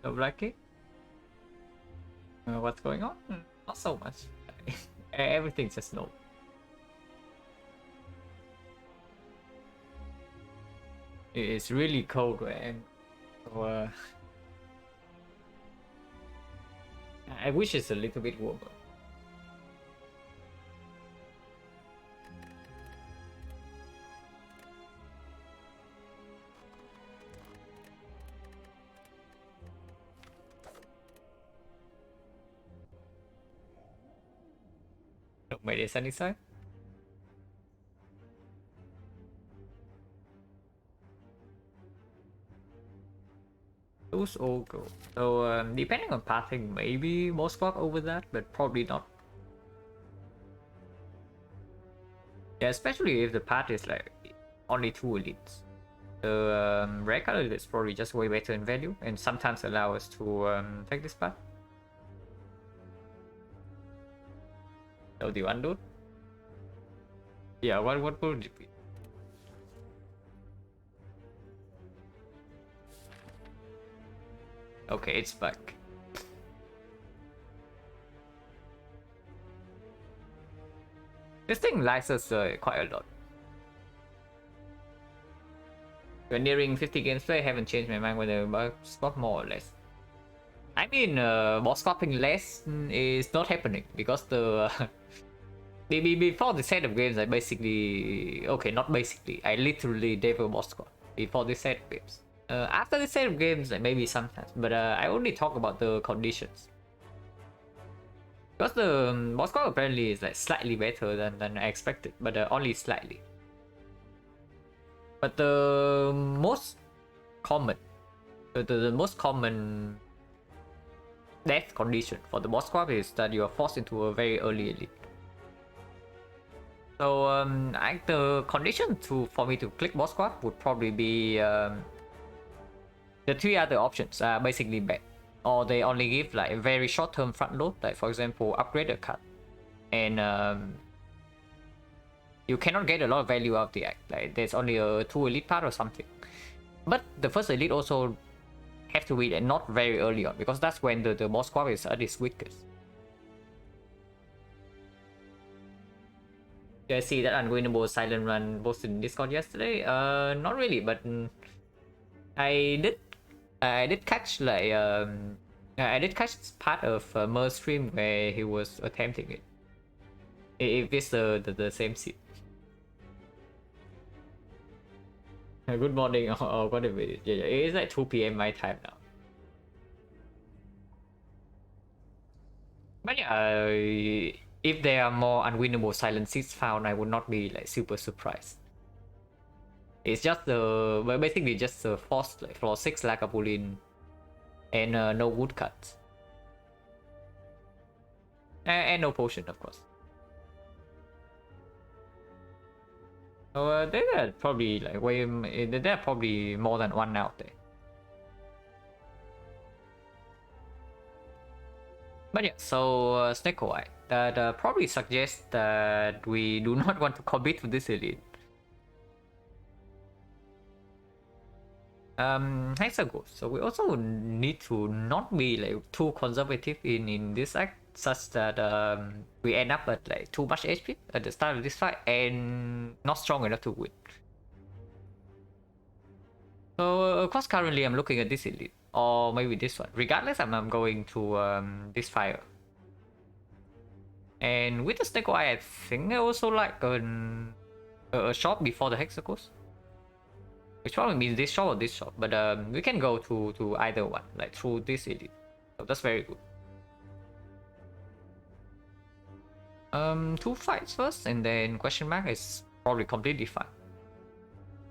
Don't like it? What's going on? Not so much. Everything's just no. It's really cold where I'm. So, I wish it's a little bit warmer. Maybe sunny side. Those all go. So depending on pathing, maybe more swap over that, but probably not. Yeah, especially if the path is like only 2 elites. The rare color is probably just way better in value, and sometimes allow us to take this path. So do you undo? Yeah, what would it be? Okay, it's back. This thing likes us quite a lot. We're nearing 50 games play, haven't changed my mind whether boss swap more or less. I mean, boss swapping less is not happening because the before the set of games, I basically not basically, I literally never boss swap before this set of games. After the set of games, maybe sometimes, but I only talk about the conditions. Because the boss swap apparently is like slightly better than I expected, but only slightly. But the most common, the most common death condition for the boss swap is that you are forced into a very early elite. So the condition for me to click boss swap would probably be the 3 other options are basically bad, or they only give like a very short-term front load, like for example upgrade a card, and you cannot get a lot of value out of the act. Like there's only a 2 elite part or something. But the first elite also have to be not very early on, because that's when the boss swap is at its weakest. Did I see that unwinnable silent run posted in Discord yesterday? Not really, but I did catch like I did catch part of Mer's stream where he was attempting it. If it's the same seat. Good morning or whatever it is. Yeah, it is like 2 PM my time now. But yeah, if there are more unwinnable silent seats found, I would not be like super surprised. It's just basically just the forced like floor 6 Lacapulin and no woodcuts. And no potion, of course. So there are probably like there are probably more than one out there. But yeah, so XecnaR, that probably suggests that we do not want to commit to this elite. Hexaghost. So we also need to not be like too conservative in this act, such that we end up at like too much HP at the start of this fight and not strong enough to win. So of course currently I'm looking at this elite, or maybe this one. Regardless, I'm going to this fire. And with the XecnaR, I think I also like a shop before the Hexaghost. Which probably means this shop or this shop, but we can go to either one, like through this elite. So that's very good. 2 fights first, and then question mark is probably completely fine.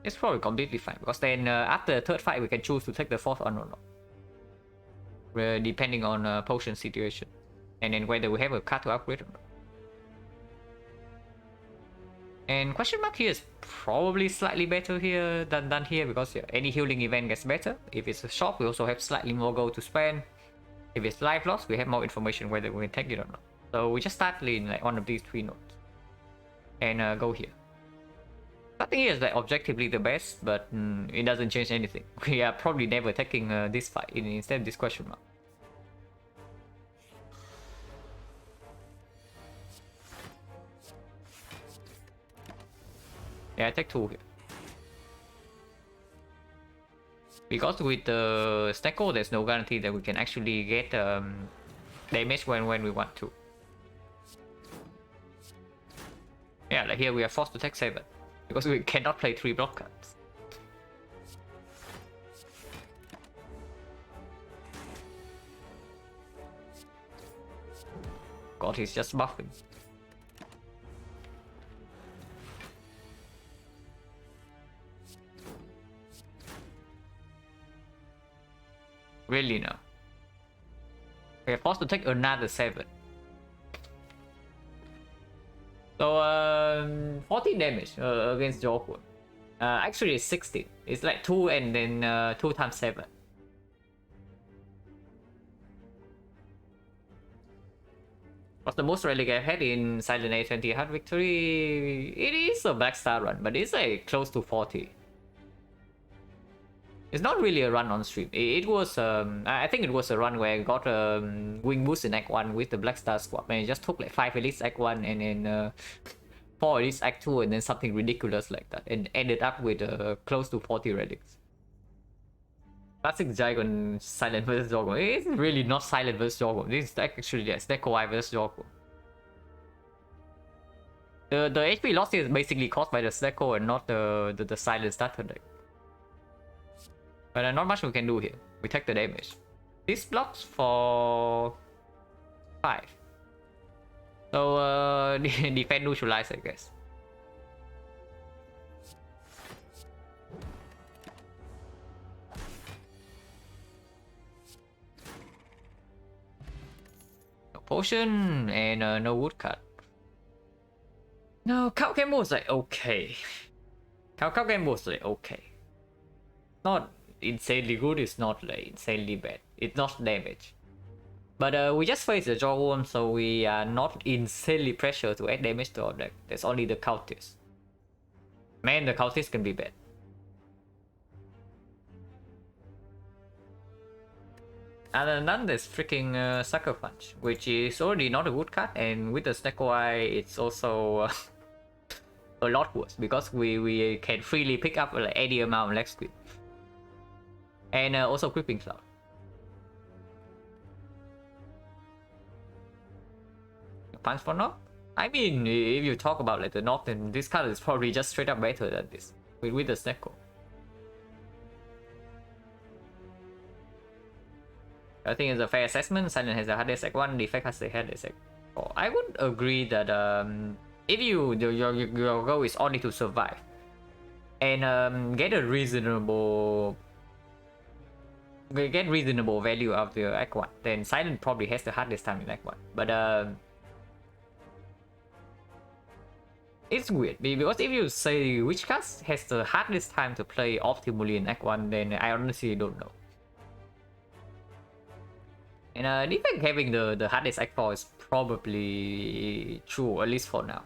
It's probably completely fine, because then after the 3rd fight we can choose to take the 4th one or not, depending on potion situation, and then whether we have a card to upgrade or not. And question mark here is probably slightly better here than here, because yeah, any healing event gets better. If it's a shop, we also have slightly more gold to spend. If it's life loss, we have more information whether we can take it or not. So we just start in like one of these 3 nodes and go here. Nothing is like objectively the best, but it doesn't change anything. We are probably never taking this fight instead this question mark. Yeah, I take 2 here. Because with the Snecko, there's no guarantee that we can actually get damage when we want to. Yeah, like here we are forced to take 7. Because we cannot play 3 block cards. God, he's just buffing. Really now. We are forced to take another 7. So 14 damage against Joker. Actually it's 16. It's like 2 and then 2 times 7. What's the most relic I've had in Silent A20H Victory? It is a Black Star run, but it's like close to 40. It's not really a run on stream. It was, I think it was a run where I got a wing boost in Act 1 with the Black Star swap, and it just took like 5 elites Act 1 and then 4 elites Act 2 and then something ridiculous like that, and ended up with close to 40 relics. Classic Zygon Silent vs Jorgo. It's really not Silent vs Jorgo. This is actually Snecko vs Jorgo. The HP loss is basically caused by the Snecko and not the Silent starter deck. But not much we can do here. We take the damage. This blocks for 5. So defend neutralize, I guess. No potion and no woodcut. No, Cow Game was like okay. Cow Game was like okay. Not insanely good, it's not like insanely bad. It's not damage. But we just face the Jawworm, so we are not insanely pressured to add damage to our deck. There's only the Cultist. Man, the Cultist can be bad. Other than that, there's freaking Sucker Punch, which is already not a good card, and with the Snecko Eye, it's also a lot worse, because we can freely pick up like any amount of leg squid. And also Creeping Cloud. Punch for knock? I mean, if you talk about like the knock, then this card is probably just straight up better than this with the Snecko. I think it's a fair assessment. Silent has the hardest Act 1, Defect has the hardest Act 4. I would agree that if your goal is only to survive and get reasonable value out of the Act 1, then Silent probably has the hardest time in Act 1. But it's weird, because if you say which card has the hardest time to play optimally in Act 1, then I honestly don't know. And Defect having the hardest Act 4 is probably true, at least for now.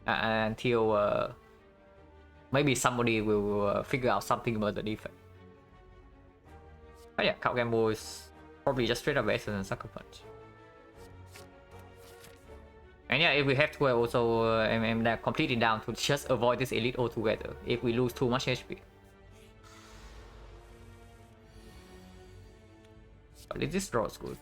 Until maybe somebody will figure out something about the Defect. But yeah, Cow Gamble is probably just straight up better than Sucker Punch. And yeah, if we have to, I also am completely down to just avoid this elite altogether if we lose too much HP. But this draw is good.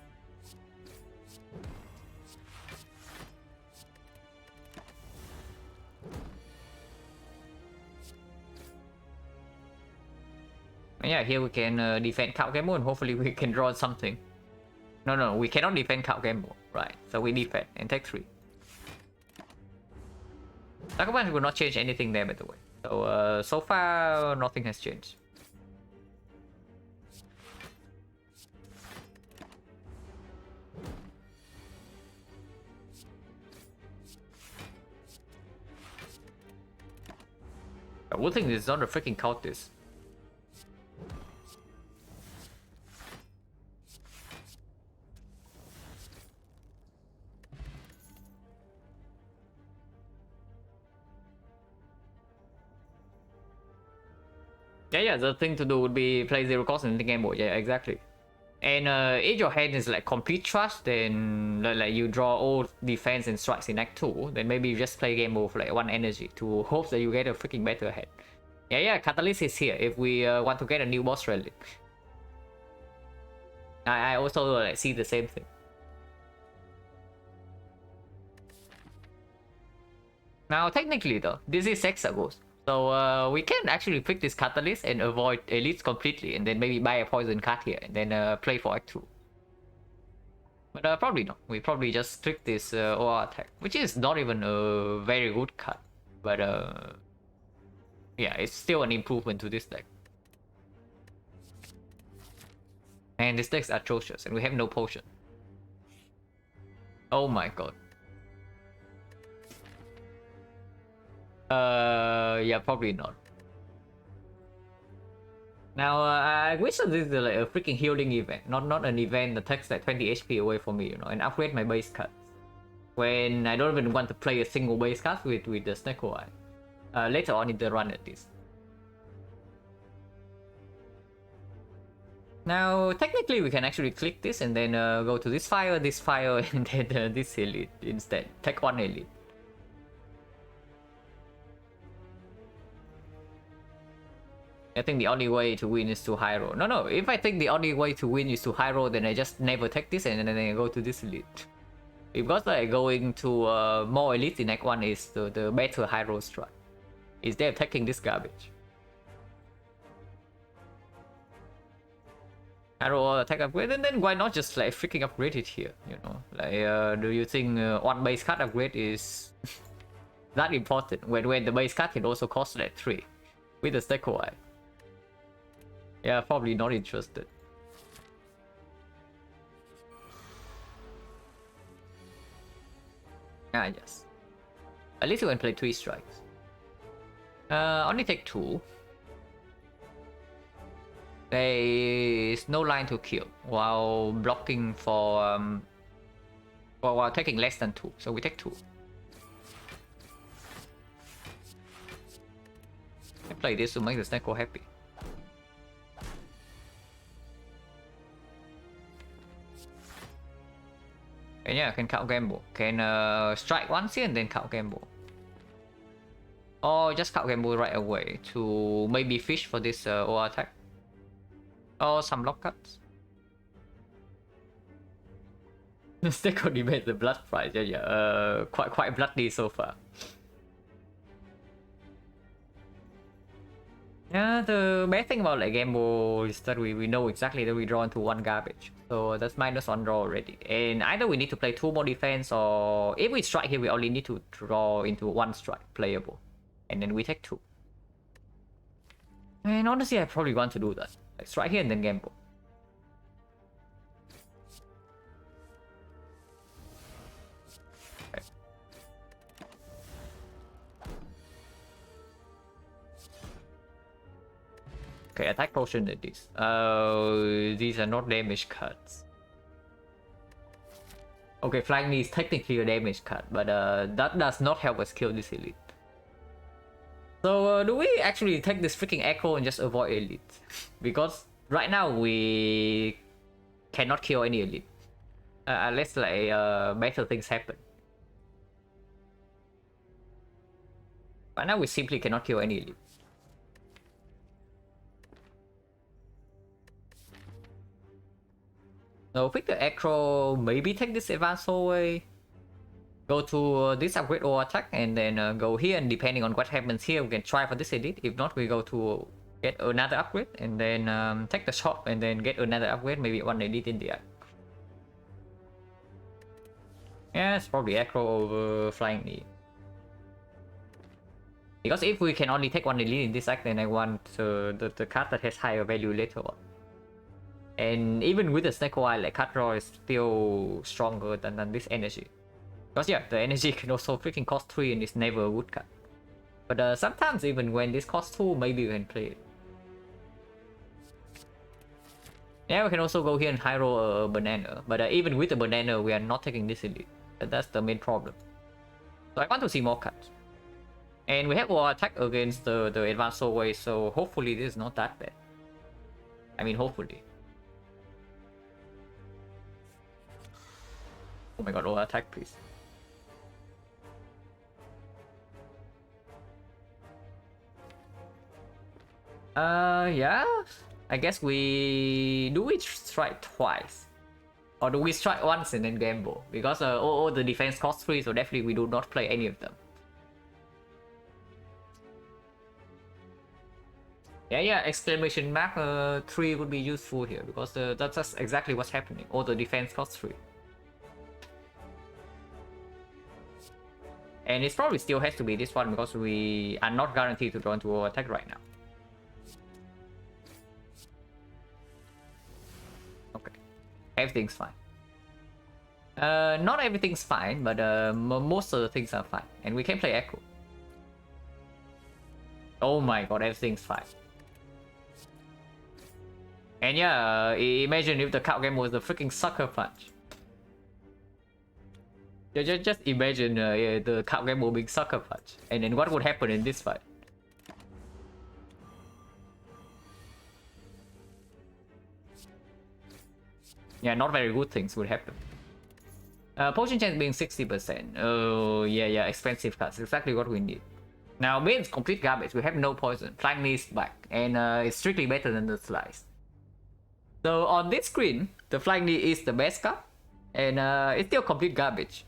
And yeah, here we can defend Cow Gamble and hopefully we can draw something. No, we cannot defend Cow Gamble. Right, so we defend and take 3. Sucker Punch will not change anything there, by the way. So, so far, nothing has changed. I would think this is not a freaking Cultist. Yeah, the thing to do would be play 0 cost and the game board. Yeah, exactly. And if your hand is like complete trash, then like you draw all defense and strikes in Act 2, then maybe you just play game move like 1 energy to hope that you get a freaking better hand. Yeah, Catalyst is here if we want to get a new boss relic. I also like, see the same thing. Now, technically though, this is Hexagons. So we can actually pick this Catalyst and avoid Elites completely, and then maybe buy a poison card here, and then play for Act 2. But probably not. We probably just click this OR attack, which is not even a very good card. But yeah, it's still an improvement to this deck. And this deck's atrocious, and we have no potion. Oh my god. Yeah, probably not. Now, I wish that this is like a freaking healing event, not an event that takes like 20 HP away from me, you know, and upgrade my base cards. When I don't even want to play a single base card with the XecnaR. Later on in the run at least. Now, technically we can actually click this and then go to this fire, and then this elite instead. Take 1 elite. I think the only way to win is to high roll. No, if I think the only way to win is to high roll, then I just never take this and then I go to this elite. Because like going to more elite in Act 1 is the better high roll strat. Instead of taking this garbage. High roll attack upgrade, and then why not just like freaking upgrade it here, you know? Like, do you think one base card upgrade is that important when the base card can also cost like 3 with the XecnaR? Yeah, probably not interested. Ah, yes. At least you can play 3 strikes. Only take 2. There is no line to kill while blocking for while taking less than 2. So we take 2. I play this to make the XecnaR happy. And yeah, I can count gamble. Can strike once here and then count gamble. Or just count gamble right away to maybe fish for this OR attack. Or some block cuts. XecnaR debate the blood price. Yeah. Quite bloody so far. Yeah, the bad thing about like gamble is that we know exactly that we draw into 1 garbage. So that's -1 draw already. And either we need to play 2 more defense, or if we strike here, we only need to draw into 1 strike playable. And then we take 2. And honestly, I probably want to do that. Like strike here and then gamble. Okay. Okay, attack potion at this. These are not damage cards. Okay, flying knee is technically a damage card, but that does not help us kill this elite. So do we actually take this freaking echo and just avoid elite? Because right now we cannot kill any elite. Unless like better things happen. Right now we simply cannot kill any elite. So pick the acro, maybe take this advanced hallway. Go to this upgrade or attack, and then go here, and depending on what happens here, we can try for this elite. If not, we go to get another upgrade, and then take the shop, and then get another upgrade, maybe 1 elite in the act. Yeah, it's probably acro over flying knee. Because if we can only take 1 elite in this act, then I want the card that has higher value later on. And even with the XecnaR, like card draw is still stronger than this energy. Because yeah, the energy can also freaking cost 3 and it's never a good card. But sometimes even when this costs 2, maybe we can play it. Yeah, we can also go here and high roll a banana. But even with the banana, we are not taking this elite. That's the main problem. So I want to see more cards. And we have our attack against the advanced Soulway, so hopefully this is not that bad. I mean, hopefully. Oh my god, our attack, please. Yeah. I guess we strike twice, or do we strike once and then gamble? Because all the defense cost 3, so definitely we do not play any of them. Yeah, exclamation mark 3 would be useful here, because that's exactly what's happening. All the defense cost 3. And it probably still has to be this one, because we are not guaranteed to draw into our attack right now. Okay, everything's fine. Not everything's fine, but most of the things are fine. And we can play Echo. Oh my god, everything's fine. And yeah, imagine if the card game was the freaking Sucker Punch. Just imagine the card game will be Sucker Punch. And then what would happen in this fight? Yeah, not very good things would happen. Potion chance being 60%. Oh, yeah, expensive cards. Exactly what we need. Now, Bane's complete garbage. We have no poison. Flying Knee is back. And it's strictly better than the Slice. So on this screen, the Flying Knee is the best card. And it's still complete garbage.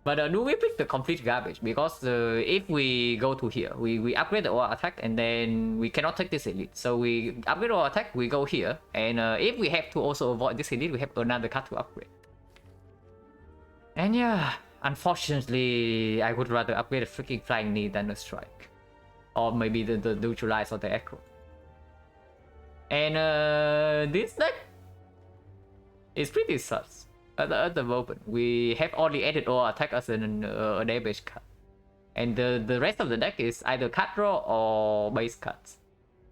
But do we pick the complete garbage? Because if we go to here, we upgrade our attack and then we cannot take this elite. So we upgrade our attack, we go here. And if we have to also avoid this elite, we have another card to upgrade. And yeah, unfortunately, I would rather upgrade a freaking Flying Knee than a Strike. Or maybe the Neutralize or the Echo. And this deck is pretty sus. At the moment, we have only added our attack as a damage card. And the rest of the deck is either card draw or base cards.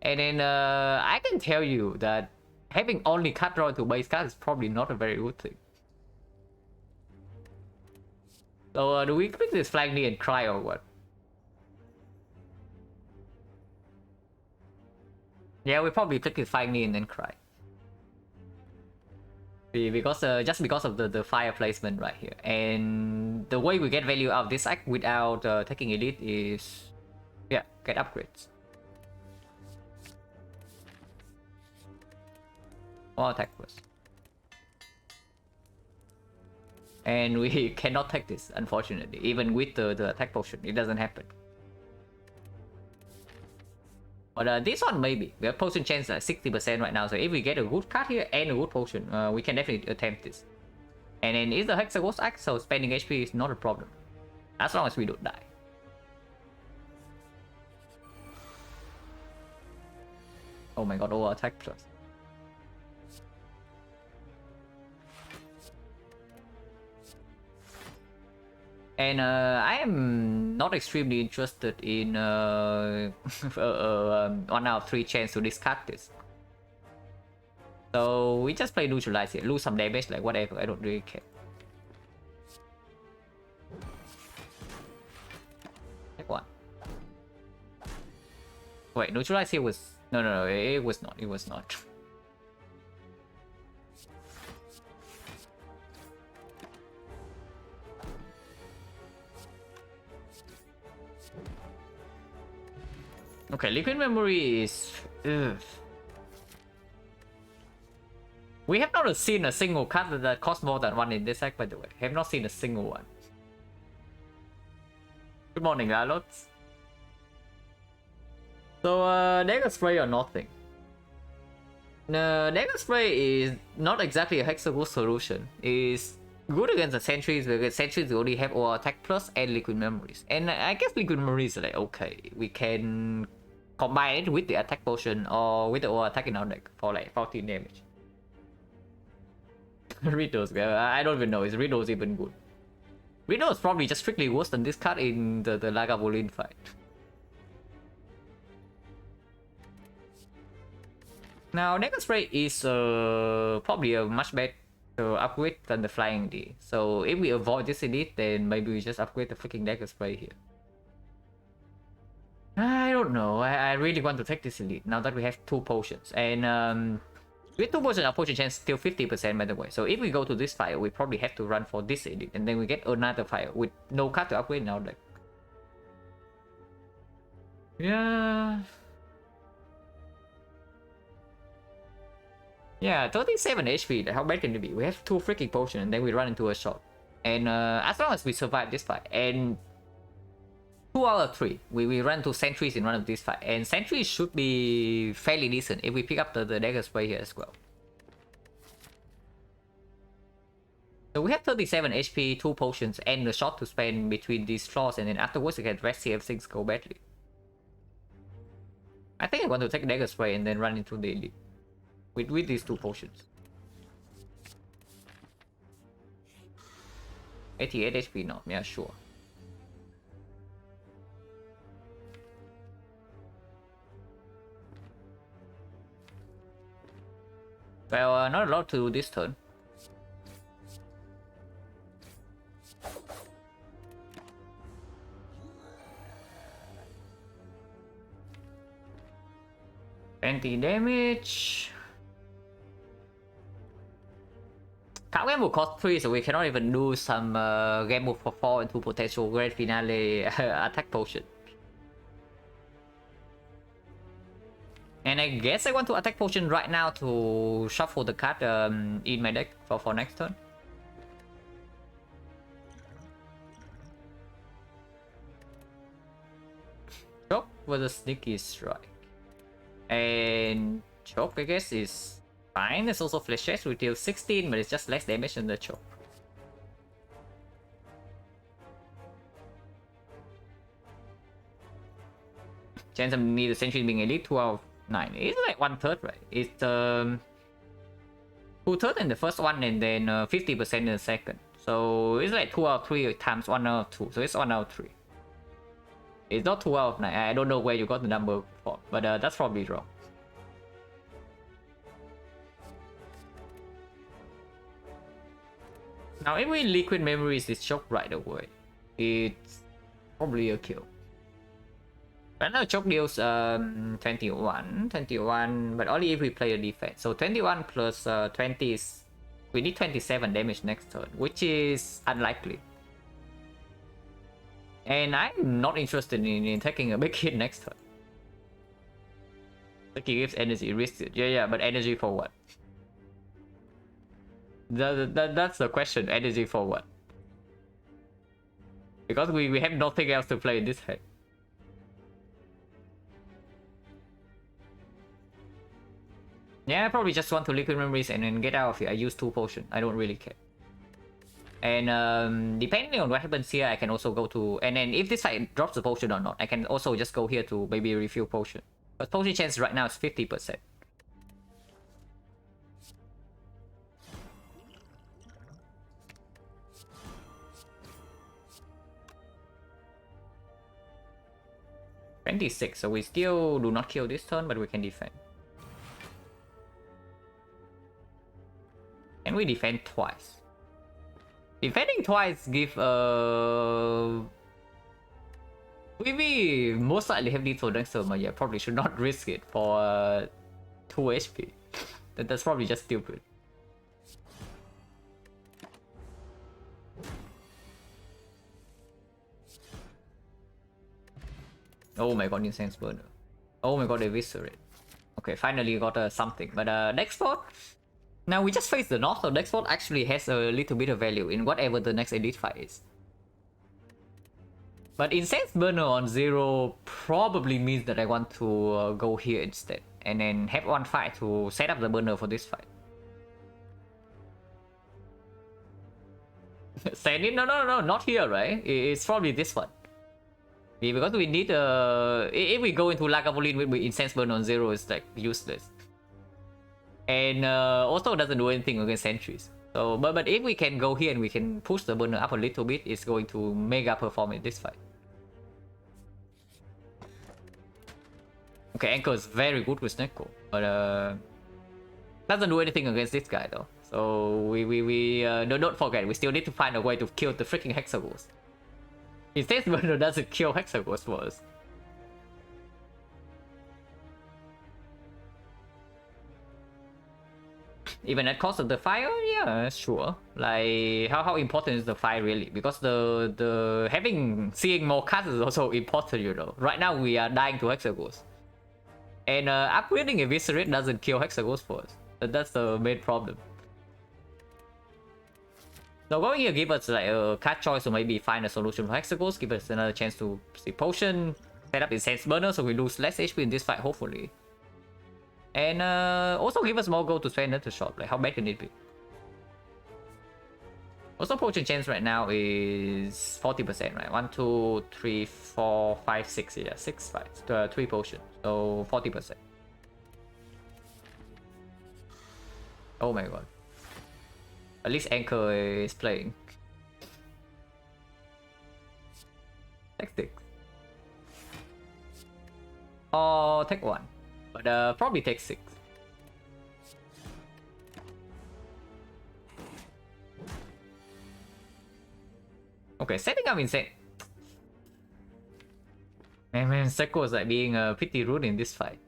And then I can tell you that having only card draw to base cards is probably not a very good thing. So do we pick this Flying Knee and cry or what? Yeah, we probably pick this Flying Knee and then cry. Because just because of the fire placement right here, and the way we get value out of this act without taking elite is, yeah, get upgrades. Or attack first. And we cannot take this, unfortunately. Even with the attack potion, it doesn't happen. But this one maybe. We have potion chance at 60% right now, so if we get a good card here and a good potion, we can definitely attempt this. And then it's the Hexa Ghost Axe, so spending HP is not a problem. As long as we don't die. Oh my god, over attack plus. And I am not extremely interested in 1 out of 3 chance to discard this. So we just play Neutralize here, lose some damage, like whatever, I don't really care. Take one. Wait, Neutralize here was... No, it was not, it was not. Okay, Liquid Memory is... Ugh. We have not seen a single card that costs more than 1 in this deck, by the way. Have not seen a single one. Good morning, Alots. So, Dagger Spray or nothing. Dagger Spray is not exactly a Hexagon solution. It's good against the sentries, because sentries only have our attack plus and Liquid Memories. And I guess Liquid Memories are like, okay, we can combine it with the attack potion or with our attack in our deck for like 14 damage. Riddles, I don't even know, is Riddles even good? Riddles probably just strictly worse than this card in the Lagavulin fight. Now, Dagger Spray is probably a much better... So upgrade on the flying D. So if we avoid this elite, then maybe we just upgrade the freaking dagger spray here. I don't know. I really want to take this elite now that we have 2 potions. And with 2 potions, our potion chance still 50% by the way. So if we go to this fire, we probably have to run for this elite. And then we get another fire with no card to upgrade now. Like, yeah. Yeah, 37 HP. How bad can it be? We have 2 freaking potions and then we run into a shot. And as long as we survive this fight, and 2 out of 3, we run to sentries in one of these fights. And sentries should be fairly decent if we pick up the dagger spray here as well. So we have 37 HP, 2 potions, and the shot to spend between these floors, and then afterwards we can rest here if things go badly. I think I want to take dagger spray and then run into the elite with these 2 potions. 88 HP now, yeah, sure. Well, not a lot to do this turn. Anti-damage. Card game will cost 3, so we cannot even do some game move for 4 into potential grand finale attack potion. And I guess I want to attack potion right now to shuffle the card in my deck for next turn. Choke with a sneaky strike. And choke, I guess, is fine. It's also flesh chest, we deal 16, but it's just less damage than the choke. Chance of me the sentry being elite 2 out of 9. It's like 1/3, right? It's 2/3 in the first one and then 50% in the second. So it's like 2 out of 3 times 1 out of 2. So it's 1 out of 3. It's not 2 out of 9. I don't know where you got the number from, but that's probably wrong. Now, if we liquid memories this choke right away, it's probably a kill. Right now, choke deals 21, but only if we play a defense. So 21 plus 20 is... We need 27 damage next turn, which is unlikely. And I'm not interested in taking a big hit next turn. He gives energy, risk it. Yeah, but energy for what? That's the question. Energy for what? Because we have nothing else to play in this hand. Yeah, I probably just want to liquid memories and then get out of here. I use 2 potions. I don't really care. And depending on what happens here, I can also go to... And then if this fight drops the potion or not, I can also just go here to maybe refill potion. But potion chance right now is 50%. $26, so we still do not kill this turn, but we can defend. And we defend twice. Defending twice give we most likely have lethal next turn, but yeah, probably should not risk it for 2 HP. That's probably just stupid. Oh my god, Incense Burner. Oh my god, Eviscerate. Okay, finally got something. But next spot. Now we just face the north, so next spot actually has a little bit of value in whatever the next elite fight is. But Incense Burner on 0 probably means that I want to go here instead. And then have 1 fight to set up the burner for this fight. Send it? No, not here, right? It's probably this one. Yeah, because we need if we go into Lagavulin with Incense Burn on 0, it's like useless. And also doesn't do anything against sentries. So, but if we can go here and we can push the burner up a little bit, it's going to mega perform in this fight. Okay, Anchor is very good with Neko, but doesn't do anything against this guy though. So no, don't forget, we still need to find a way to kill the freaking hexagons. Instead, Bruno doesn't kill hexagons for us. Even at cost of the fire, yeah, sure. Like how important is the fire really? Because the seeing more cards is also important, you know. Right now we are dying to hexagons, and upgrading eviscerate doesn't kill hexagons for us. That's the main problem. So going here give us like a card choice, or maybe find a solution for hexagons. Give us another chance to see potion, set up incense burner, so we lose less HP in this fight hopefully. And also give us more gold to spend at the shop. Like how bad can it be? Also potion chance right now is 40%, right? 1, 2, 3, 4, 5, 6. Yeah, 6 fights. 3 potions. So 40%. Oh my god. At least Anchor is playing. Take 6. Or take 1. But probably take 6. Okay, setting up insane. Man, Seko is like being pretty rude in this fight.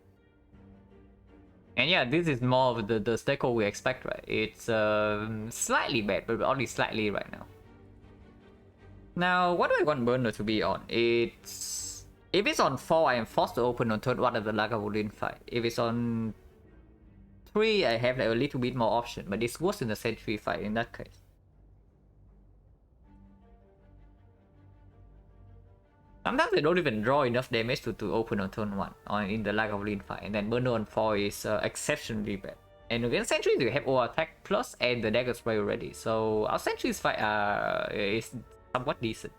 And yeah, this is more of the Seko we expect, right? It's slightly bad, but only slightly right now. Now, what do I want Burner to be on? If it's on 4, I am forced to open on turn 1 of the Lagavulin fight. If it's on 3, I have like a little bit more option, but it's worse in the Sentry fight in that case. Sometimes they don't even draw enough damage to open on turn 1 or in the Lagavulin fight, and then Burner on 4 is exceptionally bad. And against Sentries, we have O attack plus and the dagger spray already, so our Sentries fight is somewhat decent.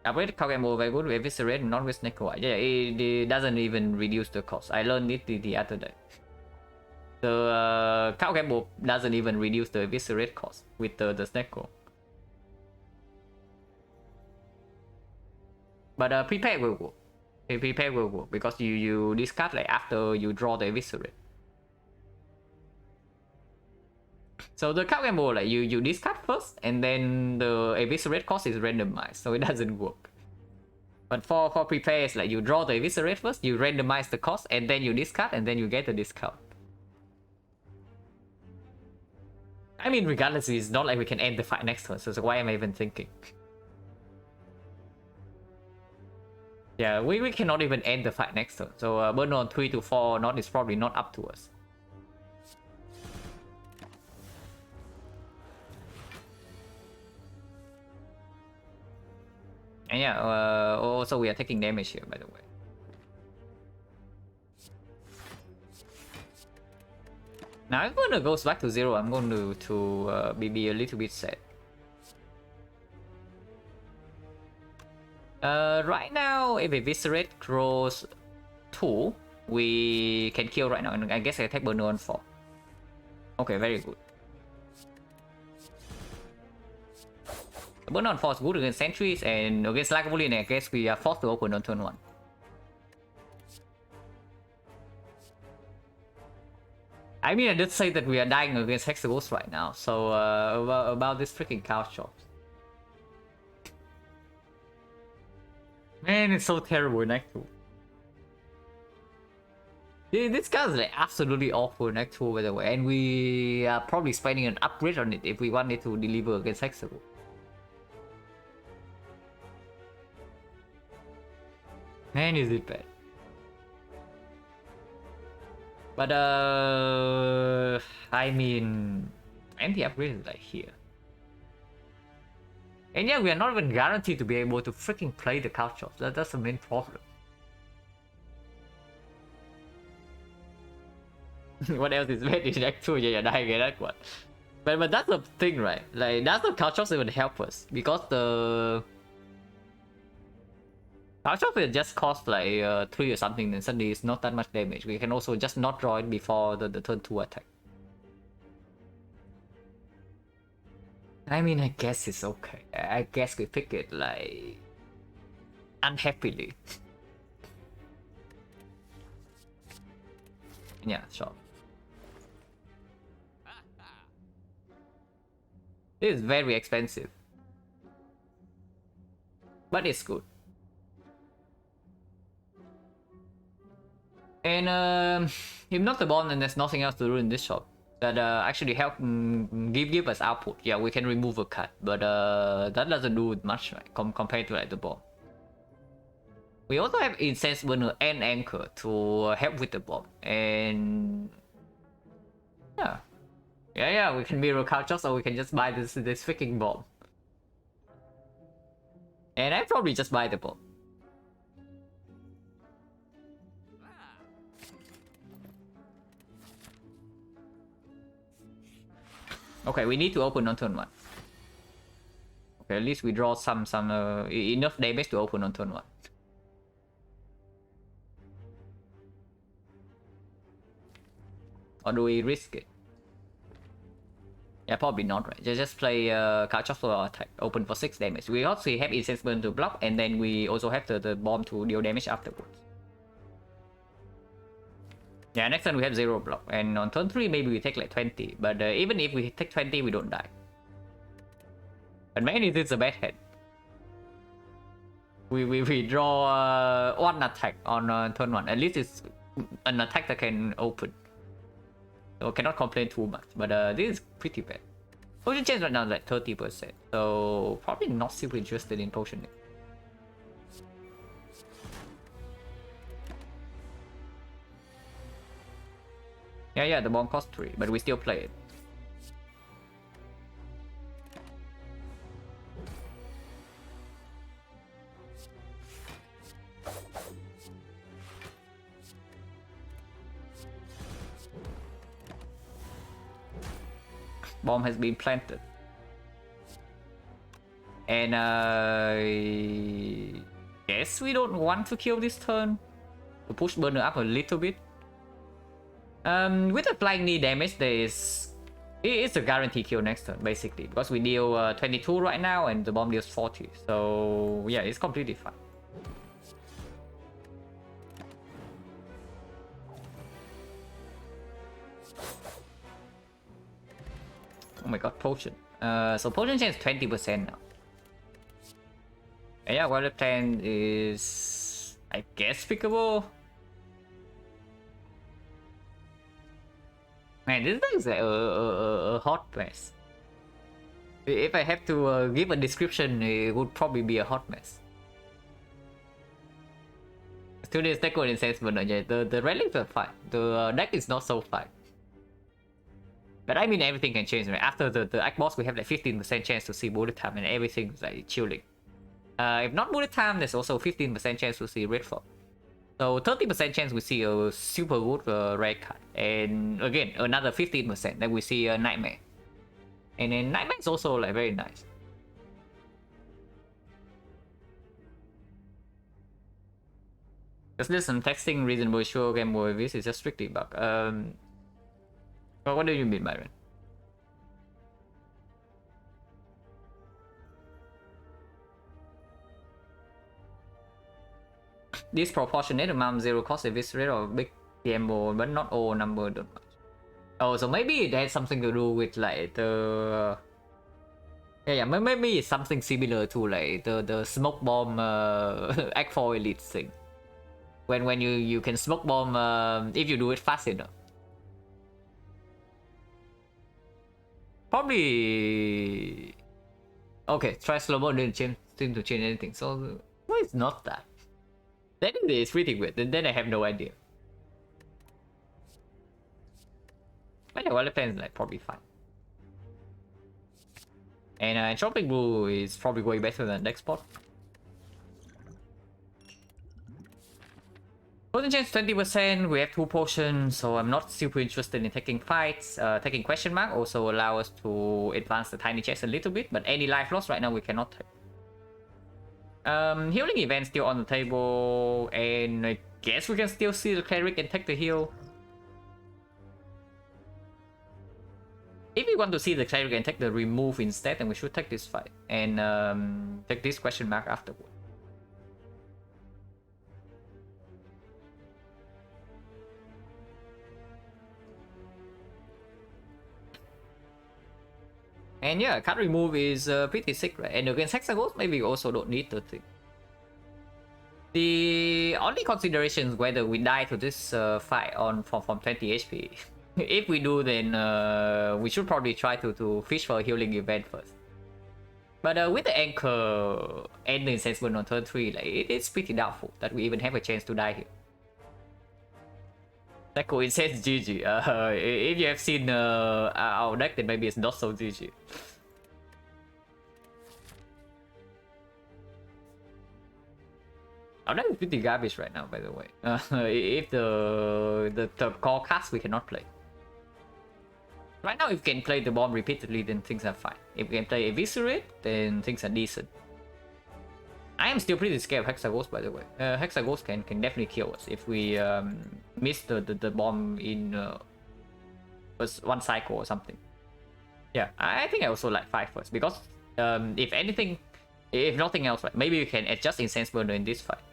Upgrade Kagemo very good with Eviscerate, not with Neko. Yeah, it doesn't even reduce the cost. I learned it the other day. The Kagemo doesn't even reduce the Eviscerate cost with the Sneko. But prepare will work. Prepare will work because you discard like after you draw the Eviscerate. So the Kagemo, like you discard first, and then the Eviscerate cost is randomized, so it doesn't work. But for prepare, it's like you draw the Eviscerate first, you randomize the cost, and then you discard, and then you get the discount. I mean, regardless, it's not like we can end the fight next turn, so why am I even thinking? Yeah, we cannot even end the fight next turn, so burn on 3 to 4 not is probably not up to us. And yeah, also we are taking damage here, by the way. Now if Burner goes back to 0, I'm going to be a little bit sad. Right now, if Eviscerate grows 2, we can kill right now, and I guess I take Burner on 4. Okay, very good. Burn on 4 is good against Sentries, and against Lagavulin, I guess we are forced to open on turn 1. I mean, I did say that we are dying against Hexagons right now, so about this freaking cow shops. Man, it's so terrible in Act 2. Yeah, this guy is like absolutely awful in Act 2, by the way, and we are probably spending an upgrade on it if we want it to deliver against Hexagons. Man, is it bad. But I mean, anti-upgrade is like here. And yeah, we are not even guaranteed to be able to freaking play the couch shops. That's the main problem. What else is bad in Act 2? Yeah, dying in Act 1. But that's the thing, right? Like, does the couch shops even help us? Because the couch shops will just cost like 3 or something, and suddenly it's not that much damage. We can also just not draw it before the turn 2 attack. I mean, I guess it's okay. I guess we pick it like unhappily. Yeah, sure. This is very expensive, but it's good. And if not the bond, then there's nothing else to do in this shop that actually help give us output. Yeah, we can remove a card, but that doesn't do much, right, compared to like the bomb. We also have incense burner and anchor to help with the bomb, and yeah, we can mirror cultures, or we can just buy this freaking bomb. And I probably just buy the bomb. Okay, we need to open on turn 1. Okay, at least we draw some enough damage to open on turn 1. Or do we risk it? Yeah, probably not, right? Just play card shuffle attack, open for 6 damage. We also have incense burn to block, and then we also have the bomb to deal damage afterwards. Yeah, next turn we have 0 block, and on turn 3 maybe we take like 20, but even if we take 20, we don't die. But mainly this is a bad hand. We draw 1 attack on turn 1. At least it's an attack that can open. So cannot complain too much, but this is pretty bad. Potion chance right now is like 30%, so probably not super interested in potioning. Yeah, the bomb costs 3, but we still play it. Bomb has been planted. And I guess we don't want to kill this turn. To push burner up a little bit. With the flying knee damage, it's a guaranteed kill next turn, basically. Because we deal 22 right now and the bomb deals 40. So yeah, it's completely fine. Oh my god, potion. So potion chance 20% now. And yeah, well, the plan is, I guess, pickable. Man, this is like a hot mess. If I have to give a description, it would probably be a hot mess. Today's deck with incense burner, yeah, the relics are fine. The deck is not so fine. But I mean, everything can change, right? After the Act Boss, we have like 15% chance to see bullet time, and everything's like chilling. If not bullet time, there's also 15% chance to see red fog. So 30% chance we see a super good red card, and again another 15% that we see a nightmare. And then nightmare is also like very nice. Because there's some texting reasonable sure Game Boy. This is just strictly bug. What do you mean, Byron? Disproportionate amount 0 cost if it's rare or big gamble, but not all number don't much. Oh, so maybe it has something to do with like the maybe it's something similar to like the smoke bomb Act 4 Elite thing. When you can smoke bomb if you do it fast enough. Probably. Okay, try slow mo didn't seem to change anything. So why it's not that? Then it's pretty weird. Then I have no idea. But yeah, well, the plan is like probably fine. And Tropic Blue is probably way better than next spot. Potion chance 20%, we have 2 potions, so I'm not super interested in taking fights. Taking question mark also allow us to advance the tiny chest a little bit, but any life loss right now we cannot take. Healing event still on the table, and I guess we can still see the cleric and take the heal. If we want to see the cleric and take the remove instead, then we should take this fight and take this question mark afterward. And yeah, card remove is pretty sick, right? And against Hexagons, maybe we also don't need the thing. The only consideration is whether we die to this fight on from 20 HP. If we do, then we should probably try to fish for a healing event first. But with the anchor and the incense burn on turn 3, like, it's pretty doubtful that we even have a chance to die here. Echo Incense GG. If you have seen our deck, then maybe it's not so GG. Our deck is pretty garbage right now, by the way. If the core cast we cannot play. Right now, if we can play the bomb repeatedly, then things are fine. If we can play Eviscerate, then things are decent. I am still pretty scared of Hexagons, by the way. Hexagons can definitely kill us if we miss the bomb in one cycle or something. Yeah, I think I also like 5 first, because if anything, if nothing else, right, maybe we can adjust Incense Burner in this fight.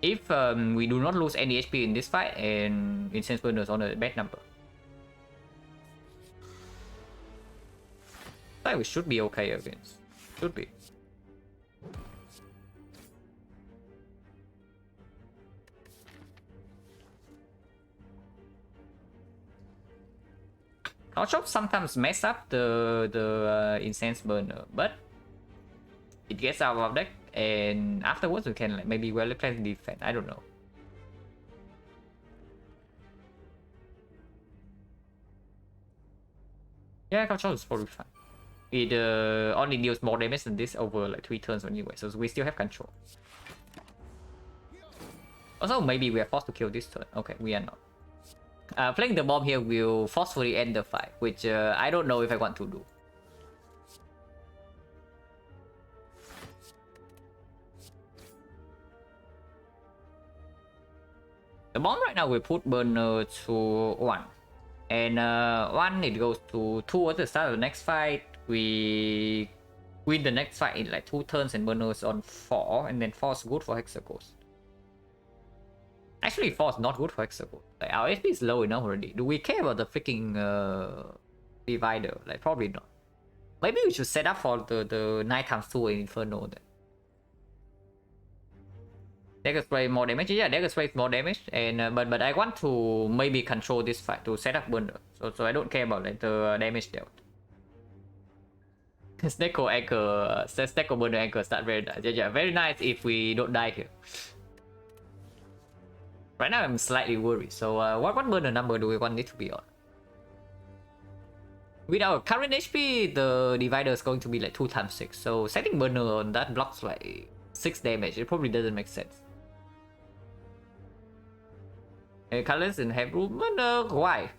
If we do not lose any HP in this fight, and Incense Burner is on a bad number, we should be okay against. Should be. Our shop sometimes mess up the Incense Burner, but it gets out of deck, and afterwards we can like maybe well play defense. I don't know. Yeah, control is probably fine. It only deals more damage than this over like 3 turns anyway, so we still have control. Also, maybe we are forced to kill this turn. Okay, we are not. Playing the bomb here will forcefully end the fight, which I don't know if I want to do. The bomb right now will put burner to 1. And 1, it goes to 2 at the start of the next fight. We win the next fight in like 2 turns and burners on 4, and then 4 is good for Hexagons. Actually, 4 is not good for Hexagons. Like, our HP is low enough already. Do we care about the freaking divider? Like, probably not. Maybe we should set up for the 9 times 2 in Inferno then. Dagger Spray more damage. Yeah, Dagger Spray more damage, and but I want to maybe control this fight to set up burner. So I don't care about like the damage dealt. Snecko Anchor, Snecko Burner Anchor start very nice. Yeah, very nice if we don't die here. Right now I'm slightly worried. So what burner number do we want it to be on? With our current HP, the divider is going to be like 2 times 6. So setting burner on that blocks like 6 damage. It probably doesn't make sense. Colors in headroom? Why?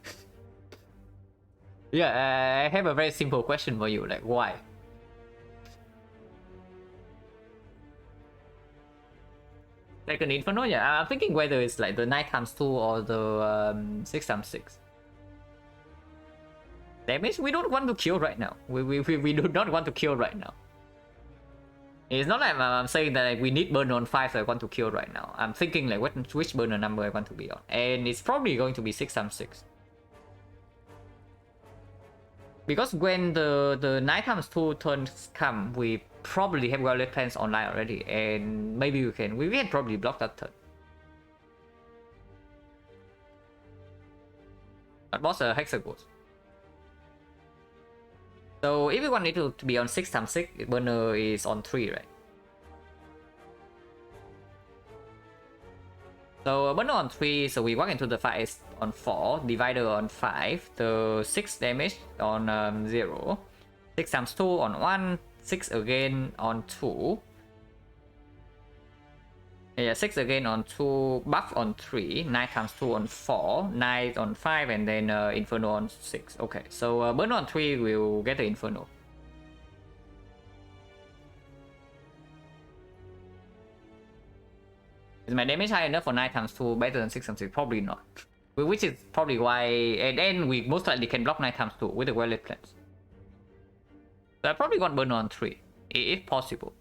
Yeah, I have a very simple question for you. Like, why? Like an Inferno? Yeah, I'm thinking whether it's like the 9 times 2 or the 6 times 6. Damage? We don't want to kill right now. We do not want to kill right now. It's not like I'm saying that like, we need burner on 5, so I want to kill right now. I'm thinking like which burner number I want to be on. And it's probably going to be 6 times 6. Because when the 9 times 2 turns come, we probably have Violet Plans online already. And maybe we can probably block that turn. That was a Hexagons. So if we want it to be on 6 times 6, burner is on 3, right? So burner on 3, so we walk into the fight is on 4, divider on 5, the 6 damage on 0, 6 times 2 on 1, 6 again on 2. Yeah, 6 again on 2, buff on 3, 9 times 2 on 4, 9 on 5, and then Inferno on 6. Okay, so burn on 3 will get the Inferno. Is my damage high enough for 9 times 2 better than 6 times 6? Probably not. Which is probably why, and then we most likely can block 9 times 2 with the Violet Plans. So I probably want burn on 3, if possible.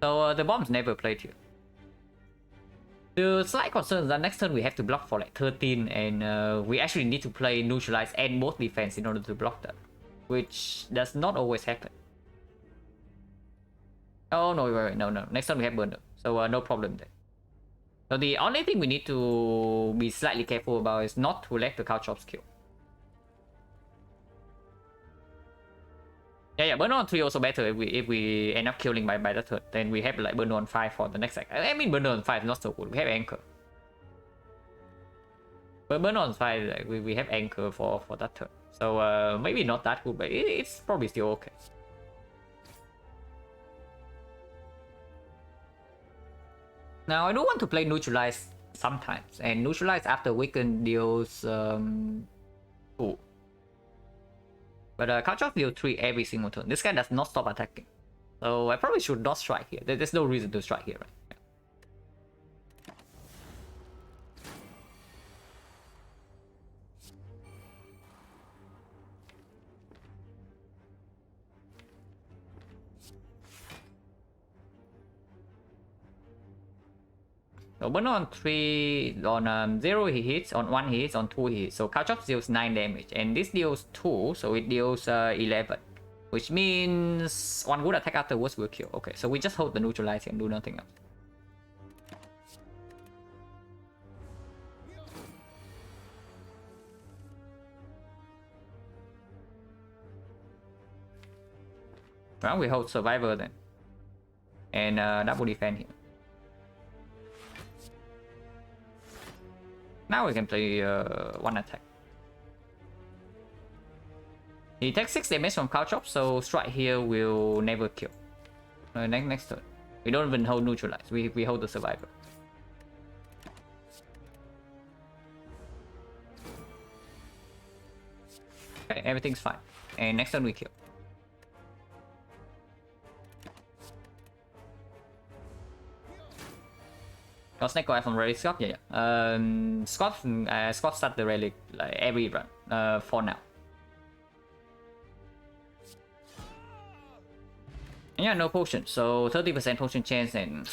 So the bomb's never played here. The slight concern is that next turn we have to block for like 13, and we actually need to play neutralize and both defense in order to block that. which does not always happen. Oh no, wait, no. Next time we have burner, so no problem there. So the only thing we need to be slightly careful about is not to let the cow chops kill. Yeah, burner on 3 also better if we end up killing by the third. Then we have like burner on 5 for the next act. I mean burner on 5 is not so good. We have anchor. But burner on 5 like, we have anchor for that turn. So maybe not that good, but it's probably still okay. Now I do want to play neutralize sometimes, and neutralize after weaken deals 2. But Couch deals 3 every single turn. This guy does not stop attacking. So I probably should not strike here. There's no reason to strike here, right? So burner on 3, on 0 he hits, on 1 he hits, on 2 he hits. So Couch deals 9 damage, and this deals 2, so it deals 11. Which means 1 good attack afterwards will kill. Okay, so we just hold the neutralize and do nothing else. Well, we hold survivor then. And double defend here. Now we can play 1 attack. He takes 6 damage from cow chop, so strike here will never kill. Next turn. We don't even hold neutralize, we hold the survivor. Okay, everything's fine. And next turn we kill. Got Snake Eye from Relic Scott? Yeah. Scott start the Relic like every run for now. And yeah, no potion, so 30% potion chance and...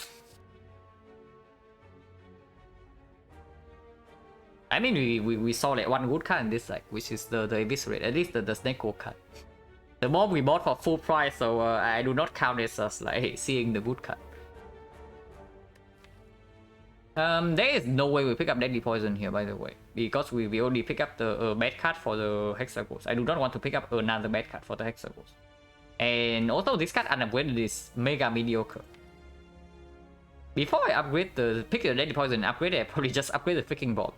I mean, we saw like 1 good card in this deck, which is the Eviscerate, at least the Snake Gold card. The mob we bought for full price, so I do not count this as like seeing the good card. There is no way we pick up Deadly Poison here, by the way, because we only pick up the bad card for the Hexagons. I do not want to pick up another bad card for the Hexagons. And also this card unupgraded is mega mediocre. Before I upgrade pick the Deadly Poison and upgrade it, I probably just upgrade the freaking bomb.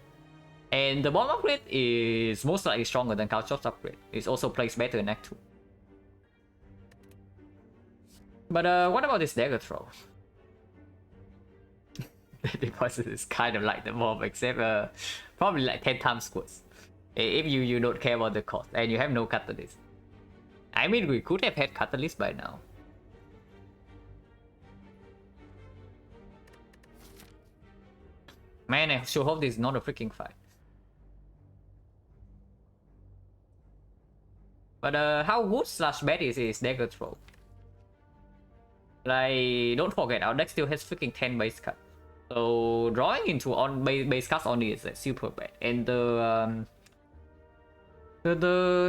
And the bomb upgrade is most likely stronger than Couchop's upgrade. It's also placed better in Act 2. But what about this dagger throw? The poison is kind of like the bomb, except probably like 10 times worse. If you don't care about the cost and you have no catalyst. I mean, we could have had catalyst by now. Man, I sure hope this is not a freaking fight. But how good slash bad is dagger throw? Like, don't forget, our deck still has freaking 10 base cards. So drawing into on base cards only is like, super bad, and the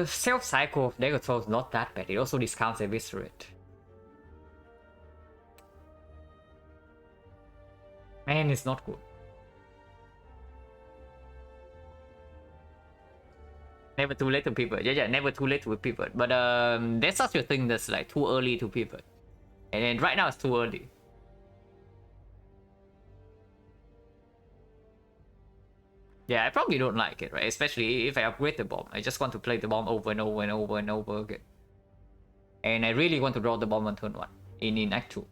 self cycle of dagger throw is not that bad. It also discounts Eviscerate. Man, it's not good. Never too late to pivot. Yeah, never too late to pivot. But there's such a thing that's like too early to pivot, and then right now it's too early. Yeah, I probably don't like it, right? Especially if I upgrade the bomb. I just want to play the bomb over and over and over and over again. And I really want to draw the bomb on turn 1 in Act 2.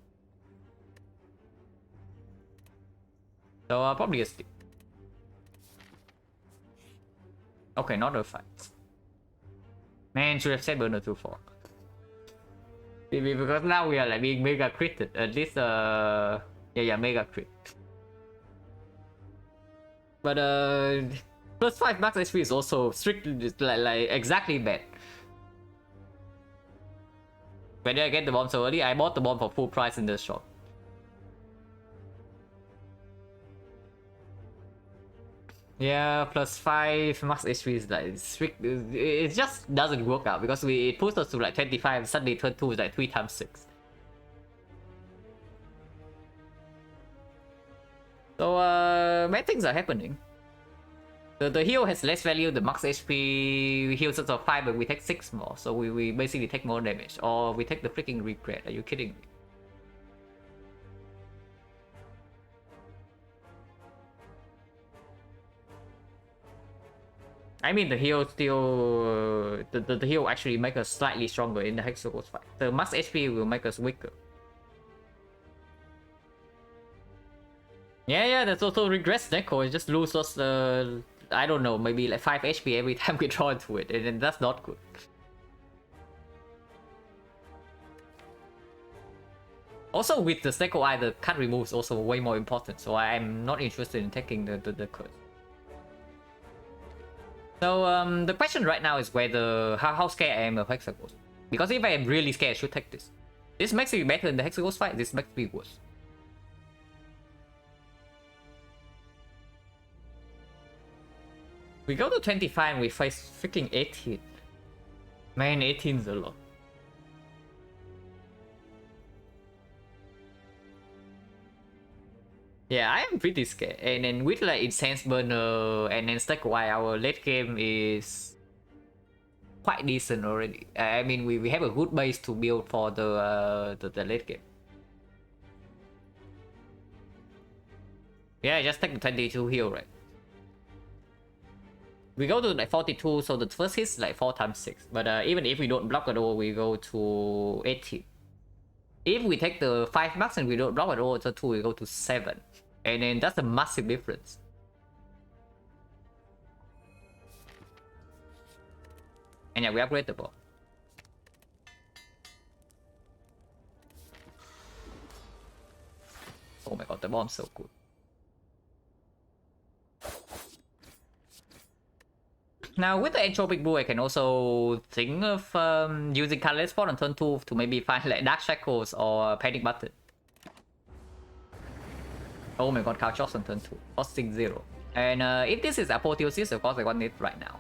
So probably a stick. Okay, not a fight. Man, should have said burner 2-4. Because now we are like being mega critted. At least yeah, mega crit. But plus 5 max HP is also strictly like exactly bad. When did I get the bomb so early? I bought the bomb for full price in this shop. Yeah, plus 5 max HP is like strict. It just doesn't work out because it pushed us to like 25. Suddenly turn 2 is like 3 times 6. So bad things are happening. The heal has less value. The max HP heals us of 5, but we take 6 more. So we basically take more damage, or we take the freaking regret. Are you kidding me? I mean, the heal still... the heal actually make us slightly stronger in the Hexagons fight. The max HP will make us weaker. Yeah, that's also regress Neko. It just loses, I don't know, maybe like 5 HP every time we draw into it, and that's not good. Also, with the Sneko Eye, the cut remove is also way more important, so I'm not interested in taking the curse. So the question right now is whether how scared I am of Hexagons. Because if I am really scared, I should take this. This makes me better in the Hexagons fight, this makes me worse. We go to 25 and we face freaking 18. Man, 18's a lot. Yeah, I am pretty scared. And then with like Incense Burner and then Stack White, our late game is quite decent already. I mean, we have a good base to build for the late game. Yeah, just take the 22 heal, right? We go to like 42, so the first hit is like 4 times 6. But even if we don't block at all, we go to 18. If we take the 5 max and we don't block at all, it's a 2, we go to 7. And then that's a massive difference. And yeah, we upgrade the bomb. Oh my god, the bomb's so good. Now, with the Entropic Bull, I can also think of using Catalyst Spot on turn 2 to maybe find like Dark Shackles or Panic Button. Oh my god, Couch on turn 2, costing 0. And if this is Apotheosis, of course I want it right now.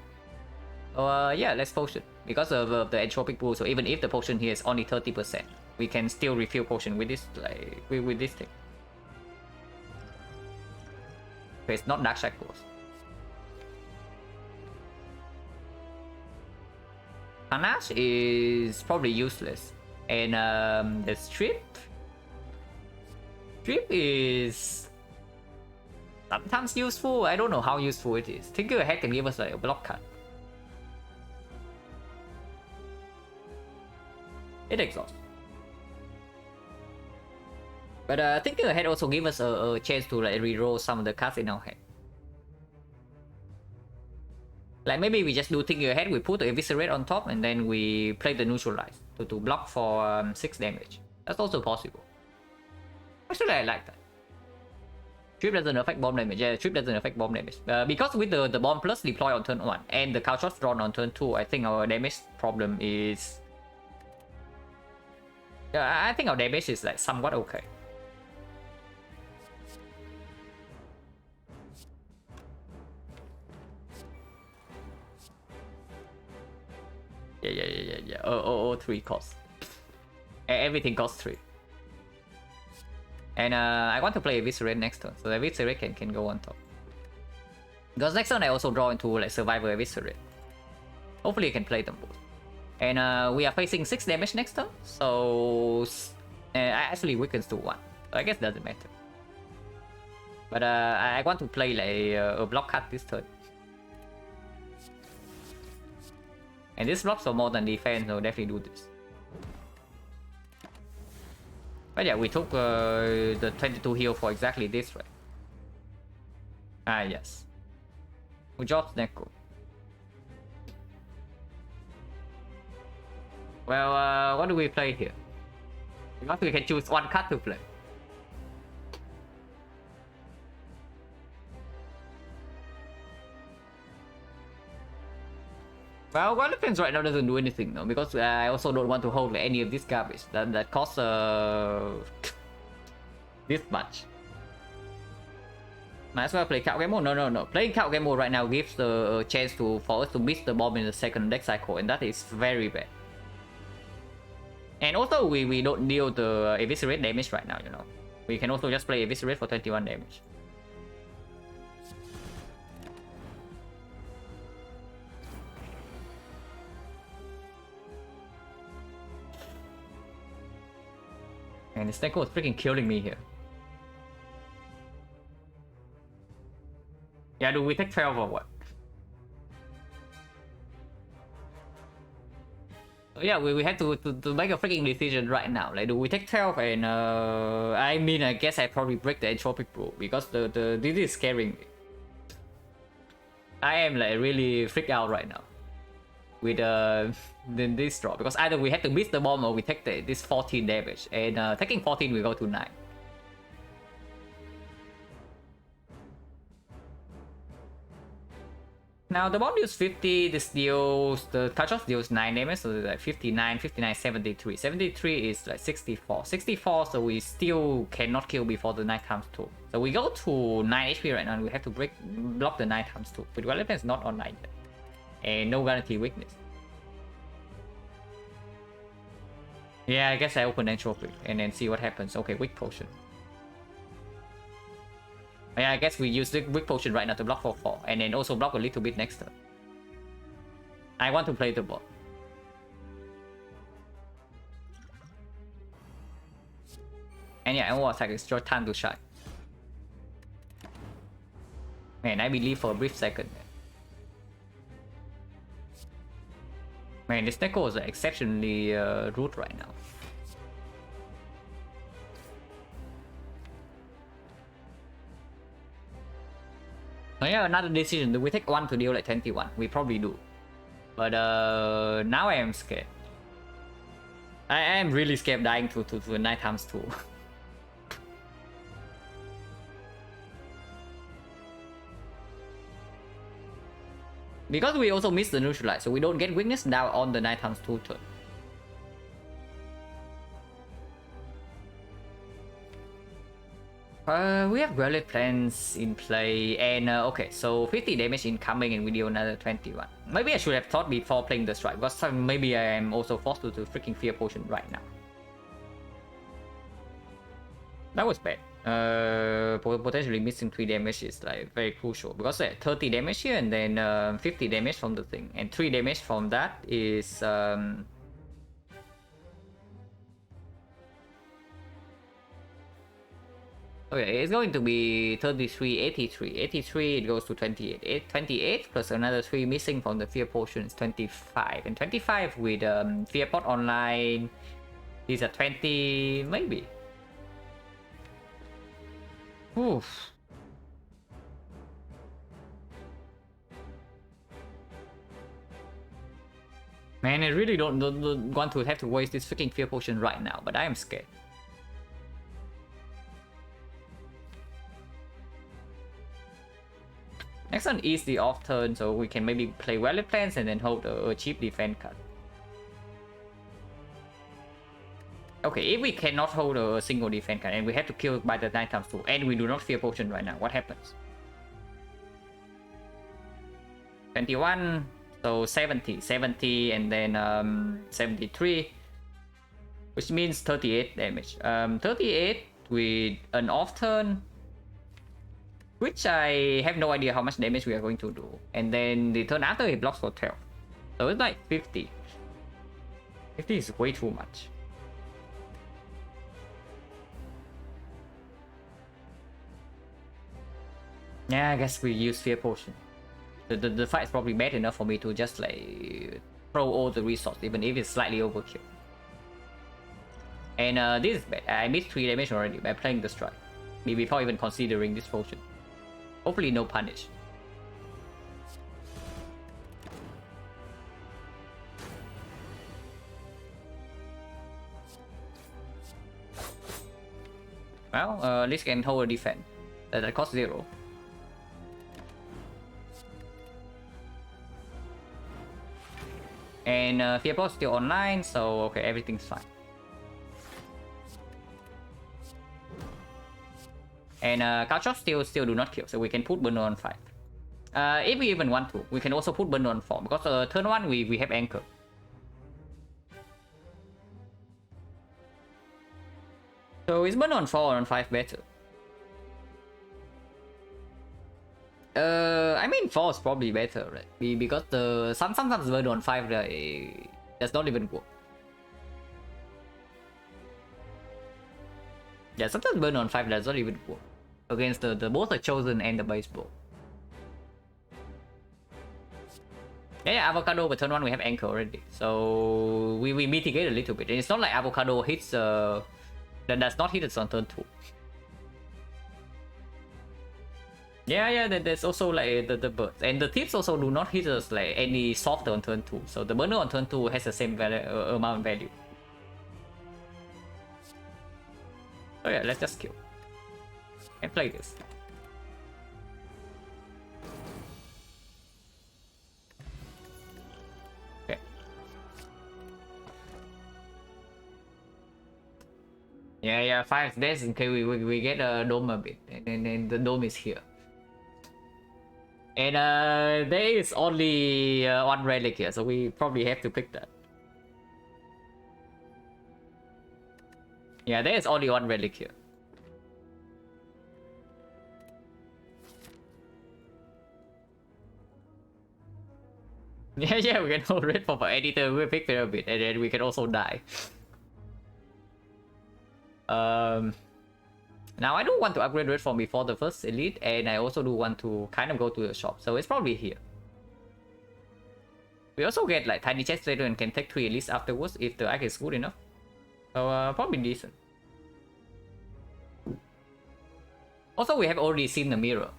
So yeah, let's potion. Because of the Entropic Bull, so even if the potion here is only 30%, we can still refill potion with this, like, with this thing. So it's not Dark Shackles. Panache is probably useless. And the Strip... Strip is sometimes useful. I don't know how useful it is. Tinker Ahead can give us like a block cut. It exhausts. But Tinker Ahead also gives us a chance to like reroll some of the cards in our hand. Like maybe we just do Tinker Ahead, we put the Eviscerate on top, and then we play the Neutralize to block for 6 damage. That's also possible. Actually, I like that. Trip doesn't affect bomb damage. Yeah, Trip doesn't affect bomb damage. Because with the bomb plus deploy on turn 1 and the cow shots drawn on turn 2, I think our damage problem is... I think our damage is like somewhat okay. Yeah. Oh, 3 costs. Everything costs 3. And I want to play Eviscerate next turn, so Eviscerate can go on top. Because next turn I also draw into like Survivor Eviscerate. Hopefully I can play them both. And we are facing 6 damage next turn, so actually weakens to 1. So I guess it doesn't matter. But I want to play like a block cut this turn. And this blocks for more than defense, so definitely do this. But yeah, we took the 22 heal for exactly this, right? Ah, yes. We dropped Neko. Well, what do we play here? Because we can choose one card to play. Well, Wild Defense right now doesn't do anything though, because I also don't want to hold like, any of this garbage that costs this much. Might as well play card game mode. No. Playing card game mode right now gives the chance for us to miss the bomb in the second deck cycle, and that is very bad. And also, we don't deal the eviscerate damage right now, you know. We can also just play eviscerate for 21 damage. And this deck was freaking killing me here. Yeah, do we take 12 or what? Yeah, we had to make a freaking decision right now. Like, do we take 12? And I mean, I guess I probably break the entropic rule because this is scaring me. I am like really freaked out right now with this draw, because either we have to miss the bomb or we take this 14 damage, and taking 14 we go to 9. Now the bomb deals 50, this deals, the touch off deals 9 damage, so like 59, 73. 73 is like 64. 64, so we still cannot kill before the 9 times 2. So we go to 9 HP right now, and we have to block the 9 times 2. But Weapon is not online yet. And no guarantee weakness. Yeah, I guess I open Entropic and then see what happens. Okay, weak potion. Yeah, I guess we use the weak potion right now to block for 4, and then also block a little bit next turn. I want to play the bot. And yeah, I want to attack. It's your time to shine. Man, I believe for a brief second. Man, this deck is exceptionally rude right now. So yeah, another decision. Do we take 1 to deal like 21? We probably do. But now I am scared. I am really scared dying to 9 times 2. Because we also miss the neutralize, so we don't get weakness now on the 9 times 2 turn. We have Granite Plans in play, and okay, so 50 damage incoming, and we deal another 21. Maybe I should have thought before playing the strike, because maybe I am also forced to freaking Fear Potion right now. That was bad. Potentially missing 3 damage is like very crucial, because 30 damage here, and then 50 damage from the thing, and 3 damage from that is okay, it's going to be 33, 83. 83, it goes to 28. 28 plus another 3 missing from the Fear Potion is 25. And 25 with Fear Pot online is a 20, maybe. Oof. Man, I really don't want to have to waste this freaking Fear Potion right now, but I am scared. Next one is the off turn, so we can maybe play Valid Plans and then hold a cheap defense card. Okay, if we cannot hold a single defense card and we have to kill by the 9 times 2, and we do not Fear Potion right now, what happens? 21, so 70, and then 73, which means 38 damage. 38 with an off turn, which I have no idea how much damage we are going to do. And then the turn after he blocks for 12. So it's like 50. 50 is way too much. Yeah, I guess we use Fear Potion. The fight is probably bad enough for me to just like throw all the resources, even if it's slightly overkill. And this is bad. I missed 3 damage already by playing the strike, before even considering this potion. Hopefully no punish. Well, at least can hold a defense. That costs 0. And Fear Pot still online, so okay, everything's fine. And Couchot still do not kill, so we can put burner on 5. If we even want to, we can also put burner on 4, because turn 1 we have anchor. So is burner on 4 or on 5 better? I mean 4 is probably better, right? Because sometimes burner on 5 does not even work. Yeah, sometimes burner on 5 does not even work against the both the chosen and the baseball. Yeah, avocado, but turn 1 we have anchor already, so we mitigate a little bit. And it's not like avocado hits that does not hit us on turn 2. Yeah, there's also like the birds, and the tips also do not hit us like any softer on turn 2. So the burner on turn 2 has the same value, amount value. So yeah, let's just kill and play this. Okay. Yeah, 5 days in case we get a dome a bit, and then the dome is here. And there is only 1 relic here, so we probably have to pick that. Yeah, there is only 1 relic here. Yeah, we can hold red for editor, we pick pyramid, and then we can also die. Now I do want to upgrade red form before the first elite, and I also do want to kind of go to the shop, so it's probably here. We also get like tiny chest later and can take 3 elites afterwards if the act is good enough. So probably decent. Also, we have already seen the mirror.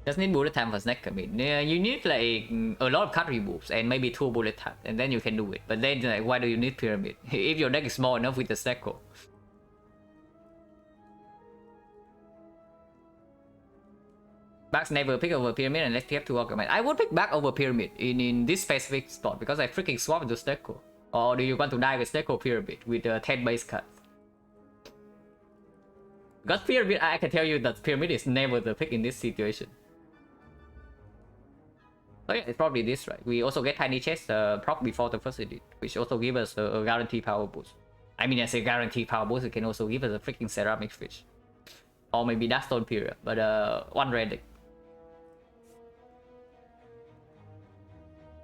Just need bullet time for snack commit. Yeah, you need like a lot of card removes and maybe 2 bullet time, and then you can do it. But then like, why do you need pyramid if your deck is small enough with the snack code? Bax never pick over pyramid unless you have to organize. I would pick back over pyramid in this specific spot because I freaking swap into snack code. Or do you want to die with snack code pyramid with 10 base cards? Because pyramid, I can tell you that pyramid is never the pick in this situation. So yeah, it's probably this, right? We also get tiny chest proc before the first edit, which also gives us a guaranteed power boost. I mean, I say guaranteed power boost, it can also give us a freaking ceramic fish. Or maybe Darkstone period, but 1 relic.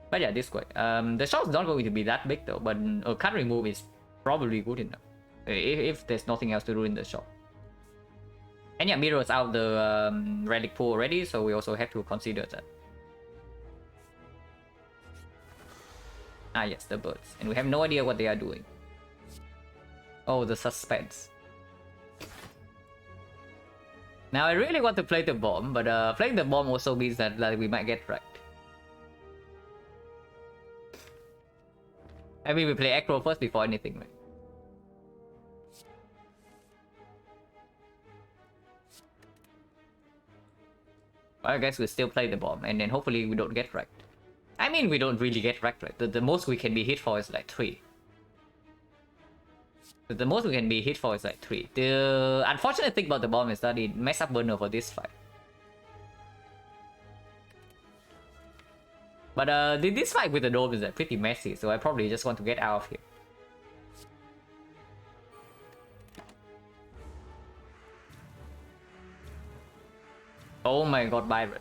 But yeah, this way. The shop is not going to be that big though, but a card remove is probably good enough. If there's nothing else to do in the shop. And yeah, mirrors out the relic pool already, so we also have to consider that. Ah yes, the birds. And we have no idea what they are doing. Oh, the suspense. Now I really want to play the bomb, but playing the bomb also means that like, we might get wrecked. I mean, we play Acro first before anything, right? I guess we still play the bomb, and then hopefully we don't get wrecked. I mean, we don't really get wrecked, right? The most we can be hit for is like 3. The most we can be hit for is like 3. The unfortunate thing about the bomb is that it messes up burner for this fight. But this fight with the dome is like pretty messy, so I probably just want to get out of here. Oh my god, Byron.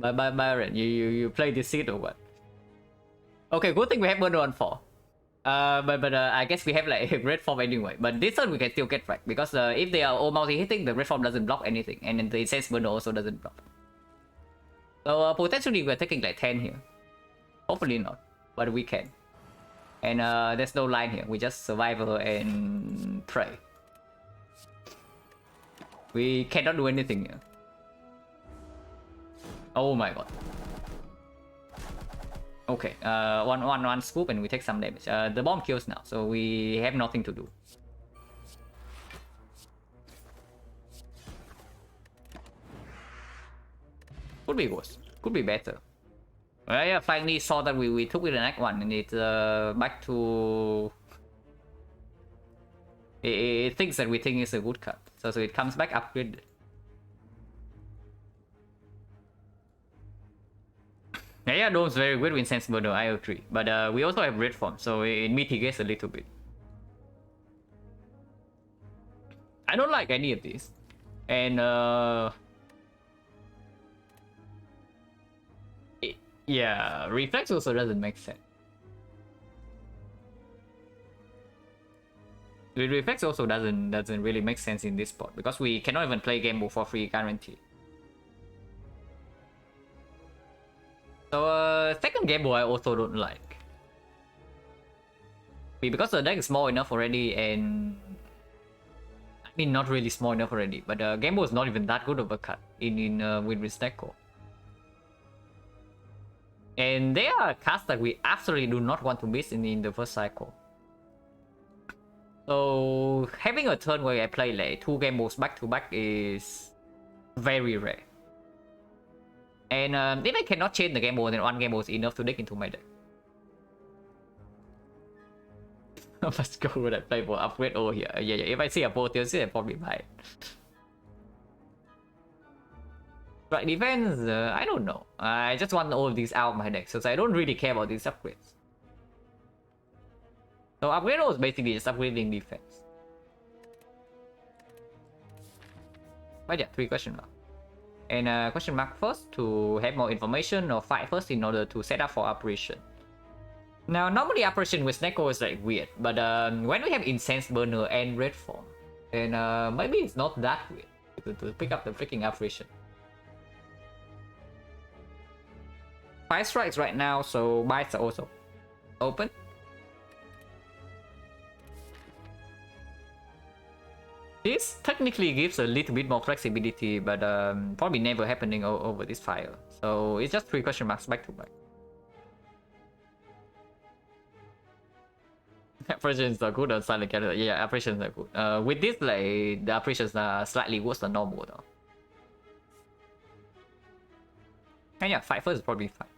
Byron, you play this seed or what? Okay, good thing we have burner on 4. But I guess we have like red form anyway. But this one we can still get right because if they are all multi-hitting, the red form doesn't block anything, and then the incense burner also doesn't block. So potentially we're taking like 10 here. Hopefully not, but we can. And there's no line here. We just survival and pray. We cannot do anything here. Oh my god. Okay, one scoop and we take some damage. The bomb kills now, so we have nothing to do. Could be worse. Could be better. Yeah, finally saw that we took with an Act 1 and it's back to... It thinks that we think it's a good card. So it comes back upgraded. Yeah, Dome's very good with Sense Burner, I agree. But we also have Red Form, so it mitigates a little bit. I don't like any of these. And yeah, Reflex also doesn't make sense. Reflex also doesn't really make sense in this spot because we cannot even play game mode for free guarantee. So second game mode I also don't like. Because the deck is small enough already, and I mean not really small enough already, but game mode is not even that good of a cut in with XecnaR. And they are cards that we absolutely do not want to miss in the first cycle. So having a turn where I play like 2 game modes back to back is very rare. And if I cannot change the game mode, then 1 game mode is enough to dig into my deck. Let's go with that play for upgrade over here. Yeah, if I see a Apotheosis, I probably buy it. Right, defense, I don't know. I just want all of these out of my deck, so I don't really care about these upgrades. So upgrade was basically just upgrading defense. But yeah, 3 question mark. And question mark first to have more information, or fight first in order to set up for operation. Now normally operation with XecnaR is like weird, but when we have Incense Burner and Red Form, then maybe it's not that weird to pick up the freaking operation. 5 strikes right now, so bites are also open. This technically gives a little bit more flexibility, but probably never happening over this fire. So it's just 3 question marks back to back. Operations are good on silent character. Yeah, operations are good. With this, like the operations are slightly worse than normal though. And yeah, fight first is probably fine.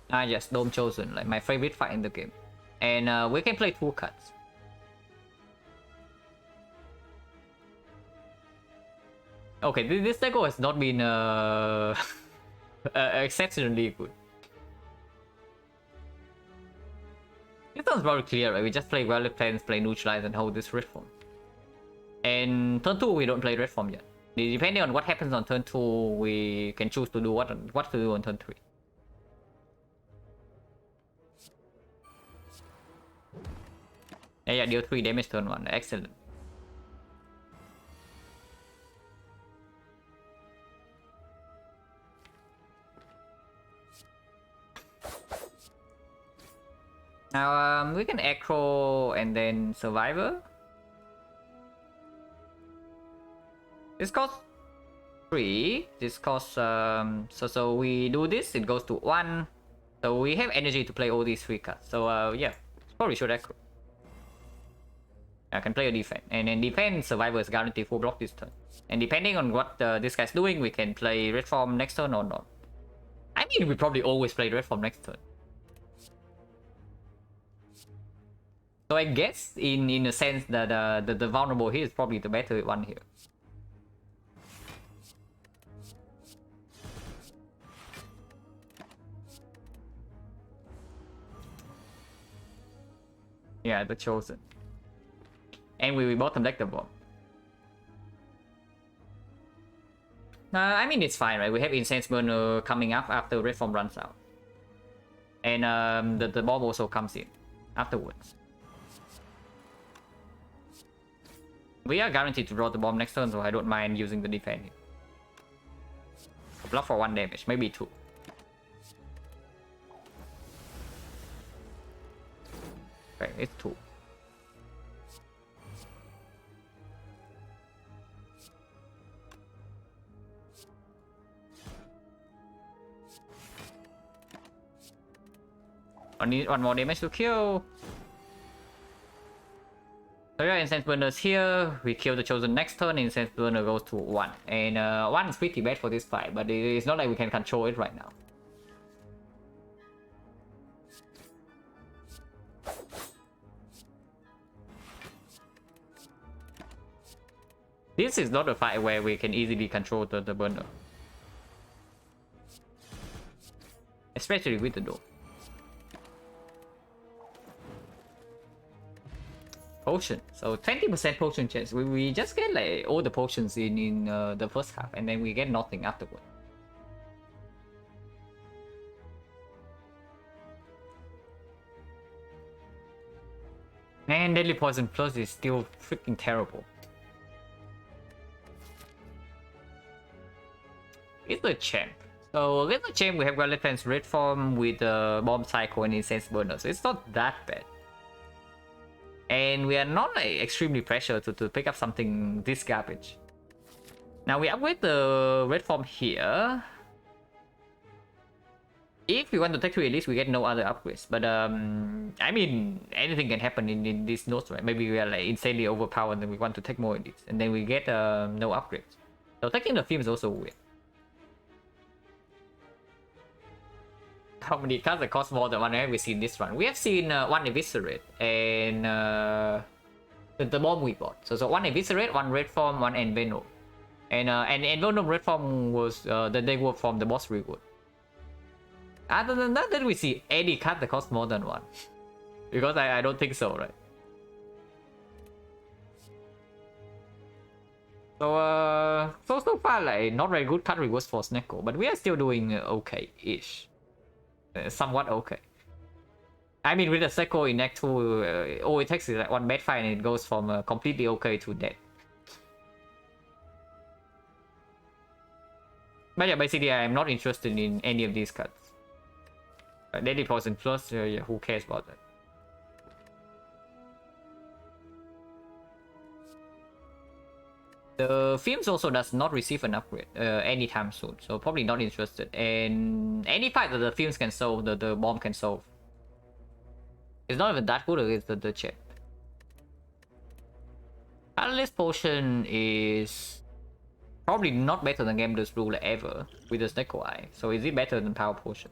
Ah yes, Dome Chosen, like my favorite fight in the game. And we can play 2 cards. Okay, this deck has not been exceptionally good. This one's very clear, right? We just play Relic Plans, play Neutralize, and hold this Red Form. And turn 2, we don't play Red Form yet. Depending on what happens on turn 2, we can choose to do what to do on turn 3. Yeah, deal 3 damage turn 1. Excellent. Now we can Echo and then Survivor. This costs 3. This costs so we do this, it goes to 1. So we have energy to play all these 3 cards. So yeah, probably should Echo. I can play a defense, and then defense Survivor is guaranteed 4 block this turn. And depending on what this guy's doing, we can play Red Form next turn or not. I mean, we probably always play Red Form next turn. So I guess in a sense that the vulnerable here is probably the better one here. Yeah, the Chosen. And we bottom deck the bomb. I mean, it's fine, right? We have Incense Burner coming up after Red Form runs out. And the bomb also comes in afterwards. We are guaranteed to draw the bomb next turn, so I don't mind using the defense here. Block for 1 damage, maybe 2. Okay, it's 2. I need 1 more damage to kill. So yeah, incense burners here, we kill the chosen next turn, incense burner goes to 1. And 1 is pretty bad for this fight, but it's not like we can control it right now. This is not a fight where we can easily control the burner. Especially with the door. Potion. So 20% potion chance. We just get like all the potions in the first half, and then we get nothing afterward. Man, Deadly Poison Plus is still freaking terrible. It's a champ. So with the champ, we have Gauntlet Fence Red Form with Bomb Cycle and Incense Burner. So it's not that bad. And we are not like extremely pressured to pick up something this garbage. Now we upgrade the red form here. If we want to take 3 elites, we get no other upgrades. But I mean, anything can happen in these nodes, right? Maybe we are like insanely overpowered and we want to take more elites, and then we get no upgrades. So taking the film is also weird. How many cards that cost more than one have we seen this run? We have seen 1 Eviscerate and the bomb we bought. So 1 Eviscerate, 1 red form, 1 Envenom. And Envenom red form was the they were from the boss reward. Other than that, did we see any card that cost more than 1? Because I don't think so, right? So far like not very good card rewards for Snecko, but we are still doing okay-ish. Somewhat okay. I mean, with the Snecko in Act 2, all it takes is like 1 bad fight and it goes from completely okay to dead. But yeah, basically I'm not interested in any of these cards. Deadly Poison Plus, yeah, who cares about that? The Films also does not receive an upgrade anytime soon, so probably not interested. And any fight that the Films can solve, the bomb can solve. It's not even that good against the chip. Catalyst Potion is probably not better than Gambler's Ruler ever with the Snecko Eye. So is it better than Power Potion?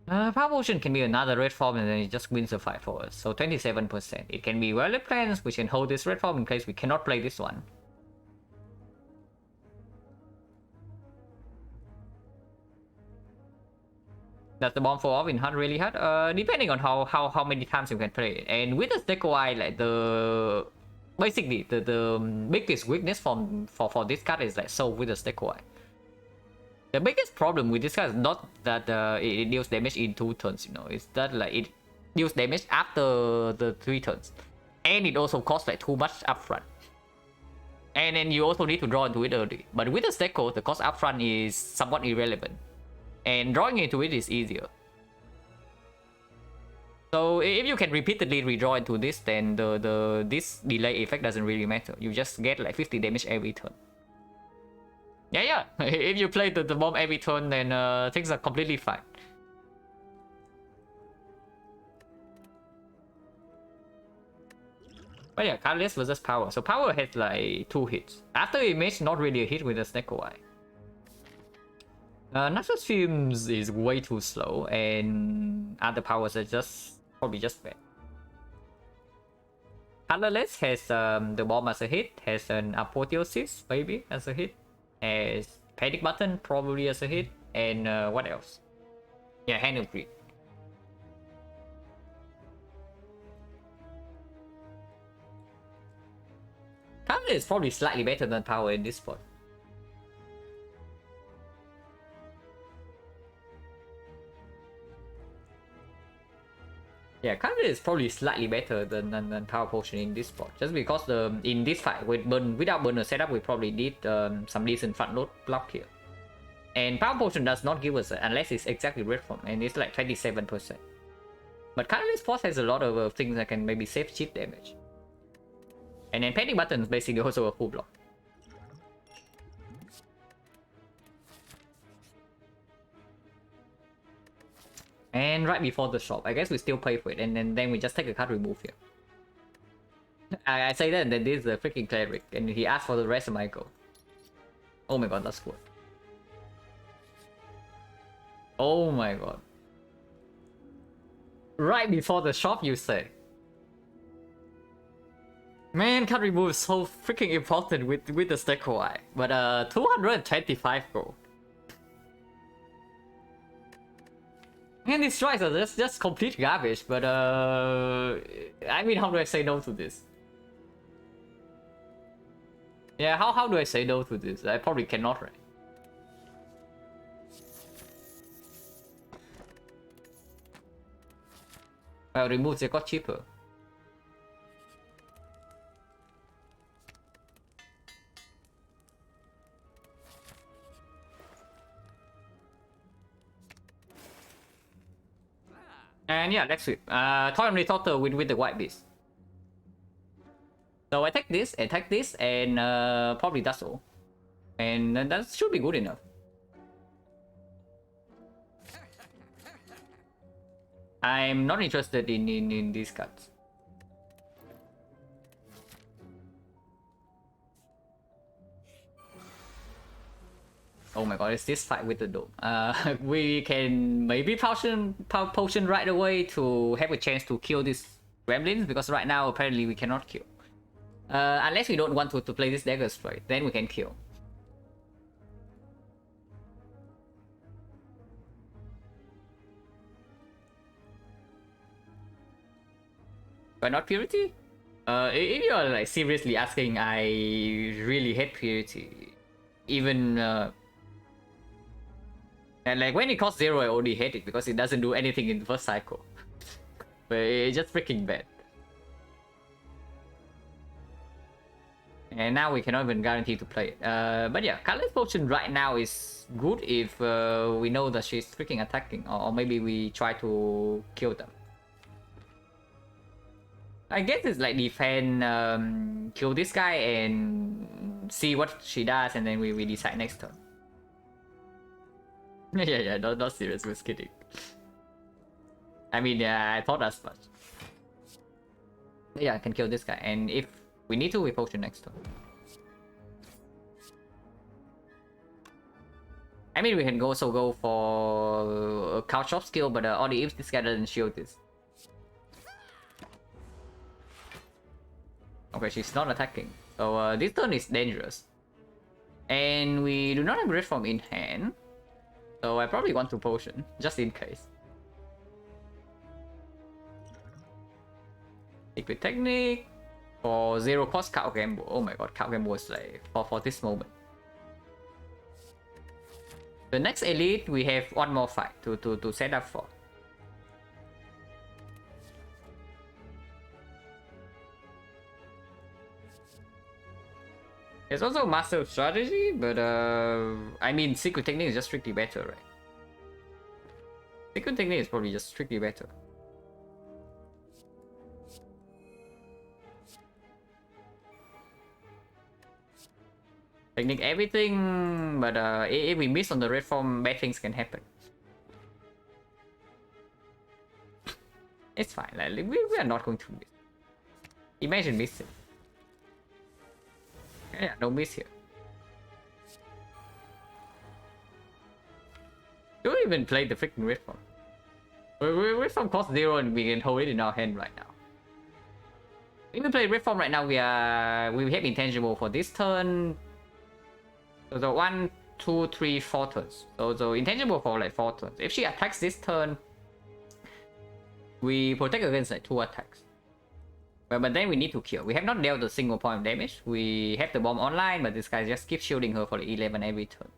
Power Potion can be another red form and then it just wins the fight for us. So 27%. It can be Violet Plans, which can hold this red form in case we cannot play this one. Does the bomb fall off in hard really hard? Depending on how many times you can play it. And with the Snecko Eye, like basically the biggest weakness for this card is like solved with the Snecko Eye. The biggest problem with this card is not that it deals damage in 2 turns, you know, it's that like it deals damage after the 3 turns. And it also costs like too much upfront. And then you also need to draw into it early. But with the Snecko, the cost upfront is somewhat irrelevant. And drawing into it is easier. So if you can repeatedly redraw into this, then this delay effect doesn't really matter. You just get like 50 damage every turn. Yeah. If you play the bomb every turn, then things are completely fine. But yeah, Catalyst versus Power. So Power has like 2 hits. After Image, not really a hit with the Snecko Eye. Naxos Films is way too slow, and other powers are probably just bad. Colorless has the bomb as a hit, has an Apotheosis maybe as a hit, has Panic Button probably as a hit, and what else? Yeah, Hand of Greed. Colorless is probably slightly better than Power in this spot. Yeah, Colorless is probably slightly better than Power Potion in this spot. Just because in this fight, without burner setup, we probably need some decent front load block here. And Power Potion does not give us, unless it's exactly red form, and it's like 27%. But Colorless Force has a lot of things that can maybe save cheap damage. And then Panic Button is basically also a full block. And right before the shop, I guess we still pay for it, and then we just take a card remove here. I say that and then this is a freaking cleric and he asked for the rest of my gold. Oh my god, that's good. Oh my god. Right before the shop, you say. Man, card remove is so freaking important with the stack Y. But 225 gold. And these strikes are just complete garbage, but I mean, how do I say no to this? Yeah, how do I say no to this? I probably cannot, right? Well, remove they got cheaper. And yeah, let's sweep. Toy Only Total with the white beast. So I take this, and probably that's all. And that should be good enough. I'm not interested in these cards. Oh my god, it's this fight with the dome. We can maybe potion right away to have a chance to kill these gremlins, because right now apparently we cannot kill. Unless we don't want to play this dagger straight, then we can kill. But not purity? If you are like seriously asking, I really hate purity. Even and like when it costs 0, I already hate it because it doesn't do anything in the first cycle. But it's just freaking bad. And now we cannot even guarantee to play it. But yeah, Colorless Potion right now is good if we know that she's freaking attacking, or maybe we try to kill them. I guess it's like defend, kill this guy and see what she does, and then we decide next turn. yeah, not serious, was kidding. I mean, yeah, I thought as much. Yeah, I can kill this guy, and if we need to, we potion next turn. I mean, we can also go for a couch shop skill, but only if this guy doesn't shield this. Okay, she's not attacking. So this turn is dangerous. And we do not have Red Form in hand. So I probably want to potion, just in case. Secret Technique. For 0 cost Cow Gamble. Oh my god, Cow Gamble is like for this moment. The next elite, we have one more fight to set up for. There's also Master of Strategy, but I mean, Secret Technique is just strictly better, right? Secret Technique is probably just strictly better. Technique everything, but if we miss on the red form, bad things can happen. It's fine, like, we are not going to miss. Imagine missing. Yeah, no miss here. Do we even play the freaking red form? Red form costs 0 and we can hold it in our hand right now. If we play red form right now, we have intangible for this turn. So the 1, 2, 3, 4 turns. So the intangible for like 4 turns. If she attacks this turn, we protect against like 2 attacks. But then we need to kill. We have not dealt a single point of damage. We have the bomb online, but this guy just keeps shielding her for the 11 every turn.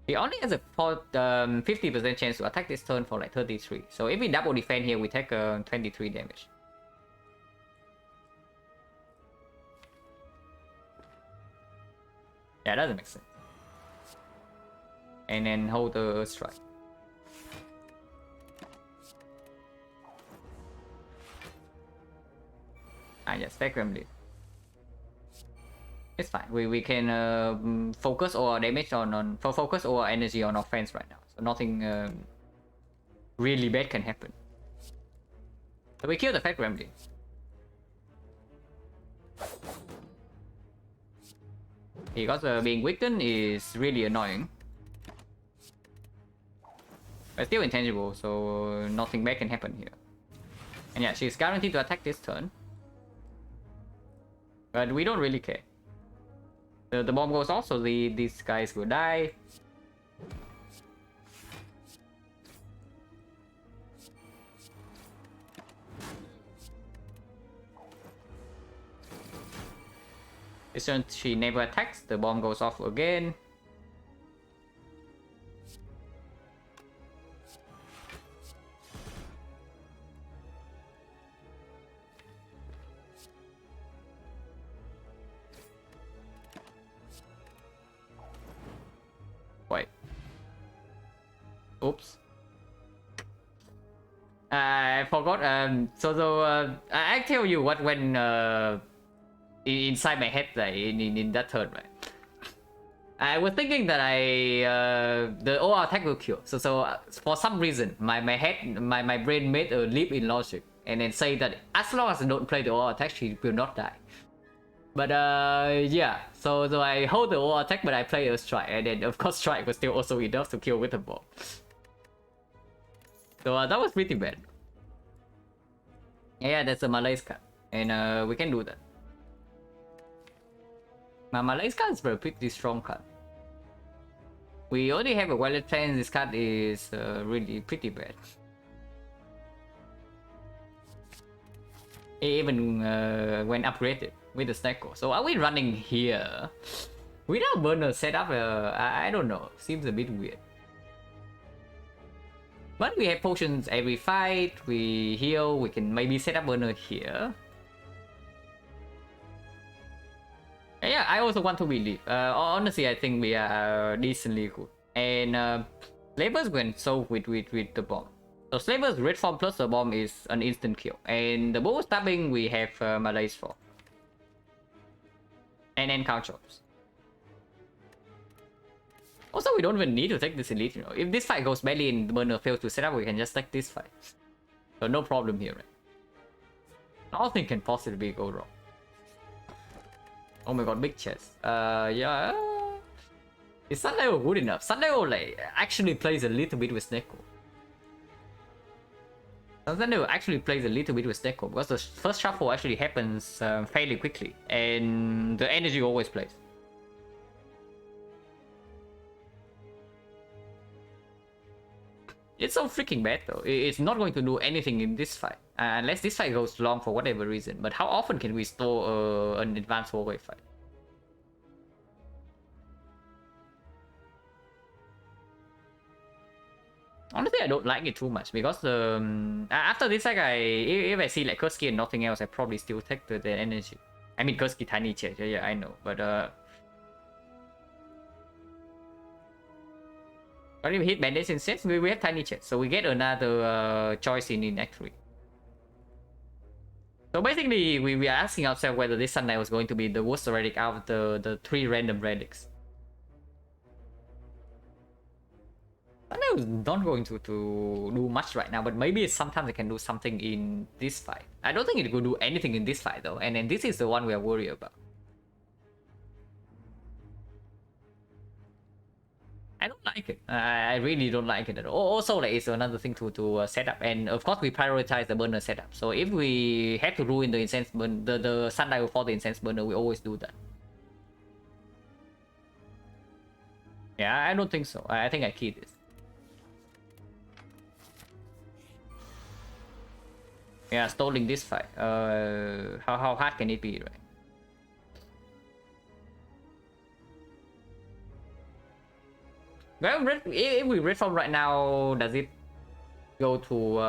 He only has a 50% chance to attack this turn for like 33. So if we double defend here, we take 23 damage. Yeah, that doesn't make sense. And then hold the strike. Yes, stack Gremlin. It's fine. We can focus our damage on focus our energy on offense right now. So nothing really bad can happen. So we kill the Fat Gremlin. because being weakened is really annoying. But still intangible, so nothing bad can happen here. And yeah, she's guaranteed to attack this turn. But we don't really care. The bomb goes off, so these guys will die. This turn she never attacks, the bomb goes off again. Wait. Oops. I forgot. I tell you what when inside my head in that turn, right? I was thinking that the OR attack will kill. So for some reason my brain made a leap in logic and then say that as long as I don't play the OR attack, she will not die. But yeah, so I hold the OR attack, but I play a strike, and then of course strike was still also enough to kill with a bomb. So that was pretty bad. Yeah, that's a Malays card, and we can do that. My Malays card is a pretty strong card. We already have a wallet plan. This card is really pretty bad. Even when upgraded with the snack core. So are we running here without burner setup? I don't know. Seems a bit weird. But we have potions every fight. We heal. We can maybe set up burner here. Yeah, I also want to believe. Honestly, I think we are decently good. And Slavers went so with the bomb. So Slavers red form plus the bomb is an instant kill. And the bow stabbing we have Malays for. And then count chops. Also, we don't even need to take this elite, you know. If this fight goes badly and the burner fails to set up, we can just take this fight. So no problem here, right? Nothing can possibly go wrong. Oh my god, big chest. Yeah. Is Sundial good enough? Sundial like actually plays a little bit with Sneko. Sundial actually plays a little bit with Sneko because the first shuffle actually happens fairly quickly, and the energy always plays. It's so freaking bad though. It's not going to do anything in this fight. Unless this fight goes long for whatever reason. But how often can we store an advanced four-way fight? Honestly, I don't like it too much because after this, like if I see like Kursky and nothing else, I probably still take the energy. I mean Kursky tiny chest, yeah, I know, but if we hit bandage instead, we have tiny chest, so we get another choice in Act 3. So basically, we are asking ourselves whether this Sunlight was going to be the worst relic out of the 3 random relics. Sunlight was not going to do much right now, but maybe sometimes it can do something in this fight. I don't think it could do anything in this fight though, and then this is the one we are worried about. I don't like it. I really don't like it at all. Also, like, it's another thing to set up, and of course we prioritize the burner setup. So if we had to ruin the incense burn, the sunlight for the incense burner, we always do that. Yeah, I don't think so. I think I key this. Yeah, stalling this fight. How hard can it be, right? Well, if we red form right now, does it go to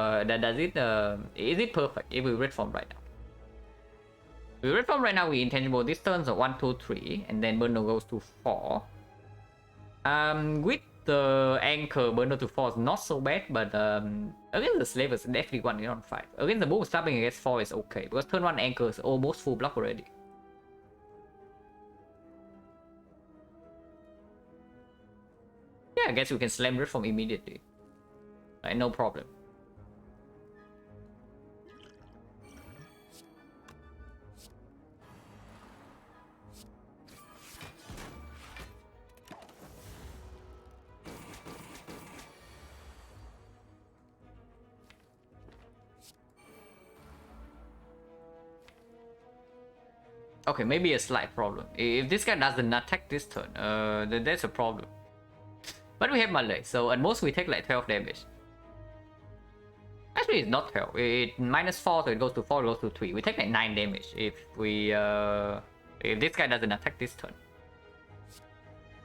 is it perfect if we red form right now? We red form right now, we intangible this turns of 1, 2, 3, and then burner goes to 4. With the anchor, burner to 4 is not so bad, but against the slavers, definitely 1 on 5. Against the bull stabbing against 4 is okay, because turn 1 anchor is almost full block already. Yeah, I guess we can slam red form immediately. Right, no problem. Okay, maybe a slight problem. If this guy doesn't attack this turn, then that's a problem. But we have melee, so at most we take like 12 damage. Actually, it's not 12. It -4, so it goes to 4, it goes to 3. We take like 9 damage if we if this guy doesn't attack this turn.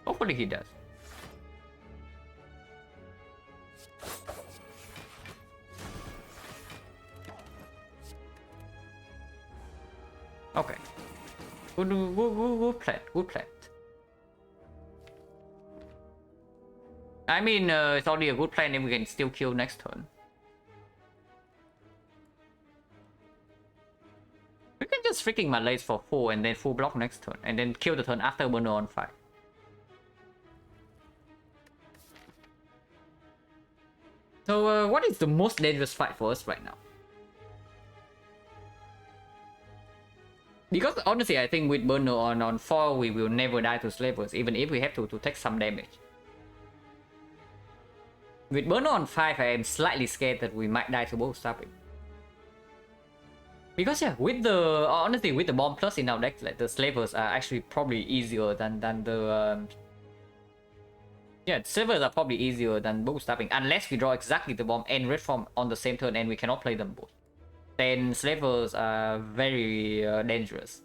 Hopefully he does. Okay. Good plan. Good plan. I mean, it's only a good plan if we can still kill next turn. We can just freaking malaise for 4 and then full block next turn, and then kill the turn after burner on 5. So, what is the most dangerous fight for us right now? Because honestly, I think with burner on 4, we will never die to slavers, even if we have to take some damage. With burner on 5, I am slightly scared that we might die to both stopping. Because yeah, with the honestly with the bomb plus in our deck, like the slavers are actually probably easier than the yeah, slavers are probably easier than both stopping, unless we draw exactly the bomb and red form on the same turn and we cannot play them both. Then slavers are very dangerous.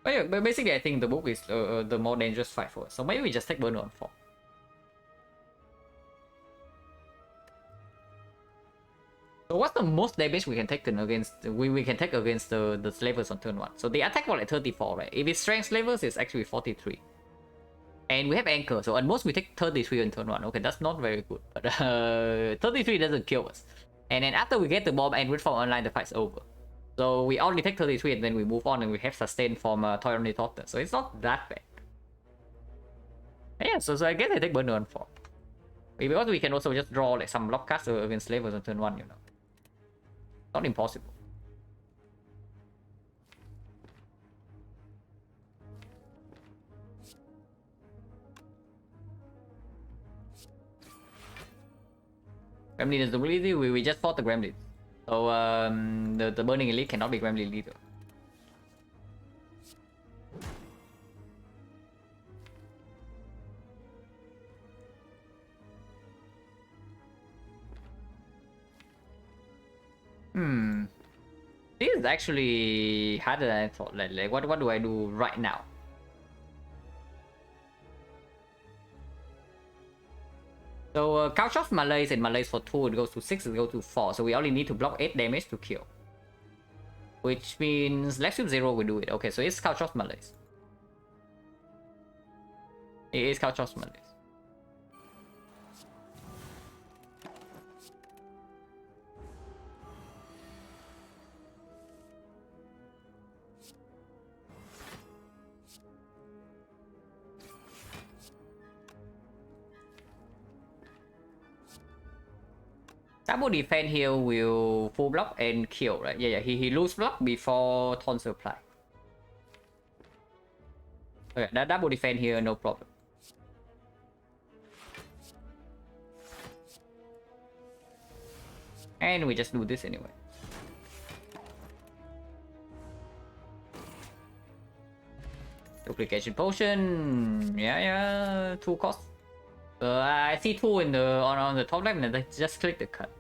But yeah, but basically I think the book is the more dangerous fight for us. So maybe we just take burner on 4. So what's the most damage we can take against we can take against the slavers on turn 1? So they attack for like 34, right? If it's strength slavers, it's actually 43. And we have anchor, so at most we take 33 on turn 1. Okay, that's not very good, but 33 doesn't kill us. And then after we get the bomb and red form online, the fight's over. So we only take 33 and then we move on and we have sustain from Tyranny Totter. So it's not that bad. Yeah, so I guess I take burner on 4. Because we can also just draw like some block cards against slavers on turn 1, you know. Not impossible. Gremlin is the ability, we just fought the Gremlin. So the Burning Elite cannot be Gremlin leader. This is actually harder than I thought. Like what do I do right now? So couch off malaise and malaise for 2, it goes to 6, it goes to 4. So we only need to block 8 damage to kill. Which means Lex with 0 will do it. Okay, so it's couch off malaise. It is couch off malaise. Double defense here will full block and kill, right? Yeah, he lose block before taunt supply. Okay, that double defense here, no problem. And we just do this anyway. Duplication potion, yeah, 2 cost. I see 2 in the on the top left, and I just click the cut.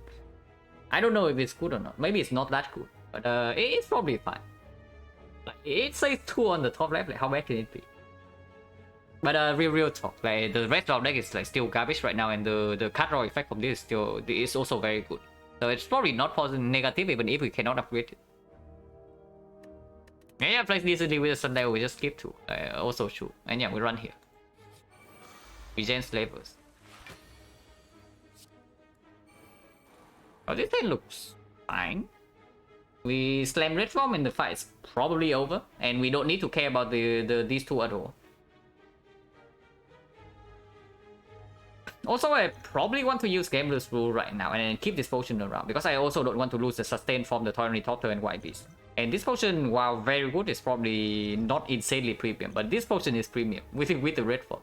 I don't know if it's good or not. Maybe it's not that good, but it's probably fine. Like it says 2 on the top left. Like how bad can it be? But real talk, like the rest of the deck is like still garbage right now, and the cut draw effect from this is also very good. So it's probably not positive negative even if we cannot upgrade it. Yeah, plays decently with the Sundial, we just skip 2. Also true. And yeah, we run here. Regen slavers. Oh, this thing looks fine. We slam red form and the fight is probably over, and we don't need to care about these 2 at all. Also, I probably want to use Gambler's Rule right now and then keep this potion around, because I also don't want to lose the sustain from the Tyranny Totter and White Beast. And this potion, while very good, is probably not insanely premium, but this potion is premium with the red form.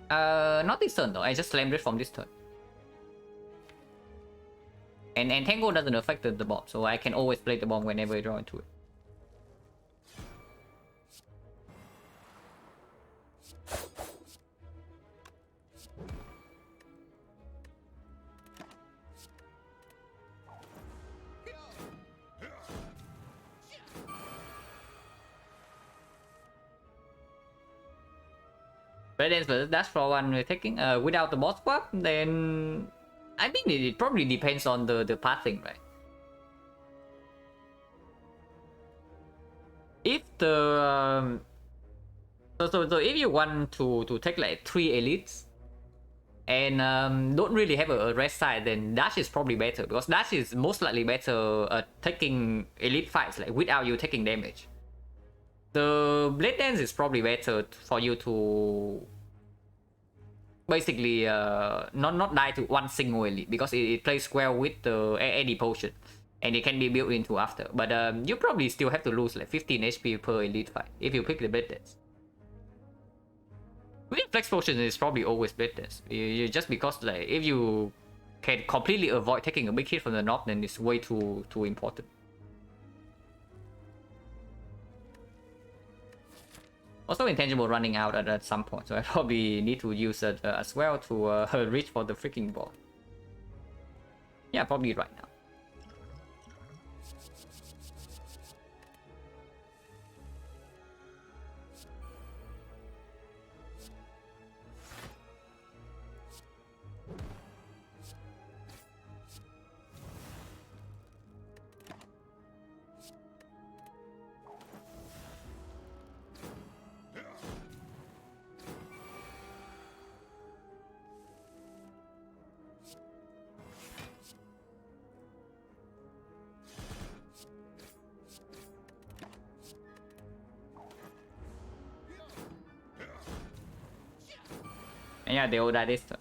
Not this turn though, I just slammed it from this turn. And Tango doesn't affect the bomb, so I can always play the bomb whenever I draw into it. But then that's for one we're taking without the boss swap, then I mean it probably depends on the pathing, right? If the so if you want to take like 3 elites and don't really have a rest side, then Dash is probably better, because Dash is most likely better at taking elite fights like without you taking damage. The Blade Dance is probably better for you to basically not die to one single elite, because it plays square with the any potion and it can be built into after. But you probably still have to lose like 15 HP per elite fight if you pick the Blade Dance. With Flex Potion is probably always Blade Dance. You just because like if you can completely avoid taking a big hit from the knob, then it's way too important. Also, Intangible running out at some point, so I probably need to use it as well to reach for the freaking ball. Yeah, probably right now. And yeah, they all die this turn.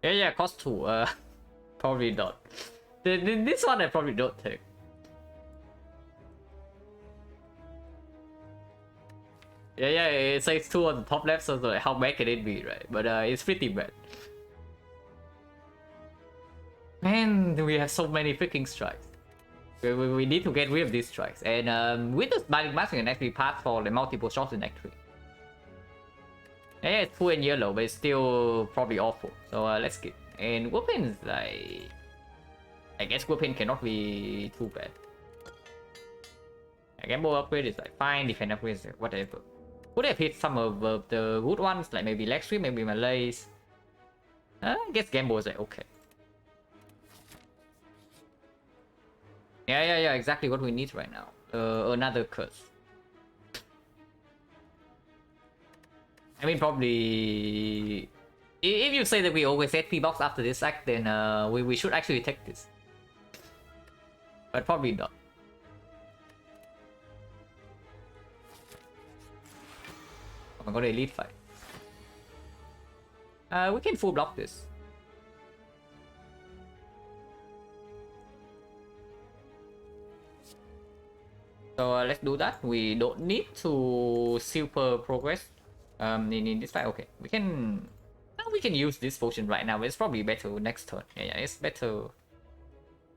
Yeah, cost 2. Probably not. This one I probably don't take. Yeah, it says 2 on the top left, so like, how bad can it be, right? But it's pretty bad. Man, we have so many freaking strikes. We need to get rid of these strikes. And with the Binding Mask, we can actually pass for the multiple shots in Act 3. Yeah, it's 2 and yellow, but it's still probably awful. So let's skip. And Weapon is like... I guess Weapon cannot be too bad. Gamble upgrade is like fine, defense upgrade is like whatever. Could have hit some of the good ones, like maybe leg sweep, maybe Malays. I guess Gamble is like okay. Yeah, exactly what we need right now. Another curse. I mean, probably... If you say that we always get Pbox after this act, then we should actually take this. But probably not. Oh my god, elite fight. We can full block this. So let's do that. We don't need to super progress in this fight. Okay, we can use this potion right now, but it's probably better next turn. Yeah, it's better.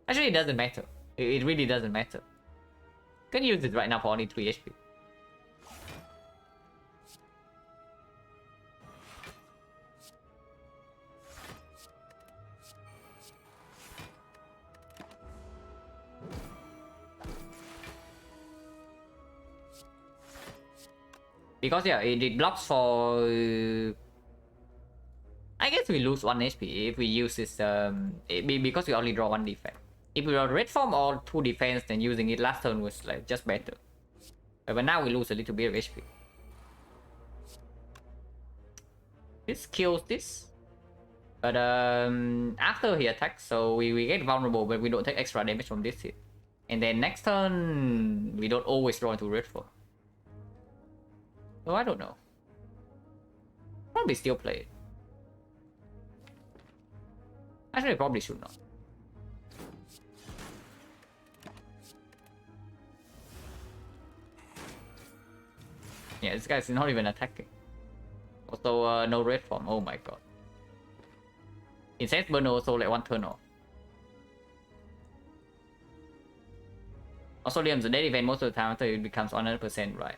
Actually, it doesn't matter. It really doesn't matter. Can use it right now for only 3 HP. Because yeah, it blocks for... I guess we lose 1 HP if we use this, because we only draw 1 defense. If we draw red form or 2 defense, then using it last turn was like just better. But now we lose a little bit of HP. This kills this. But after he attacks, so we get vulnerable, but we don't take extra damage from this hit. And then next turn, we don't always draw into red form. So I don't know. Probably still play it. Actually, probably should not. Yeah, this guy's not even attacking. Also, no red form. Oh my god. Incense burn also like 1 turn off. Also, Liam's a dead event most of the time after it becomes 100% right.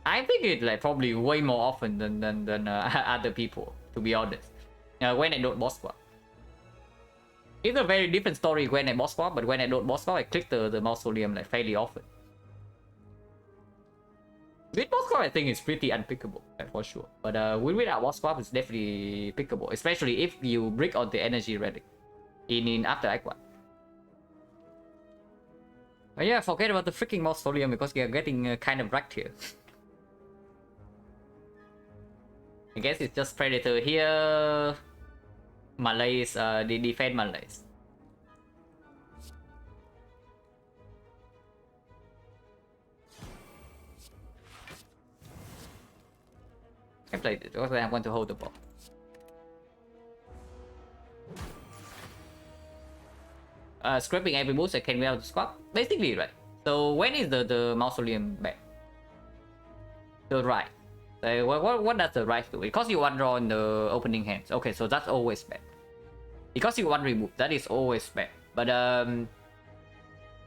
I think it like probably way more often than other people, to be honest. When I don't boss swap. It's a very different story when I boss swap, but when I don't boss swap, I click the mausoleum like fairly often. With boss swap, I think it's pretty unpickable, like, for sure. But without boss swap, it's definitely pickable, especially if you brick on the energy relic in after Act 1. But yeah, forget about the freaking mausoleum because we are getting kind of wrecked here. I guess it's just Predator here. Malays, they defend Malays. I played it because I want to hold the ball. Scraping every boost I can without the squad. Basically, right? So when is the mausoleum back? The right. So what does the right do? Because you one draw in the opening hands. Okay, so that's always bad. Because you one remove, that is always bad. But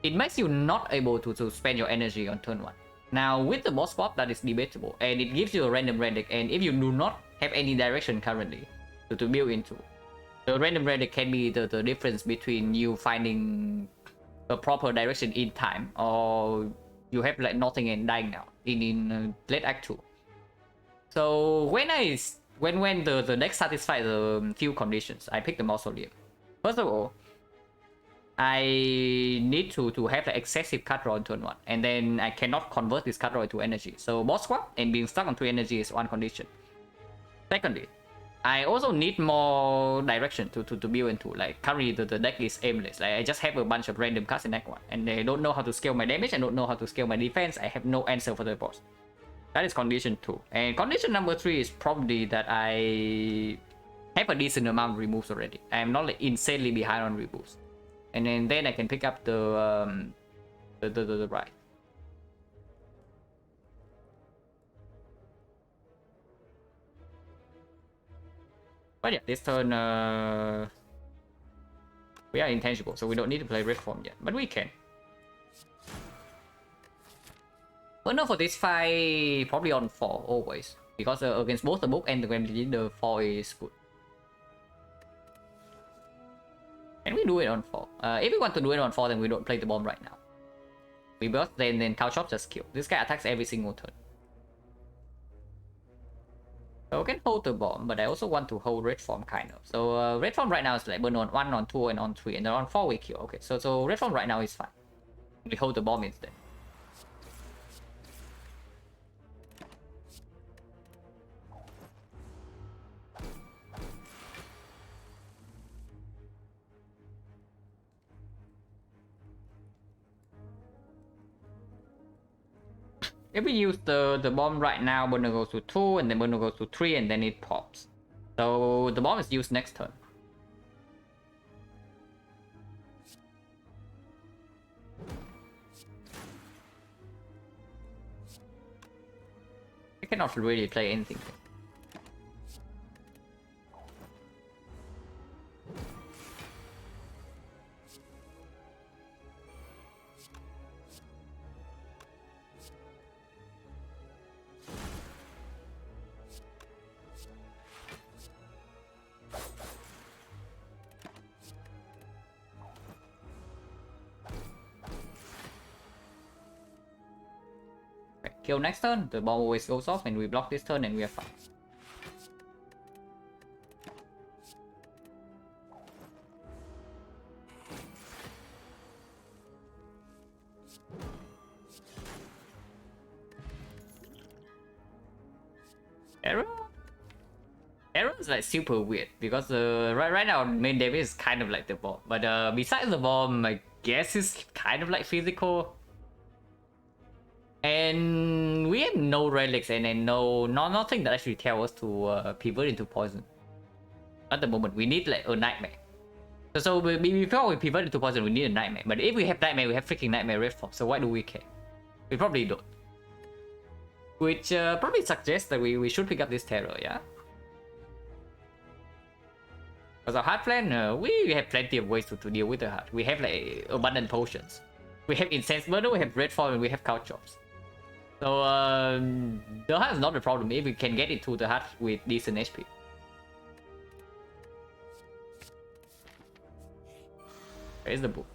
it makes you not able to spend your energy on turn 1. Now with the boss swap, that is debatable, and it gives you a random red deck. And if you do not have any direction currently to build into, the random red deck can be the difference between you finding a proper direction in time, or you have like nothing and dying out in late act 2. So when the deck satisfies the few conditions, I pick the mausoleum. First of all, I need to have the excessive card draw on turn 1, and then I cannot convert this card draw into energy. So boss swap and being stuck on 3 energy is one condition. Secondly, I also need more direction to build into. Like currently the deck is aimless. Like I just have a bunch of random cards in deck 1, and I don't know how to scale my damage, I don't know how to scale my defense, I have no answer for the boss. That is condition 2. And condition number 3 is probably that I have a decent amount of removes already. I am not like insanely behind on removes. And then I can pick up the right. But yeah, this turn we are intangible, so we don't need to play red form yet, but we can. But no, for this fight, probably on 4 always, because against both the book and the Grand Legion, the 4 is good. Can we do it on 4? If we want to do it on 4, then we don't play the bomb right now. We burst, then Cow Chop just kill. This guy attacks every single turn. So we can hold the bomb, but I also want to hold red form kind of. So red form right now is like burn on 1, on 2, and on 3, and then on 4 we kill. Okay, so red form right now is fine. We hold the bomb instead. If we use the bomb right now, burner goes to 2, and then burner goes to 3, and then it pops. So the bomb is used next turn. I cannot really play anything. Kill next turn, the bomb always goes off, and we block this turn, and we are fine. Error is like super weird because right now main damage is kind of like the bomb, but besides the bomb, I guess it's kind of like physical. And we have no relics and nothing that actually tells us to pivot into poison. At the moment, we need like a nightmare. So before we pivot into poison, we need a nightmare. But if we have nightmare, we have freaking nightmare red form. So why do we care? We probably don't. which probably suggests that we should pick up this terror, yeah? Because our heart plan, we have plenty of ways to deal with the heart. We have like abundant potions. We have incense murder, we have red fall, and we have couch chops. So the heart is not a problem if we can get it to the heart with decent HP. Where's the book?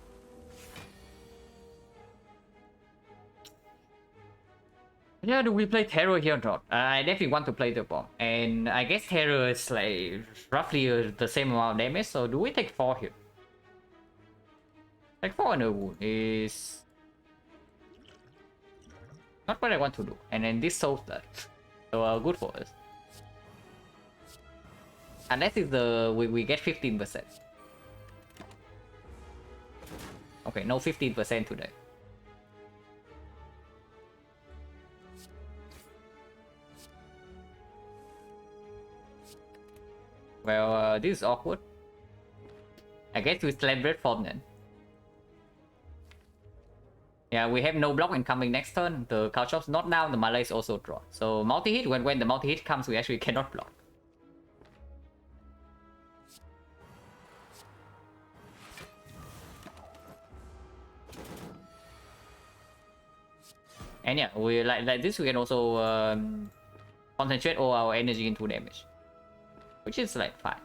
Yeah, do we play Terror here or not? I definitely want to play the bomb. And I guess Terror is like roughly the same amount of damage, so do we take 4 here? Like 4 on a wound is not what I want to do. And then this solves that. So good for us. Unless it's the we get 15%. Okay, no 15% today. Well, this is awkward. I guess we slam red form then. Yeah, we have no block incoming next turn. The couch chops not down, the Malay is also drawn. So multi-hit, when the multi-hit comes, we actually cannot block. And yeah, we like this we can also concentrate all our energy into damage. Which is like fine.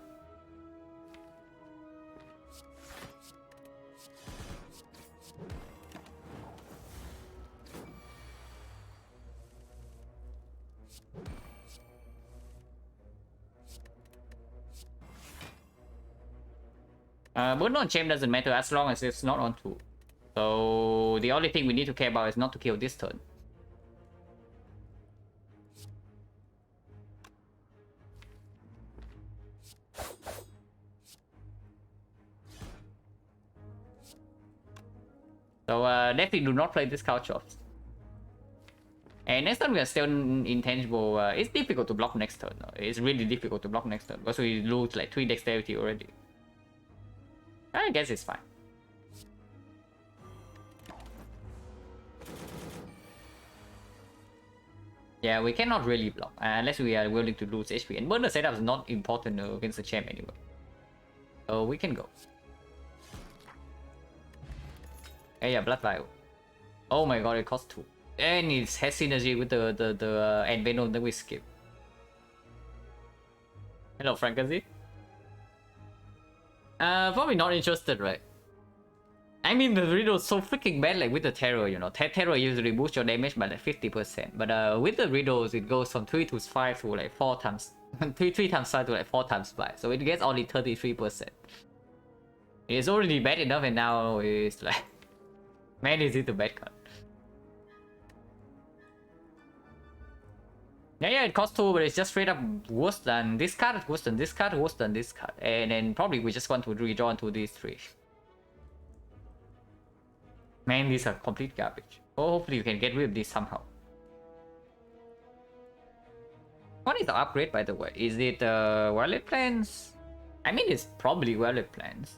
Burn on Gem doesn't matter as long as it's not on 2. So the only thing we need to care about is not to kill this turn. So definitely do not play this couch chops. And next turn we are still intangible. It's difficult to block next turn. It's really difficult to block next turn because we lose like 3 dexterity already. I guess it's fine. Yeah, we cannot really block unless we are willing to lose HP. And burner setup is not important against the champ anyway. So we can go. Yeah, Blood Vial. Oh my god, it costs 2. And it has synergy with the end Venom that we skip. Hello, Frankenzy. Probably not interested, right? I mean, the riddle is so freaking bad, like with the terror, you know. Terror usually boosts your damage by like 50%. But with the riddles, it goes from 3 to 5 to like 4 times. 3 times 5 to like 4 times 5. So it gets only 33%. It's already bad enough, and now it's like... Man, is it a bad card. Yeah, it costs 2, but it's just straight up worse than this card, worse than this card, worse than this card. And then probably we just want to redraw into these 3. Man, these are complete garbage. Oh, hopefully you can get rid of this somehow. What is the upgrade, by the way? Is it Wallet Plans? I mean, it's probably Wallet Plans.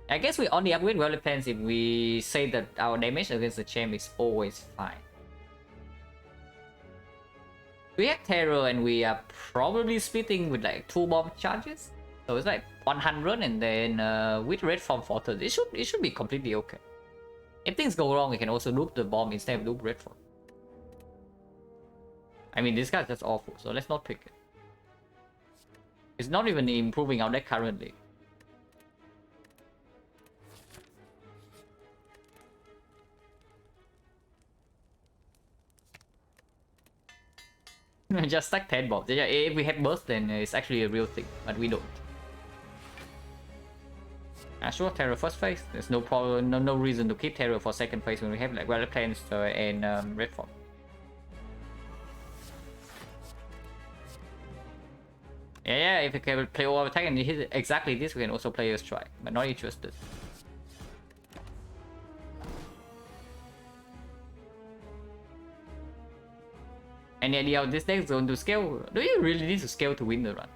I guess we only upgrade Wallet Plans if we say that our damage against the champ is always fine. We have Terror and we are probably splitting with like 2 bomb charges. So it's like 100, and then with Red Form Fortress, it should be completely okay. If things go wrong, we can also loop the bomb instead of loop Red Form. I mean, this guy's just awful, so let's not pick it. It's not even improving our deck currently. Just stack 10 bombs. Yeah, if we have burst, then it's actually a real thing, but we don't. Sure, Terror first phase. There's no problem, no reason to keep Terror for second phase when we have like Wallet Plans and Red Form. Yeah, if we can play over attack and hit exactly this, we can also play a strike, but not interested. Any idea how this deck is going to scale? Do you really need to scale to win the run?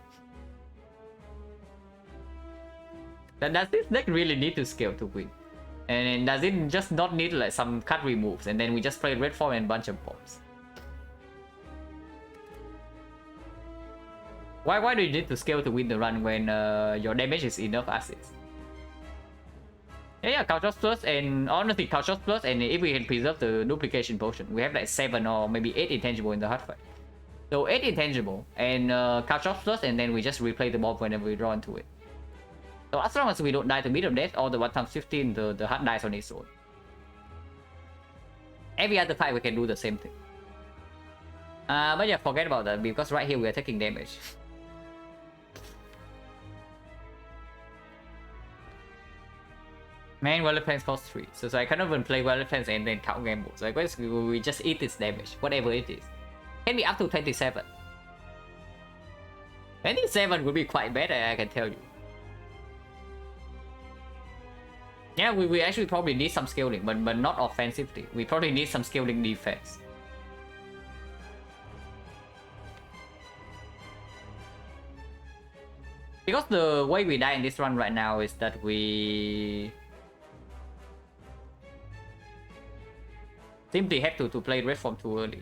Does this deck really need to scale to win? And does it just not need like some cut removes and then we just play red form and bunch of bombs? Why do you need to scale to win the run when your damage is enough as is? Yeah, Couch Plus, and honestly, Couch Plus, and if we can preserve the duplication potion, we have like 7 or maybe 8 intangible in the hard fight. So 8 intangible and Couch Plus, and then we just replay the bomb whenever we draw into it. So as long as we don't die to medium death or the 1x15, the hard dies on its own. Every other fight we can do the same thing. But yeah, forget about that because right here we are taking damage. Man, Violet Fence costs 3, so I cannot even play Violet Fence and then count gamble. So I guess we just eat this damage, whatever it is. Can be up to 27. 27 would be quite bad, I can tell you. Yeah, we actually probably need some scaling, but not offensively. We probably need some scaling defense. Because the way we die in this run right now is that we simply have to play red form too early.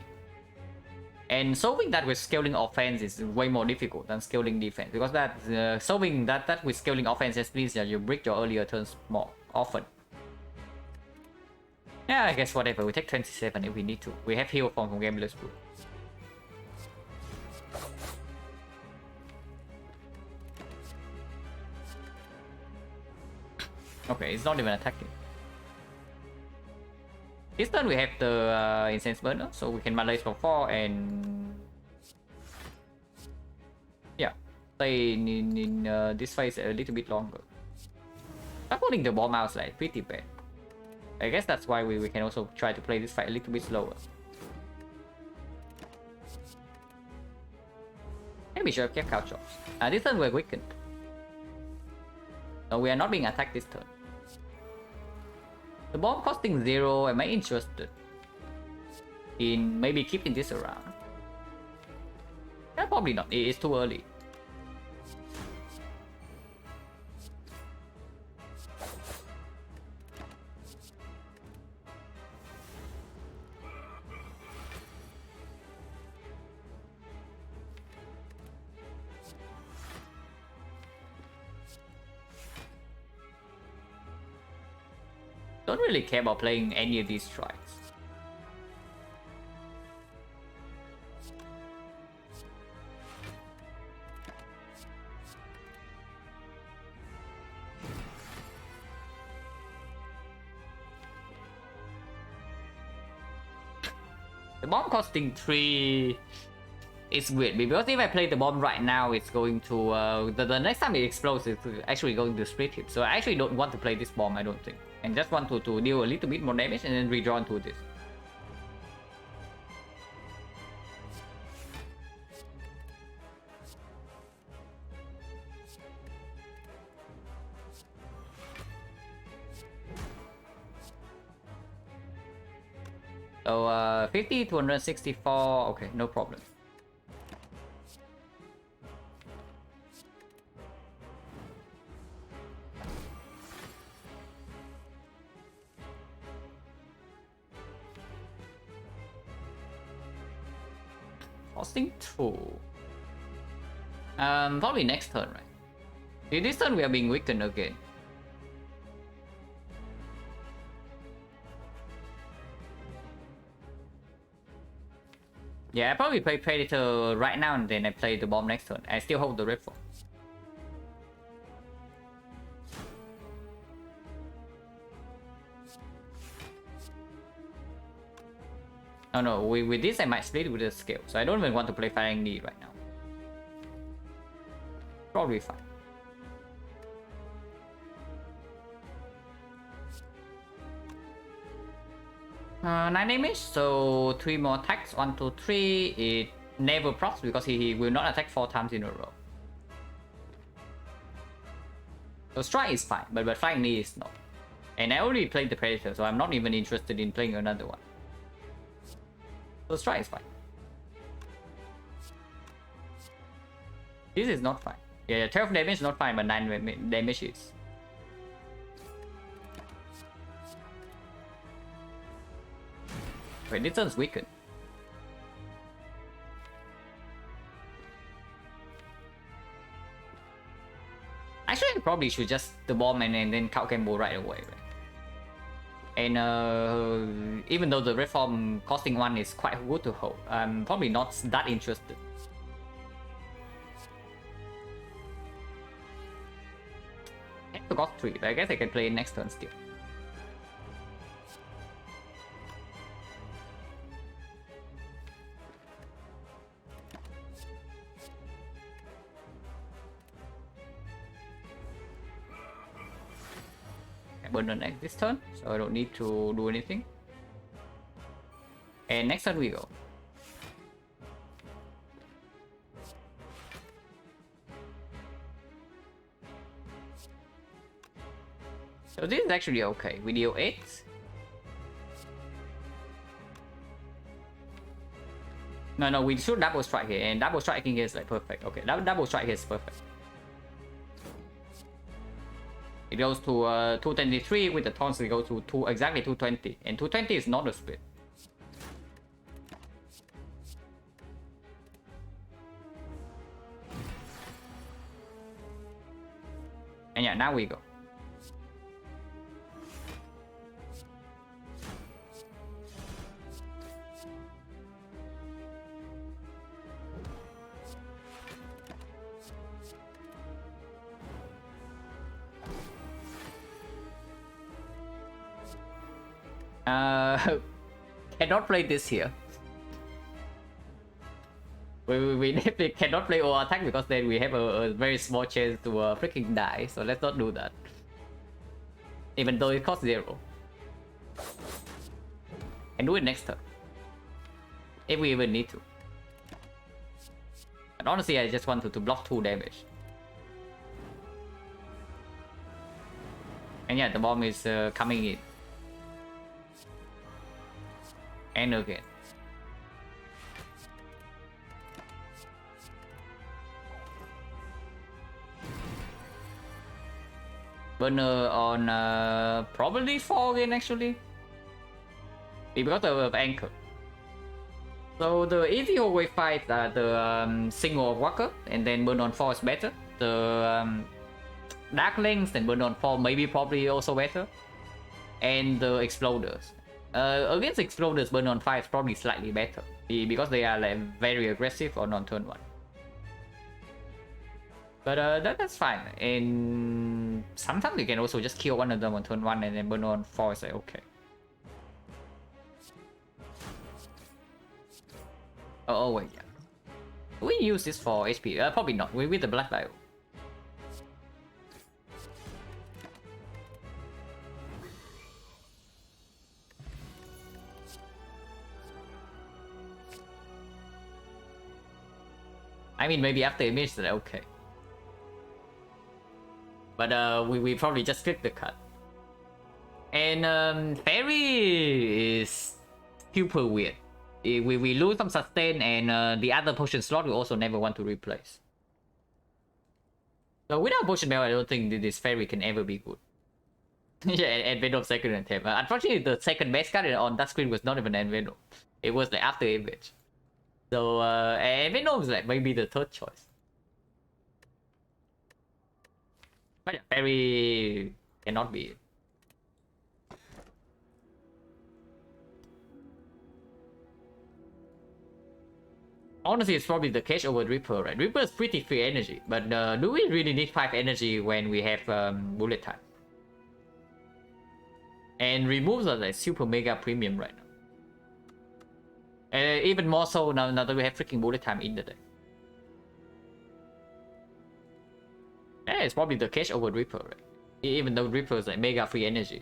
And solving that with scaling offense is way more difficult than scaling defense. Because that solving that with scaling offense just means that you break your earlier turns more often. Yeah, I guess whatever. We take 27 if we need to. We have heal from Gambler's Brew. Okay, it's not even attacking. This turn we have the Incense Burner, so we can Malaise for 4 and... yeah, stay in this phase a little bit longer. Putting the bomb out is like pretty bad. I guess that's why we can also try to play this fight a little bit slower. Maybe we should have kept Couch Chops. This turn we're weakened. No, we are not being attacked this turn. The bomb costing 0, am I interested in maybe keeping this around? Yeah, probably not, it is too early. Don't really care about playing any of these strikes. The bomb costing 3 is weird because if I play the bomb right now, it's going to the next time it explodes, it's actually going to split hit. So I actually don't want to play this bomb, I don't think. And just want to deal a little bit more damage and then redraw into this. So 50 to 164, okay, no problem. Costing 2. Probably next turn, right? This turn we are being weakened again. Yeah, I probably play Predator right now and then I play the bomb next turn. I still hold the red form. Oh no, with this I might split with the scale, so I don't even want to play Firing Knee right now. Probably fine. Nine damage, so 3 more attacks. 1, 2, 3. It never procs because he will not attack 4 times in a row. So strike is fine, but Flying Knee is not. And I already played the Predator, so I'm not even interested in playing another one. So strike is fine. This is not fine. Yeah, 12 damage is not fine, but 9 damage is. Wait, this turn's weakened. Actually, I probably should just the bomb and then count combo right away. Right? And even though the reform costing 1 is quite good to hold, I'm probably not that interested. I forgot 3, but I guess I can play next turn still. Burn on this turn, so I don't need to do anything. And next turn we go. So this is actually okay. We deal 8. No, we should double strike here, and double striking here is like perfect. Okay, double strike here is perfect. It goes to 223 with the taunts. It goes to exactly 220, and 220 is not a split. And yeah, now we go. Cannot play this here. We definitely cannot play all attack because then we have a very small chance to freaking die. So let's not do that. Even though it costs 0. And do it next turn. If we even need to. But honestly, I just wanted to block 2 damage. And yeah, the bomb is coming in. And again. Burner on probably 4 again actually. Because of anchor. So the easy hallway fights are the single walker and then burn on 4 is better. The dark links and burn on 4 maybe probably also better. And the exploders. Against exploders, burn on 5 is probably slightly better because they are like very aggressive on turn 1. But that's fine. And sometimes you can also just kill one of them on turn 1 and then burn on 4 is like okay. Oh wait, yeah. We use this for HP. Probably not. We with the Black Bio. I mean, maybe after image, then okay. But we probably just click the cut. And Fairy is super weird. We lose some sustain, and the other potion slot we also never want to replace. So without potion bell, I don't think this Fairy can ever be good. Yeah, and Venom second attempt. Unfortunately, the second best card on that screen was not even an Venom. It was like after image. So Venom is like maybe the third choice. But yeah, Fairy cannot be. Honestly, it's probably the case over Reaper, right? Reaper is pretty free energy, but do we really need 5 energy when we have bullet time? And removes are like super mega premium right now. Even more so now that we have freaking bullet time in the deck. Yeah, it's probably the case over Reaper, right? Even though Reaper is like mega free energy.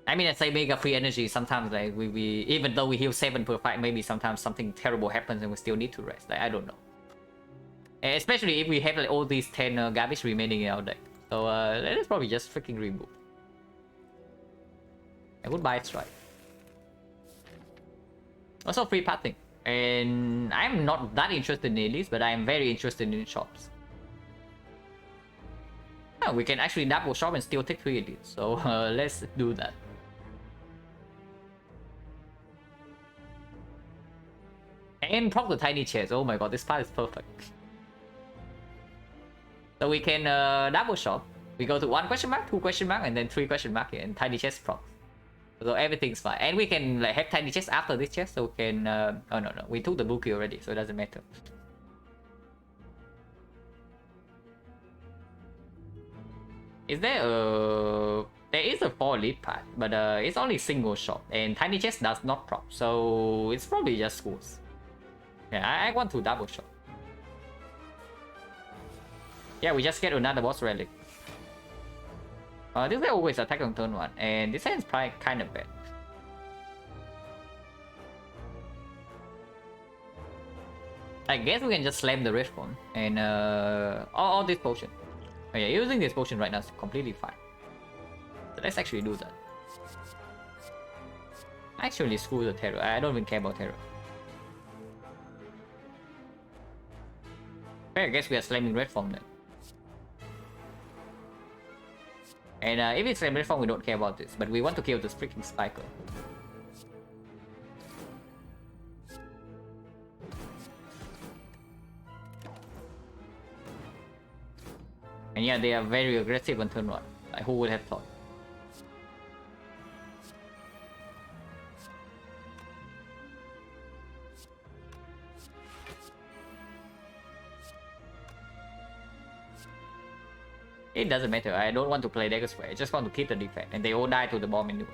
I mean, I say mega free energy, sometimes like we even though we heal 7 per fight, maybe sometimes something terrible happens and we still need to rest. Like, I don't know. Especially if we have like all these 10 garbage remaining in our deck. So let's probably just freaking remove. And goodbye strike. Also free pathing. And I'm not that interested in Elise, but I'm very interested in shops. Oh, we can actually double shop and still take 3 Elites. So let's do that. And proc the tiny chest. Oh my god, this part is perfect. So we can double shot. We go to 1 question mark, 2 question mark, and then 3 question mark here, and tiny chest proc. So everything's fine. And we can like have tiny chest after this chest, so we can oh no, we took the blue key already, so it doesn't matter. Is there a... There is a 4 lead path, but it's only single shot, and tiny chest does not proc, so it's probably just schools. Yeah, I want to double shot. Yeah, we just get another boss relic. This guy always attack on turn 1, and this hand's probably kind of bad. I guess we can just slam the red one and all this potion. Oh yeah, using this potion right now is completely fine. So let's actually do that. Actually, screw the terror. I don't even care about terror. Okay, I guess we are slamming red form then. And if it's slam red form, we don't care about this, but we want to kill this freaking spiker. And yeah, they are very aggressive on turn 1. Like, who would have thought? It doesn't matter. I don't want to play Dagger Square. I just want to keep the defense, and they all die to the bomb anyway.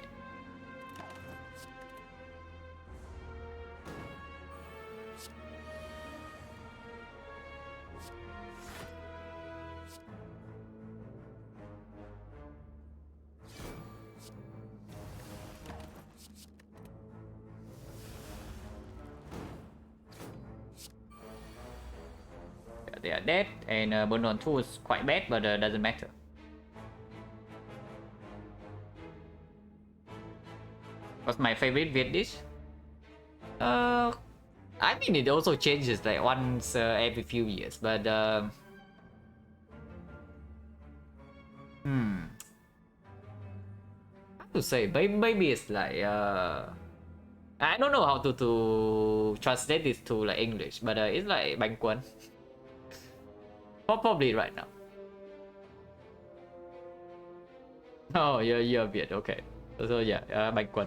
They are dead, and burn on 2 is quite bad, but doesn't matter. What's my favorite Viet dish? I mean, it also changes like once every few years, but how to say? Maybe it's like I don't know how to translate this to like English, but it's like bánh cuốn. Probably right now. Oh, you're Viet, okay. So yeah, bánh cuốn.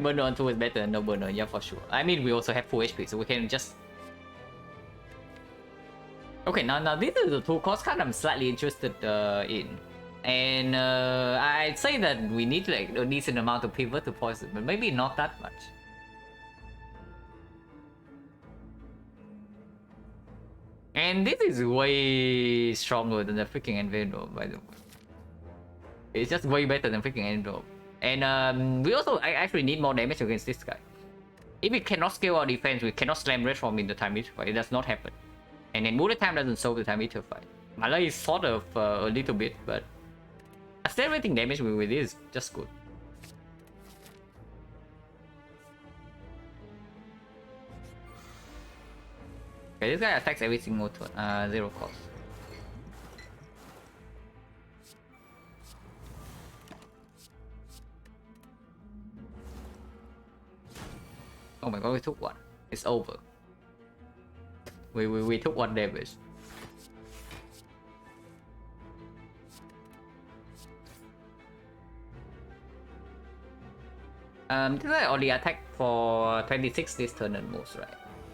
Burner on 2 is better than no burner, yeah, for sure. I mean, we also have full HP, so we can just... Okay, now these are the 2 cost cards I'm slightly interested in. And I'd say that we need like a decent amount of pivot to poison, but maybe not that much. And this is way stronger than the freaking Envenom, by the way. It's just way better than freaking Envenom. And we also actually need more damage against this guy. If we cannot scale our defense, we cannot slam red form in the time meter fight. It does not happen. And then bullet time doesn't solve the time meter fight. Melee is sort of a little bit, but accelerating damage with it is just good. Okay, this guy attacks every single turn. 0 cost. Oh my god, we took 1. It's over. We took 1 damage. This guy only attack for 26 this turn at most, right?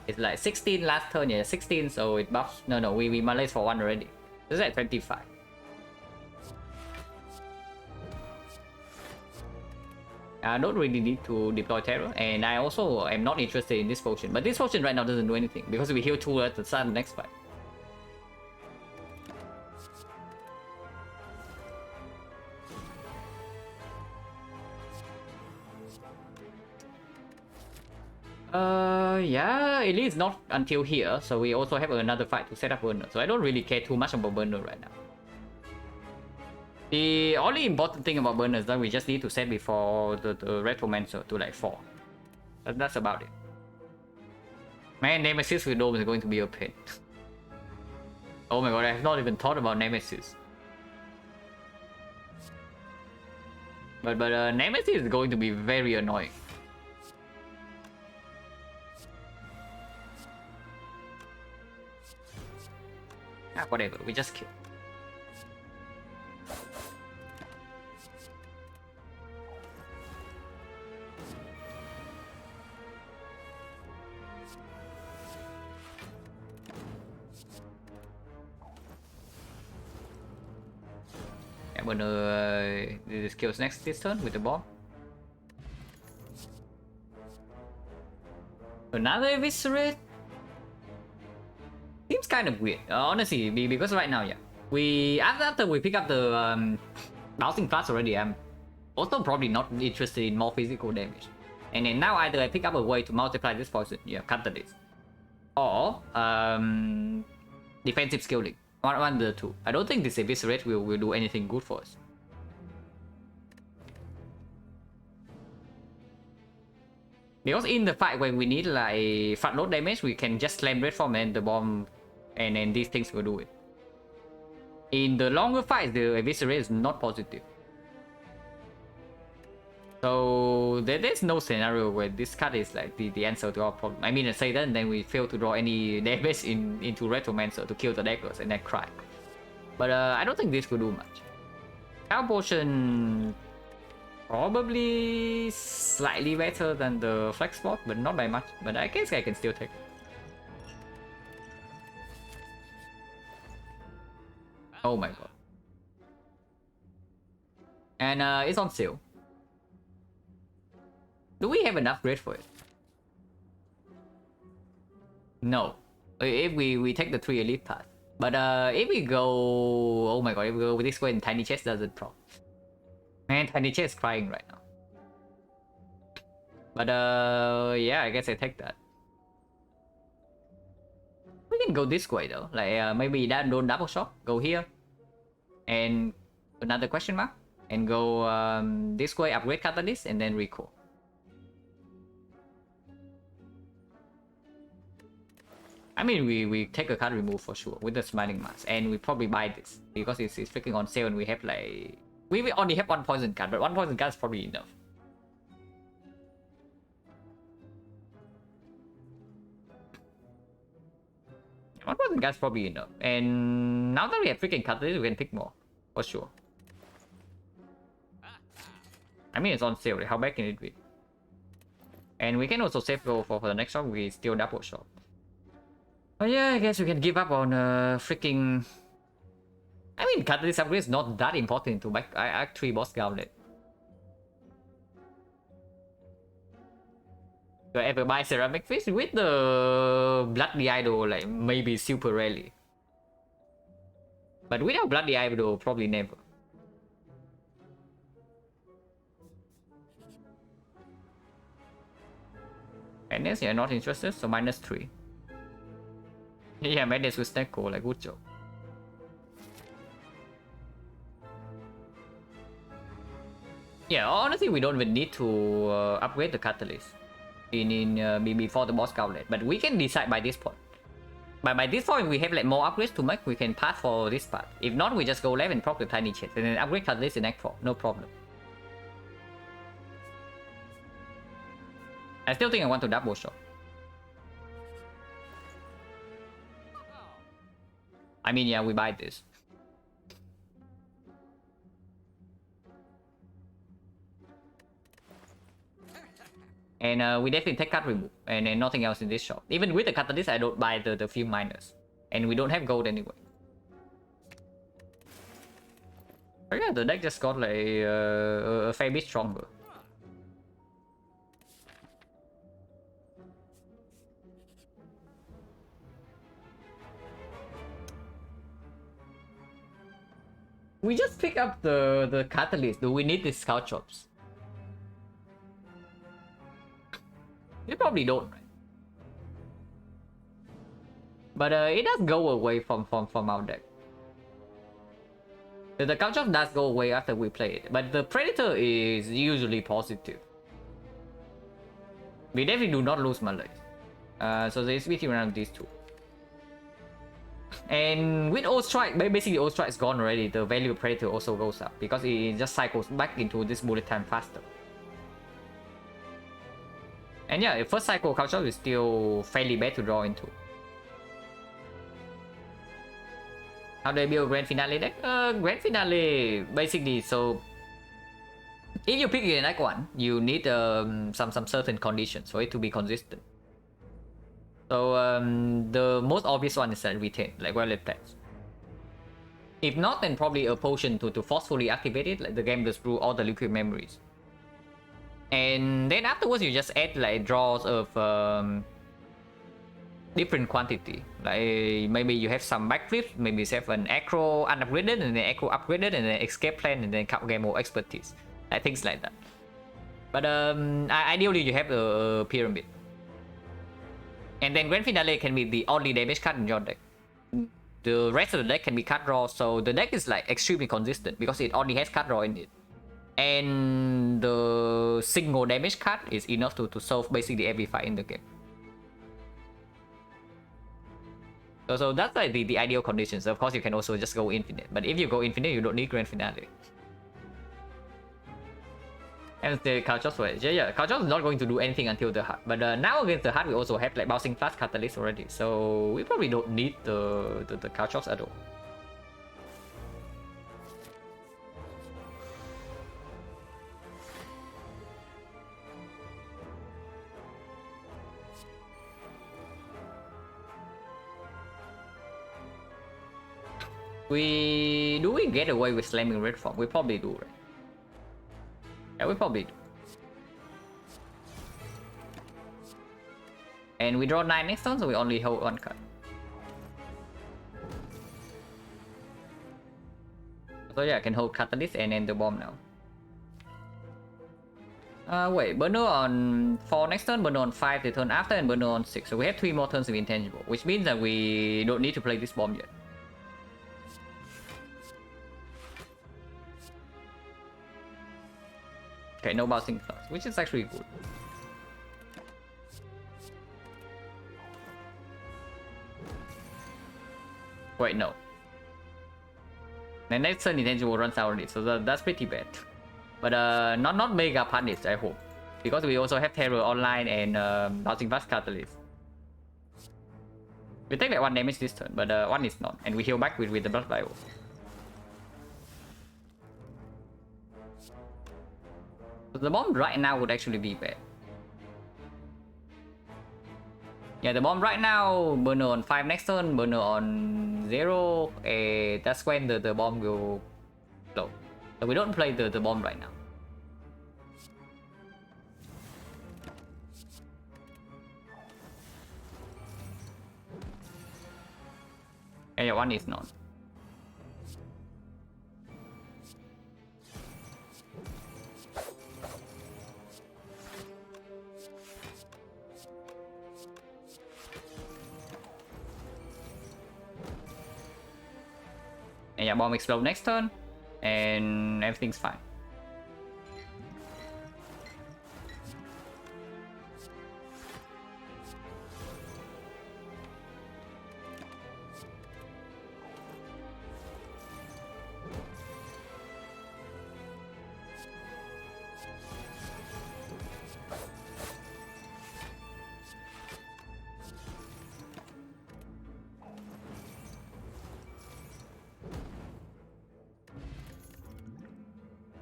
It's like 16 last turn, yeah, 16, so it buffs. No, we malaise for 1 already. This is at 25. I don't really need to deploy terror, and I also am not interested in this potion. But this potion right now doesn't do anything because we heal 2 at the start of the next fight. Yeah, it is not until here, so we also have another fight to set up burner. So I don't really care too much about burner right now. The only important thing about burner is that we just need to set before the Retromancer to like 4. That's about it. Man, Nemesis with Dome is going to be a pain. Oh my god, I have not even thought about Nemesis. But Nemesis is going to be very annoying. Ah, whatever, we just kill. I'm gonna do the skills next this turn with the bomb. Another eviscerate? Seems kind of weird, honestly, because right now, yeah. After we pick up the bouncing flash already, I'm also probably not interested in more physical damage. And then now either I pick up a way to multiply this poison, yeah, counter this. Or defensive skilling. One of the two. I don't think this eviscerate will do anything good for us. Because in the fight when we need like front load damage, we can just slam red form and the bomb, and then these things will do it. In the longer fights, the eviscerate is not positive. So there's no scenario where this card is like the answer to our problem. I mean, say that, and then we fail to draw any damage into Retromancer to kill the daggers and then cry. But I don't think this will do much. Power Potion probably slightly better than the Flex Spot, but not by much. But I guess I can still take it. Oh my god. And it's on sale. Do we have an upgrade for it? No. If we take the 3 elite path. But if we go... Oh my god, if we go with this way, and Tiny Chest doesn't prop. Man, Tiny Chest is crying right now. But yeah, I guess I take that. We can go this way though. Like maybe don't double shot. Go here. And another question mark. And go this way, upgrade Catalyst, and then recall. I mean, we take a card remove for sure with the Smiling Mask, and we probably buy this because it's freaking on sale, and we have like we only have one poison card, but one poison card is probably enough. One poison card is probably enough, and now that we have freaking Catalyst, we can pick more for sure. I mean, it's on sale. How bad can it be? And we can also save go for the next shot. We still double shot. But yeah, I guess we can give up on freaking... I mean, Catalyst upgrade is not that important to back Act 3 boss gauntlet. Do I ever buy Ceramic Fish with the Bloody Idol? Like, maybe super rarely. But without Bloody Idol, probably never. Madness, you're not interested, so -3. Yeah, Madness with Snecko, like, good job. Yeah, honestly, we don't even need to upgrade the Catalyst before the boss gauntlet, but we can decide by this point. By this point, we have like more upgrades to make, we can pass for this part. If not, we just go left and prop the Tiny Chest, and then upgrade Catalyst in Act 4, no problem. I still think I want to double shot. I mean, yeah, we buy this. And we definitely take card remove, and then nothing else in this shop. Even with the Catalyst, I don't buy the few miners. And we don't have gold anyway. But yeah, the deck just got like a fair bit stronger. We just pick up the Catalyst. Do we need the Scout Chops? You probably don't, right? But it does go away from our deck. The Scout Chops does go away after we play it, but the Predator is usually positive. We definitely do not lose Malays. So there's between around these two. And with Old Strike, basically Old Strike is gone already. The value of Predator also goes up because it just cycles back into this bullet time faster. And yeah, first cycle culture is still fairly bad to draw into. How do I build Grand Finale deck? Grand Finale, basically, so if you pick your deck one, you need some certain conditions for it to be consistent. So the most obvious one is that retain, like Violet Pets. If not, then probably a potion to forcefully activate it, like the game goes through all the liquid memories. And then afterwards you just add like draws of different quantity. Like maybe you have some backflips, maybe you have an acro unupgraded and then acro upgraded and then escape plan and then game more expertise. Like things like that. But ideally you have a pyramid. And then Grand Finale can be the only damage card in your deck. The rest of the deck can be card draw, so the deck is like extremely consistent because it only has card draw in it. And the single damage card is enough to solve basically every fight in the game. So that's like the ideal conditions. Of course, you can also just go infinite, but if you go infinite, you don't need Grand Finale. And the Kalchos were, yeah, Kalchos is not going to do anything until the heart. But now against the heart, we also have like Bouncing Flash Catalyst already, so we probably don't need the Kalchos at all. Do we get away with slamming red form? We probably do, right? Yeah, we probably do. And we draw 9 next turn, so we only hold 1 card. So yeah, I can hold Catalyst and end the bomb now. Wait, Burner on 4 next turn, Burner on 5 the turn after, and Burner on 6. So we have 3 more turns of intangible, which means that we don't need to play this bomb yet. Okay, no Bouncing Flash, which is actually good. Wait, no. The next turn intangible runs out already, so that's pretty bad. But not mega punish, I hope, because we also have Terror Online and Bouncing Flash Catalyst. We take like 1 damage this turn, but 1 is not, and we heal back with the Blood Bible. So the bomb right now would actually be bad. Yeah, the bomb right now, Burner on 5 next turn, Burner on 0, that's when the bomb will blow. So we don't play the bomb right now. Yeah, 1 is not. And yeah, bomb explode next turn, and everything's fine.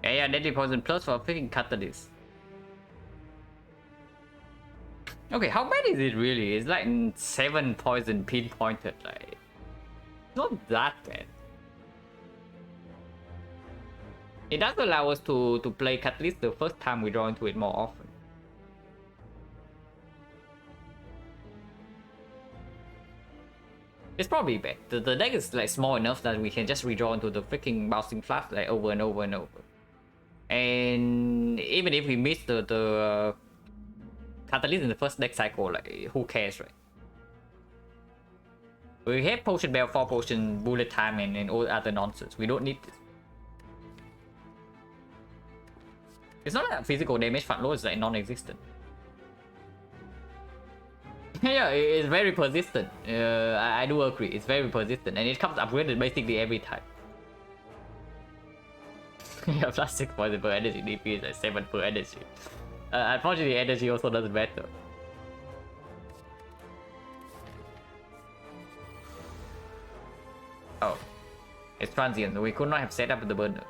Yeah, Deadly Poison plus for freaking Catalyst. Okay, how bad is it really? It's like 7 poison pinpointed, like... Not that bad. It does allow us to play Catalyst the first time we draw into it more often. It's probably bad. The deck is like small enough that we can just redraw into the freaking Bouncing Flash like over and over and over. And even if we miss the Catalyst in the first deck cycle, like who cares, right? We have Potion Bell, 4 Potion, Bullet Time, and all other nonsense. We don't need this. It's not like physical damage front load is like non-existent. Yeah, Yeah, it's very persistent. I do agree. It's very persistent, and it comes upgraded basically every time. Yeah, plus 6 points per energy. DP is like 7 per energy. Unfortunately, energy also doesn't matter. Oh, it's transient. So we could not have set up the burner.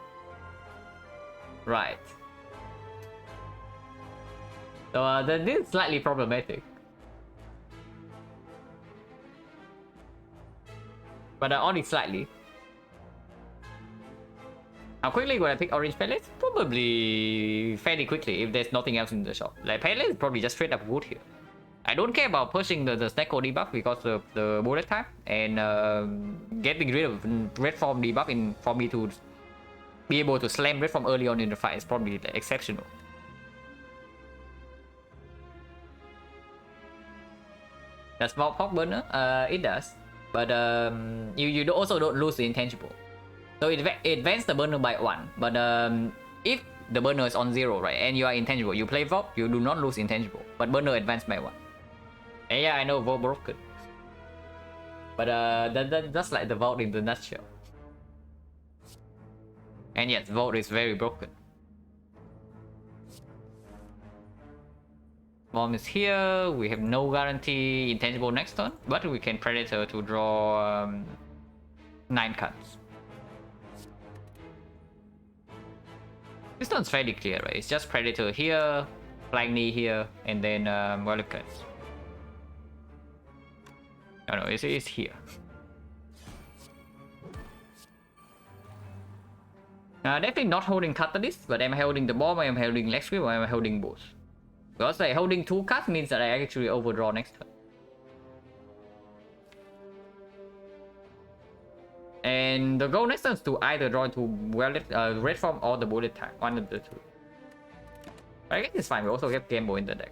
Right. So this is slightly problematic. But only slightly. How quickly would I pick orange pellets? Probably fairly quickly if there's nothing else in the shop. Like pellets is probably just straight up wood here. I don't care about pushing the Snecko debuff because of the bullet time and getting rid of red form debuff for me to be able to slam red form early on in the fight is probably like, exceptional. Does Smallpox burner? It does, but you also don't lose the intangible. So it advances the burner by 1, but if the burner is on 0, right, and you are intangible, you play Vault, you do not lose intangible, but burner advanced by 1. And yeah, I know Vault broken, but that's like the Vault in the nutshell. And yes, Vault is very broken. Bomb is here. We have no guarantee intangible next turn, but we can Predator to draw 9 cards. This turn's fairly clear, right? It's just Predator here, Flying Knee here, and then Wildcats. No, it's here. Definitely not holding Catalyst, but I'm holding the bomb, I'm holding Leg Sweep, or I'm holding both. Because like holding 2 cards means that I actually overdraw next turn. And the goal next turn is to either draw into red form or the bullet time, one of the two. But I guess it's fine, we also have Game Boy in the deck.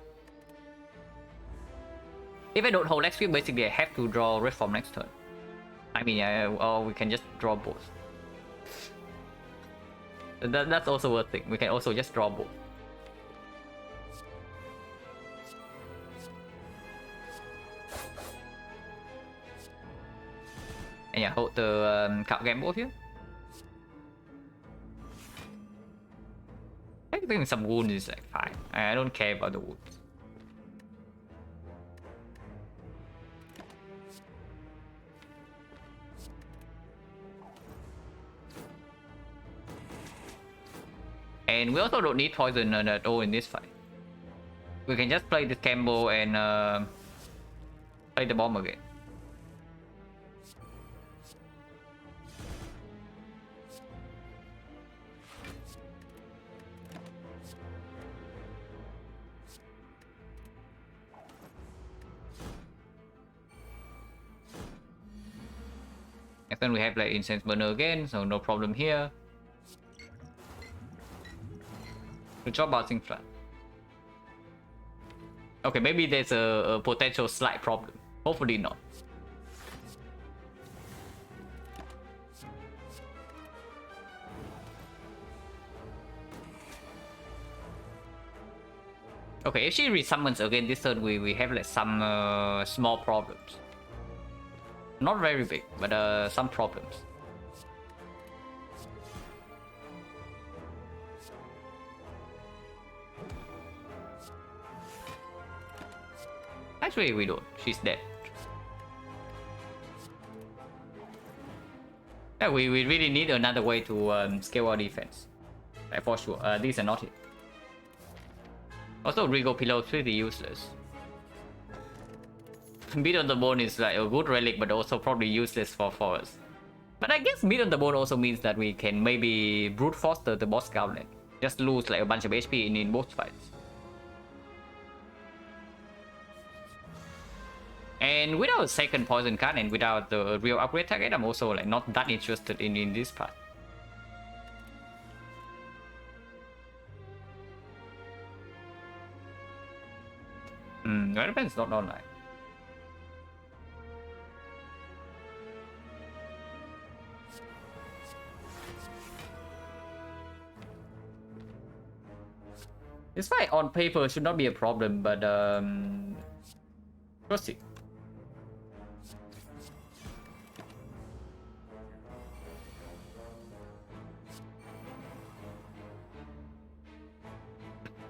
If I don't hold Leg Sweep, basically I have to draw red form next turn. I mean, or we can just draw both. That's also a thing, we can also just draw both. And yeah, hold the card gamble here. I think some wounds is like fine. I don't care about the wounds. And we also don't need poison at all in this fight. We can just play this combo and play the bomb again. And then we have like Incense Burner again, so no problem here. Good job bouncing flat. Okay, maybe there's a potential slight problem. Hopefully not. Okay, if she resummons again this turn, we have like some small problems. Not very big, but some problems. Actually, we don't. She's dead. Yeah, we really need another way to scale our defense. Like for sure. These are not it. Also, Regal Pillow is pretty useless. Beat on the Bone is like a good relic, but also probably useless for us. But I guess Beat on the Bone also means that we can maybe brute force the boss gauntlet. Just lose like a bunch of HP in both fights. And without a second poison card and without the real upgrade target, I'm also like not that interested in this part. Weapons not online. This fight on paper should not be a problem, but Proceed.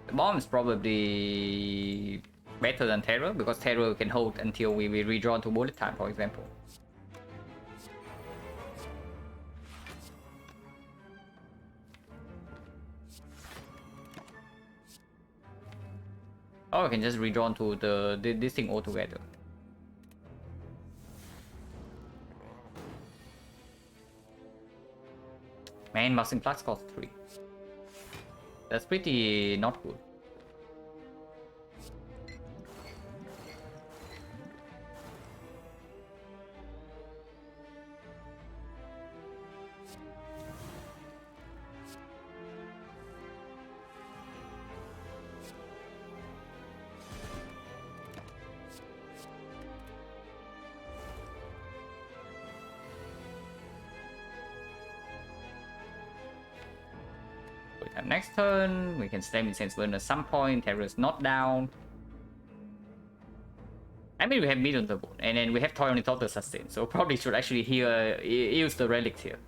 The bomb is probably better than Terror because Terror can hold until we redraw to bullet time, for example. Or we can just redraw to this thing altogether. Man, Marching Plus costs 3. That's pretty not good. Next turn, we can slam Incense Burn at some point. Terror is not down. I mean, we have mid on the board, and then we have Toy on the top to sustain, so probably should actually here use the relics here.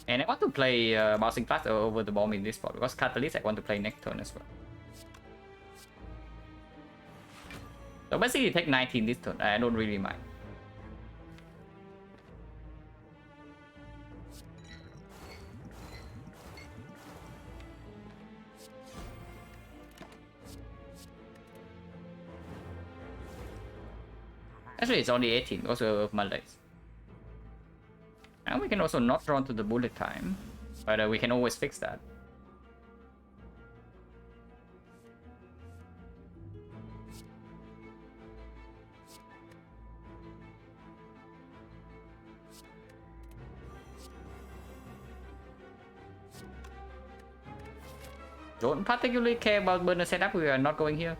And I want to play Marching Plus over the bomb in this spot because Catalyst I want to play next turn as well. So basically, take 19 this turn. I don't really mind. Actually, it's only 18 because of my legs. And we can also not draw to the bullet time, but we can always fix that. Don't particularly care about burner setup, we are not going here.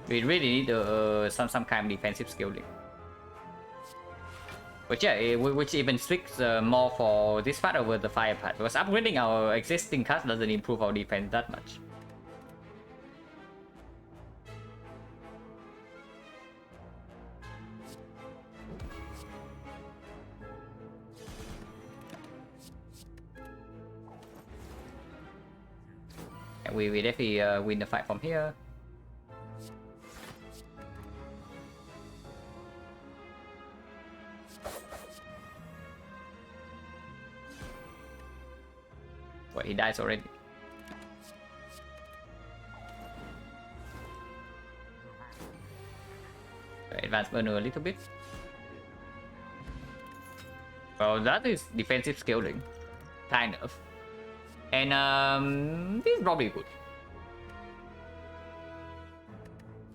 We really need some kind of defensive scaling. But yeah, which even speaks more for this part over the fire part, because upgrading our existing cards doesn't improve our defense that much. And we definitely win the fight from here. Well, he dies already. Advance burner a little bit. Well, that is defensive scaling, kind of. And this is probably good.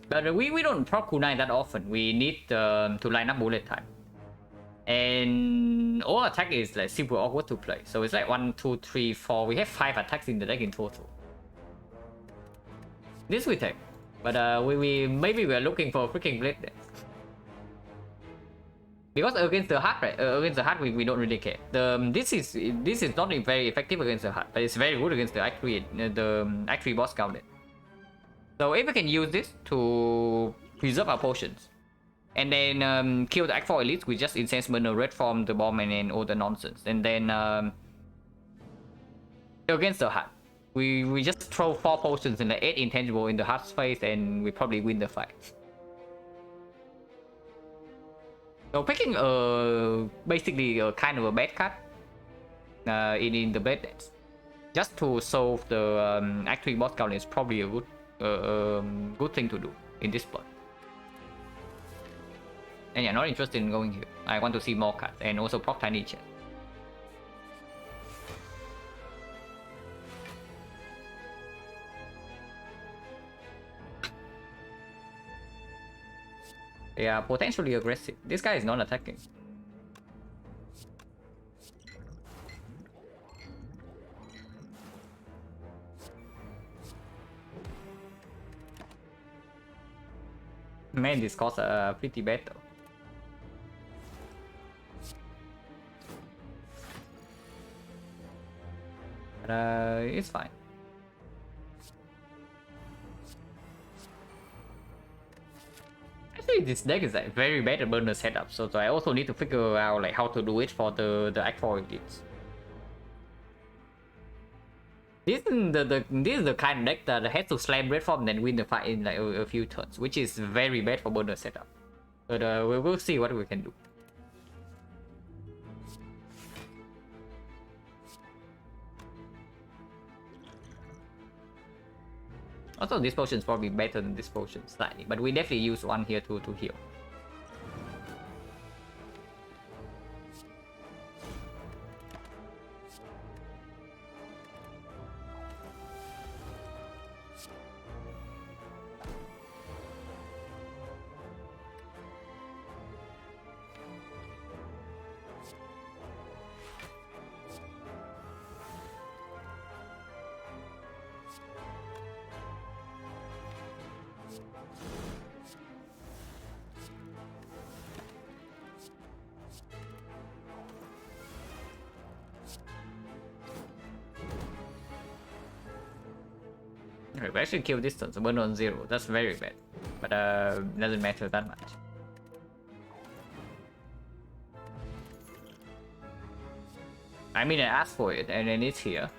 But we don't proc kunai that often. We need to line up bullet time. And all attack is like super awkward to play. So it's like 1, 2, 3, 4. We have 5 attacks in the deck in total. This we take. But we maybe we're looking for a freaking blade there. Because against the heart, right? Against the heart, we don't really care. This is not very effective against the heart, but it's very good against the Act 3 boss counted. So if we can use this to preserve our potions, and then kill the Act 4 elites, we just incense burner red form the bomb and then all the nonsense, and then against the heart, we just throw 4 potions and the 8 intangible in the heart's face, and we probably win the fight. So picking basically a kind of a bad card in the blade decks, just to solve the Act 3 boss count is probably a good thing to do in this spot. And yeah, not interested in going here. I want to see more cards and also proc tiny chat. They are potentially aggressive. This guy is not attacking. Man, this costs pretty bad though. But it's fine. Actually, this deck is like very bad at burner setup, so I also need to figure out like how to do it for the Act 4 elites. This is the kind of deck that has to slam red form then win the fight in like a few turns, which is very bad for burner setup. But we will see what we can do. Also, this potion is probably better than this potion slightly, but we definitely use one here to heal. We actually kill distance, burn on 0. That's very bad. But doesn't matter that much. I mean, I asked for it, and then it's here.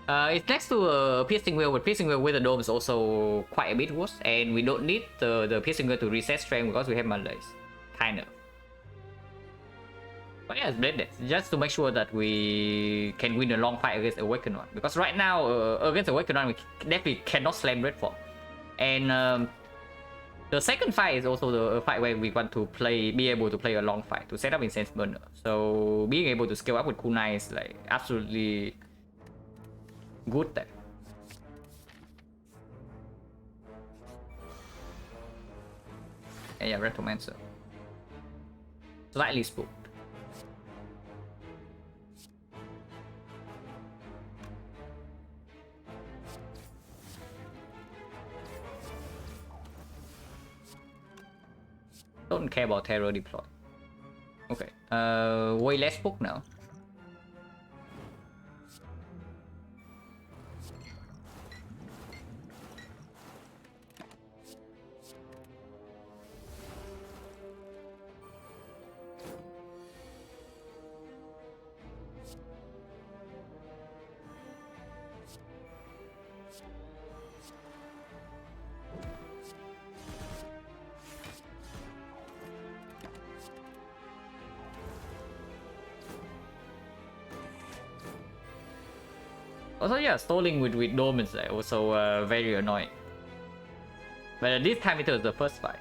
It's next to a piercing wheel, but piercing wheel with the dome is also quite a bit worse, and we don't need the piercing wheel to reset strength because we have Malays. Kind of. But yeah, it's blended, just to make sure that we can win a long fight against XecnaR. Because right now, against XecnaR, we definitely cannot slam red form. And the second fight is also the fight where we want to be able to play a long fight, to set up Incense Burner. So being able to scale up with kunai is like absolutely good there. Yeah, Retomancer. Slightly spooked. Don't care about terror deploy. Okay, way less book now. Also, yeah, stalling with dome is also very annoying. But this time it was the first fight.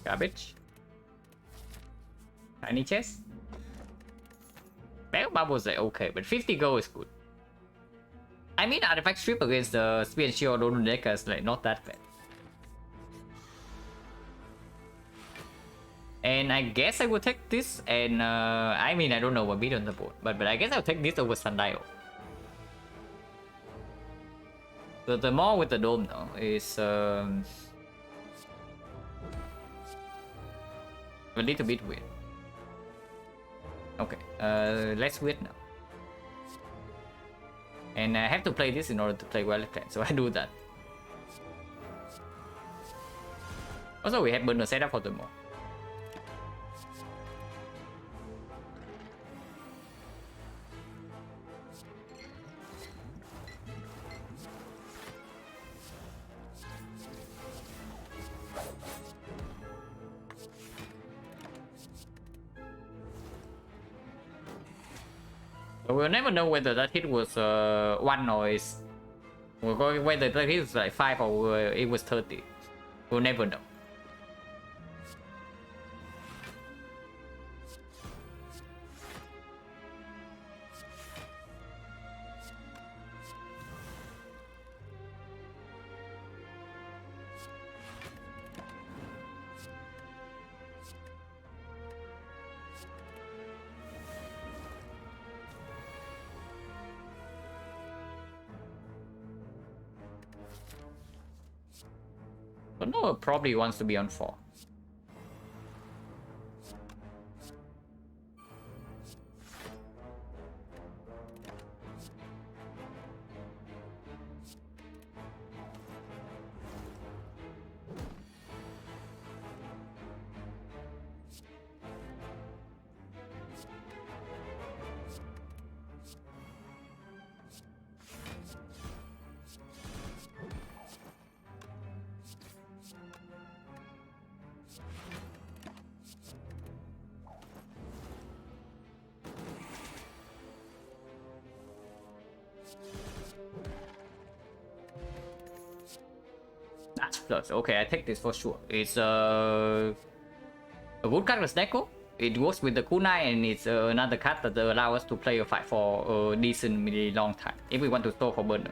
Garbage. Tiny chest. Bag bubbles are okay, but 50 gold is good. I mean, artifact strip against the spear and shield Donut deck is like not that bad. And I guess I would take this, and I mean, I don't know what beat on the board, but I guess I'll take this over Sundial. The more with the dome though is a little bit weird. Okay, let's wait now. And I have to play this in order to play Wildcat, so I do that. Also, we have burner setup for the more. But we'll never know whether that hit was 1 or is... whether that hit was like 5 or it was 30. We'll never know. But Noah probably wants to be on 4. That's plus. Okay, I take this for sure. It's a good card with Neko. It works with the kunai, and it's another card that allows us to play a fight for a decently long time if we want to store for burner.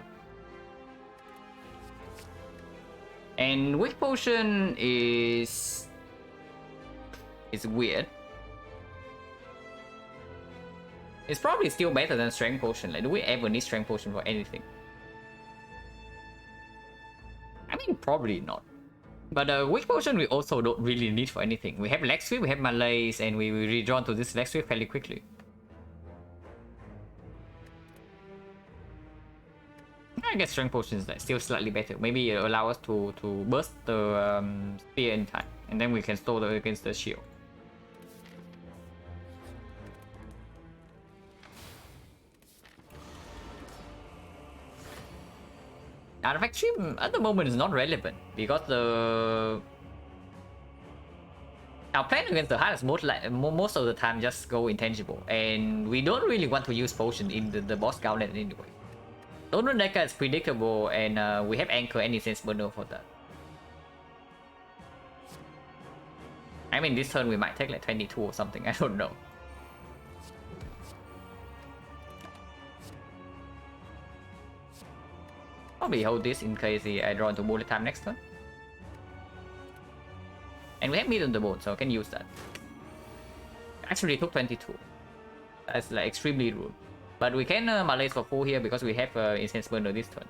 And Wick Potion is weird. It's probably still better than Strength Potion. Like, do we ever need Strength Potion for anything? I mean, probably not. But Wick Potion we also don't really need for anything. We have Leg Sweep, we have Malaise, and we redrawn to this Leg Sweep fairly quickly. I guess Strength Potion is like still slightly better. Maybe it allow us to burst the spear in time, and then we can store it against the shield. Artifact Stream at the moment is not relevant because our plan against the Heart is most of the time just go intangible, and we don't really want to use potion in the boss gauntlet anyway. Donut Decker is predictable, and we have Anchor and Incense Burner for that. I mean, this turn we might take like 22 or something, I don't know. Probably hold this in case I draw into bullet time next turn. And we have Meat on the Bone, so I can use that. Actually, took 22. That's like extremely rude. But we can Malaise for 4 here because we have Incense Burner this turn.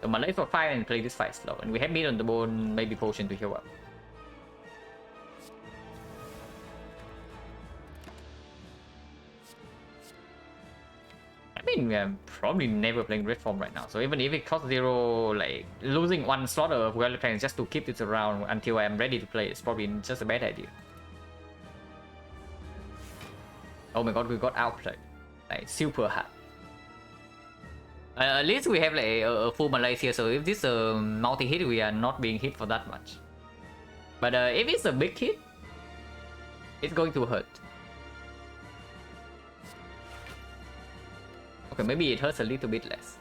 So Malaise for 5 and play this 5 slow. And we have Meat on the Bone, maybe Potion to heal up. I mean, we're probably never playing red form right now, so even if it costs 0, like losing 1 slot of Well Plans just to keep this around until I'm ready to play is probably just a bad idea. Oh my god, we got outplayed. Like, super hard. At least we have like a full Malaise here, so if this multi-hit, we are not being hit for that much. But if it's a big hit, it's going to hurt. Okay, maybe it hurts a little bit less.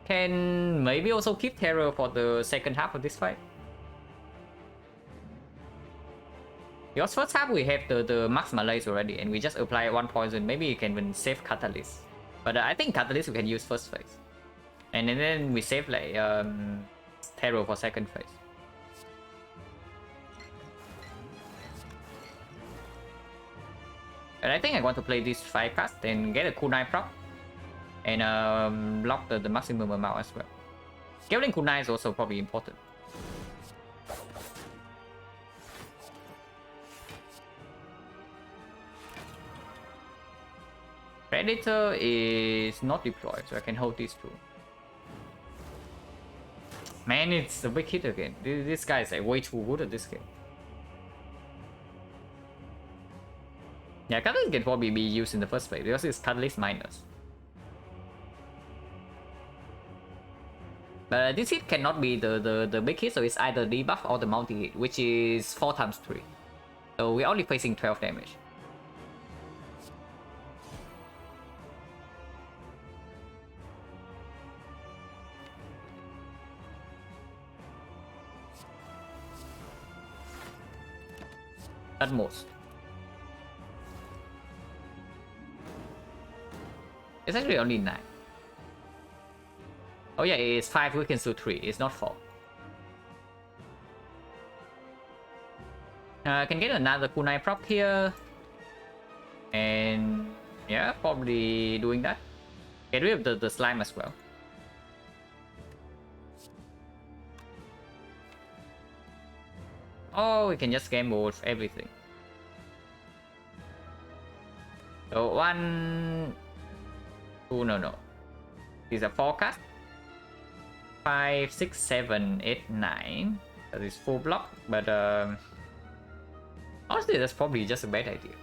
Can maybe also keep Terror for the second half of this fight. Because first half we have the Max Malaise already, and we just apply 1 poison. Maybe you can even save Catalyst. But I think Catalyst we can use first phase. And then we save like Terror for second phase. And I think I want to play this 5 cards, then get a kunai prop, and block the maximum amount as well. Scaling kunai is also probably important. Predator is not deployed, so I can hold these 2. Man, it's a big hit again. This guy is like way too good at this game. Yeah, Catalyst can probably be used in the first place because it's Catalyst minus. But this hit cannot be the big hit, so it's either debuff or the multi-hit, which is 4 times 3. So we're only facing 12 damage. At most. It's actually only 9. Oh yeah, it's 5 weakens to 3, it's not 4. I can get another kunai prop here. And yeah, probably doing that. Get rid of the slime as well. Oh, we can just gamble with everything. So 1, 2, no. These are forecast. 5, 6, 7, 8, 9. That is full block, but honestly, that's probably just a bad idea.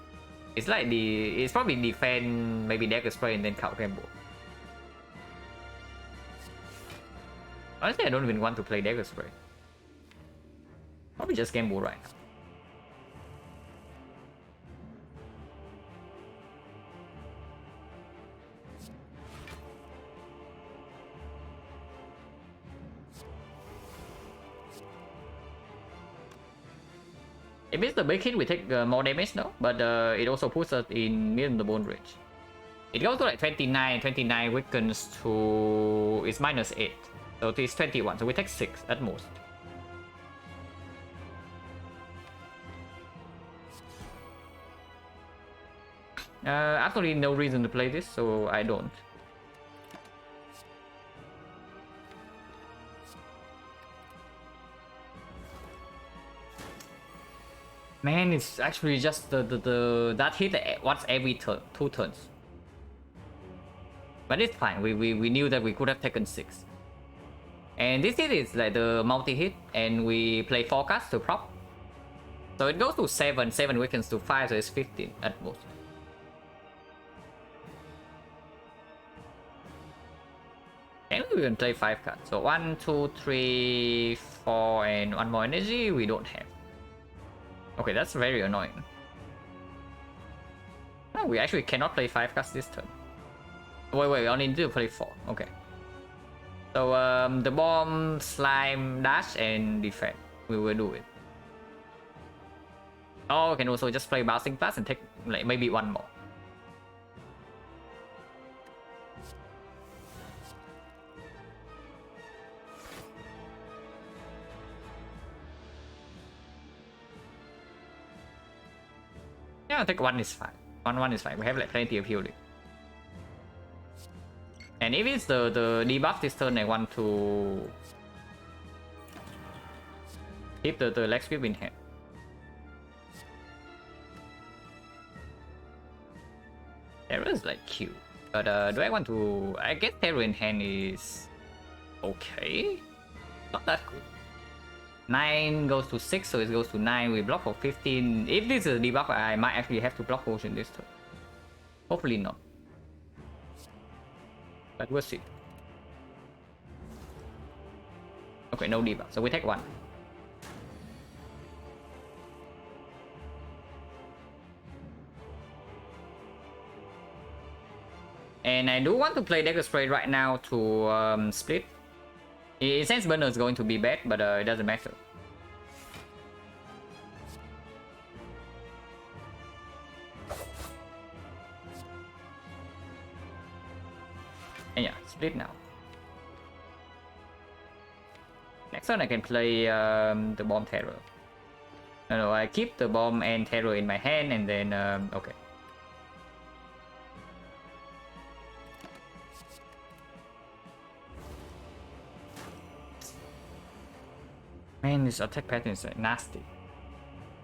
It's like it's probably defend maybe dagger spray and then count gamble. Honestly, I don't even want to play dagger spray. Probably just gamble right now. It means the big hit we take more damage now, but it also puts us in mid the bone range. It goes to like 29, 29 weakens to... it's minus 8. So it's 21, so we take 6 at most. Absolutely no reason to play this, so I don't. Man, it's actually just that hit once every turn, 2 turns. But it's fine. We knew that we could have taken 6. And this hit is like the multi-hit, and we play forecast to prop. So it goes to 7, 7 weakens to 5, so it's 15 at most. And we can play 5 cards. So 1, 2, 3, 4, and 1 more energy we don't have. Okay, that's very annoying. Oh, we actually cannot play 5 cards this turn. Wait, we only need to play 4. Okay. So the bomb, slime, dash, and defend. We will do it. Oh, we can also just play bouncing pass and take like maybe 1 more. Yeah, take 1 is fine. 1 is fine. We have like plenty of healing. And if it's the debuff this turn, I want to keep the leg sweep in hand. Terror is like cute, but do I want to? I guess Terror in hand is okay. Not that good. 9 goes to 6, so it goes to 9. We block for 15. If this is a debuff, I might actually have to block potion this turn. Hopefully not. But we'll see. Okay, no debuff, so we take 1. And I do want to play Dagger Spray right now to split. In sense, burner is going to be bad, but it doesn't matter. And yeah, split now. Next turn I can play the bomb terror. No, I keep the bomb and terror in my hand, and then okay. Man, this attack pattern is like nasty.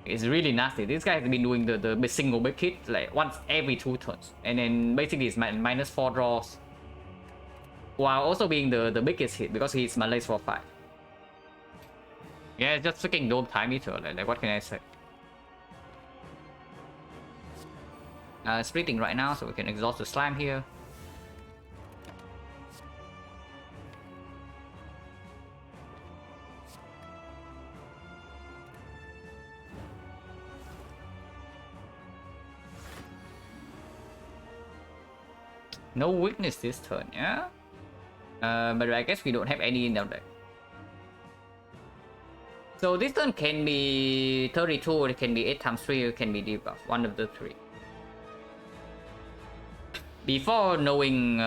It's really nasty. This guy has been doing the single big hit like once every 2 turns, and then basically it's minus 4 draws, while also being the biggest hit because he's malaise for 5. Yeah, just freaking dome time eater. Like what can I say? Splitting right now, so we can exhaust the slime here. No weakness this turn, yeah? But I guess we don't have any in our deck. So this turn can be 32, it can be 8 times 3, it can be debuff, one of the three. Before knowing,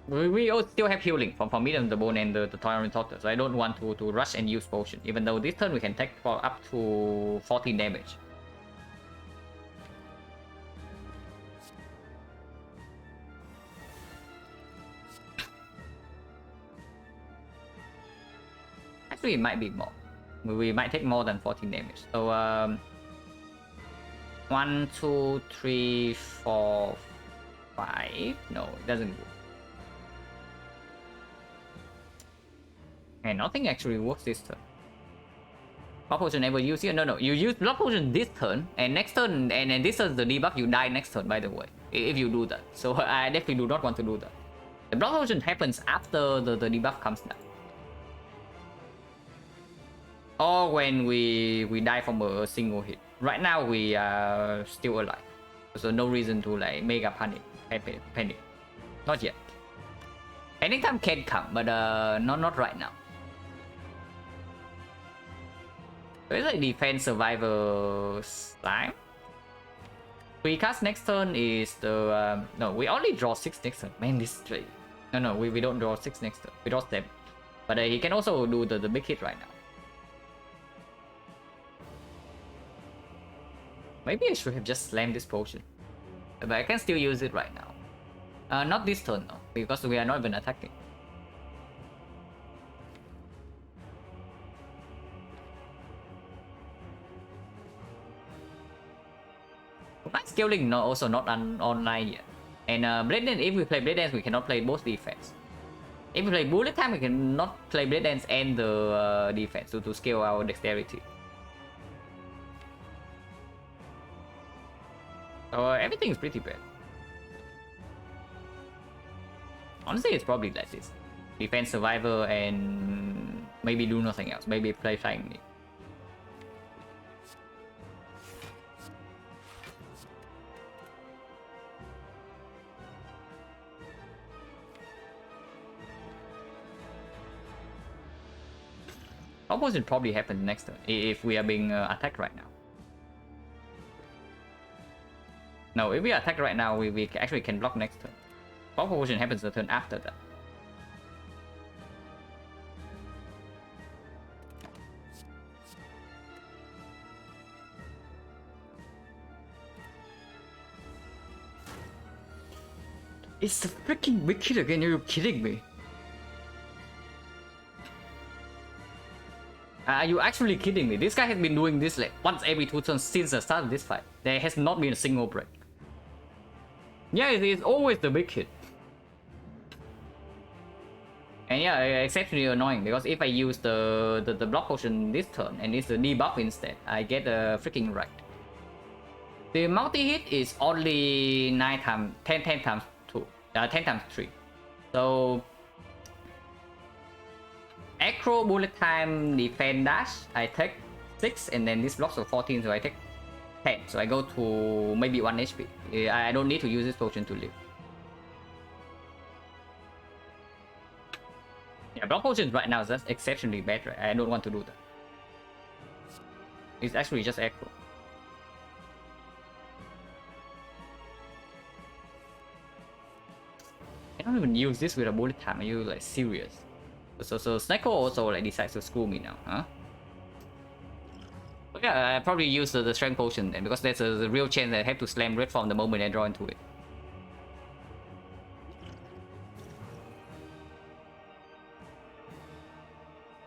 we all still have healing from Medium the Bone and the Tyrant Tortoise, so I don't want to rush and use potion, even though this turn we can take for up to 14 damage. Actually, it might be more. We might take more than 14 damage. So, 1, 2, 3, 4, 5. No, it doesn't work. And nothing actually works this turn. Block Potion never use here? No. You use Block Potion this turn, and next turn, and this is the debuff, you die next turn, by the way. If you do that. So, I definitely do not want to do that. The Block Potion happens after the debuff comes down. Or when we die from a single hit. Right now we are still alive, so no reason to like mega panic. Not yet. Anytime can come, but not right now. There's like defense survivor slime. We cast next turn is the no, we only draw 6 next turn. Man, this straight. No, we don't draw 6 next turn. We draw 7. But he can also do the big hit right now. Maybe I should have just slammed this potion. But I can still use it right now. Not this turn though, because we are not even attacking. My scaling also not online yet. And Blade Dance, if we play Blade Dance, we cannot play both defense. If we play Bullet Time, we cannot play Blade Dance and the defense to scale our dexterity. So everything is pretty bad. Honestly, it's probably like this. Defense survivor and maybe do nothing else. Maybe play Flying Knee. Opposite probably happen next turn if we are being attacked right now. No, if we attack right now, we actually can block next turn. Block potion happens the turn after that. It's the freaking big hit again, are you kidding me? Are you actually kidding me? This guy has been doing this like once every 2 turns since the start of this fight. There has not been a single break. Yeah, it is always the big hit. And yeah, exceptionally annoying because if I use the block potion this turn and it's the debuff instead, I get a freaking right. The multi-hit is only 10 times 2, 10 times 3. So Acro, Bullet Time, Defend, Dash, I take 6 and then this blocks of 14, so I take 10. So I go to maybe 1 HP. I don't need to use this potion to live. Yeah, block potions right now is just exceptionally bad, right? I don't want to do that. It's actually just Acro. I don't even use this with a Bullet Time. Are you like serious? So Sneko also like decides to screw me now, huh? But yeah, I probably use the strength potion then because there's a real chance that I have to slam red form the moment I draw into it.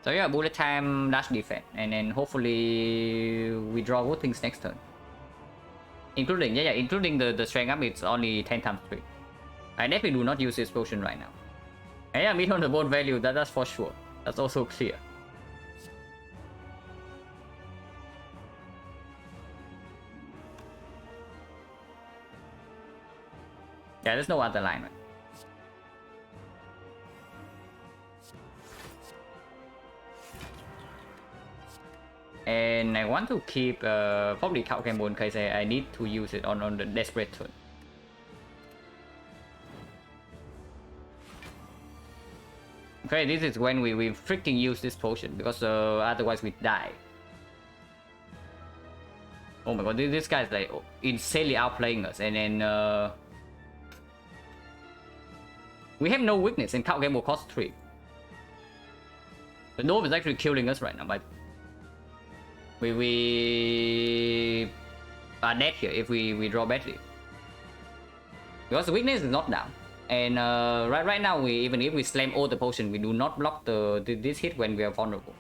So yeah, Bullet Time, Dash Defense, and then hopefully we draw good things next turn. Including, including the strength up, it's only 10 times 3. I definitely do not use this potion right now. And yeah, meet on the board value, that's for sure. That's also clear. Yeah, there's no other line, right? And I want to keep probably Cowcam Bone in case I need to use it on the desperate turn. Okay, this is when we freaking use this potion, because otherwise we die. Oh my god, this guy's like insanely outplaying us, and then we have no weakness, and count game will cost 3. The Dove is actually killing us right now, but we are dead here if we draw badly. Because the weakness is not down. And right now, even if we slam all the potion, we do not block this hit when we are vulnerable.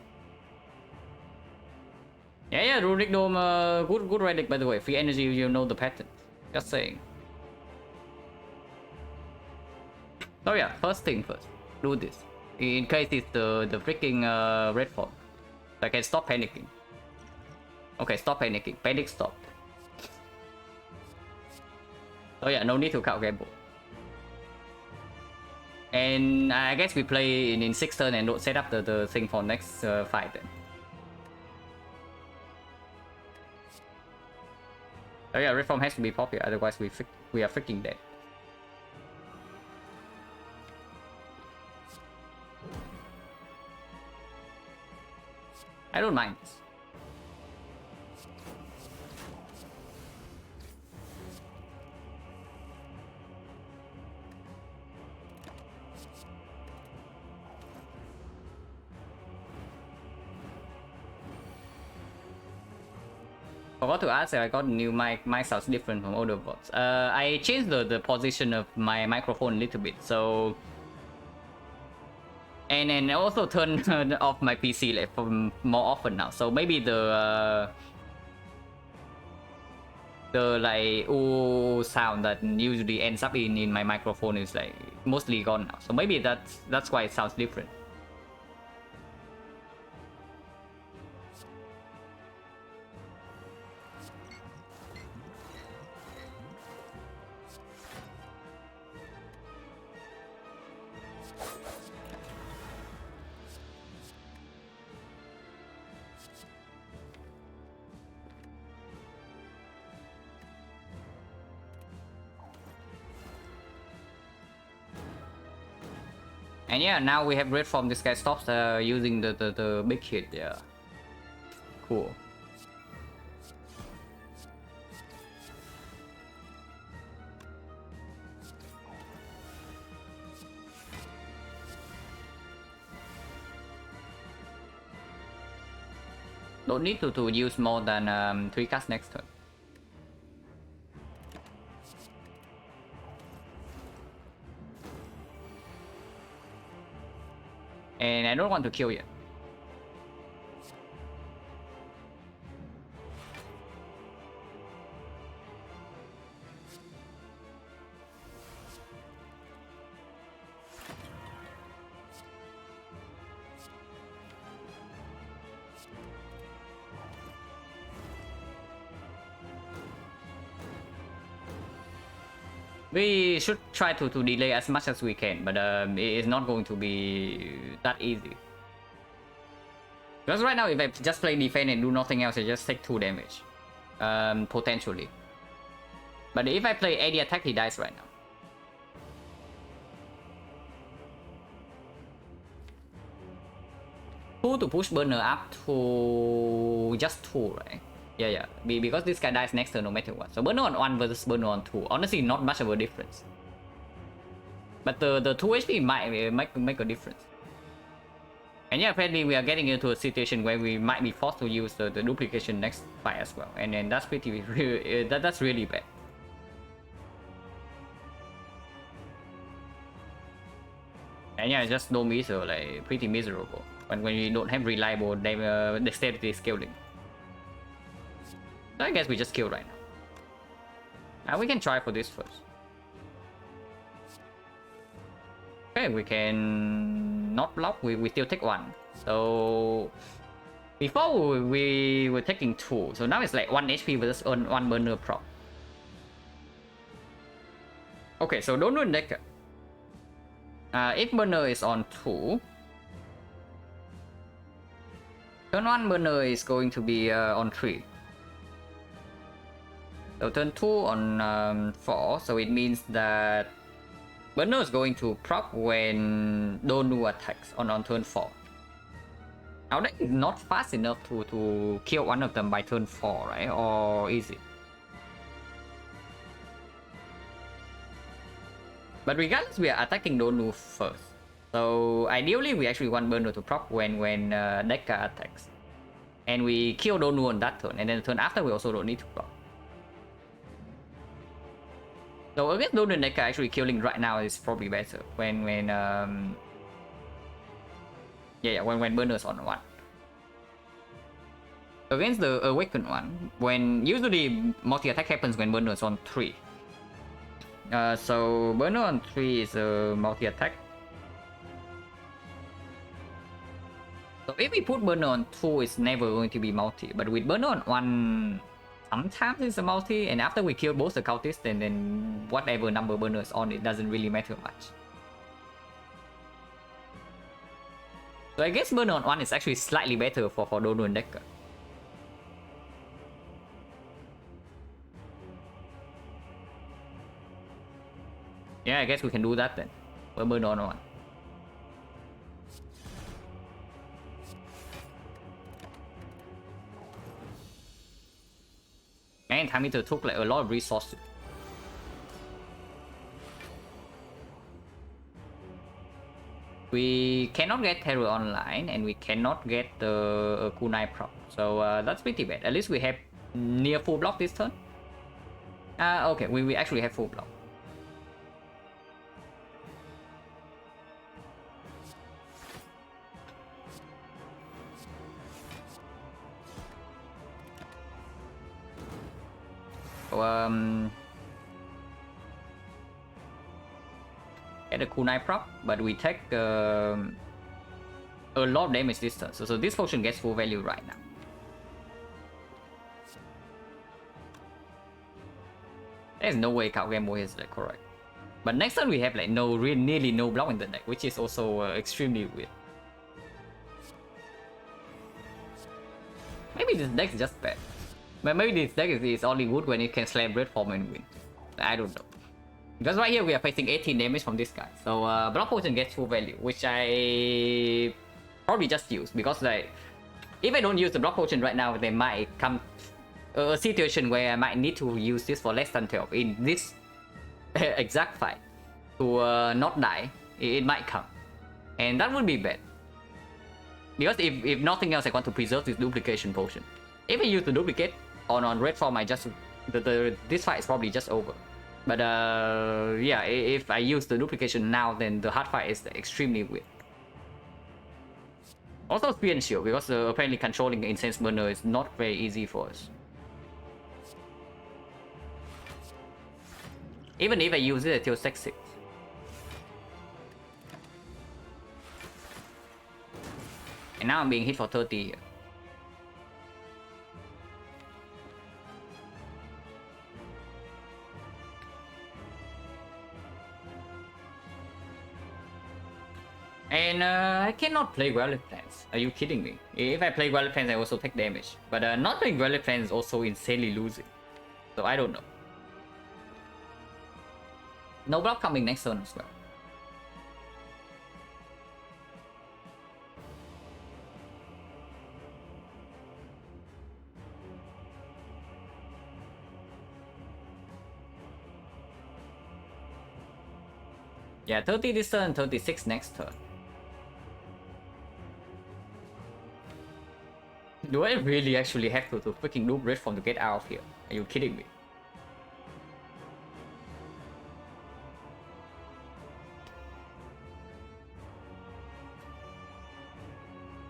Yeah, Runic Dome, good relic by the way. Free energy, you know the pattern. Just saying. So yeah, first thing first, do this. In case it's the freaking red form. So I can stop panicking. Okay, stop panicking. Panic stop. So yeah, no need to count gamble. And I guess we play in 6 turn and don't set up the thing for next fight then. So yeah, red form has to be popular, otherwise we are freaking dead. I don't mind this. Forgot to ask if I got a new mic. Mic sounds different from older bots. I changed the position of my microphone a little bit, so... And then I also turned off my PC like more often now, so maybe the like ooh sound that usually ends up in my microphone is like mostly gone now. So maybe that's why it sounds different. And yeah, now we have red form. This guy stops using the big hit. Yeah, cool. Don't need to use more than 3 casts next turn. And I don't want to kill yet. We should try to delay as much as we can, but it is not going to be that easy. Because right now, if I just play defense and do nothing else, I just take 2 damage. Potentially. But if I play any attack, he dies right now. Two to push burner up to just 2, right? Yeah. Because this guy dies next turn no matter what. So burner on 1 versus burner on 2. Honestly, not much of a difference. But the 2 HP might make a difference. And yeah, apparently we are getting into a situation where we might be forced to use the duplication next fight as well. And then that's pretty that's really bad. And yeah, just no miss or like pretty miserable when we don't have reliable dexterity scaling. So I guess we just kill right now. Now we can try for this first. Okay, we can not block, we still take 1. So before we were taking 2, so now it's like 1 HP versus 1 burner prop. Okay, so don't ruin deck. If burner is on 2, turn 1 burner is going to be on 3. So turn 2 on 4, so it means that Burner is going to proc when Donu attacks on turn 4. Now that is not fast enough to kill one of them by turn 4, right? Or is it? But regardless, we are attacking Donu first. So ideally, we actually want Burner to proc when Dekka attacks. And we kill Donu on that turn, and then the turn after we also don't need to proc. So against Donu and Dekka, actually killing right now is probably better when Burner's on 1. Against the Awakened one, when usually multi-attack happens when Burner's on 3. So Burner on 3 is a multi-attack. So if we put Burner on 2, it's never going to be multi. But with Burner on 1, sometimes it's a multi. And after we kill both the cultists, then whatever number Burner is on, it doesn't really matter much. So I guess Burner on 1 is actually slightly better for Donu and Dekka. Yeah, I guess we can do that then. Burner on 1. And Time Eater took like a lot of resources. We cannot get Terror online, and we cannot get the Kunai prop. So that's pretty bad. At least we have near full block this turn. Okay, we actually have full block. So, get a Kunai prop, but we take a lot of damage this turn. So this potion gets full value right now. There's no way Cow Game Boy is like correct. But next turn we have like nearly no block in the deck, which is also extremely weird. Maybe this deck is just bad. But maybe this deck is only good when it can slam Red Form and win. I don't know. Because right here we are facing 18 damage from this guy. So block potion gets full value, which I probably just use. Because like, if I don't use the block potion right now, there might come a situation where I might need to use this for less than 12 in this exact fight to not die. It might come, and that would be bad. Because if nothing else, I want to preserve this duplication potion. If I use the duplicate on red form, I just this fight is probably just over. But yeah, if I use the duplication now, then the hard fight is extremely weird. Also Spear and Shield, because apparently controlling Incense Burner is not very easy for us. Even if I use it until 6-6. And now I'm being hit for 30 here. And I cannot play Growler Plans. Are you kidding me? If I play Growler Plans, I also take damage. But not playing Growler Plans is also insanely losing. So I don't know. No block coming next turn as well. Yeah, 30 this turn, 36 next turn. Do I really actually have to freaking loop Red Form to get out of here? Are you kidding me?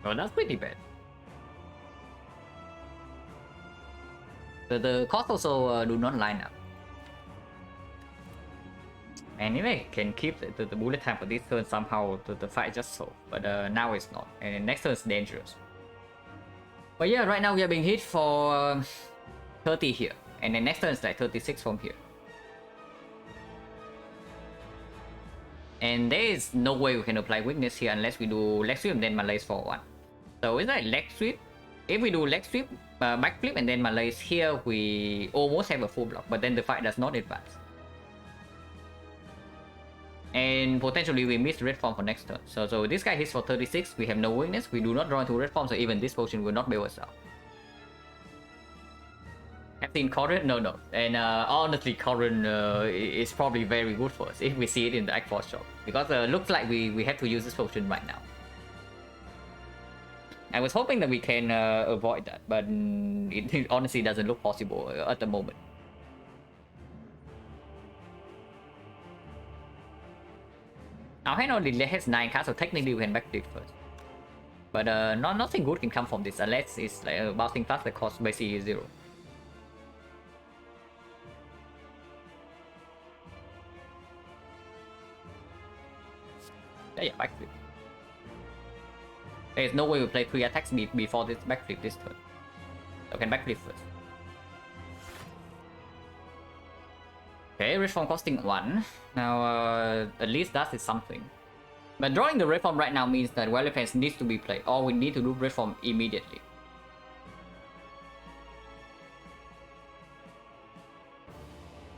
Oh, that's pretty bad. The cost also do not line up. And if I can keep the bullet time for this turn, somehow the fight just solved. But now it's not. And next turn is dangerous. But yeah, right now we are being hit for 30 here. And then next turn is like 36 from here. And there is no way we can apply weakness here unless we do leg sweep and then Malaise for 1. So it's like leg sweep. If we do leg sweep, backflip and then Malaise here, we almost have a full block. But then the fight does not advance. And potentially we miss red form for next turn. So this guy hits for 36, we have no weakness, we do not draw into red form, so even this potion will not bail us out. Have seen Corrin? No. And honestly, Corrin is probably very good for us if we see it in the Act 4 shop. Because looks like we have to use this potion right now. I was hoping that we can avoid that, but it honestly doesn't look possible at the moment. Our hand only has 9 cards, so technically we can backflip first. But nothing good can come from this unless it's like a bouncing fast that costs basically 0. Yeah, backflip. There's no way we play 3 attacks before this backflip this turn. So can backflip first. Okay, red form costing 1. Now, at least that is something. But drawing the red form right now means that Wild Defense needs to be played, or we need to do red form immediately.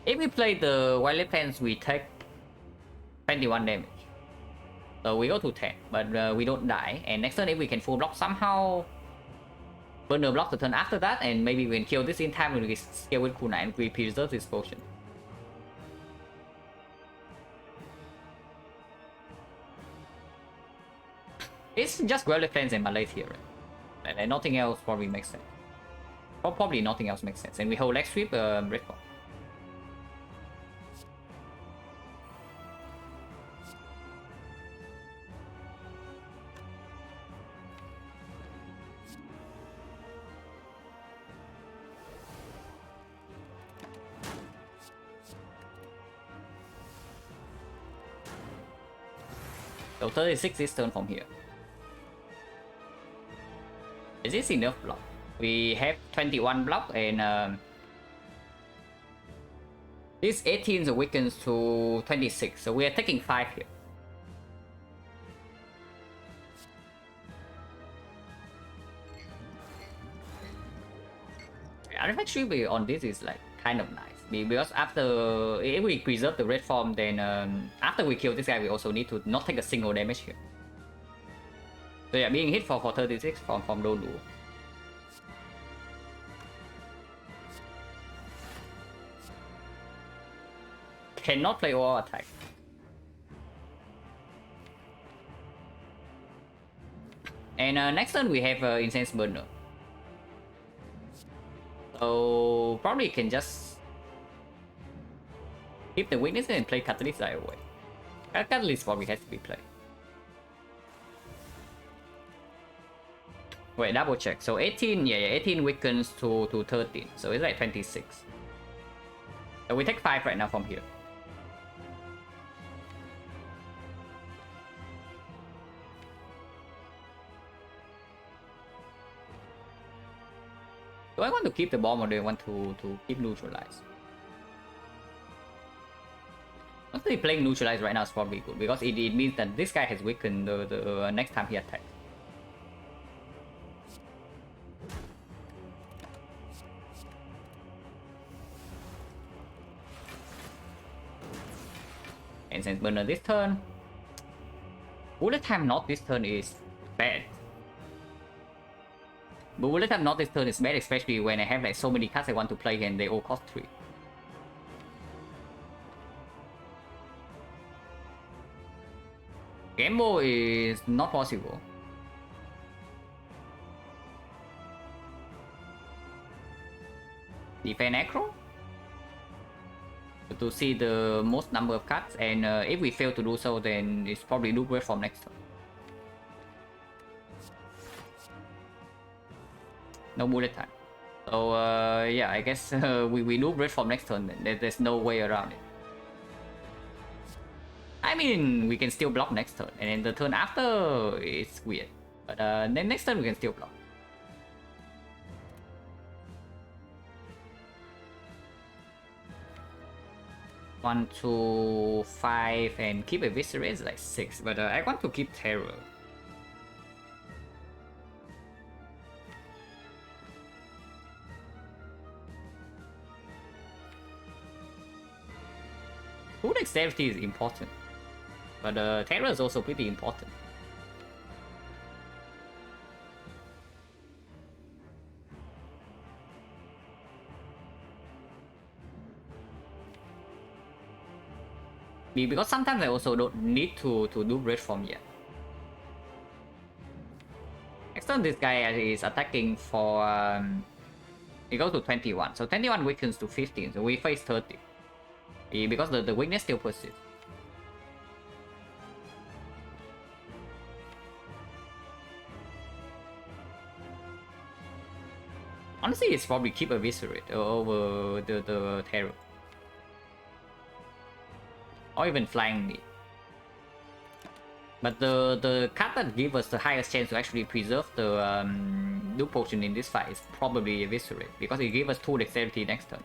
If we play the Wild Defense, we take 21 damage. So we go to 10, but we don't die. And next turn, if we can full block somehow, Burner block the turn after that, and maybe we can kill this in time when we scale with Kunai and we preserve this potion. It's just Wild Defense and Malay here, right? And nothing else probably makes sense. Probably nothing else makes sense. And we hold leg sweep, red form. So 36 this turn from here. Is this enough block? We have 21 block and this 18 weakens to 26, so we are taking 5 here. Artifact Tribute on this is like kind of nice because after if we preserve the red form, then after we kill this guy, we also need to not take a single damage here. So yeah, being hit for 36 from Dolu. Cannot play all attack. And next turn we have Incense Burner. So probably can just keep the weakness and play Catalyst right away. Catalyst probably has to be played. Wait, double check. So 18, yeah, 18 weakens to 13. So it's like 26. So we take 5 right now from here. Do I want to keep the bomb or do I want to keep neutralize? Honestly, playing neutralize right now is probably good because it means that this guy has weakened the next time he attacks. And since Burner this turn, bullet time not this turn is bad. But bullet time not this turn is bad, especially when I have like so many cards I want to play and they all cost 3. Gamble is not possible. Defend Acro to see the most number of cards, and if we fail to do so, then it's probably loop red from next turn. No bullet time. So yeah, I guess we loop red from next turn. Then there's no way around it. I mean, we can still block next turn, and then the turn after it's weird. But then next turn we can still block. One, 2, 5, and keep Eviscerate is like 6, but I want to keep Terror. Full dexterity is important. but terror is also pretty important. Because sometimes I also don't need to do red form yet. Next turn, this guy is attacking for he goes to 21, so 21 weakens to 15, so we face 30. Because the weakness still persists. Honestly, it's probably keep Eviscerate over the Terror. Or even Flying Knee. But the card that gives us the highest chance to actually preserve the Duke Potion in this fight is probably Eviscerate, because it gives us 2 Dexterity next turn.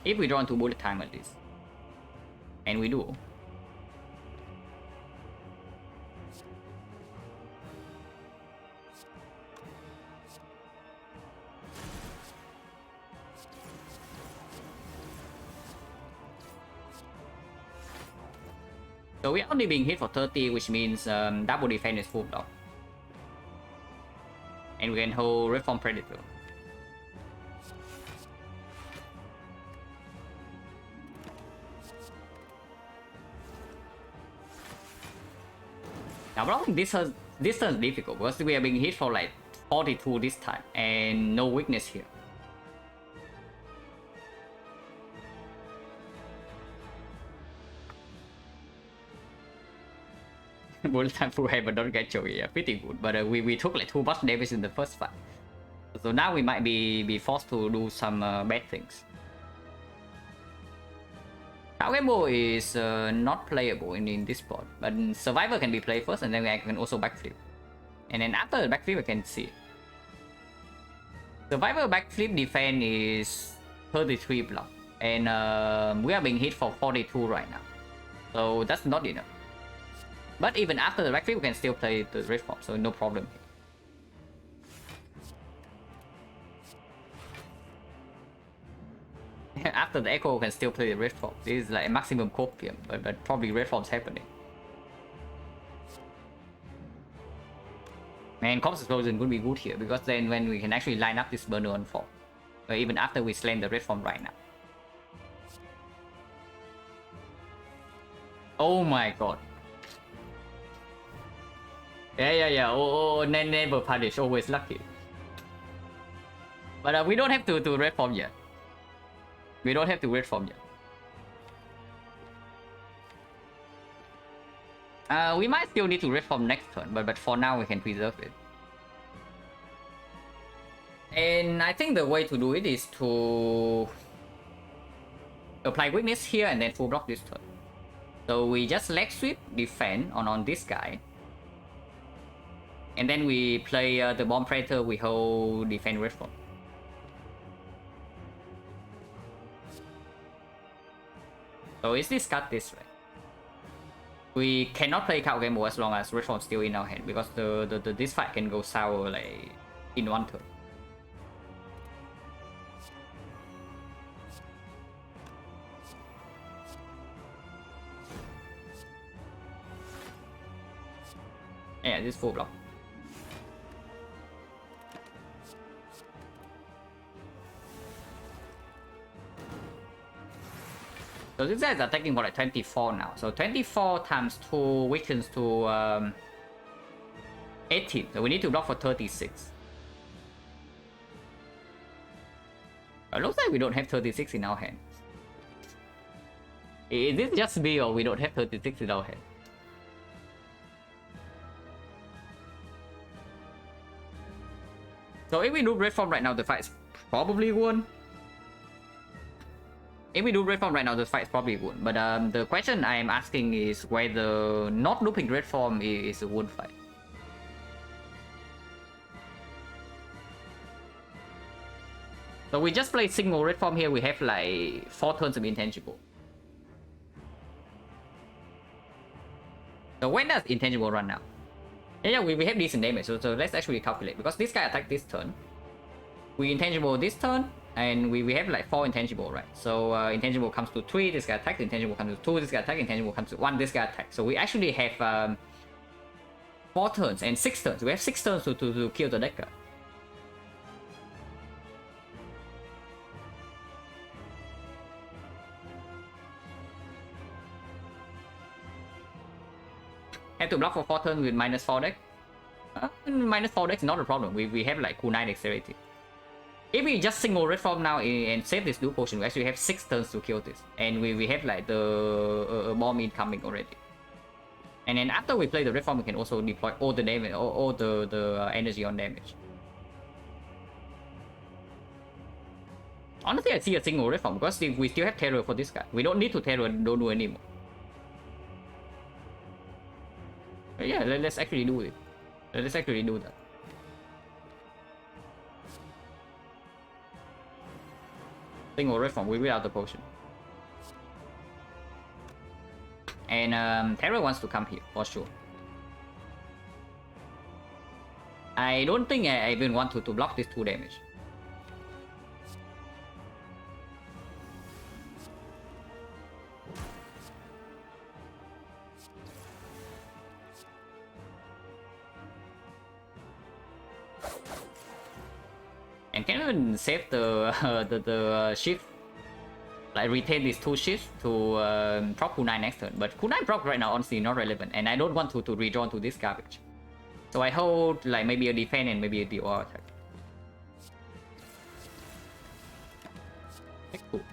If we draw into bullet time at least. And we do. So we're only being hit for 30, which means double defense is full block. And we can hold Red Form Predator. Now blocking this turn is difficult because we are being hit for like 42 this time and no weakness here. Bullet time full head but don't get Joey, yeah, pretty good. But we took like too much damage in the first fight. So now we might be forced to do some bad things. Power is not playable in this spot, but Survivor can be played first and then I can also backflip. And then after the backflip I can see. Survivor backflip defense is 33 block. And we are being hit for 42 right now. So that's not enough. But even after the backflip we can still play the red form, so no problem here. After the echo we can still play the red form. This is like maximum copium, but probably red form's happening. And Corpse Explosion would be good here, because then when we can actually line up this burner on form. Even after we slam the red form right now. Oh my god. Yeah. Oh, never punish, always lucky. But we don't have to red form yet. We don't have to red form yet. We might still need to red form next turn, but for now we can preserve it. And I think the way to do it is to apply weakness here and then full block this turn. So we just leg sweep defend on this guy. And then we play the Bomb Predator, we hold defend red form. So it's this card this way. We cannot play Card Game as long as red form is still in our hand, because this fight can go sour like in one turn. Yeah, this full block. So this guy is attacking for like 24 now. So 24 times 2 weakens to 18. So we need to block for 36. It looks like we don't have 36 in our hand. Is this just me or we don't have 36 in our hand? So if we do red form right now, the fight is probably won. If we do red form right now, the fight is probably won. But the question I am asking is whether not looping red form is a won fight. So we just play single red form here. We have like 4 turns of intangible. So when does intangible run now? Yeah, we have decent damage. So let's actually calculate, because this guy attacked this turn. we intangible this turn, and we have like 4 intangible, right? So intangible comes to 3, this guy attack, intangible comes to 2, this guy attack, intangible comes to 1, this guy attack. So we actually have 4 turns and 6 turns. We have 6 turns to kill the deck card. Have to block for 4 turns with -4 deck. -4 deck is not a problem. We have like cool 9 dexterity. If we just single red form now and save this blue potion, we actually have 6 turns to kill this. And we have like the bomb incoming already. And then after we play the red form, we can also deploy all the damage, all the energy on damage. Honestly, I see a single red form because we still have terror for this guy. We don't need to terror and don't do anymore. But yeah, let's actually do it. Let's actually do that. Single red form, we without the potion. And Terror wants to come here for sure. I don't think I even want to block this 2 damage. And can even save the shift, like retain these 2 shifts to proc cool 9 next turn. But cool 9 proc right now honestly not relevant, and I don't want to redraw to this garbage. So I hold like maybe a defense and maybe a DOR attack. Okay, cool.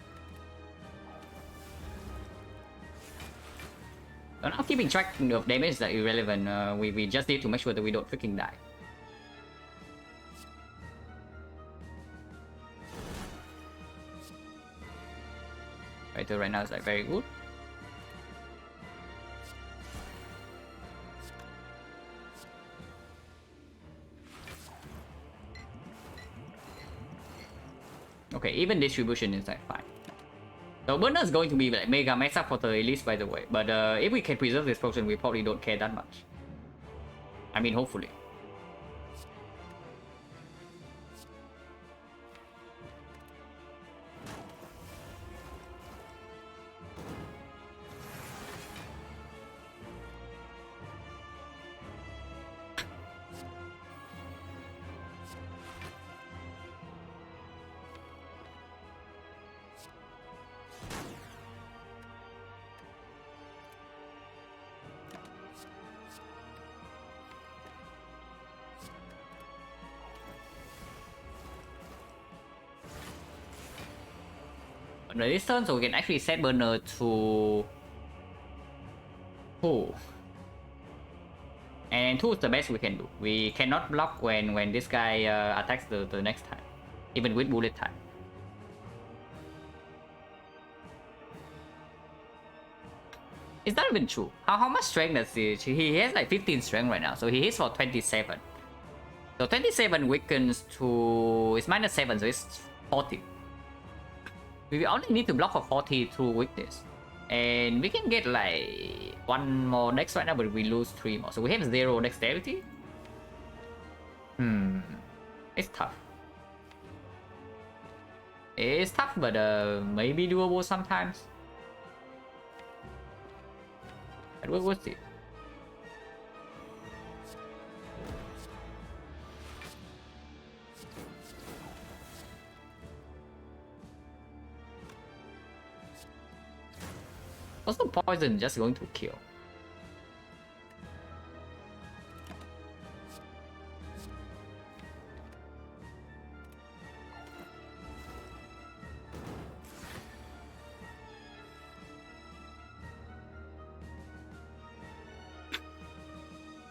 So now keeping track of damage is like irrelevant. We just need to make sure that we don't freaking die. Right now is like very good. Okay, even distribution is like fine. So burner is going to be like mega mess up for the release, by the way. But if we can preserve this potion, we probably don't care that much. I mean, hopefully. This turn, so we can actually set burner to 2. And 2 is the best we can do. We cannot block when this guy attacks the next time, even with bullet time. Is that even true? How much strength does he has like 15 strength right now, so he hits for 27. So 27 weakens to... it's -7, so it's 40. We only need to block for 40 through weakness. And we can get like 1 more next right now, but we lose 3 more. So we have 0 dexterity. It's tough. It's tough, but maybe doable sometimes. But we'll see. Also, poison just going to kill.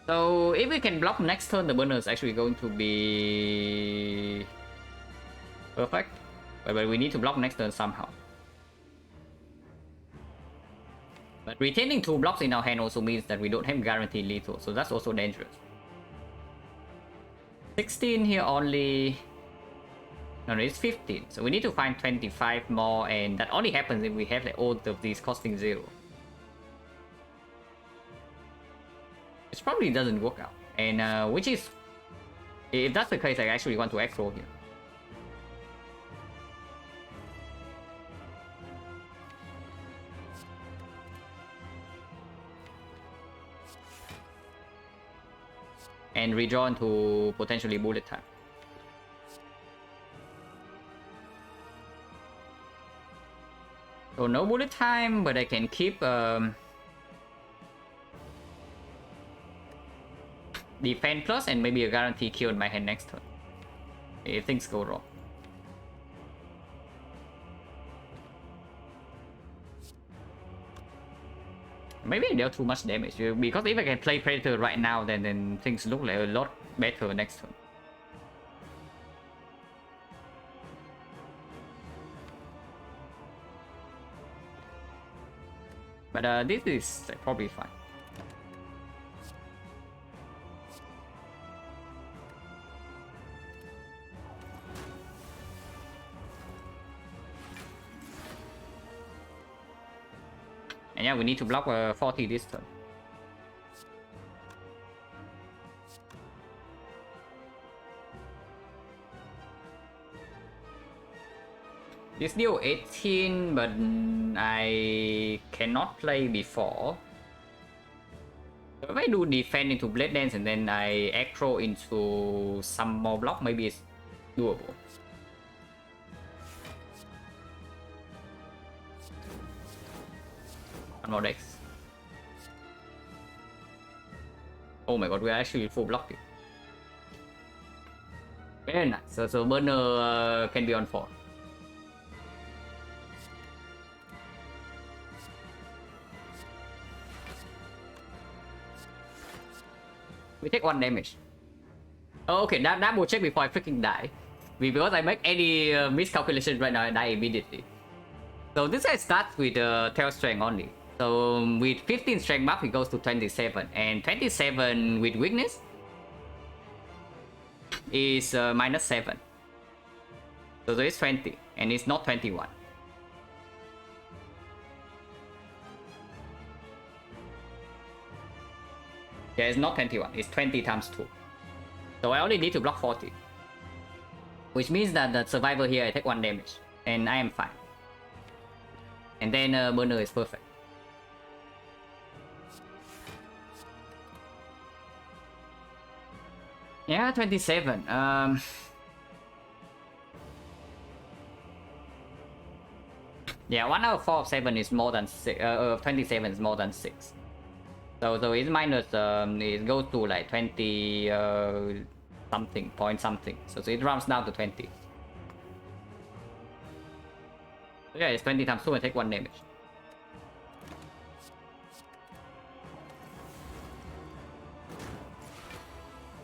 So if we can block next turn, the burner is actually going to be perfect. But we need to block next turn somehow. But retaining 2 blocks in our hand also means that we don't have guaranteed lethal, so that's also dangerous. 16 here only... No, it's 15, so we need to find 25 more, and that only happens if we have like all of these costing 0. Which probably doesn't work out, and which is... If that's the case, I actually want to aggro here. and redraw into potentially bullet time. So no bullet time, but I can keep defense plus and maybe a guarantee kill in my hand next turn if things go wrong. Maybe I dealt too much damage because if I can play Predator right now, then things look like a lot better next turn. But this is probably fine. And yeah, we need to block 40 this turn. This deal 18, but I cannot play before. So if I do defend into Blade Dance and then I aggro into some more block, maybe it's doable. One more dex. Oh my god, we are actually full blocked it. Very nice. So burner can be on 4. We take 1 damage. Oh, okay, double check before I freaking die. Because I make any miscalculation right now, I die immediately. So this guy starts with tail strength only. So with 15 strength buff, he goes to 27. And 27 with weakness is -7. So there is 20, and it's not 21. Yeah, it's not 21, it's 20 times 2. So I only need to block 40. Which means that the survivor here, I take 1 damage. And I am fine. And then burner is perfect. Yeah, 27. Yeah, 1 out of 4 of 7 is more than 6. 27 is more than 6. So it's minus, it goes to like 20 something, point something. So it rounds down to 20. So yeah, it's 20 times 2 and take 1 damage.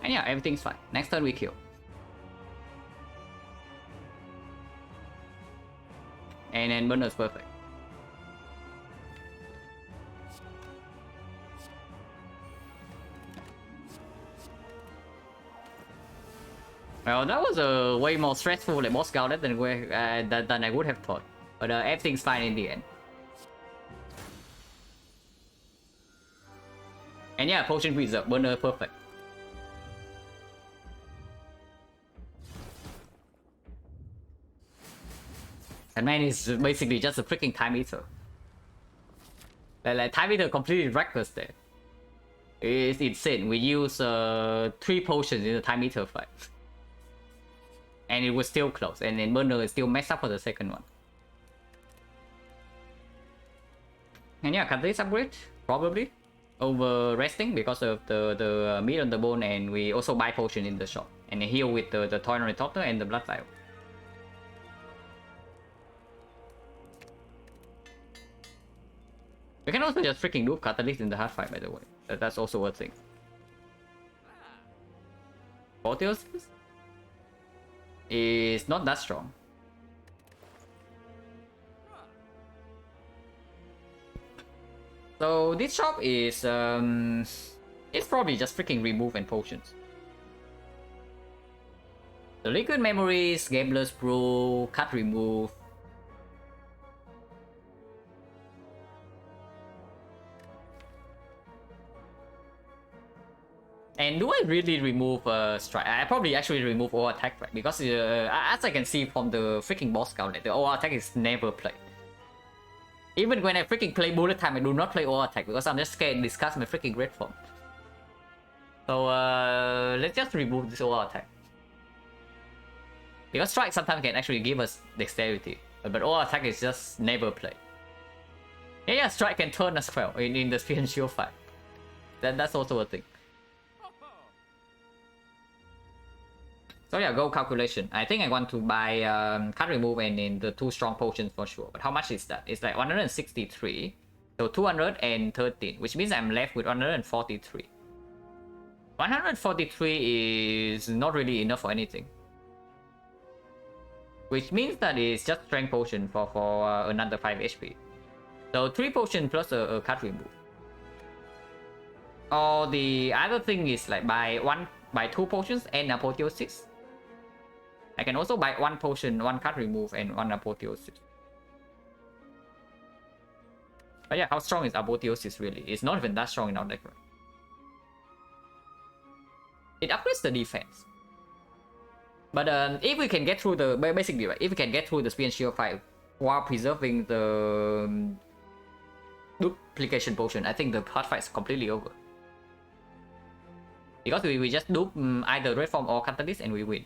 And yeah, everything's fine. Next turn we kill. And then burner's perfect. Well, that was a way more stressful like boss gauntlet than I would have thought. But everything's fine in the end. And yeah, potion preserve, burner perfect. And man is basically just a freaking time eater. Like time eater completely reckless there. It's insane. We use 3 potions in the time eater fight. And it was still close, and then burner is still messed up for the second one. And yeah, can this upgrade? Probably. Over resting because of the meat on the bone, and we also buy potion in the shop. And heal with the Toil Retorter and the Blood Vial. We can also just freaking do Catalyst in the hard fight, by the way. That's also a thing. Portios is not that strong. So this shop is it's probably just freaking remove and potions. The liquid memories, Gambler's Brew, cut remove. And do I really remove strike? I probably actually remove all attack, right? Because as I can see from the freaking boss count, the all attack is never played. Even when I freaking play bullet time, I do not play all attack because I'm just scared to discuss my freaking great form. So let's just remove this overall attack. Because strike sometimes can actually give us dexterity, but overall attack is just never play. Yeah, strike can turn as well in the spear and shield fight. That's also a thing. So yeah, goal calculation. I think I want to buy card remove and in the 2 strong potions for sure. But how much is that? It's like 163. So 213, which means I'm left with 143. 143 is not really enough for anything. Which means that it's just strength potion for another 5 HP. So 3 potion plus a card remove. Or the other thing is like buy 2 potions and apotheosis. I can also buy 1 potion, 1 card remove, and 1 apotheosis. But yeah, how strong is apotheosis really? It's not even that strong in our deck. Right? It upgrades the defense. But if we can get through the basically right, if we can get through the spear and shield fight while preserving the duplication potion, I think the hard fight is completely over. Because we just dupe either red form or catalyst and we win.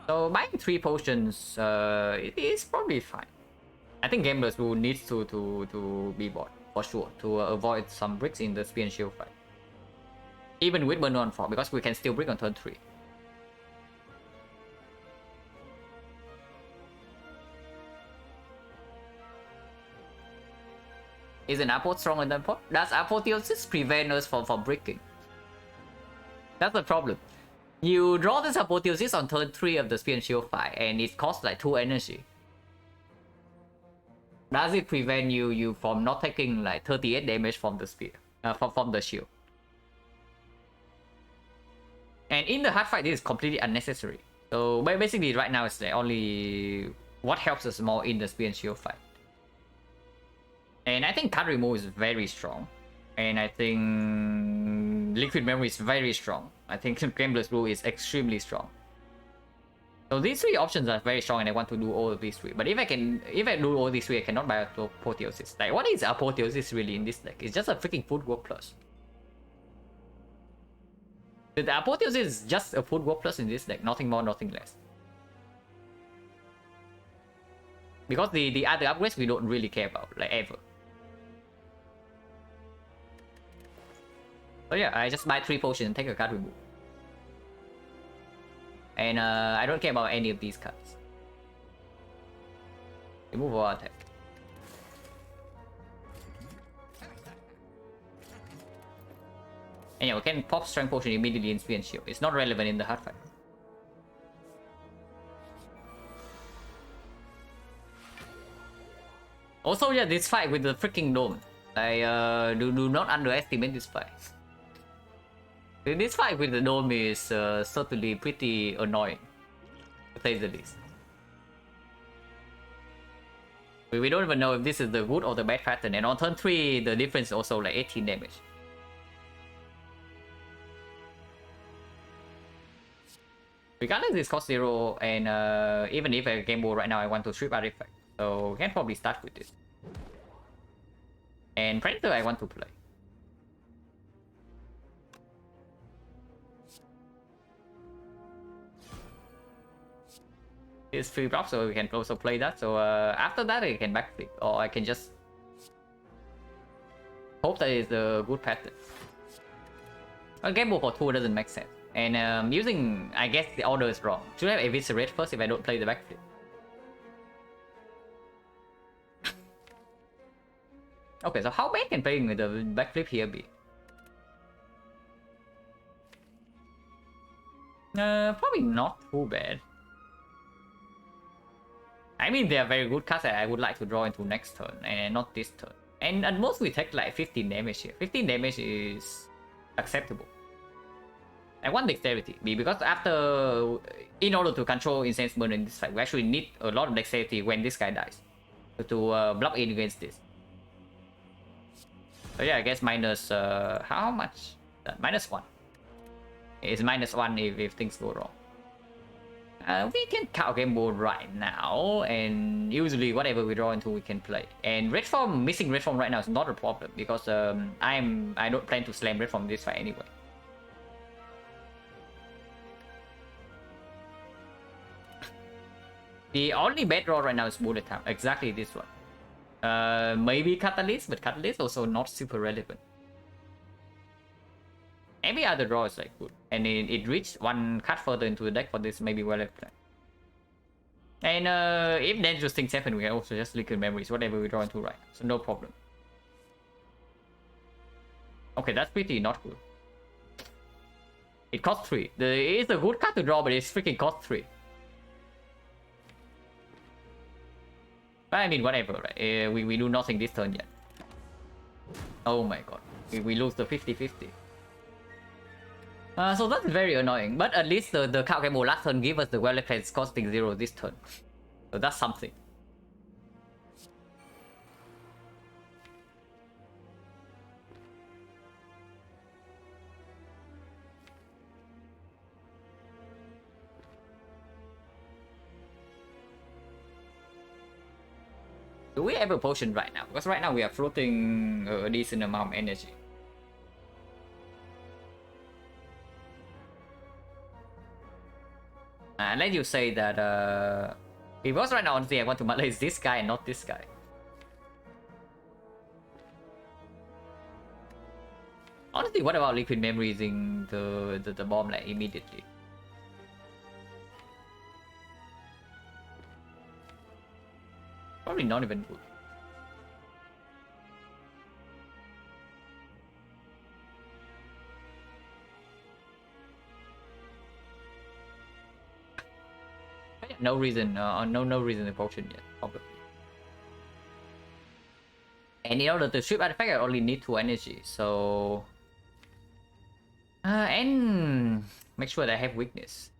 So buying 3 potions, it is probably fine. I think gamblers will need to be bought for sure to avoid some bricks in the spear and shield fight. Even with burn on 4, because we can still brick on turn 3. Is an Apoth stronger than Pot? Does Apotheosis prevent us from bricking? That's the problem. You draw this Apotheosis on turn 3 of the spear and shield fight, and it costs like 2 energy. Does it prevent you from not taking like 38 damage from the spear, from the shield? And in the hard fight, this is completely unnecessary. So basically, right now it's like only what helps us more in the spear and shield fight. And I think card remove is very strong, and I think liquid memory is very strong. I think Gambler's Brew is extremely strong. So these 3 options are very strong, and I want to do all of these 3. But if I do all these 3, I cannot buy Apotheosis. Like, what is Apotheosis really in this deck? It's just a freaking footwork plus. The Apotheosis is just a footwork plus in this deck, nothing more, nothing less. Because the other upgrades we don't really care about, like ever. So yeah, I just buy 3 potions and take a card remove. And I don't care about any of these cards. Remove or attack. And yeah, we can pop strength potion immediately in spear and shield. It's not relevant in the hard fight. Also, yeah, this fight with the freaking dome. I do not underestimate this fight. This fight with the dome is certainly pretty annoying, to say the least. We don't even know if this is the good or the bad pattern. And on turn 3, the difference is also like 18 damage. Regardless, this cost 0, and even if I game board right now, I want to strip artifact. So we can probably start with this. And Predator I want to play. It's free block, so we can also play that. So after that, I can backflip, or I can just hope that it's a good pattern. A game board for 2 doesn't make sense. And using, I guess the order is wrong. Should I have Eviscerate first if I don't play the backflip? Okay, so how bad can playing with the backflip here be? Probably not too bad. I mean, they are very good cards that I would like to draw into next turn, and not this turn. And at most we take like 15 damage here. 15 damage is acceptable. I want dexterity, because after, in order to control Insane Burn in this fight, we actually need a lot of dexterity when this guy dies to block in against this. So yeah, I guess minus, how much? -1. It's -1 if things go wrong. We can count game board right now, and usually whatever we draw into we can play. And red form, missing red form right now is not a problem because I don't plan to slam red form this fight anyway. The only bad draw right now is bullet time, exactly this one. Maybe catalyst, but catalyst also not super relevant. Every other draw is like good, and it reached one card further into the deck for this, maybe well played. And if dangerous things happen, we can also just liquid memories, whatever we draw into right, so no problem. Okay, that's pretty not good. It costs 3. It's a good card to draw, but it's freaking cost 3. But I mean, whatever, right? We do nothing this turn yet. Oh my god, we lose the 50-50. So that's very annoying, but at least the card game last turn gave us the well played costing 0 this turn. So that's something. Do we have a potion right now? Because right now we are floating a decent amount of energy. Let you say that because right now honestly I want to malaise this guy and not this guy. Honestly, what about liquid memory using the bomb like immediately? Probably not even good. No reason, no reason to potion yet, probably. And in order to strip artifact, I only need 2 energy, so and make sure that I have weakness.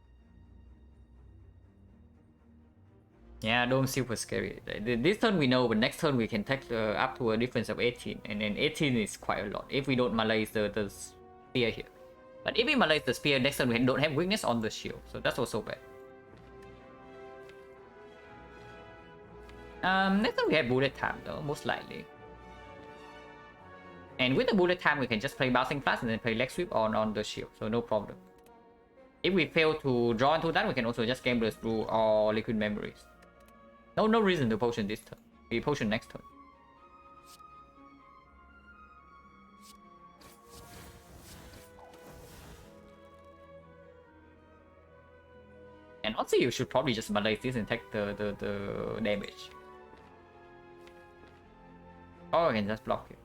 Yeah, Dome super scary. This turn we know, but next turn we can take up to a difference of 18, and then 18 is quite a lot if we don't malaise the spear here. But if we malaise the spear, next turn we don't have weakness on the shield, so that's also bad. Next time we have bullet time though, most likely. And with the bullet time, we can just play bouncing flash and then play leg sweep on the shield, so no problem. If we fail to draw into that, we can also just game blast through or liquid memories. No reason to potion this turn. We potion next turn. And also, you should probably just malaise this and take the damage. Or I can just block it.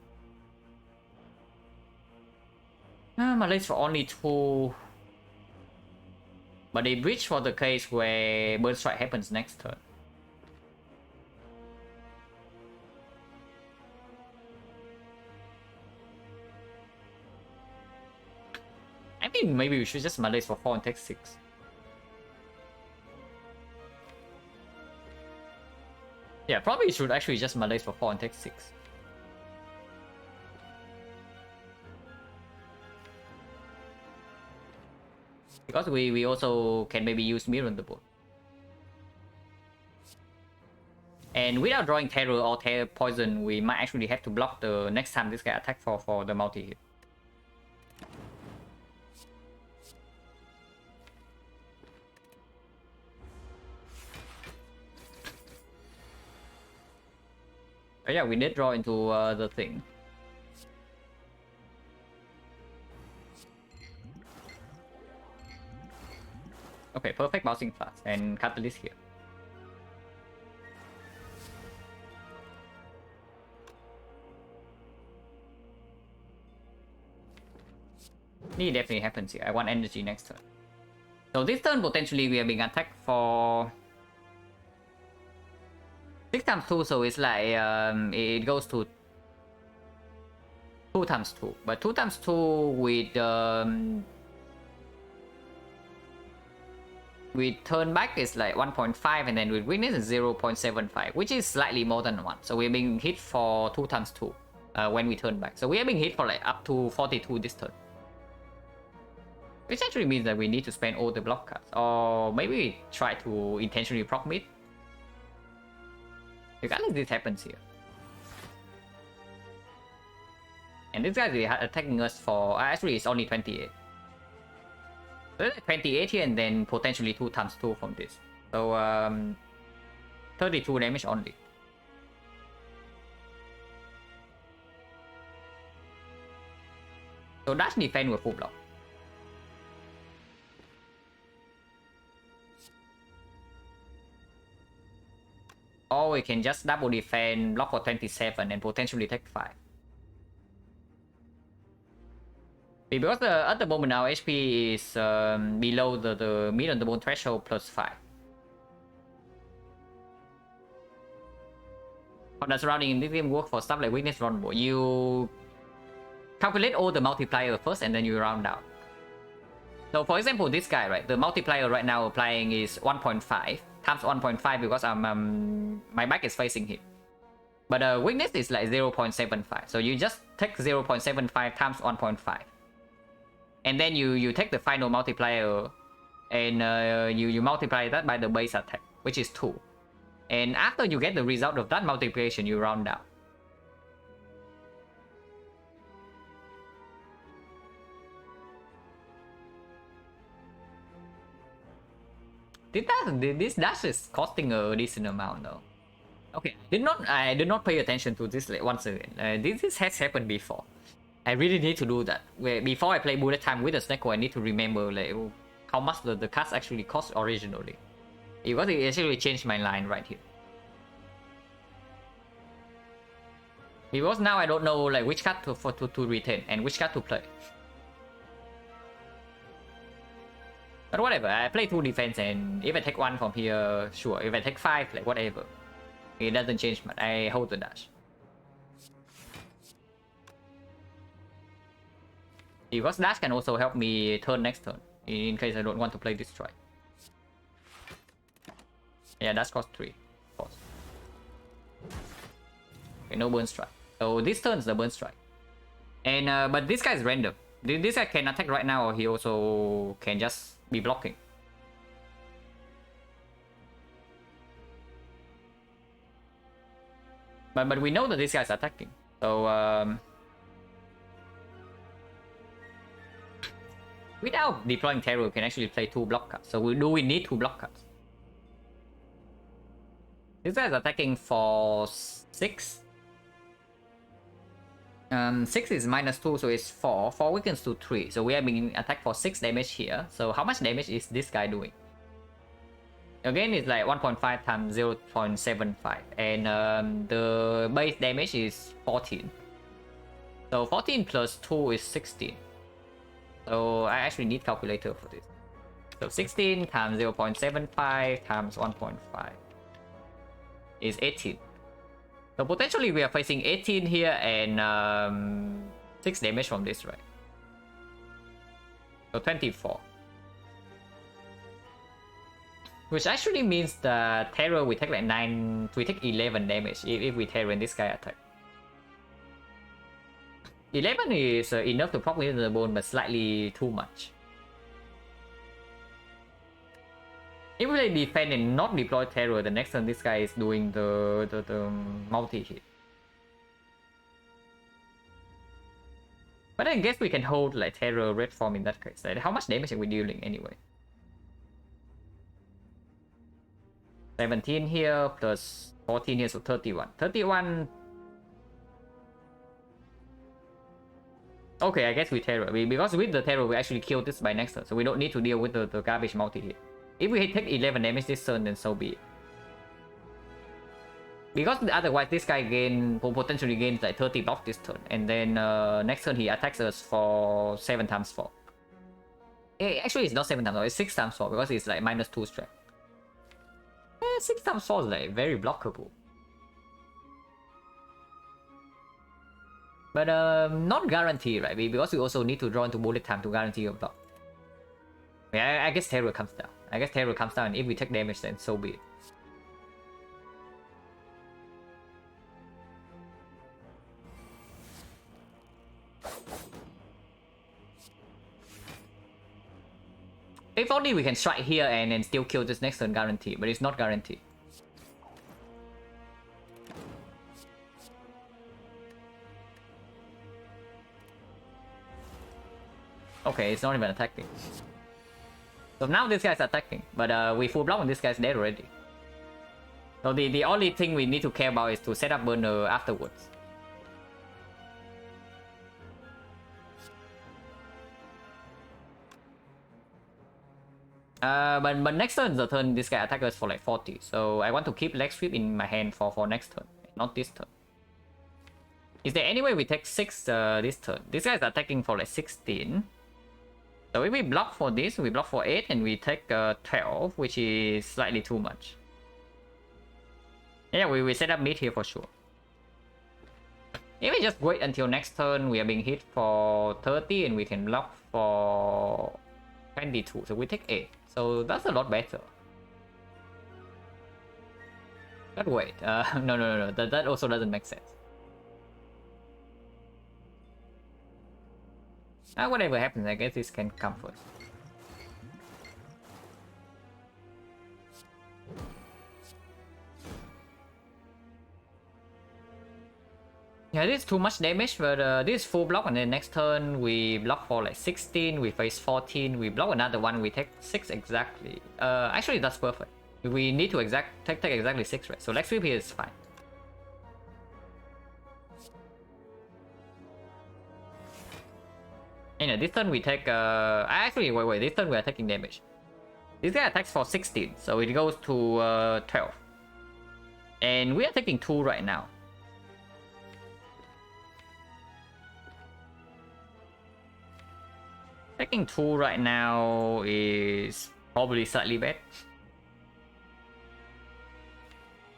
Malaise for only 2. But they breach for the case where burn strike happens next turn. I think maybe we should just malaise for 4 and take 6. Yeah, probably should actually just malaise for 4 and take 6. Because we also can maybe use mirror on the board. And without drawing terror or poison, we might actually have to block the next time this guy attack for the multi-hit. Oh yeah, we did draw into the thing. Okay, perfect bouncing flash and catalyst here. It definitely happens here. I want energy next turn. So this turn potentially we are being attacked for 6 times 2, so it's like it goes to 2 times 2. But 2 times 2 with turn back is like 1.5, and then with weakness is 0.75, which is slightly more than 1. So we're being hit for 2 times 2 when we turn back. So we are being hit for like up to 42 this turn. Which actually means that we need to spend all the block cards. Or maybe we try to intentionally proc mid. Regardless, this happens here. And this guy is attacking us for... actually, it's only 28. So 28 here and then potentially 2 times 2 from this. So 32 damage only. So dash defense with full block. Or we can just double defend, block for 27 and potentially take 5. Because at the moment our HP is below the mid on the bone threshold plus 5. How does rounding in this game work for stuff like weakness vulnerable? You calculate all the multiplier first and then you round down. So for example, this guy, right? The multiplier right now applying is 1.5 times 1.5 because my back is facing him. But weakness is like 0.75. So you just take 0.75 times 1.5. And then you take the final multiplier and you multiply that by the base attack, which is 2. And after you get the result of that multiplication, you round down. This dash is costing a decent amount though. Okay, I did not pay attention to this like, once again. This has happened before. I really need to do that. Before I play bullet time with the XecnaR, I need to remember like how much the cards actually cost originally. Because it actually changed my line right here. Because now I don't know like which card to retain and which card to play. But whatever, I play 2 defense and if I take 1 from here, sure. If I take 5, like whatever. It doesn't change much. I hold the dash. Because dash can also help me turn next turn. In case I don't want to play destroy. Yeah, dash cost 3. Of course. Okay, no burn strike. So this turn is the burn strike. And but this guy is random. This guy can attack right now or he also can just be blocking. But we know that this guy is attacking. So without deploying terror, we can actually play 2 block cards. So we need 2 block cards? This guy is attacking for 6. 6 is -2, so it's 4. 4 weakens to 3. So we are being attacked for 6 damage here. So how much damage is this guy doing? Again, it's like 1.5 times 0.75. And the base damage is 14. So 14 plus 2 is 16. So I actually need calculator for this. So 16 times 0.75 times 1.5 is 18. So potentially we are facing 18 here and 6 damage from this, right? So 24. Which actually means that terror we take like 9, we take 11 damage if we terror and this guy attack. 11 is enough to proc into the bone, but slightly too much. If we defend and not deploy terror, the next turn this guy is doing the multi-hit. But I guess we can hold like terror red form in that case. Like, how much damage are we dealing anyway? 17 here plus 14 here, so 31. 31. Okay, I guess we terror. Because with the terror, we actually kill this by next turn, so we don't need to deal with the garbage multi-hit. If we take 11 damage this turn, then so be it. Because otherwise, this guy potentially gains like 30 block this turn, and then next turn he attacks us for 7 times 4. Actually, it's not 7 times 4, it's 6 times 4 because it's like -2 strength. 6 times 4 is like very blockable. But not guaranteed, right? Because we also need to draw into bullet time to guarantee a block. Yeah, I guess terror comes down. And if we take damage, then so be it. If only we can strike here and then still kill this next turn guaranteed, but it's not guaranteed. Okay, it's not even attacking. So now this guy's attacking, but we full block and this guy's dead already. So the only thing we need to care about is to set up burner afterwards. But next turn is the turn this guy attacks us for like 40. So I want to keep leg sweep in my hand for next turn, not this turn. Is there any way we take 6 this turn? This guy is attacking for like 16. So if we block for this, we block for 8 and we take 12, which is slightly too much. Yeah, we set up mid here for sure. If we just wait until next turn, we are being hit for 30 and we can block for 22. So we take 8. So that's a lot better. But wait, no. That also doesn't make sense. Whatever happens, I guess this can come first. Yeah, this is too much damage, but this is full block, and then next turn we block for like 16, we face 14, we block another one, we take 6 exactly. Actually that's perfect. We need to take exactly 6, right? So leg sweep here is fine. And this turn we take actually wait, this turn we are taking damage. This guy attacks for 16, so it goes to 12. And we are taking 2 right now. Taking 2 right now is probably slightly bad.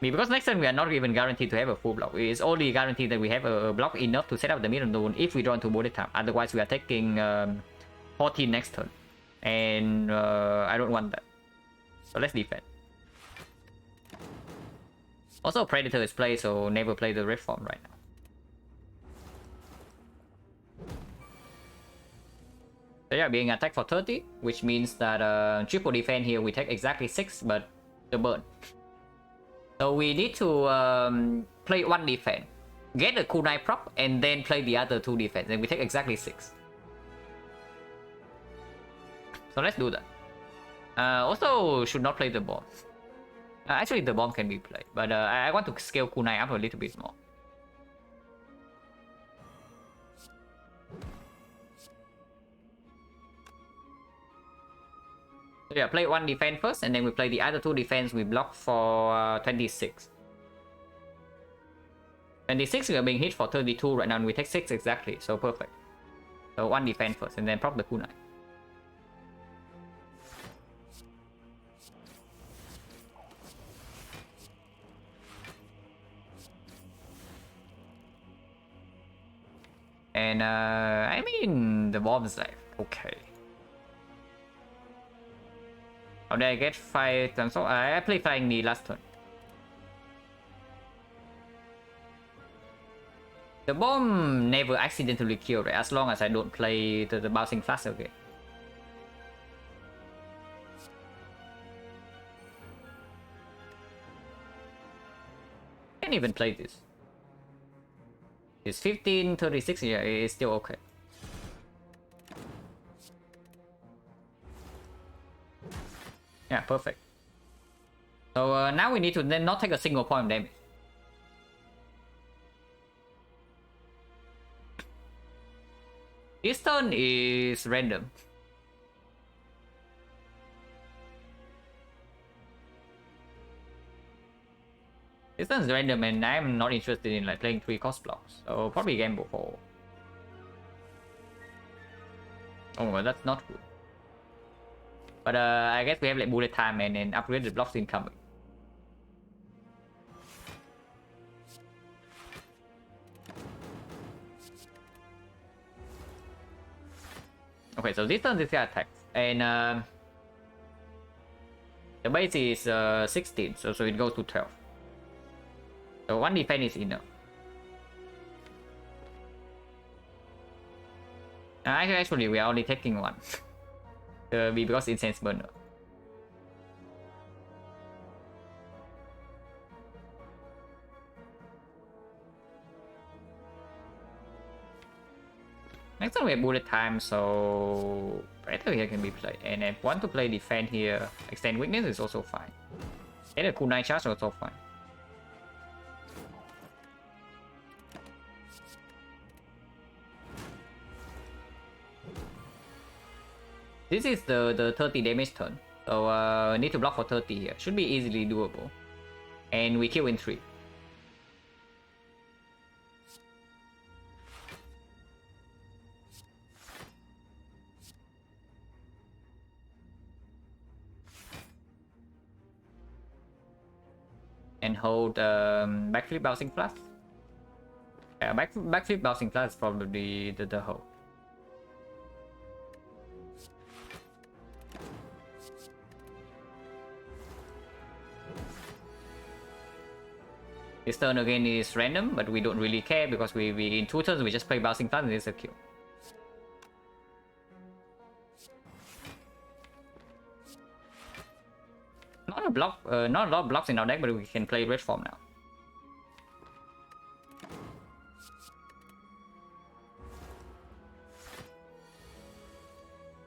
Because next turn we are not even guaranteed to have a full block. It's only guaranteed that we have a block enough to set up the middle zone if we draw into bullet time. Otherwise we are taking 14 next turn. And I don't want that. So let's defend. Also Predator is played, so never play the red form right now. So yeah, being attacked for 30, which means that triple defense here we take exactly 6, but the burn. So we need to play 1 defense, get a kunai prop, and then play the other 2 defense, and we take exactly 6. So let's do that. Also, should not play the bomb. Actually, the bomb can be played, but I want to scale kunai up a little bit more. So yeah, play 1 defense first, and then we play the other 2 defense. We block for 26. 26 we are being hit for 32 right now, and we take 6 exactly, so perfect. So 1 defense first, and then prop the kunai. And I mean, the bomb is like, okay. How did I get 5 turns? So I played flying the last turn. The bomb never accidentally killed, right? As long as I don't play the bouncing flash again. Can't even play this. It's 15, 36, yeah, it's still okay. Yeah, perfect. So now we need to then not take a single point of damage. This turn is random. This turn is random and I'm not interested in like playing 3 cost blocks. So probably gamble for... Oh, well, that's not good. But I guess we have like bullet time and then upgrade the blocks incoming. Okay, so this turn this guy attacks. And the base is 16, so it goes to 12. So 1 defense is enough. Actually, we are only taking 1. because incense burner. Next time we have bullet time, so Predator here can be played. And if want to play defend here, extend weakness is also fine. And a cool 9 charge is also fine. This is the 30 damage turn. So need to block for 30 here. Should be easily doable. And we kill in 3. And hold backflip bouncing flash. Yeah, backflip bouncing flash is probably the hold. This turn again is random, but we don't really care because we in 2 turns we just play bouncing flash and it's a kill. Not a lot of blocks in our deck, but we can play red form now.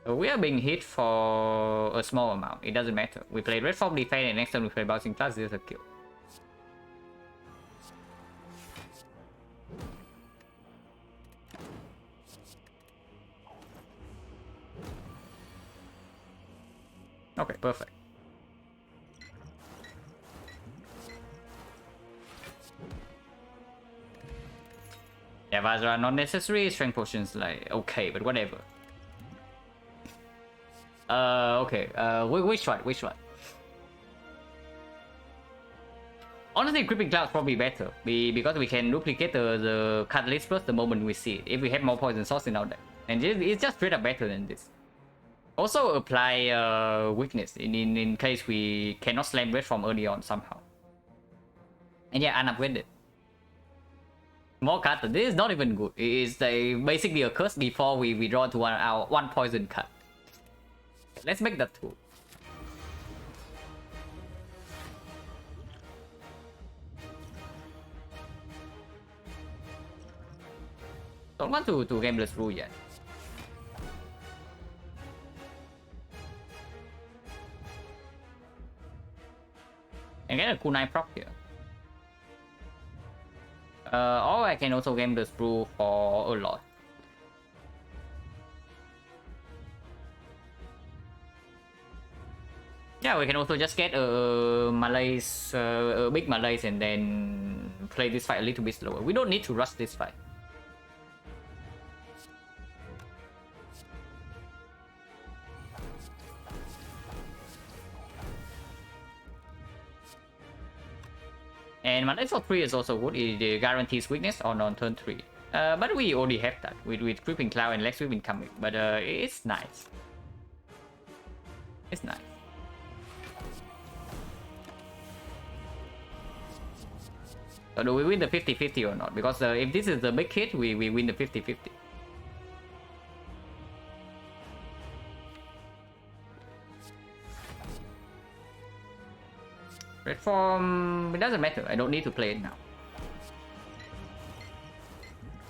So we are being hit for a small amount. It doesn't matter. We play red form defense, and next time we play bouncing flash, this is a kill. Okay, perfect. Yeah, Vazra not necessary. Strength potions like okay, but whatever. Okay. Which one? Which one? Honestly, Creeping Cloud is probably better because we can duplicate the Catalyst Burst the moment we see it. If we have more poison source in our deck, and it's just straight up better than this. Also apply weakness in case we cannot slam red from early on somehow. And yeah, unupgraded. More card. This is not even good. It's basically a curse before we draw to one poison card. Let's make that 2. Don't want to Gambler's Rule yet. And get a cool 9 prop here. Or I can also game the sprue for a lot. Yeah, we can also just get a Malays, a big Malays, and then play this fight a little bit slower. We don't need to rush this fight. And Malays for 3 is also good. It guarantees weakness on turn 3. But we already have that with Creeping Cloud and Lex Sweep incoming. But it's nice. It's nice. So do we win the 50-50 or not? Because if this is the big hit, we win the 50-50. Red form, it doesn't matter. I don't need to play it now.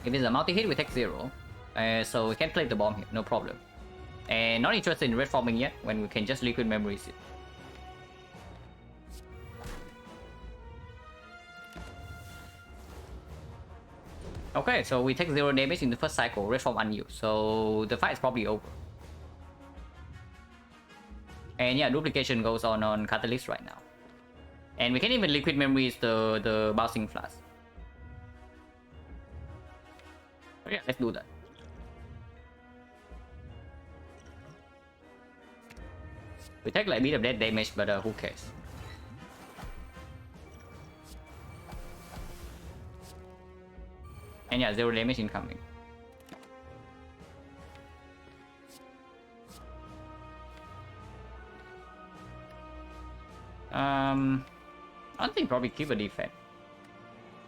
If it's a multi-hit, we take 0. So we can play the bomb here, no problem. And not interested in red forming yet, when we can just liquid memories it. Okay, so we take 0 damage in the first cycle, red form unused. So the fight is probably over. And yeah, duplication goes on Catalyst right now. And we can even liquid memories the bouncing flash. So yeah, let's do that. We take like a bit of dead damage, but who cares? And yeah, 0 damage incoming. I don't think probably keep a defense.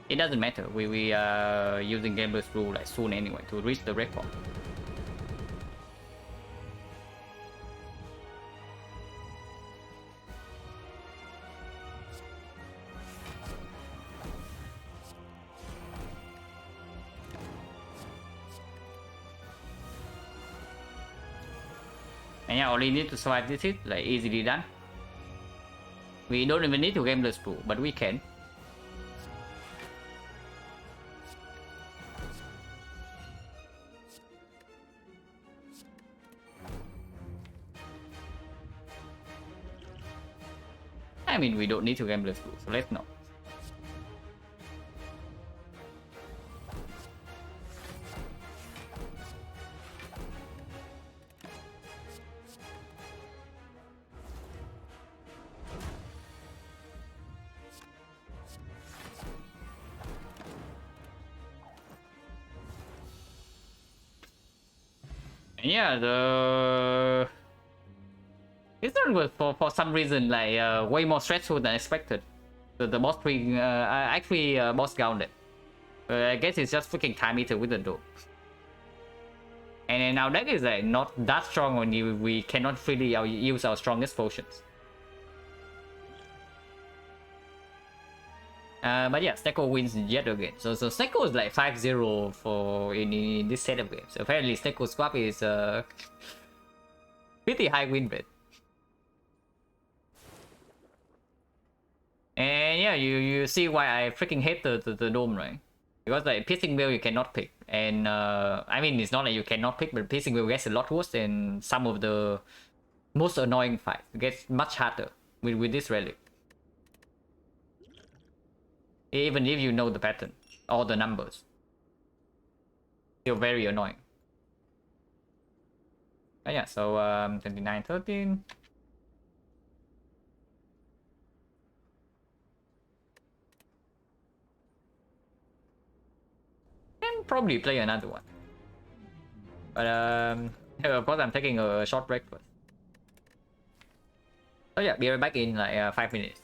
It doesn't matter. We are using Gambler's Rule like soon anyway to reach the red form. And yeah, only need to survive this hit, like easily done. We don't even need to game the spool, but we can. I mean, we don't need to game the spool, so let's not. Yeah, this turn was for some reason like way more stressful than expected. The boss tree actually boss grounded. I guess it's just freaking time eater with the door. And then our deck is like not that strong when we cannot freely use our strongest potions. But yeah, Snecko wins yet again. So Snecko is like 5-0 for in this set of games. So apparently Snecko swap is pretty high win rate. And yeah, you see why I freaking hate the dome, right? Because like piercing wheel you cannot pick, and I mean it's not like you cannot pick, but piercing wheel gets a lot worse than some of the most annoying fights. It gets much harder with this relic. Even if you know the pattern or the numbers, still very annoying. But yeah, so 29-13. And probably play another one. But of course I'm taking a short break first. So yeah, be right back in like 5 minutes.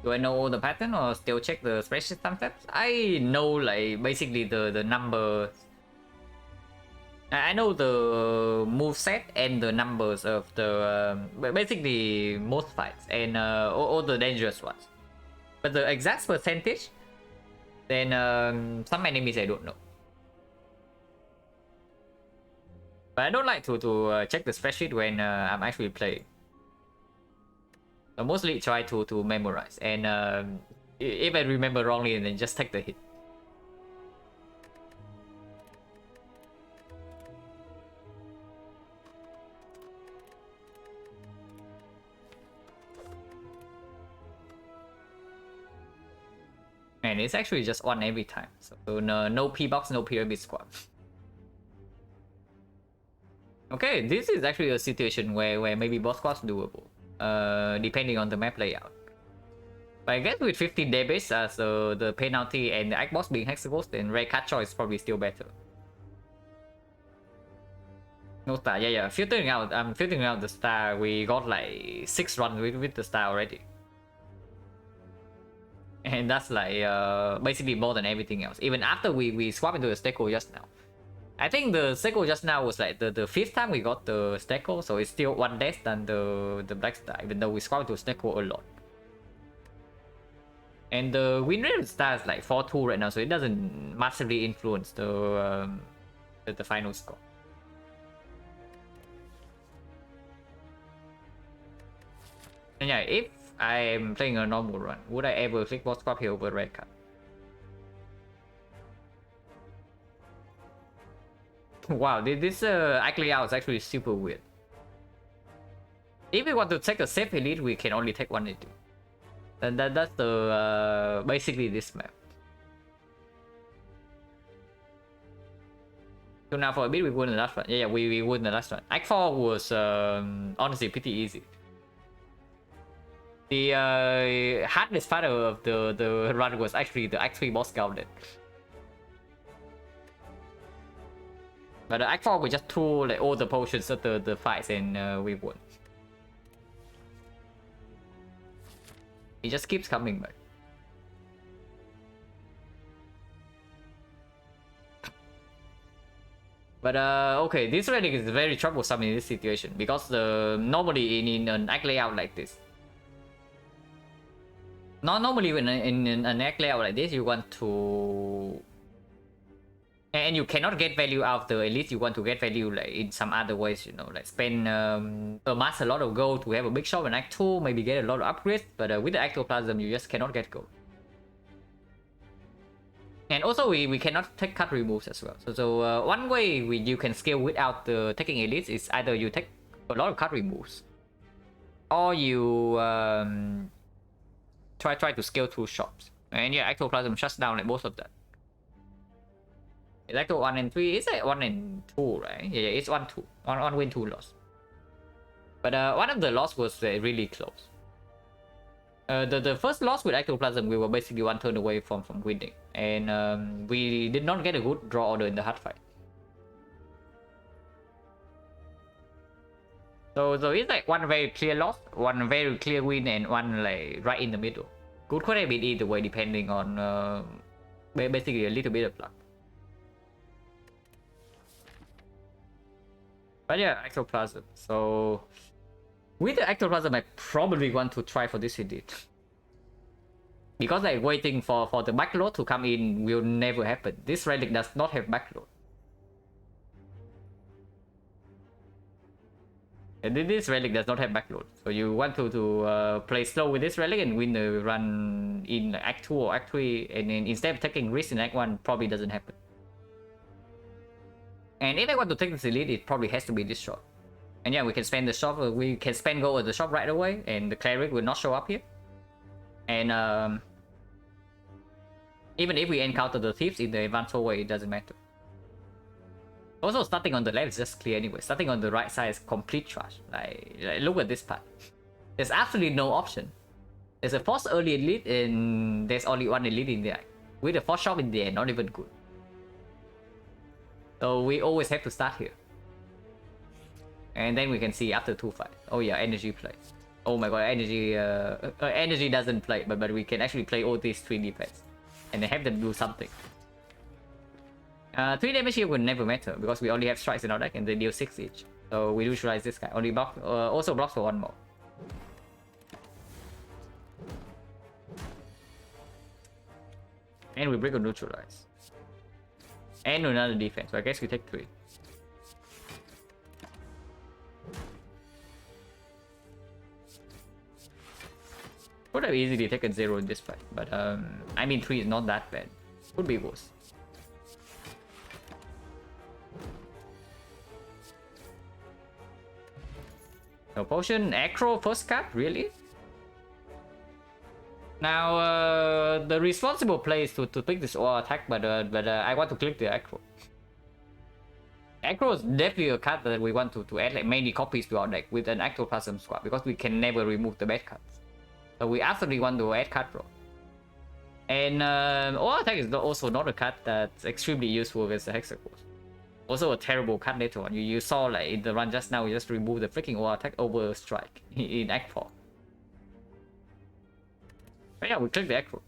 Do I know all the pattern or still check the spreadsheet sometimes? I know like basically the number. I know the move set and the numbers of the basically most fights and all the dangerous ones. But the exact percentage, then some enemies I don't know. But I don't like to check the spreadsheet when I'm actually playing. I mostly try to memorize, and if I remember wrongly, then just take the hit. And it's actually just one every time, so no Pbox, no pyramid squad. Okay, this is actually a situation where maybe boss squad's doable, depending on the map layout. But I guess with 15 damage as the penalty and the Act boss being hexagons, then red card choice is probably still better. No star, yeah, filtering out. I'm filtering out the star. We got like 6 runs with the star already. And that's like basically more than everything else. Even after we swap into the Steko just now. I think the Steko just now was like the 5th time we got the Steko, so it's still 1 less than the Black Star, even though we swap into Steko a lot. And the win rate of the star is like 4-2 right now, so it doesn't massively influence the final score. And yeah, if I'm playing a normal run, would I ever click boss swap here over red card? Wow, this actually out is actually super weird. If we want to take a safe elite, we can only take 1 elite. And that's the basically this map. So now for a bit we won the last one. Yeah, we won the last one. Act 4 was honestly pretty easy. The hardest part of the run was actually the Act 3 boss gauntlet. But the Act 4 we just threw like all the potions at the fights and we won. It just keeps coming back. But okay, this relic is very troublesome in this situation because normally in an act layout like this, normally when in an act layout like this, you want to, and you cannot get value out of the elite. You want to get value like in some other ways, you know, like spend amass a lot of gold to have a big shop in Act 2, maybe get a lot of upgrades. But with the ectoplasm, you just cannot get gold. And also we cannot take cut removes as well. So one way you can scale without taking elites is either you take a lot of cut removes, or you try to scale through shops. And yeah, ectoplasm shuts down like most of that. Electro 1 and 3 is like 1 and 2, right? Yeah, it's 1-2. 1 win, 2 loss. But one of the loss was really close. The first loss with ectoplasm, we were basically 1 turn away from winning, and we did not get a good draw order in the hard fight. So it's like 1 very clear loss, 1 very clear win, and 1 like right in the middle. Could have been either way depending on basically a little bit of luck. But yeah, ectoplasm. So with the ectoplasm, I probably want to try for this elite. Because like waiting for the backload to come in will never happen. This relic does not have backload. And this relic does not have backload. So you want to play slow with this relic and win the run in Act 2 or Act 3, and then instead of taking risk in Act 1, probably doesn't happen. And if I want to take this elite, it probably has to be this shop. And yeah, we can spend the shop, we can spend gold at the shop right away, and the cleric will not show up here. And even if we encounter the thieves in the advanced way, it doesn't matter. Also, starting on the left is just clear anyway. Starting on the right side is complete trash. Like look at this part. There's absolutely no option. There's a force early elite, and there's only 1 elite in there. With the force shop in there, not even good. So we always have to start here. And then we can see after 2 fights. Oh yeah, energy play. Oh my god, energy doesn't play, but we can actually play all these 3 defense and have them do something. 3 damage here would never matter because we only have strikes in our deck and they deal 6 each. So we neutralize this guy. Only block, also blocks for 1 more. And we break or neutralize. And another defense. So I guess we take 3. Could have easily taken 0 in this fight, but I mean 3 is not that bad. Could be worse. No potion, acro first card, really? Now the responsible play is to pick this all attack, but I want to click the acro. Acro is definitely a card that we want to add like many copies to our deck with an ectoplasm swap because we can never remove the bad cards. So we absolutely want to add card draw. And all attack is also not a card that's extremely useful against the Hexacore. Also a terrible card later on. You saw like in the run just now, we just remove the freaking all attack over strike in Act 4. But yeah, we click the acro.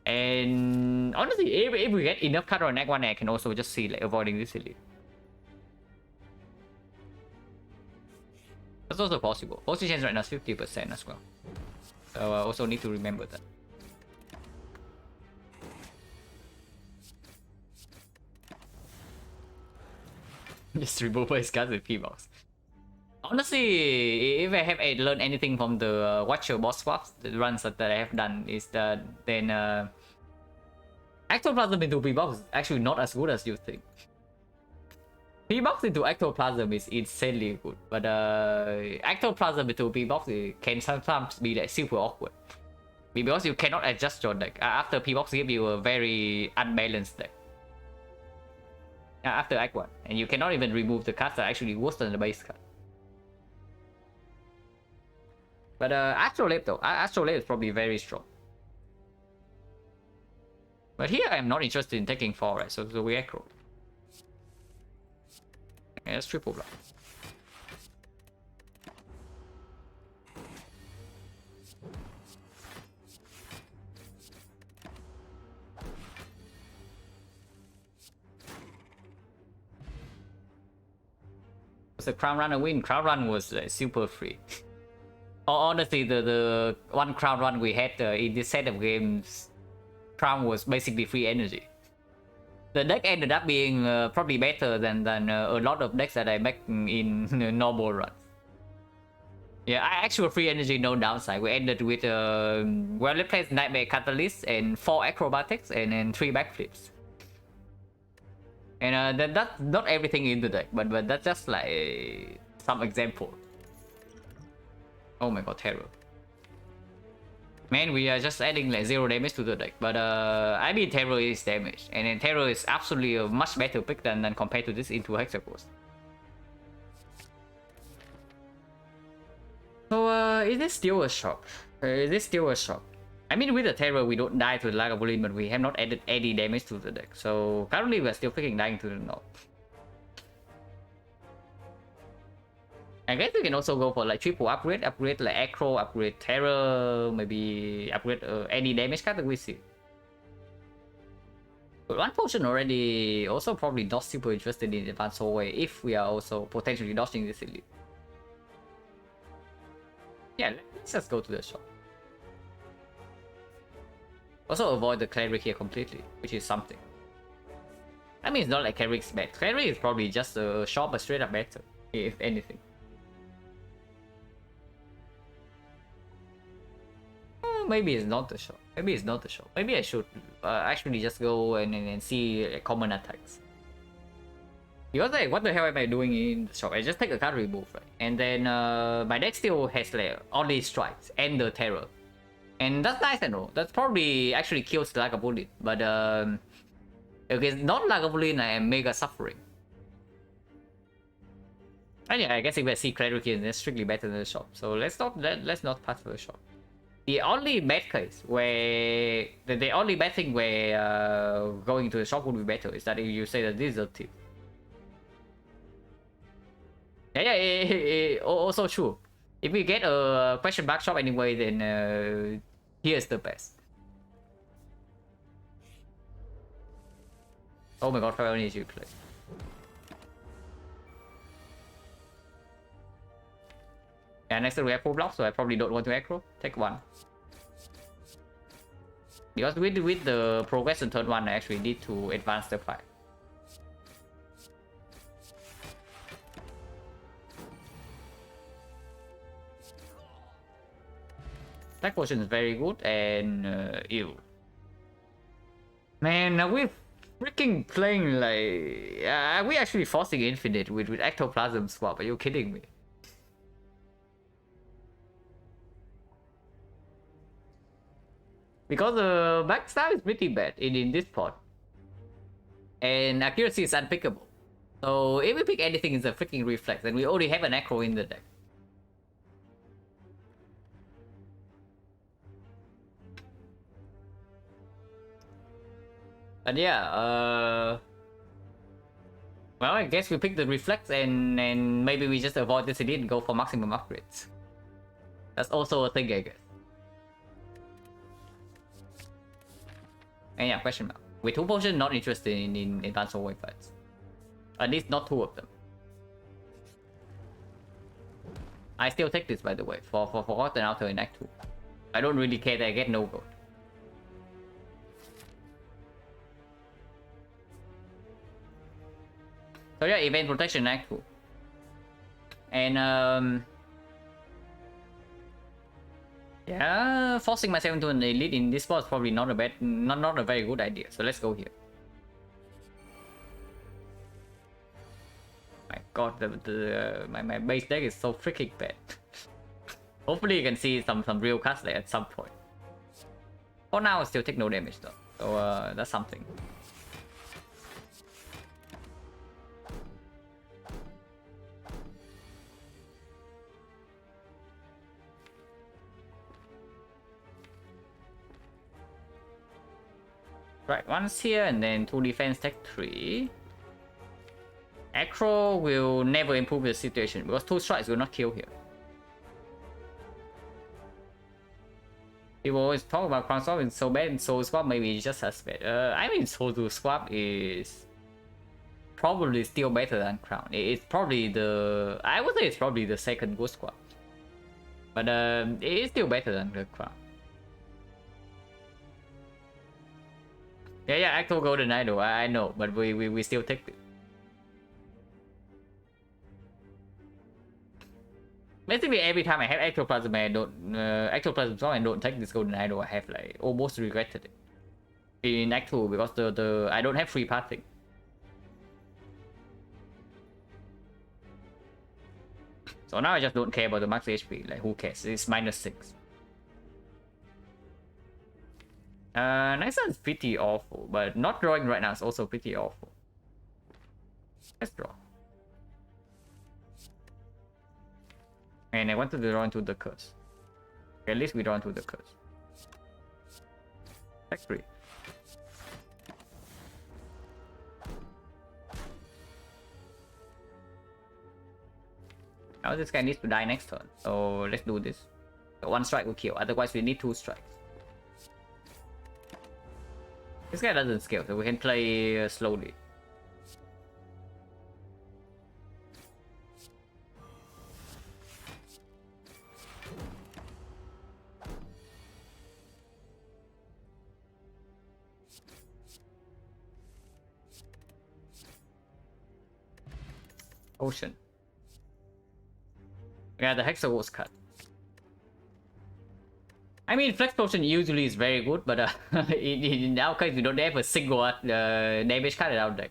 And honestly, if we get enough card on Act 1, I can also just see like avoiding this elite. That's also possible. Potion chance right now is 50% as well. So I also need to remember that. Just remove his cards with Pbox. Honestly, if I have learned anything from the Watcher boss swaps, the runs that I have done, is that then Ectoplasm into Pbox is actually not as good as you think. Pbox into Ectoplasm is insanely good, but Ectoplasm into Pbox can sometimes be like super awkward. Because you cannot adjust your deck after Pbox gives you a very unbalanced deck. After Act 1, and you cannot even remove the cards that are actually worse than the base card. But Astrolabe though, Astrolabe is probably very strong. But here I'm not interested in taking 4, right? So we aggro. Okay, let's triple block. Was a Crown Run a win? Crown Run was super free. Honestly, the one Crown Run we had in this set of games, Crown was basically free energy. The deck ended up being probably better than a lot of decks that I make in normal runs. Yeah, actual free energy, no downside. We ended with well, let's play Nightmare Catalyst and 4 acrobatics and then 3 backflips. And that's not everything in the deck, but that's just like some example. Oh my god, terror. Man, we are just adding like 0 damage to the deck, but I mean terror is damage, and then terror is absolutely a much better pick than compared to this into Hexacore. So is this still a shot? Is this still a shot? I mean, with the terror, we don't die to the Lagavulin, but we have not added any damage to the deck. So currently, we're still freaking dying to the north. I guess we can also go for like triple upgrade like acro, upgrade terror, maybe upgrade any damage card that we see. But one potion already also probably not super interested in advanced hallway if we are also potentially dodging this elite. Yeah, let's just go to the shop. Also avoid the cleric here completely, which is something. I mean, it's not like cleric's bad. Cleric is probably just a shop, but straight up better, if anything. Maybe it's not the shop. Maybe it's not the shop. Maybe I should actually just go and see common attacks. Because like, what the hell am I doing in the shop? I just take a card remove, right? And then my deck still has like only strikes and the terror. And that's nice and all. That's probably actually kills the Lagavulin. But if it's not Lagavulin, I am mega suffering. And yeah, I guess if I see Cleric here, it's strictly better than the shop. So let's not pass for the shop. The only bad case where the only bad thing where going to the shop would be better is that if you say that this is a tip. Yeah, also true. If we get a question mark shop anyway, then here's the best. Oh my god, I only need you play. And next we have 4 blocks, so I probably don't want to aggro. Take 1. Because with the progress on turn 1, I actually need to advance the fight. Attack potion is very good, and ew. Man, are we freaking playing like... are we actually forcing infinite with ectoplasm swap? Are you kidding me? Because the backstab is pretty bad in this pot. And accuracy is unpickable. So if we pick anything, it's a freaking reflex, and we already have an acro in the deck. But yeah, well, I guess we pick the reflex, and maybe we just avoid this elite and go for maximum upgrades. That's also a thing, I guess. And yeah, question mark. With 2 potions, not interested in advanced hallway fights. At least not 2 of them. I still take this, by the way, for Forgotten Outer in Act 2. I don't really care that I get no gold. So yeah, event protection Act 2. And yeah, forcing myself into an elite in this spot is probably not a very good idea. So let's go here. My god, my base deck is so freaking bad. Hopefully you can see some real cards there at some point. For now, I still take no damage though, so that's something. Right, 1's here, and then 2 defense, take 3. Acro will never improve the situation because 2 strikes will not kill here. People always talk about Crown Swap is so bad, and Soul Swap maybe it's just as bad. I mean, Soul Swap is probably still better than Crown. It's probably I would say it's probably the second good swap. But it is still better than the Crown. Yeah, actual Golden Idol, I know, but we still take it. Basically, every time I have Ectoplasm and I don't Ectoplasm song and don't take this Golden Idol, I have like almost regretted it in Act 2 because I don't have free pathing. So now I just don't care about the max HP. Like, who cares? It's -6. Next one is pretty awful, but not drawing right now is also pretty awful. Let's draw. And I want to draw into the curse. Okay, at least we draw into the curse. Take 3. Now this guy needs to die next turn, so let's do this. 1 strike will kill, otherwise we need 2 strikes. This guy doesn't scale, so we can play slowly. Ocean. Yeah, the Hexa was cut. I mean, Flex Potion usually is very good, but in our case, we don't have a single damage card in our deck.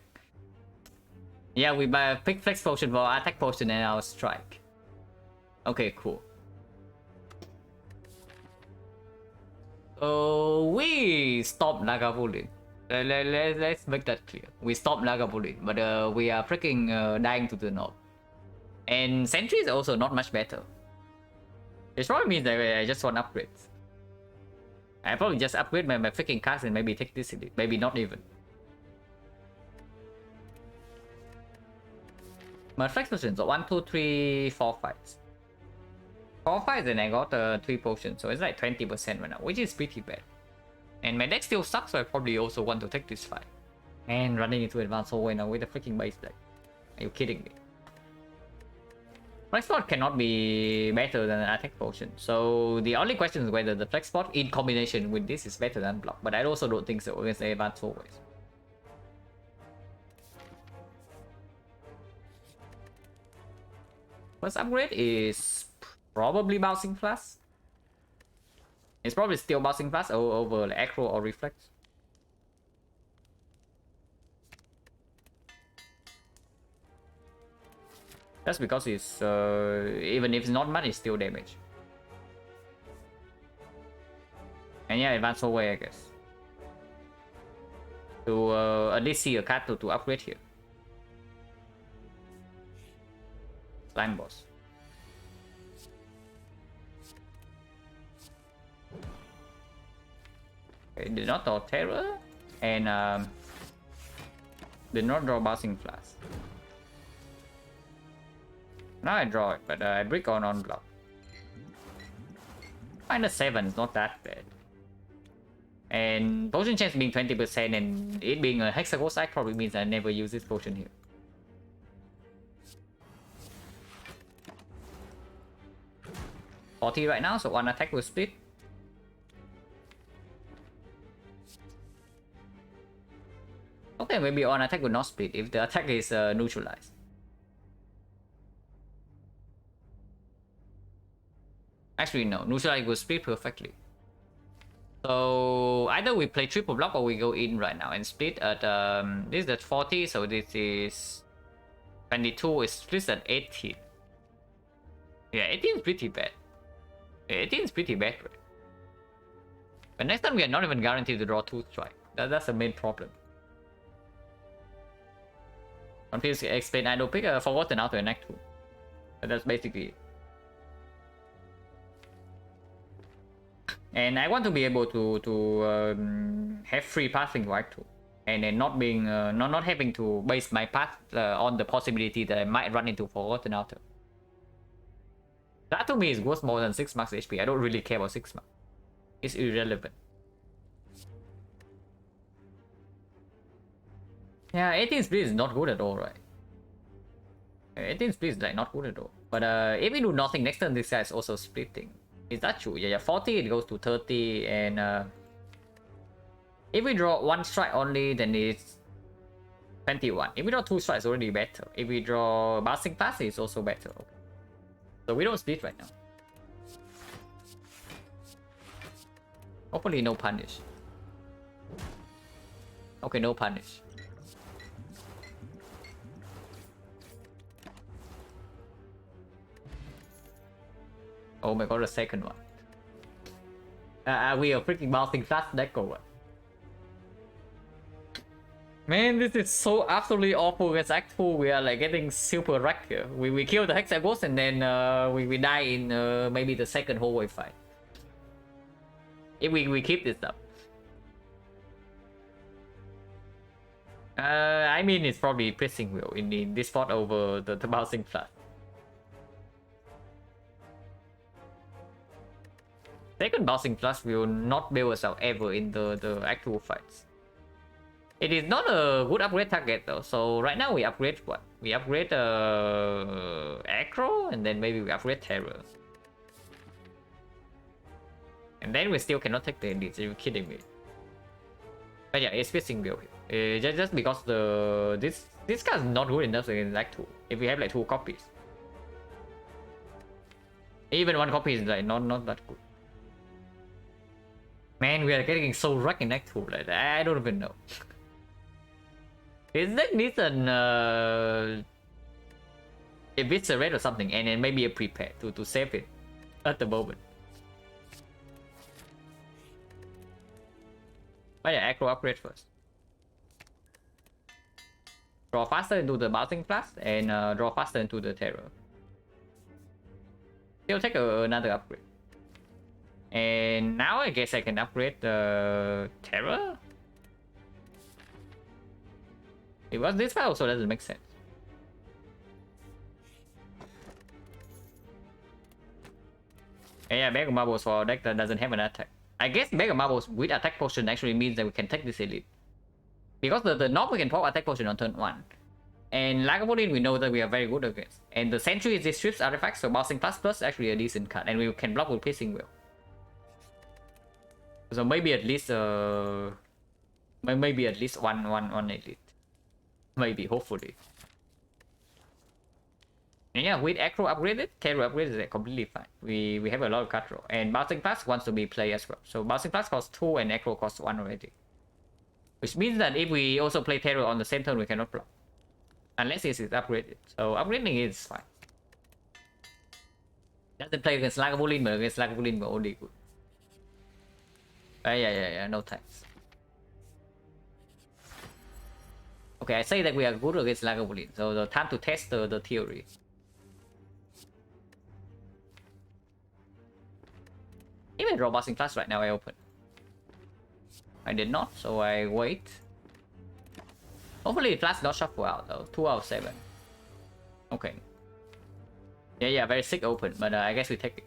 Yeah, we pick Flex Potion for Attack Potion and our Strike. Okay, cool. So we stopped Lagavulin. Let's make that clear. We stopped Lagavulin, but we are freaking dying to the north. And Sentry is also not much better. It probably means that I just want upgrades. I probably just upgrade my freaking cards and maybe take this elite. Maybe not even. My Flex Potion, so 1, 2, 3, 4 fights. 4 fights and I got 3 potions, so it's like 20% right now, which is pretty bad. And my deck still sucks, so I probably also want to take this fight. And running into advanced hallway now with a freaking base deck. Are you kidding me? Flex spot cannot be better than an attack potion. So the only question is whether the flex spot in combination with this is better than block. But I also don't think so against the advanced hallways. First upgrade is probably bouncing flash. It's probably still bouncing flash over like acro or reflex. That's because it's even if it's not much, it's still damage. And yeah, advanced hallway, I guess. To at least see a card to upgrade here. Silent Boss. Okay, did not draw Terror, and did not draw Bouncing Flash. Now I draw it, but I brick on block. -7 is not that bad. And potion chance being 20% and it being a hexagon side probably means I never use this potion here. $40 right now, so one attack will split. Okay, maybe one attack will not split if the attack is neutralized. Actually, no, neutralize will split perfectly. So either we play triple block or we go in right now and split at this is at 40, so this is 22. It splits at 18. Yeah, 18 is pretty bad. 18 is pretty bad, right? But next time we are not even guaranteed to draw 2 strike. That's the main problem. Confused explain I don't pick a forgotten out to an act 2. But that's basically it. And I want to be able to have free pathing to Act 2, and then not being not having to base my path on the possibility that I might run into Forgotten Outer. That to me is worth more than 6 max HP. I don't really care about 6 max. It's irrelevant. Yeah, 18 split is not good at all, right? 18 split is like not good at all. But if we do nothing next turn, this guy is also splitting. Is that true? Yeah, 40 it goes to 30, and if we draw 1 strike only, then it's 21. If we draw 2 strikes, it's already better. If we draw Bouncing Flash, it's also better. Okay. So we don't split right now. Hopefully no punish. Okay, no punish. Oh my god, the second one. We are freaking Bouncing Flash deck or what? Man, this is so absolutely awful against Act 2. We are like getting super wrecked here. We kill the Hexagons and then we die in maybe the second hallway fight. If we keep this up. I mean, it's probably Pressing Wheel in this spot over the Bouncing Flash. Second Bouncing Flash will not bail us out ever in the actual fights. It is not a good upgrade target though, so right now we upgrade what? We upgrade Acro, and then maybe we upgrade Terror. And then we still cannot take the Elites, are you kidding me? But yeah, it's Pressing Wheel here. Just because this card is not good enough against Act 2. If we have like 2 copies. Even 1 copy is like not that good. Man, we are getting so wrecked in Act 2, like I don't even know. Is that needs an Eviscerate or something, and then maybe a prepare to save it at the moment. But yeah, Acro upgrade first. Draw faster into the Bouncing Flash and draw faster into the Terror. Still take another upgrade. And now I guess I can upgrade the Terror? Because this file also doesn't make sense. Yeah, bag of marbles for a deck that doesn't have an attack. I guess bag of marbles with attack potion actually means that we can take this elite. Because the knob we can pop attack potion on turn 1. And Lagavulin we know that we are very good against. And the Sentry is this strips artifacts, so bouncing plus actually a decent card. And we can block with Piercing Will. So maybe at least maybe at least one elite. Maybe, hopefully. And yeah, with Acro upgraded, Terror upgraded is completely fine. We have a lot of card draw. And Bouncing Plus wants to be played as well. So Bouncing Plus costs 2 and Acro costs 1 already. Which means that if we also play Terror on the same turn, we cannot block. Unless it is upgraded. So upgrading is fine. Doesn't play against Lagavulin, but against Lagavulin we're only good. Yeah, no thanks. Okay, I say that we are good against Lagavulin, so the time to test the theory. Even draw Bouncing Plus right now I open. I did not, so I wait. Hopefully it flash not shuffle out though. 2 out of 7. Okay. Yeah, very sick open, but I guess we take it.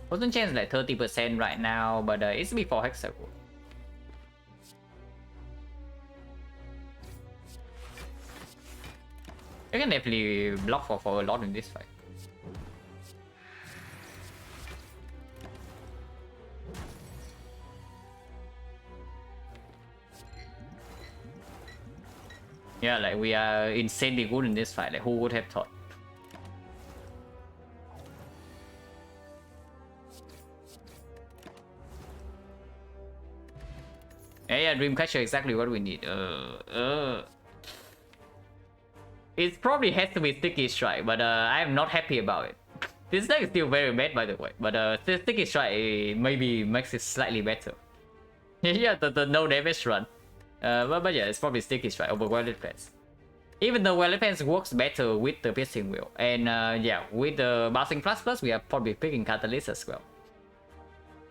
Wasn't chance like 30% right now, but it's before Hexagon. You can definitely block for a lot in this fight. Yeah, like we are insanely good in this fight. Like who would have thought? Yeah, Dreamcatcher exactly what we need. It probably has to be Sticky Strike, but I am not happy about it. This deck is still very bad, by the way. But Sticky Strike maybe makes it slightly better. Yeah, the no damage run. But yeah, it's probably Sticky Strike over Welded Pants. Even though Welded Pants works better with the Piercing Wheel. And yeah, with the Bouncing Plus, we are probably picking Catalyst as well.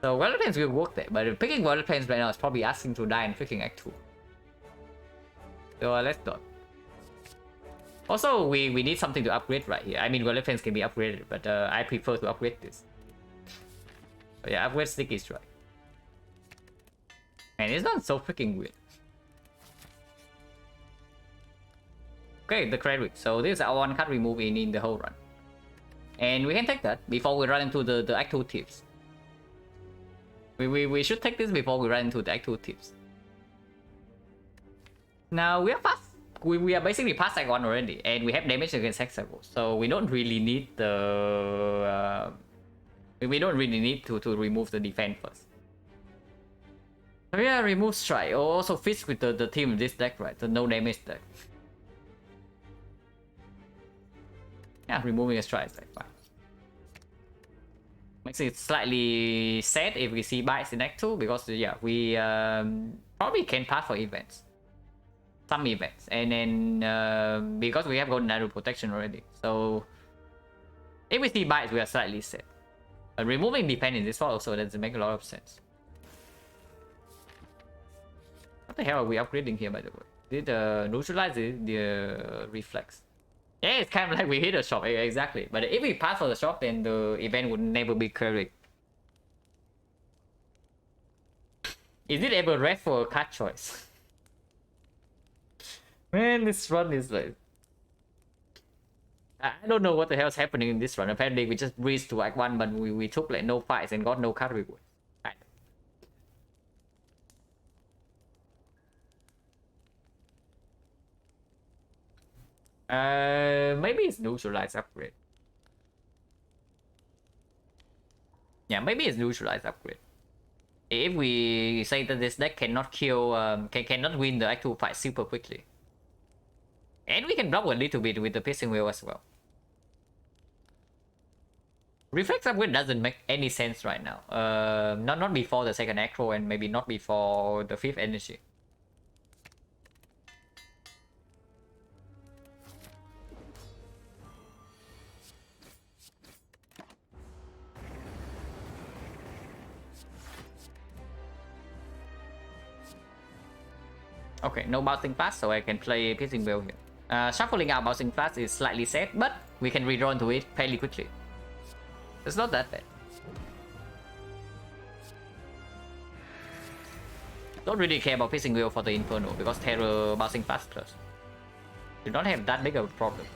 So Welded Pants will work there, but picking Welded Pants right now is probably asking to die in freaking Act 2. So let's not. Also, we need something to upgrade right here. I mean, Welded Pants can be upgraded, but I prefer to upgrade this. But yeah, upgrade Sticky Strike. And it's not so freaking weird. Okay, the credit. So this is our one card we move in the whole run. And we can take that before we run into the Act 2 tips. We should take this before we run into the Act 2 tips. Now we are fast. We are basically past Act 1 already, and we have damage against Hexagon, so we don't really need the we don't really need to remove the defense first. So yeah, remove strike. Also fits with the team of this deck, right? The no damage deck. Yeah, removing a strike is like fine. Makes it slightly sad if we see bites in Act 2, because yeah, we probably can pass for events. Some events, and then because we have Golden Arrow protection already, so if we see bites, we are slightly set. But removing defense in this file also doesn't make a lot of sense. What the hell are we upgrading here, by the way? Did neutralize the reflex? Yeah, it's kind of like we hit a shop, exactly. But if we pass for the shop, then the event would never be correct. Is it ever red for a card choice? Man, this run is like... I don't know what the hell is happening in this run. Apparently we just breezed to Act 1, but we took like no fights and got no card reward. Maybe it's neutralized upgrade. Yeah, maybe it's neutralized upgrade. If we say that this deck cannot kill, cannot win the Act 2 fight super quickly. And we can block a little bit with the Piercing Wheel as well. Reflex upgrade doesn't make any sense right now. Not before the second Acro, and maybe not before the 5th energy. Okay, no bouncing fast, so I can play Piercing Veil here. Shuffling out bouncing fast is slightly sad, but we can redraw into it fairly quickly. It's not that bad. Don't really care about Piercing Veil for the Inferno because Terror bouncing fast plus. You don't have that big of a problem.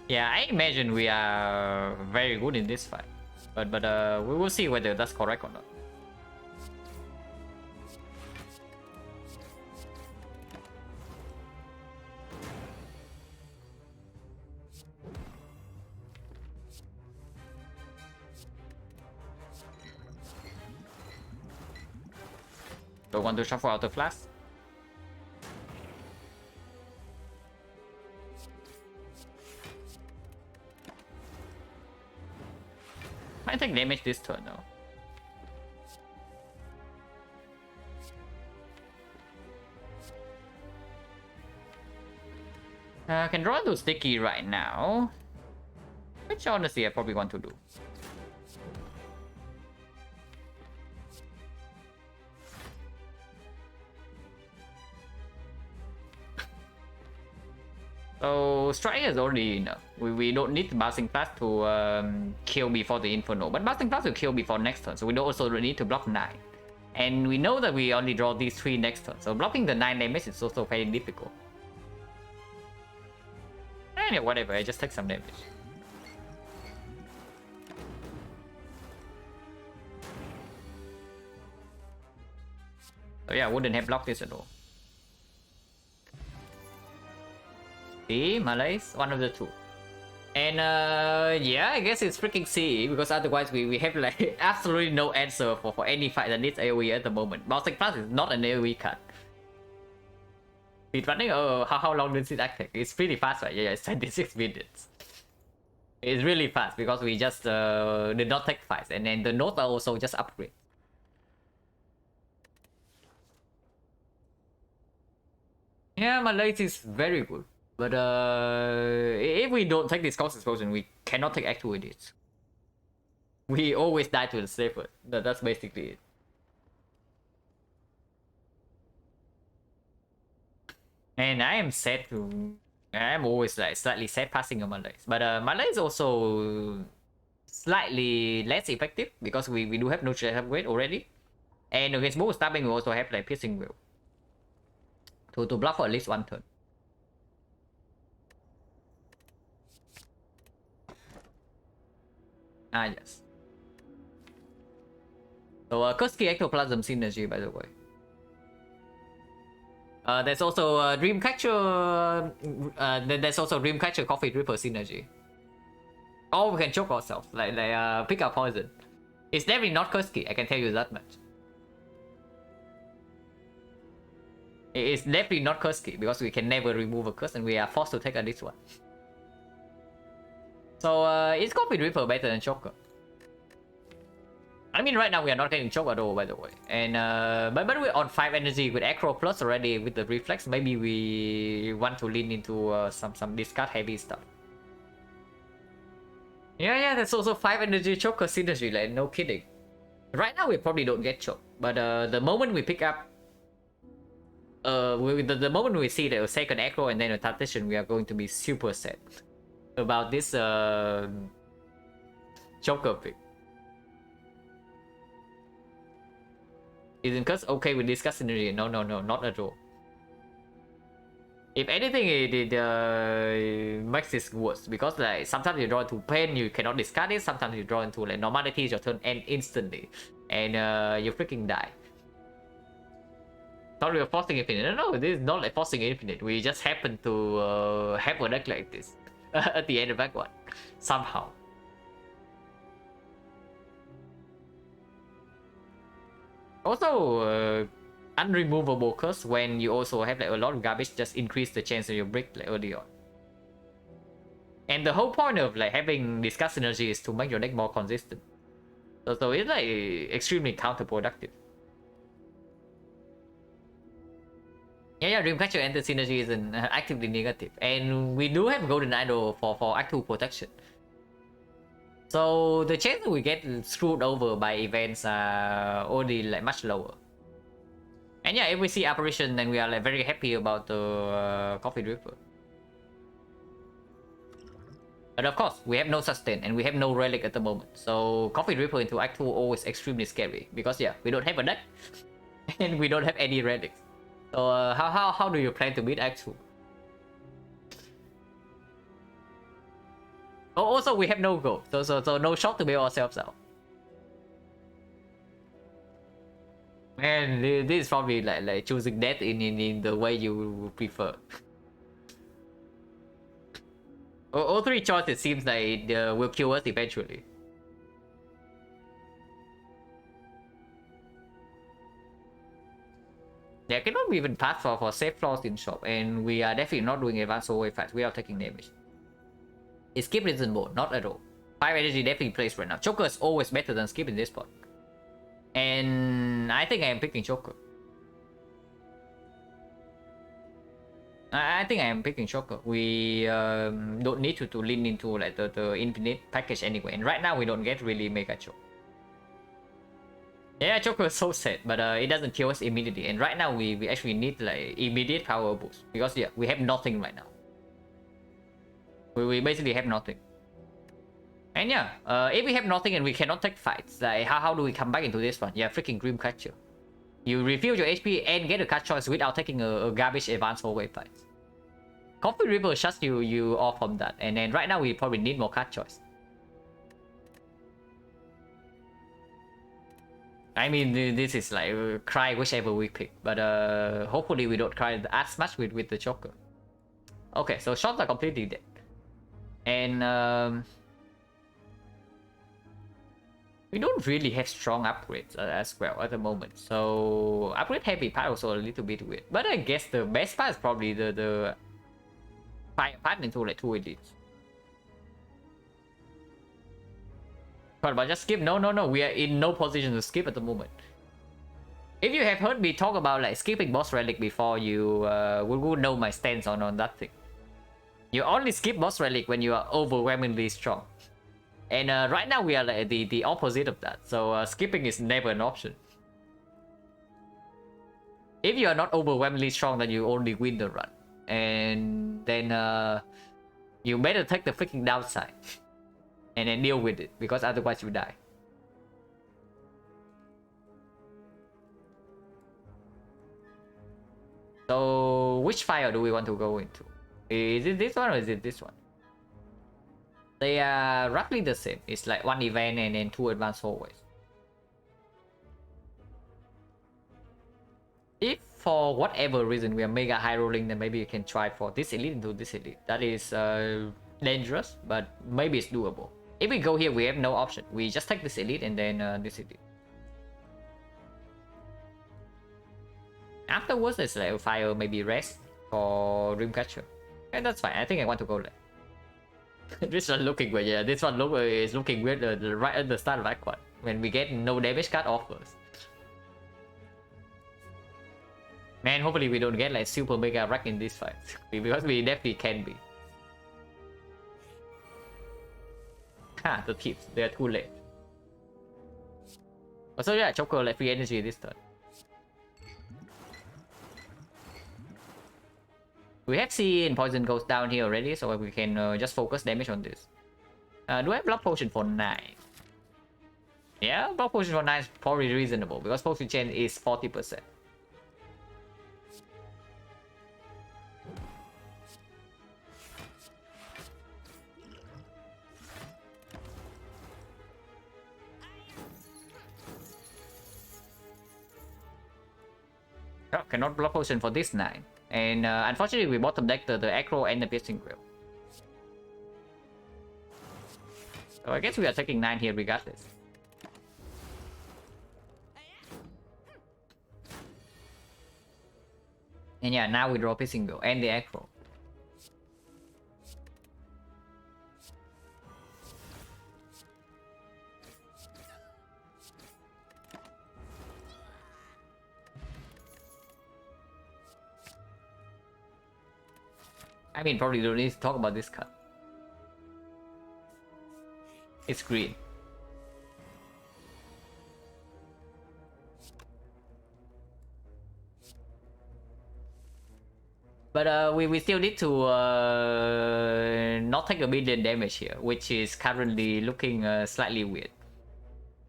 Yeah, I imagine we are very good in this fight, but we will see whether that's correct or not. Don't want to shuffle out the flash. I take damage this turn though. Can draw into Sticky right now, which honestly I probably want to do. So Strike is already enough. We don't need Bouncing Fast to kill before the Inferno, but Bouncing Fast will kill before next turn, so we don't also need to block 9. And we know that we only draw these 3 next turn, so blocking the 9 damage is also very difficult. And yeah, whatever, I just take some damage. So yeah, I wouldn't have blocked this at all. C, Malays, one of the two. And yeah, I guess it's freaking C, because otherwise we have like absolutely no answer for any fight that needs AoE at the moment. Bouncing Fast is not an AoE card. Speed running, oh, how long does it take? It's pretty fast, right? Yeah, it's 26 minutes. It's really fast because we just did not take fights, and then the notes are also just upgrade. Yeah, Malays is very good. But if we don't take this cost explosion, we cannot take Act 2 with it. We always die to the safer. That's basically it. And I am sad to... I'm always like slightly sad passing on Malays. But Malay is also slightly less effective because we do have no chance upgrade already. And against both stabbing, we also have like Piercing Veil to block for at least 1 turn. Ah, yes. So, Kursky Ectoplasm Synergy, by the way. There's also Dreamcatcher. There's also Dreamcatcher Coffee Dripper Synergy. Or we can choke ourselves, like pick up poison. It's definitely not Kursky, I can tell you that much. It's definitely not Kursky because we can never remove a curse and we are forced to take on this one. So is Coffee Dripper better than Choker? I mean, right now we are not getting Choke at all, by the way. And but we're on 5 energy with Acro Plus already with the Reflex. Maybe we want to lean into some discard heavy stuff. Yeah, that's also 5 energy Choker synergy, like no kidding. Right now we probably don't get Choke, but the moment we pick up the moment we see the second Acro and then a Tactician, we are going to be super sad about this Choker pick. Isn't Curse okay with discuss synergy? No, not at all. If anything, it makes this worse because like sometimes you draw into pain, you cannot discard it. Sometimes you draw into like normality, your turn end instantly, and you freaking die. Thought we were forcing infinite. No, this is not like forcing infinite. We just happen to have a deck like this at the end of back one somehow. Also, unremovable curse when you also have like a lot of garbage just increase the chance of your break like early on. And the whole point of like having discuss synergy is to make your deck more consistent. So it's like extremely counterproductive. Yeah, Dreamcatcher Enter synergy is an actively negative, and we do have Golden Idol for Act 2 protection. So the chance that we get screwed over by events are only like much lower. And yeah, if we see apparition, then we are like very happy about the Coffee Dripper. But of course, we have no sustain and we have no relic at the moment. So Coffee Dripper into Act 2 always extremely scary because yeah, we don't have a deck and we don't have any relics. So how do you plan to beat Act 2? Oh, also we have no gold, so no shot to bail ourselves out. Man, this is probably like choosing death in the way you prefer. All three choices seems like it will kill us eventually. Yeah, cannot even pass for safe flaws in shop, and we are definitely not doing advanced overweight fights without taking damage. Skip isn't bold, not at all. 5 energy definitely plays right now. Choker is always better than skip in this spot. And I think I am picking Choker. I think I am picking Choker. We don't need to lean into like the infinite package anyway. And right now we don't get really Mega Choke. Yeah, Choker is so sad, but it doesn't kill us immediately. And right now we actually need like immediate power boost. Because yeah, we have nothing right now. We basically have nothing. And yeah, if we have nothing and we cannot take fights, like how do we come back into this one? Yeah, freaking Dreamcatcher. You refill your HP and get a card choice without taking a garbage advanced overweight fight. Coffee River shuts you off from that, and then right now we probably need more card choice. I mean, this is like cry whichever we pick, but hopefully we don't cry as much with the Choker. Okay, so shots are completely dead, and we don't really have strong upgrades as well at the moment. So upgrade heavy part also a little bit weird, but I guess the best part is probably the fire part into like 2 elites. But just skip? No, we are in no position to skip at the moment. If you have heard me talk about like skipping boss relic before, you would know my stance on that thing. You only skip boss relic when you are overwhelmingly strong. And right now we are like the opposite of that. So skipping is never an option. If you are not overwhelmingly strong, then you only win the run. And then you better take the freaking downside. And then deal with it, because otherwise you die. So which fire do we want to go into? Is it this one or is it this one? They are roughly the same. It's like 1 event and then 2 advanced hallways. If for whatever reason we are mega high rolling, then maybe you can try for this elite into this elite. That is dangerous, but maybe it's doable. If we go here, we have no option. We just take this elite and then this elite. Afterwards, it's like fire, maybe rest for Dreamcatcher. And that's fine. I think I want to go left. This one looking weird. Yeah, this one is looking weird right at the start of Act 1. When we get no damage card offers. Man, hopefully we don't get like super mega wreck in this fight. Because we definitely can be. Ha, the tips. They are too late. So yeah, Choker like free energy this turn. We have seen poison goes down here already, so we can just focus damage on this. Do I have block potion for 9? Yeah, block potion for 9 is probably reasonable because potion chain is 40%. Oh, cannot block potion for this 9. And unfortunately, we bottom deck the Acro and the Piercing Grill. So I guess we are taking 9 here regardless. And yeah, now we draw Piercing Grill and the Acro. I mean, probably don't need to talk about this card. It's green. But we still need to not take a million damage here, which is currently looking slightly weird.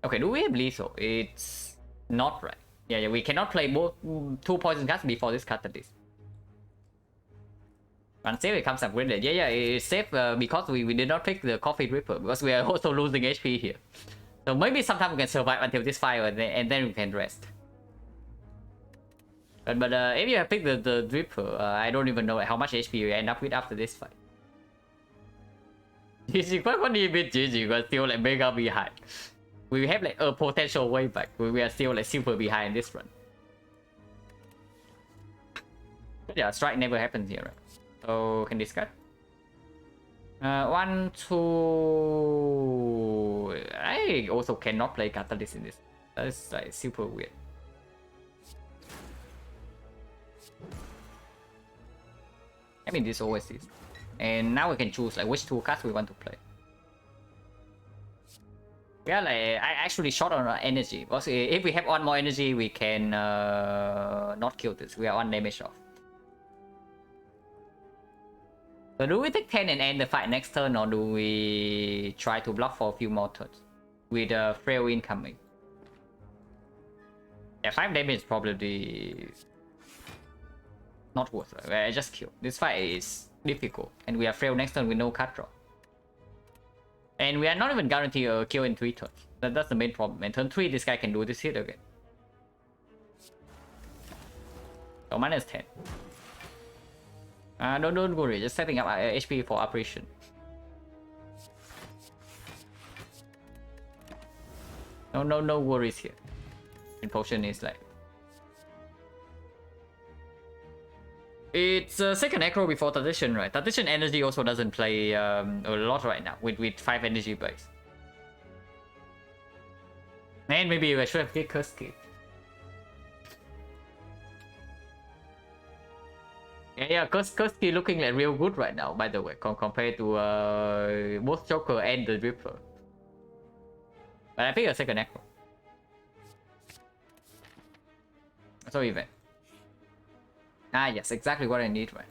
Okay, do we have lethal? It's not right. Yeah, we cannot play both 2 poison cards before this catalyst. Unsafe it comes up with it. Yeah, it's safe because we did not pick the Coffee Ripper, because we are also losing HP here. So maybe sometime we can survive until this fire and then we can rest. But if you have picked the Dripper, I don't even know how much HP you end up with after this fight. GG, what do you mean GG? We're still like mega behind. We have like a potential way back. We are still like super behind this run. But yeah, strike never happens here, right? So can discard. 1, 2. I also cannot play Catalyst in this. That's like super weird. I mean, this always is. And now we can choose like which 2 cards we want to play. We are like I actually short on our energy. Because if we have 1 more energy, we can not kill this. We are 1 damage off. So do we take 10 and end the fight next turn, or do we try to block for a few more turns with a frail incoming? Yeah, 5 damage is probably not worth it. I just kill. This fight is difficult, and we are frail next turn with no card draw. And we are not even guaranteed a kill in 3 turns. That's the main problem. And turn 3, this guy can do this hit again. So minus 10. Don't worry, just setting up HP for operation. No worries here. And potion is like... It's second aggro before tradition, right? Tradition energy also doesn't play a lot right now with 5 energy base. And maybe I should have get Curse Key. Yeah, Curse Key looking like real good right now, by the way, compared to both Joker and the Ripper. But I think a second aggro. So even. Ah, yes, exactly what I need, right?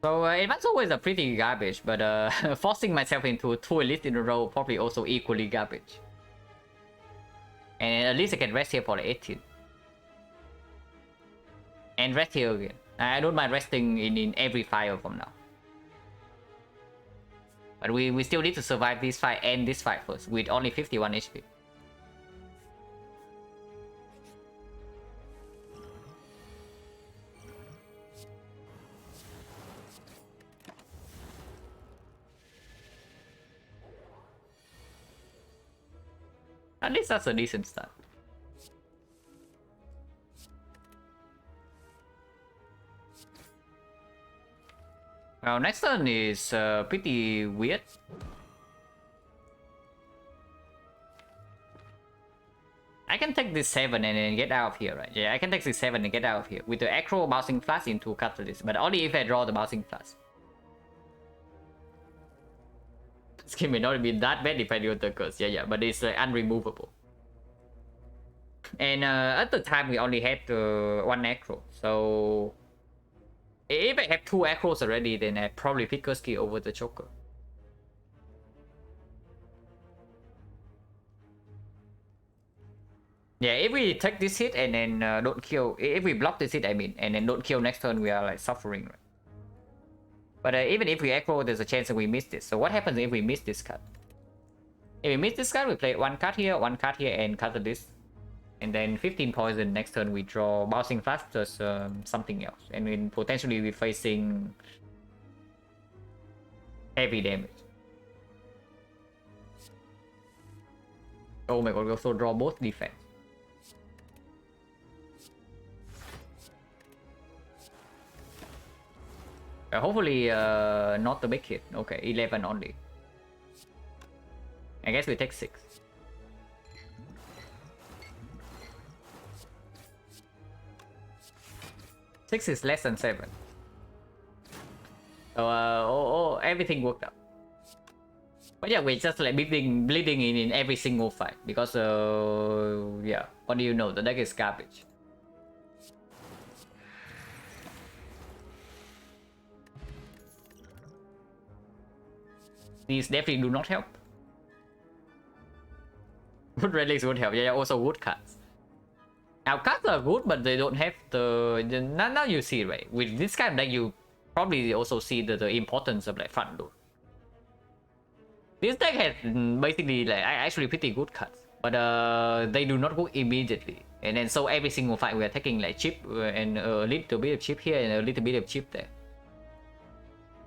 So advance always a pretty garbage, but forcing myself into 2 elites in a row probably also equally garbage. And at least I can rest here for the 18. And rest here again. I don't mind resting in every fire from now. But we still need to survive this fight and this fight first with only 51 HP. At least that's a decent start. Well, next turn is pretty weird. I can take this 7 and then get out of here, right? Yeah, I can take this 7 and get out of here with the Acro Bouncing Flash into Catalyst, but only if I draw the Bouncing Flash. This game may not be that bad if I do the curse. Yeah, but it's unremovable. And at the time we only had 1 Acro, so if I have 2 Acros already, then I probably pick Curse Key over the Joker. Yeah, if we take this hit and then don't kill, if we block this hit, I mean, and then don't kill next turn, we are like suffering, right? But even if we aggro, there's a chance that we miss this. So what happens if we miss this card? If we miss this card, we play 1 card here, and cut this. And then 15 poison. Next turn we draw Bouncing Flash plus something else. And then potentially we're facing heavy damage. Oh my god, we also draw both defense. Hopefully not the big hit. Okay, 11 only. I guess we take 6. Six is less than 7. So everything worked out. But yeah, we're just like bleeding in every single fight because yeah, what do you know? The deck is garbage. These definitely do not help. Wood relics would help. Yeah, also wood cards. Now cards are good, but they don't have the now you see, right? With this kind of deck, you probably also see the importance of like front load. This deck has basically like actually pretty good cards, but they do not go immediately. And then so every single fight we are taking like chip and a little bit of chip here and a little bit of chip there.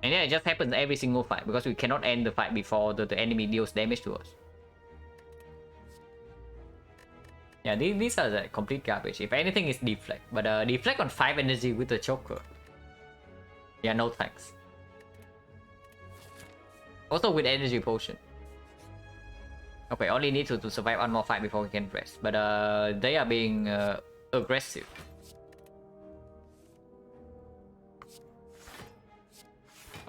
And yeah, it just happens every single fight because we cannot end the fight before the enemy deals damage to us. Yeah, these are like complete garbage. If anything, it's deflect. But deflect on 5 energy with the choker. Yeah, no thanks. Also with energy potion. Okay, only need to survive one more fight before we can rest. But they are being aggressive.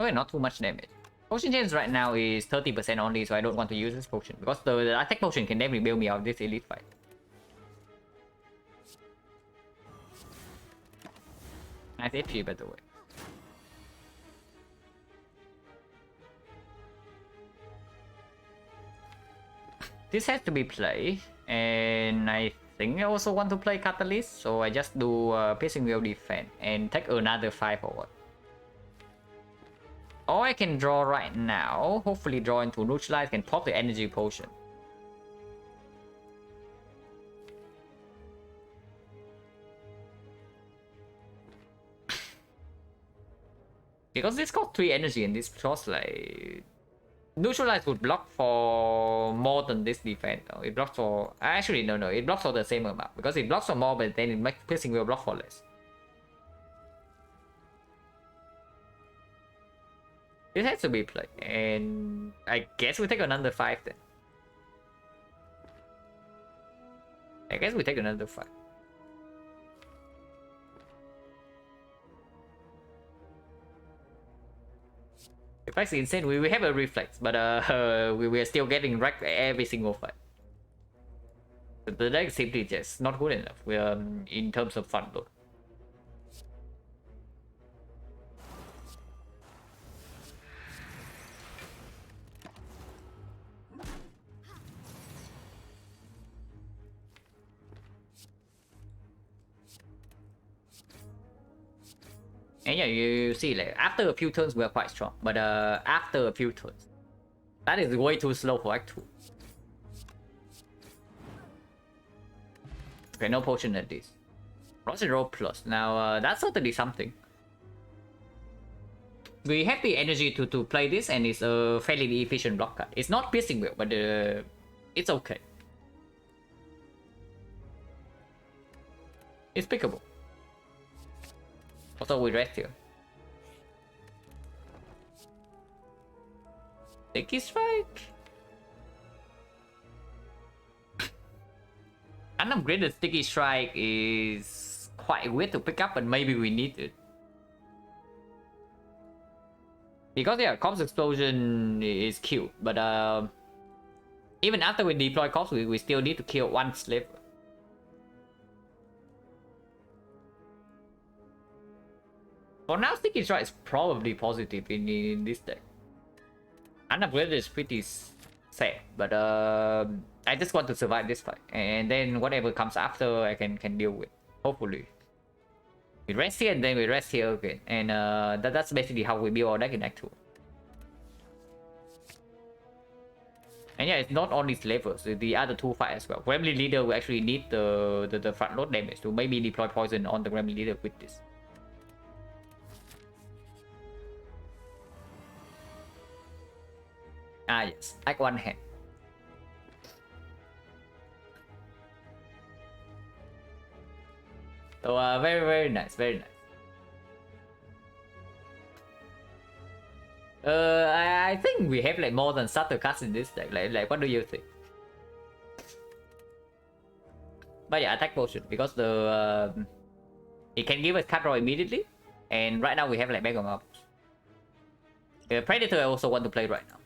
Okay, not too much damage. Potion chance right now is 30% only, so I don't want to use this potion. Because the attack potion can definitely bail me out of this elite fight. Nice HP, by the way. This has to be played, and I think I also want to play Catalyst, so I just do Piercing Wheel Defense and take another 5 forward. Or I can draw right now, hopefully draw into Neutralize, can pop the Energy Potion. Because this costs 3 energy and this costs like... Neutralize would block for more than this defense. No, it blocks for... Actually, no, it blocks for the same amount. Because it blocks for more, but then it makes Piercing Wheel block for less. This has to be played. And I guess we take another 5 then. I guess we take another 5. Reflex insane. We have a reflex, but we are still getting wrecked every single fight. The deck is simply just not good enough. We are in terms of front load. And yeah, you see, like after a few turns we are quite strong, but after a few turns, that is way too slow for Act 2. Okay, no potion at least. Roger roll plus. Now that's certainly something. We have the energy to play this, and it's a fairly efficient block card. It's not piercing wheel, but it's okay. It's pickable. Also, we rest here. Sticky strike. Unupgraded sticky strike is quite weird to pick up, but maybe we need it. Because yeah, Corpse Explosion is cute, but even after we deploy Corpse, we still need to kill one slave. For now, Sticky Strike is probably positive in this deck. Unupgraded is pretty sad, but I just want to survive this fight, and then whatever comes after, I can deal with. Hopefully, we rest here and then we rest here again, and that's basically how we build our deck in Act 2. And yeah, it's not only levels, the other 2 fights as well. Gremlin Leader will actually need the front load damage to maybe deploy poison on the Gremlin Leader with this. Ah yes, like one hand. So very nice, very nice. I think we have like more than starter cards in this deck. Like what do you think? But yeah, attack potion because the it can give us card draw immediately, and right now we have like Mega Marbles. Predator I also want to play right now.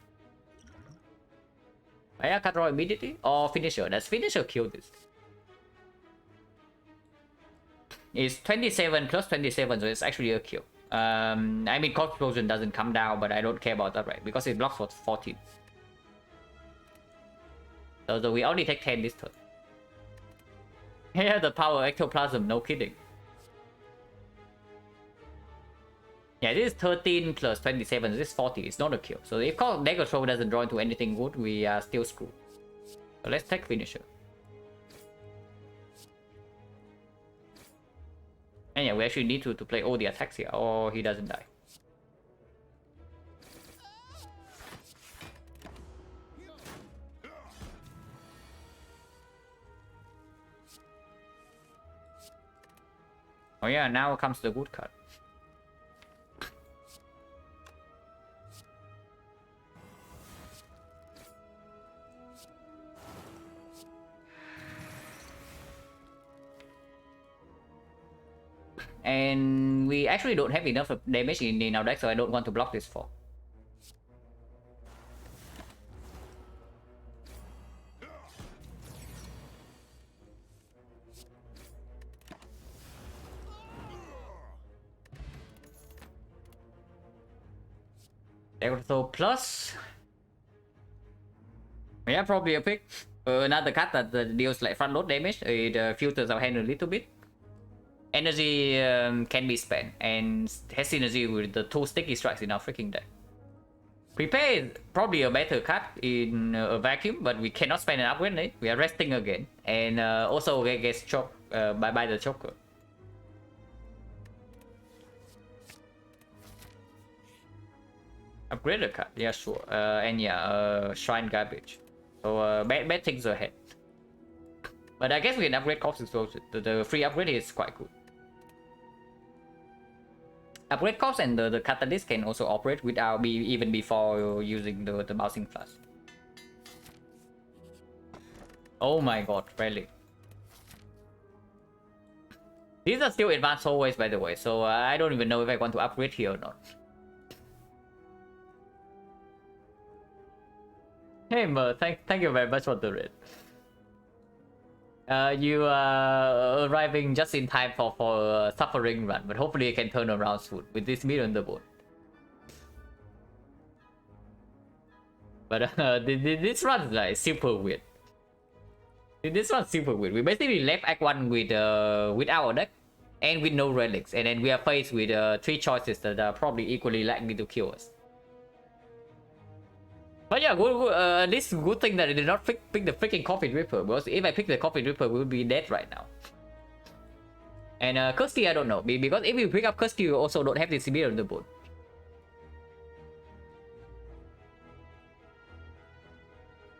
I can draw immediately or finisher. Does finisher kill this? It's 27 plus 27, so it's actually a kill. I mean, Corpse Explosion doesn't come down, but I don't care about that, right? Because it blocks for 14. So we only take 10 this turn. Yeah, the power ectoplasm, no kidding. Yeah, this is 13 plus 27, this is 40, it's not a kill. So if Deck Control doesn't draw into anything good, we are still screwed. So let's take finisher. And yeah, we actually need to play all the attacks here, or he doesn't die. Oh yeah, now comes the good card. And we actually don't have enough damage in our deck, so I don't want to block this for. So plus, yeah, probably a pick. Another card that deals like front load damage. It filters our hand a little bit. Energy can be spent and has synergy with the 2 sticky strikes in our freaking deck. Prepare is probably a better card in a vacuum, but we cannot spend an upgrade on it. We are resting again, and also gets choked by the choker. Upgrade the card, yeah, sure. And yeah, Shrine Garbage. So bad things ahead. But I guess we can upgrade Corpse Explosion. The free upgrade is quite good. Upgrade Corpse and the Catalyst can also operate without even before using the Bouncing Flash. Oh my god, really? These are still advanced always, by the way, so I don't even know if I want to upgrade here or not. Hey Mer, thank you very much for the raid. You are arriving just in time for a suffering run, but hopefully you can turn around soon with this mid on the board. But this run is like super weird. This one's super weird. We basically left Act 1 with our deck and with no relics, and then we are faced with 3 choices that are probably equally likely to kill us. But yeah, this good thing that I did not pick the freaking Coffin Ripper, because if I pick the Coffin Ripper, we would be dead right now. And Kirsty, I don't know, because if you pick up Kirsty, you also don't have the CB on the board.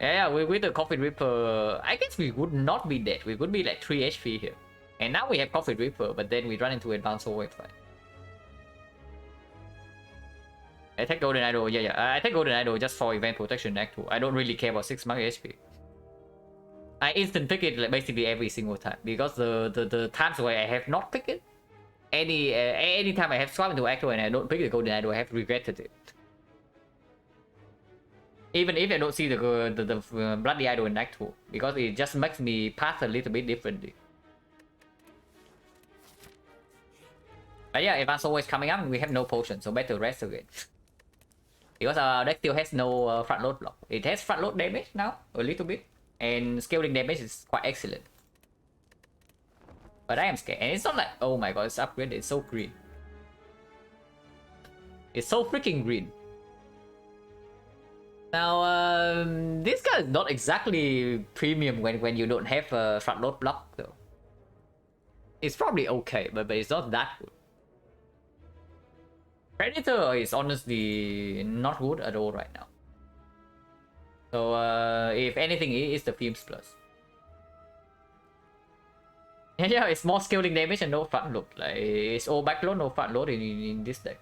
Yeah, with the Coffin Ripper, I guess we would not be dead. We would be like 3 HP here. And now we have Coffin Ripper, but then we run into Advanced Overweight fight. I take Golden Idol, yeah. I take Golden Idol just for event protection Act 2. I don't really care about 6 mark HP. I instant pick it like basically every single time, because the times where I have not picked it, any time I have swapped into Act 2 and I don't pick the Golden Idol, I have regretted it. Even if I don't see the Bloody Idol in Act 2, because it just makes me pass a little bit differently. But yeah, Advance always coming up, and we have no potion, so better rest again. Because our deck still has no front load block. It has front load damage now, a little bit, and scaling damage is quite excellent. But I am scared, and it's not like, oh my god, it's upgraded, it's so green. It's so freaking green. Now, this guy is not exactly premium when you don't have a front load block though. It's probably okay, but it's not that good. Predator is honestly not good at all right now. So if anything, it is the Films Plus. Yeah, it's more scaling damage and no front load. Like it's all backload, no front load in this deck.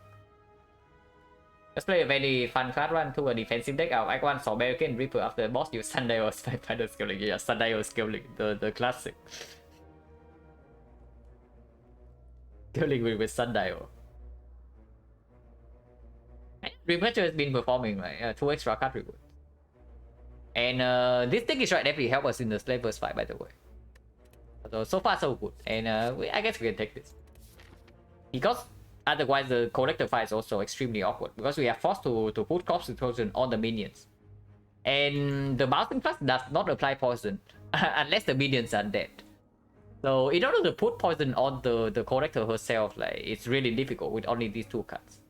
Let's play a very fun card run to a defensive deck. Our Act 1 saw Barricade Reaper after the boss use Sundial Spider scaling. Yeah, Sundial scaling, the classic. Scaling with Sundial. Repressure has been performing like 2 extra card reward. And this thing is right definitely help us in the Slavers fight, by the way. So far so good. And I guess we can take this. Because otherwise the collector fight is also extremely awkward. Because we are forced to put corpse explosion on the minions. And the bouncing plus does not apply poison unless the minions are dead. So in order to put poison on the collector herself, like it's really difficult with only these 2 cards.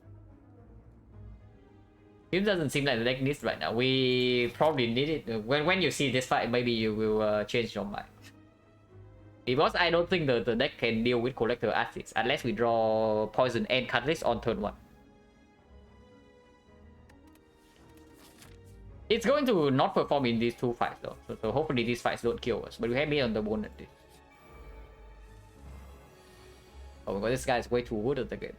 It doesn't seem like the deck needs right now. We probably need it. When you see this fight, maybe you will change your mind. Because I don't think the deck can deal with collector assets unless we draw poison and catalyst on turn 1. It's going to not perform in these 2 fights though. So hopefully these fights don't kill us. But we have me on the bonus. Oh my god, this guy is way too good at the game.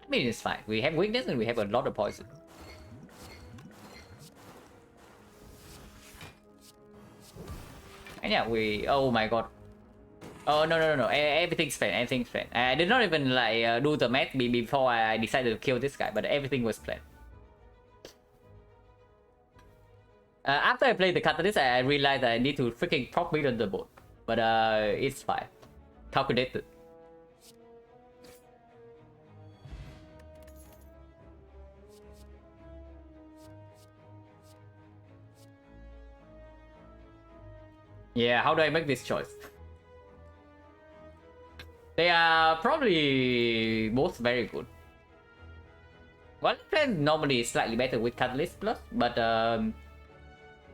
I mean, it's fine. We have weakness and we have a lot of poison. And yeah, oh my god. Oh no. Everything's fine. Everything's fine. I did not even like do the math before I decided to kill this guy, but everything was planned. After I played the catalyst, I realized I need to freaking proc mid on the board. But it's fine. Calculated. Yeah, how do I make this choice? They are probably both very good. One plan normally is slightly better with Catalyst Plus, but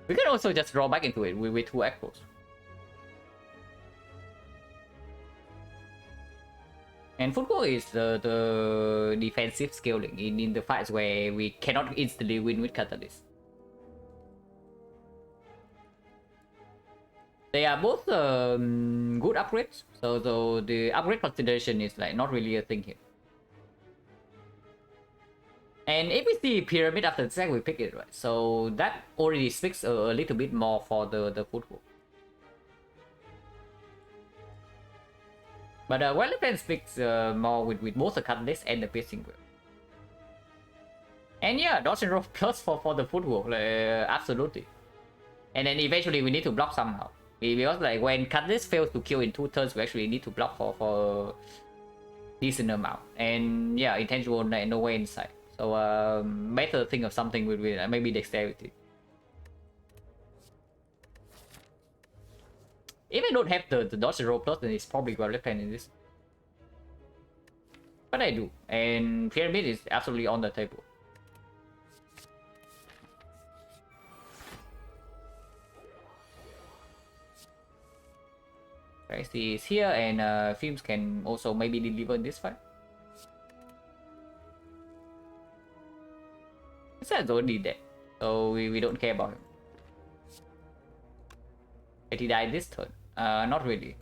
we can also just draw back into it with 2 echoes. And football is the defensive scaling in the fights where we cannot instantly win with Catalyst. They are both good upgrades, so the upgrade consideration is like not really a thing here. And if we see pyramid after the sack, we pick it, right? So that already speaks a little bit more for the football. But Wildland speaks more with both the catalyst and the piercing wheel. And yeah, dodge and roll plus for the football, absolutely. And then eventually we need to block somehow. Because like when catalyst fails to kill in 2 turns, we actually need to block for decent amount. And yeah, intangible no way inside. So better think of something with maybe dexterity. If I don't have the dodge and roll plus, then it's probably well left hand in this. But I do, and pyramid is absolutely on the table. Rexy is here, and Films can also maybe deliver in this fight. Besides already dead, so we don't care about him. Did he die this turn? Not really.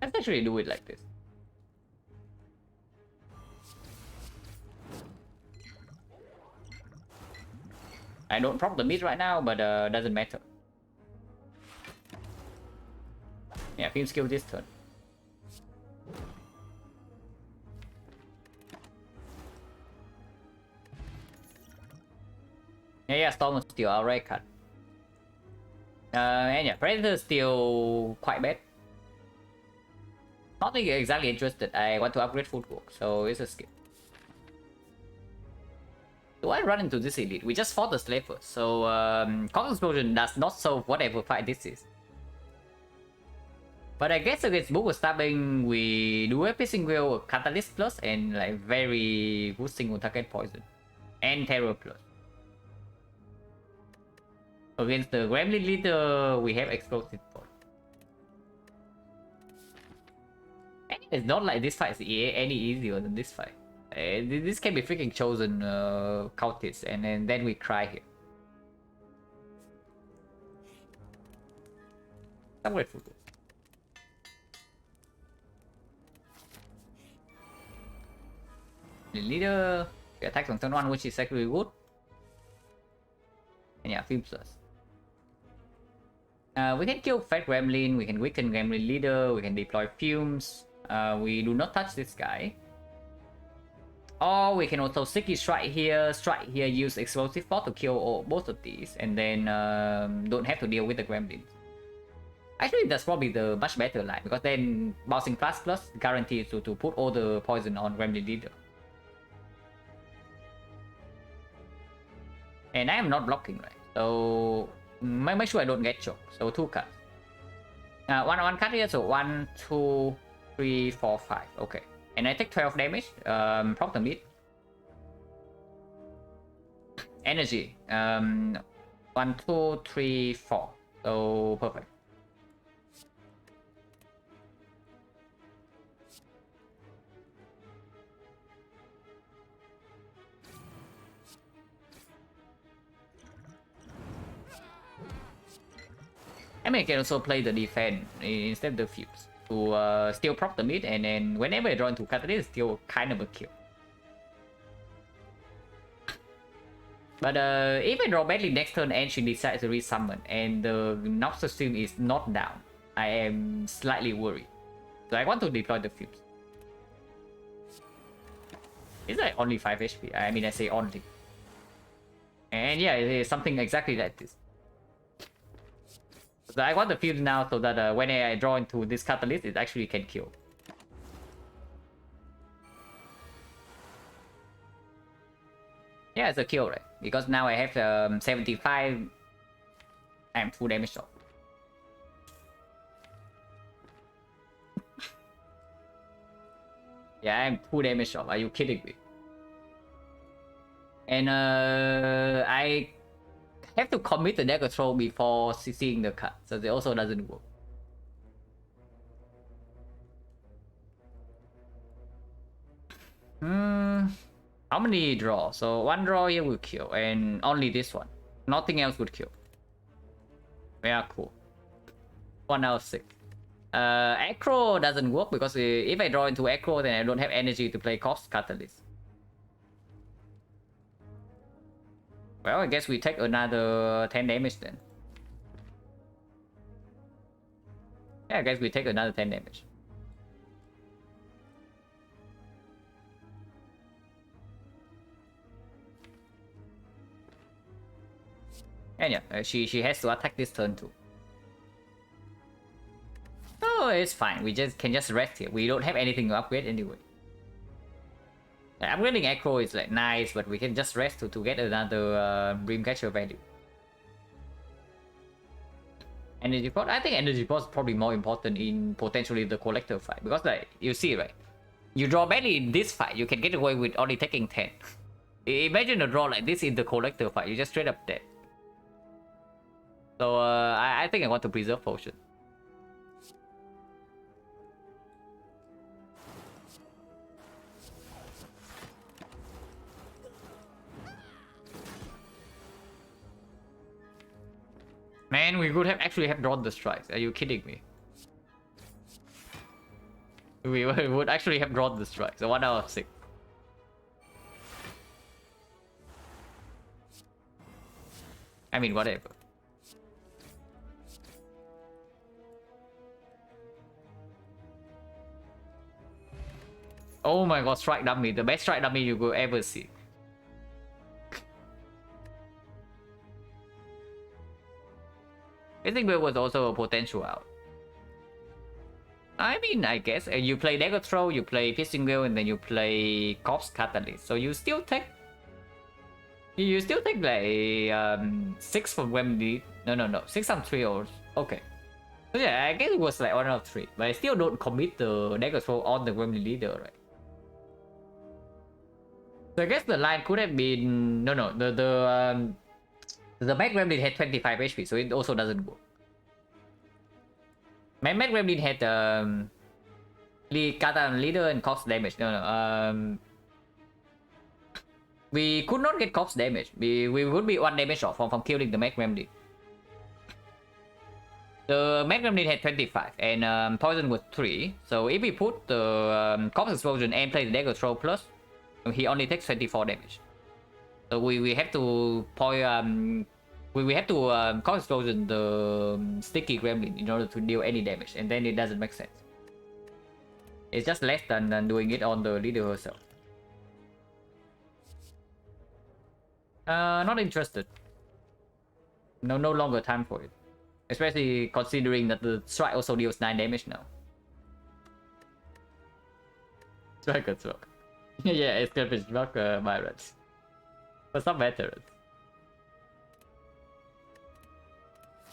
Let's actually do it like this. I don't proc the mid right now, but doesn't matter. Yeah, Film skill this turn. Yeah, Storm is still our right card. And yeah, Predator is still quite bad. Not exactly interested. I want to upgrade footwork, so it's a skip. Do I run into this elite? We just fought the slave first, so Cost Explosion does not solve whatever fight this is. But I guess against Booker Stabbing, we do a Piercing Wheel, Catalyst Plus, and like very good single target poison. And Terror Plus. Against the Gremlin Leader, we have Explosive Point. And it's not like this fight is any easier than this fight. This can be freaking chosen cultists, and then we cry here. I'm grateful. The leader attacks on turn 1, which is actually good. And yeah, Film Plus. We can kill Fat Gremlin, we can weaken Gremlin leader, we can deploy Fumes. We do not touch this guy. Or we can also sticky strike here, use explosive force to kill both of these, and then don't have to deal with the Gremlins. Actually, that's probably the much better line, because then bouncing plus guarantees to put all the poison on Gremlin leader. And I am not blocking, right? So make sure I don't get choked. So 2 cards. One card here, so 1, 2, 3, 4, 5. Okay. And I take 12 damage. Proc the mid. Energy. 1, 2, 3, 4. So perfect. I mean, I can also play the defense instead of the fuse to still proc the mid, and then whenever I draw into catalyst, still kind of a kill. But if I draw badly next turn and she decides to resummon and the Noxus stream is not down, I am slightly worried. So I want to deploy the fuse. It's like only 5 HP. I mean, I say only. And yeah, it is something exactly like this. So I want the fuse now so that when I draw into this catalyst, it actually can kill. Yeah, it's a kill, right? Because now I have 75. I'm full damage off. Yeah, I'm full damage off. Are you kidding me? And I have to commit the deck control before seeing the card, so it also doesn't work. How many draw? So 1 draw here will kill, and only this one. Nothing else would kill. Yeah, cool. 1 out of 6. Acro doesn't work because if I draw into Acro, then I don't have energy to play Cost Catalyst. Well, I guess we take another 10 damage then. Yeah, I guess we take another 10 damage. And yeah, she has to attack this turn too. Oh, it's fine. We can just rest here. We don't have anything to upgrade anyway. Upgrading Acro is like nice, but we can just rest to get another Dreamcatcher value. Energy Pot? I think Energy Pot is probably more important in potentially the Collector fight. Because like, you see, right? You draw badly in this fight, you can get away with only taking 10. Imagine a draw like this in the Collector fight, you just straight up dead. So I think I want to preserve Potion. Man, we would have actually drawn the strikes. Are you kidding me? We would actually have drawn the strikes. So 1 out of 6. I mean, whatever. Oh my god, strike dummy. The best strike dummy you could ever see. I think there was also a potential out. I mean, I guess you play Dagger Throw, you play Piercing Wheel, and then you play Corpse Catalyst. So you still take... You still take like 6 from Wembley. No. 6 on 3 or... Okay. So yeah, I guess it was like 1 out of 3. But I still don't commit the Dagger Throw on the Wembley leader, right? So I guess the line could have been... No. The Mad Gremlin had 25 HP, so it also doesn't work. Mad Gremlin had Kata leader and cost damage. No. We could not get corpse damage. We would be 1 damage off from killing the Mag Remnant. The Mag Remnant had 25 and poison was 3. So if we put the corpse explosion and play the dagger throw plus, he only takes 24 damage. So we have to point we have to corpse explosion the sticky gremlin in order to deal any damage, and then it doesn't make sense. It's just less than doing it on the leader herself. Not interested. No longer time for it. Especially considering that the strike also deals 9 damage now. Strike and strike. Yeah, it's gonna be struck Myron's. For some veterans.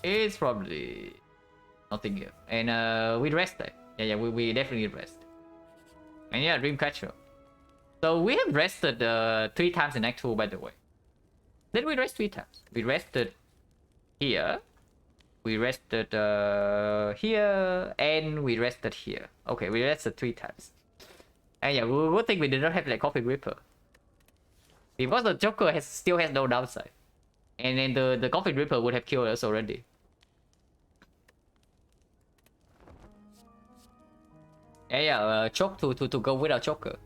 It's probably nothing here. And we rested. Yeah, we definitely rest. And yeah, Dreamcatcher. So we have rested 3 times in Act 2, by the way. Then we rest 3 times. We rested here. We rested here. And we rested here. Okay, we rested 3 times. And yeah, good thing we did not have like Coffin Ripper. Because the Joker still has no downside. And then the Coffin Ripper would have killed us already. Yeah, choke to go without Joker.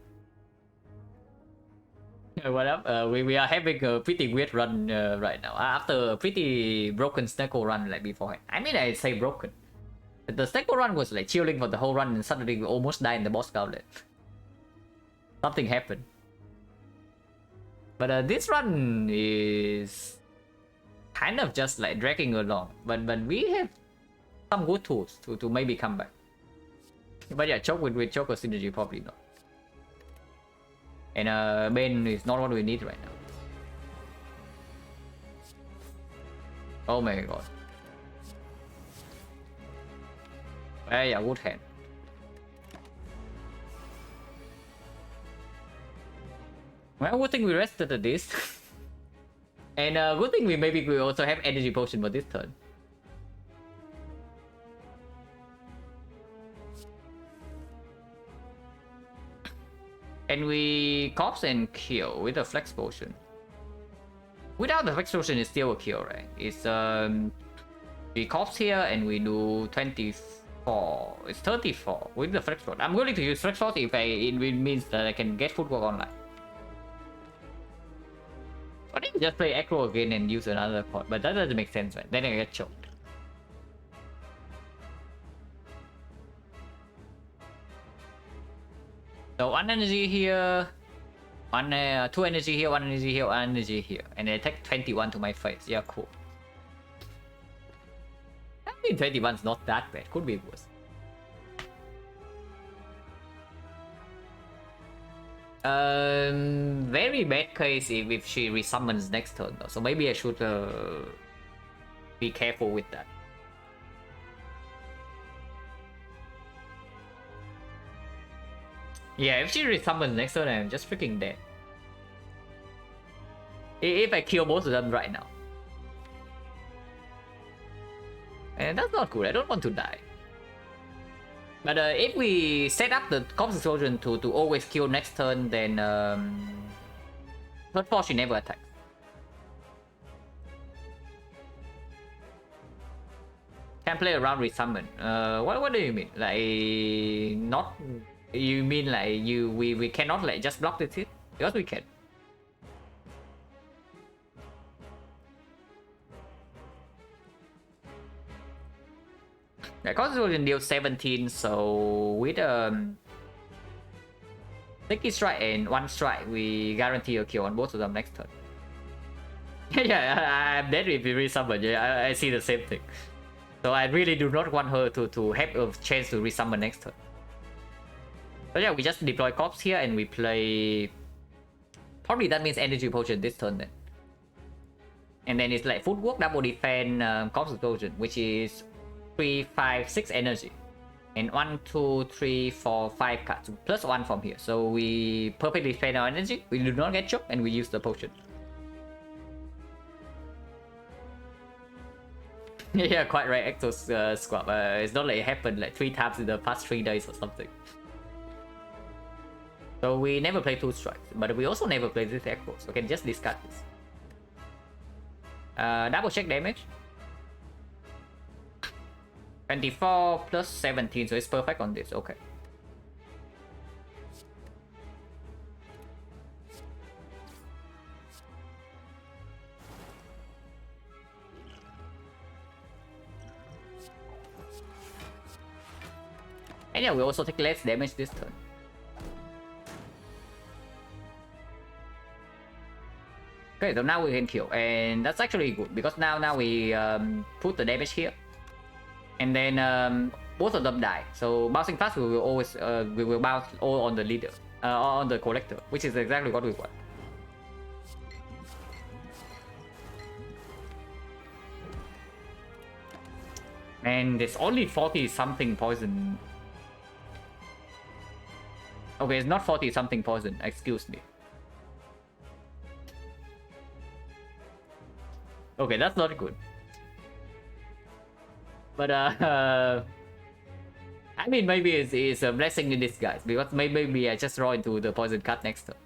What up? We are having a pretty weird run right now. After a pretty broken Snecko run like beforehand. I mean, I say broken. The Snecko run was like chilling for the whole run and suddenly we almost died in the boss gauntlet. Something happened. But this run is kind of just like dragging along. But we have some good tools to maybe come back. But yeah, choke with Joker synergy probably not. And Bane is not what we need right now. Oh my god. Yeah, wood hand. Well, good thing we rested at this. And good thing we also have energy potion for this turn. And we corpse and kill with a flex potion. Without the flex potion, it's still a kill, right? It's we corpse here and we do 24. It's 34 with the flex potion. I'm willing to use flex potion if it means that I can get footwork online. I think just play aggro again and use another card, but that doesn't make sense, right? Then I get choked. So 1 energy here, 2 energy here, 1 energy here, 1 energy here, and they take 21 to my face. Yeah, cool. I mean, 21's not that bad. Could be worse. Very bad case if she resummons next turn though. So maybe I should be careful with that. Yeah, if she resummons next turn, I'm just freaking dead. If I kill both of them right now. And that's not good, I don't want to die. But if we set up the corpse explosion to always kill next turn, then third force she never attacks. Can play around resummon. What do you mean? Like not? You mean like we cannot like just block this hit? Yes, we can. The Constitution deals 17, so with sticky strike and 1 strike, we guarantee a kill on both of them next turn. Yeah, I'm dead if you resummon. Yeah, I see the same thing. So I really do not want her to have a chance to resummon next turn. So yeah, we just deploy corpse here and we play. Probably that means energy potion this turn then. And then it's like footwork, double defense, corpse explosion, which is 3, 5, 6 energy. And 1, 2, 3, 4, 5 cards. Plus 1 from here. So we perfectly spend our energy. We do not get choked and we use the potion. Yeah, quite right, Exo Squad. It's not like it happened like 3 times in the past 3 days or something. So we never play 2 strikes, but we also never play this echo, so we can just discard this. Double check damage. 24 plus 17, so it's perfect on this. Okay. And yeah, we also take less damage this turn. Okay, so now we can kill, and that's actually good because now we put the damage here, and then both of them die. So bouncing fast, we will always we will bounce all on the leader, on the collector, which is exactly what we want. And it's only 40 something poison. Okay, it's not 40 something poison. Excuse me. Okay, that's not good. But I mean, maybe it's a blessing in disguise because maybe I just draw into the poison card next turn.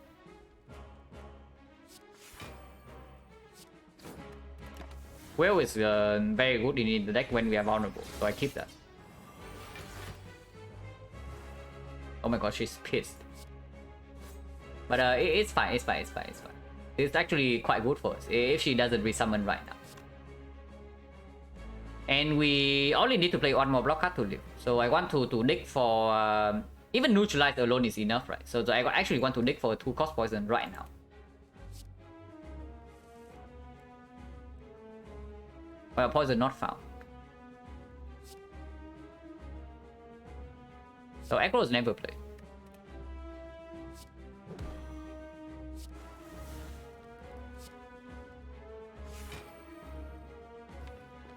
Will is very good in the deck when we are vulnerable, so I keep that. Oh my god, she's pissed. But it's fine, it's fine, it's fine, it's fine. It's actually quite good for us if she doesn't resummon right now. And we only need to play one more block card to live. So I want to dig for... even neutralize alone is enough, right? So I actually want to dig for a 2 cost poison right now. Well, poison not found. So aggros never play.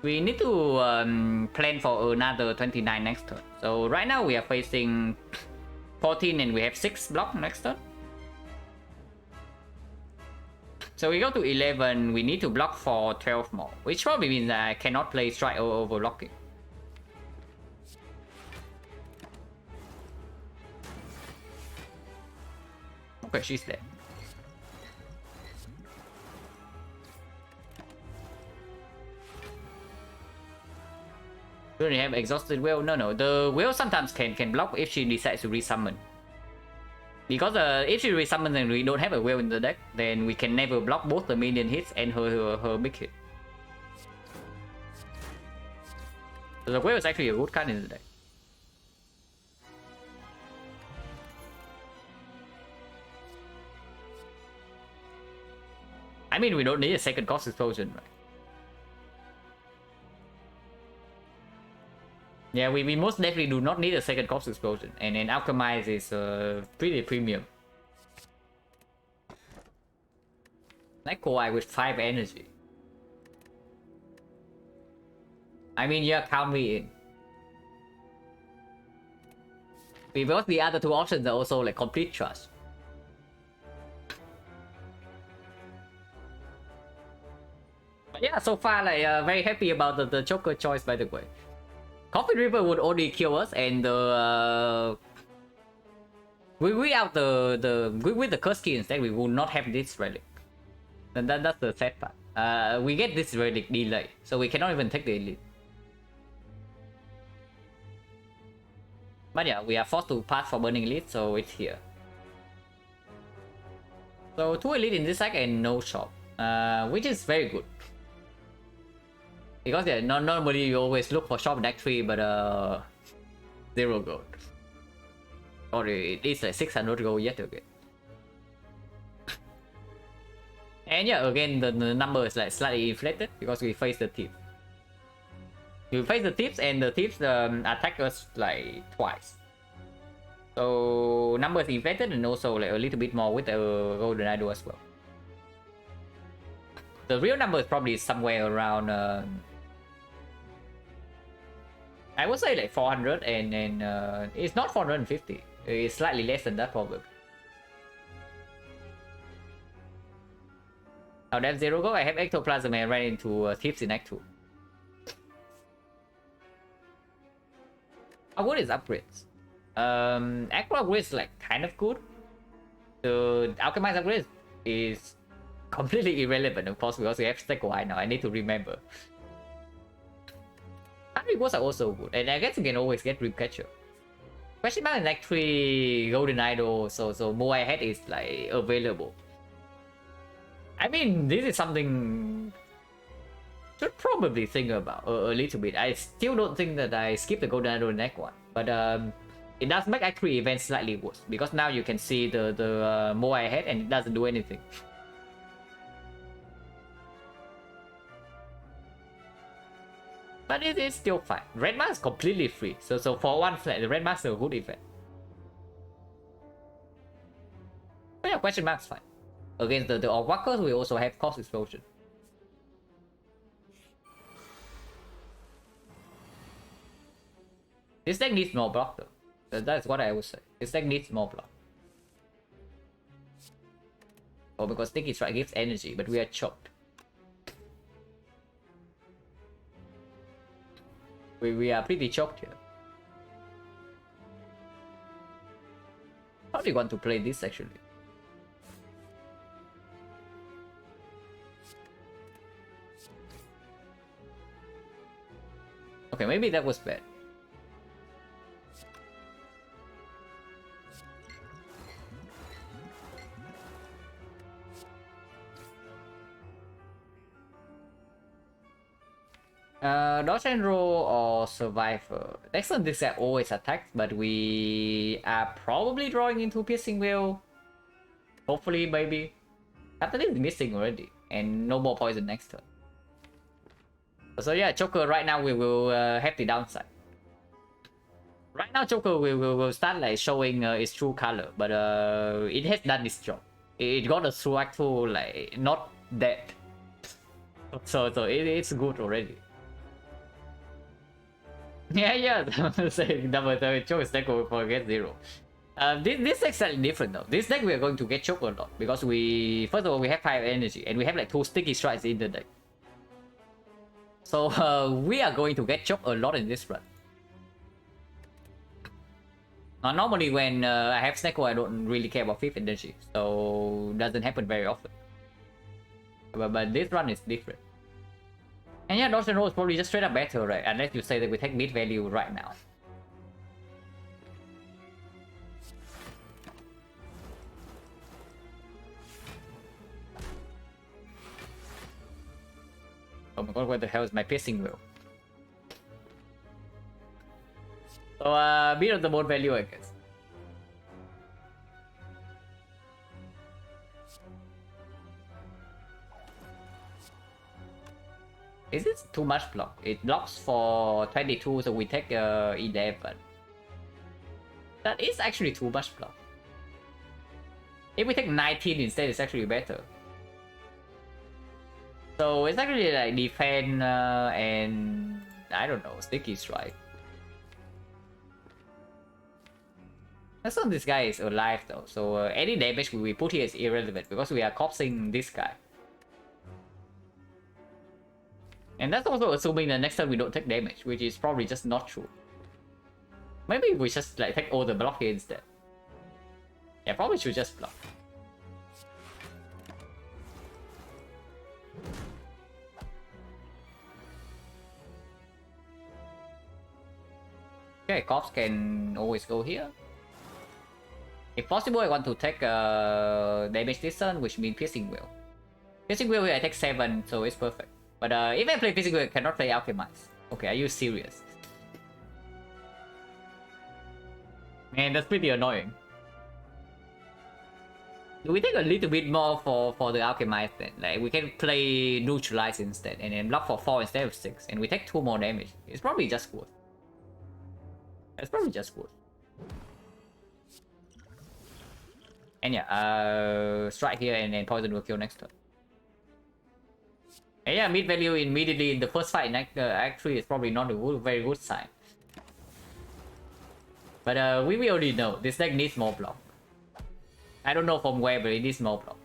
We need to plan for another 29 next turn. So right now we are facing 14 and we have 6 block next turn. So we go to 11, we need to block for 12 more, which probably means that I cannot play strike or overlocking. Okay, she's dead. Do you have exhausted will? No. The will sometimes can block if she decides to resummon. Because if she resummons and we don't have a will in the deck, then we can never block both the minion hits and her big hit. So the will is actually a good card in the deck. I mean, we don't need a second cost explosion, right? Yeah, we most definitely do not need a second cost explosion, and then alchemize is pretty premium. Echo Eye with 5 energy. I mean, yeah, count me in. Because the other 2 options are also like complete trash. But yeah, so far like very happy about the Joker choice, by the way. Coffee River would only kill us, and without with the curse key instead, we would not have this relic. And that's the sad part. We get this relic delay, so we cannot even take the elite. But yeah, we are forced to pass for burning elite, so it's here. So 2 elite in this deck and no shop, which is very good. Because yeah, normally you always look for shop deck 3, but 0 gold. Or it is like 600 gold yet again. And yeah, again the number is like slightly inflated because we face the thief. We face the thieves and the thieves attack us like twice. So number is inflated and also like a little bit more with the golden idol as well. The real number is probably somewhere around I would say like 400, and then it's not 450. It's slightly less than that probably. Now that's 0 go. I have ectoplasm and ran into thieves in Act 2. What is upgrades? Aqua upgrades like kind of good. The Alchemist upgrade is completely irrelevant, of course, because we have Stack Y now. I need to remember. Hungry Ghosts are also good, and I guess you can always get Dreamcatcher. Question mark is actually Golden Idol, so more ahead is like available. I mean, this is something should probably think about a little bit. I still don't think that I skipped the Golden Idol next one, but it does make actually events slightly worse because now you can see the more ahead and it doesn't do anything. But it is still fine. Red Mask is completely free, so for one flat, the Red Mask is a good event. But yeah, question mark's fine. Against the Orc Walkers, we also have Cost Explosion. This deck needs more block though. That's what I would say. This deck needs more block. Oh, because Sticky Strike gives energy, but we are choked. We are pretty choked here. How do you want to play this actually? Okay, maybe that was bad. Dodge and roll or survivor. Next on this guy always attacks, but we are probably drawing into piercing wheel. Hopefully, maybe. Catalyst is missing already, and no more poison next turn. So yeah, Joker right now we will have the downside. Right now Joker will start like showing its true color, but it has done its job. It got a true actual like not dead. So it's good already. Yeah, saying double choke deck will forget 0. This deck's slightly different though. This deck we are going to get choked a lot because we first of all we have 5 energy and we have like 2 sticky strikes in the deck. So we are going to get choked a lot in this run. Now normally when I have Snecko I don't really care about 5th energy, so doesn't happen very often. But this run is different. And yeah, Dodge and Roll is probably just straight up better, right? Unless you say that we take mid value right now. Oh my god, where the hell is my piercing wheel? So bit of the mode value, I guess. Is this too much block? It blocks for 22, so we take 11. That is actually too much block. If we take 19 instead, it's actually better. So it's actually like defend and I don't know, sticky strike. That's not this guy is alive though, so any damage we put here is irrelevant because we are corpsing this guy. And that's also assuming that next time we don't take damage, which is probably just not true. Maybe we just like take all the block here instead. Yeah, probably should just block. Okay, corpse can always go here. If possible, I want to take damage this turn, which means piercing wheel. Piercing wheel here I take 7, so it's perfect. But if I play piercing wheel, I cannot play Alchemize. Okay, are you serious? Man, that's pretty annoying. We take a little bit more for the Alchemize then. Like we can play Neutralize instead, and then block for 4 instead of 6, and we take 2 more damage. It's probably just good. It's probably just good. And yeah, strike here and then poison will kill next turn. And yeah, mid value immediately in the first fight actually is probably not a very good sign. But we already know this deck needs more block. I don't know from where, but it needs more block.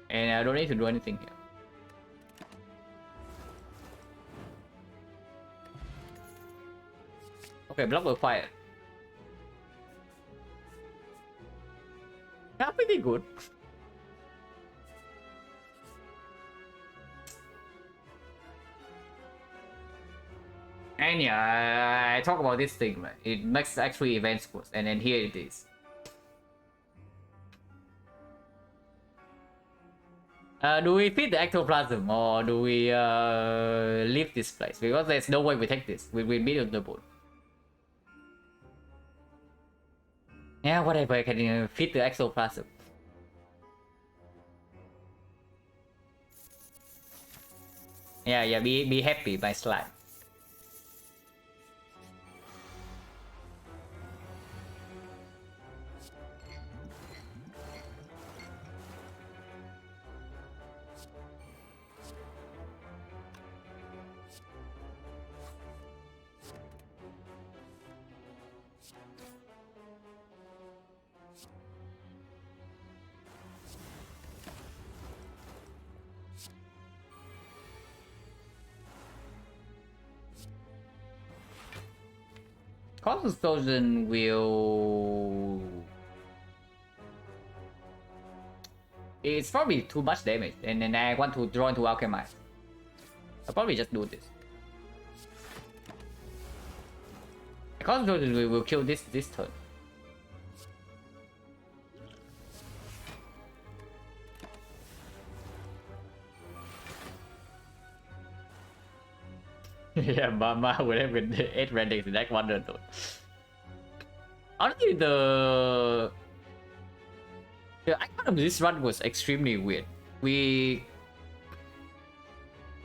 And I don't need to do anything here. Okay, block required. Yeah, pretty good. And yeah, I talk about this thing, right? It makes actually events worse, and then here it is. Do we feed the ectoplasm or do we leave this place? Because there's no way we take this. We beat on the boat. Yeah, whatever. I can feed the ectoplasm. Yeah, be happy, my slime. Cost explosion will... It's probably too much damage, and then I want to draw into Alchemize. I'll probably just do this. Cost explosion will kill this turn. Yeah, Mama would have been 8 rendings in that wonder though. Honestly, the icon of this run was extremely weird. We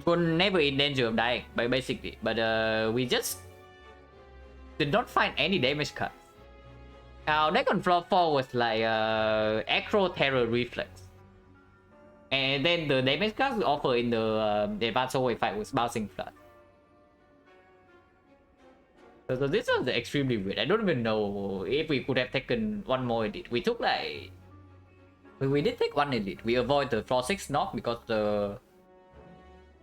were never in danger of dying, basically, but we just did not find any damage cards. Our deck on floor 4 was like Acro Terror Reflex. And then the damage cards we offer in the advanced hallway fight was Bouncing Flood. So this was extremely weird. I don't even know if we could have taken one more elite. We took like... We did take one elite. We avoid the floor 6 knock because the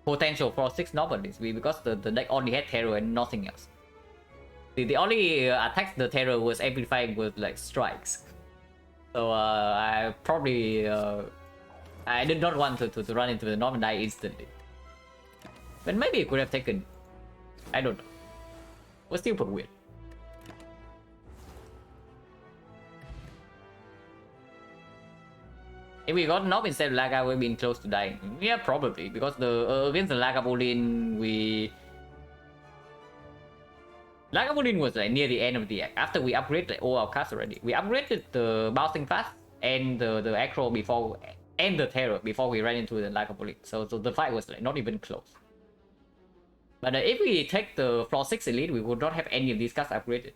potential floor 6 knock on this. Because the deck only had terror and nothing else. The only attacks the terror was amplifying with like strikes. So I probably... I did not want to run into the knob and die instantly. But maybe it could have taken... I don't know. Was super weird. If we got Knob instead of Laga, we've been close to dying. Yeah, probably. Because the against the Lagavulin, Lagavulin was like near the end of the act. After we upgraded like, all our cards already. We upgraded the Bouncing Fast and the Acro before... and the Terror before we ran into the Lagavulin. So the fight was like not even close. But if we take the floor 6 elite, we would not have any of these cards upgraded.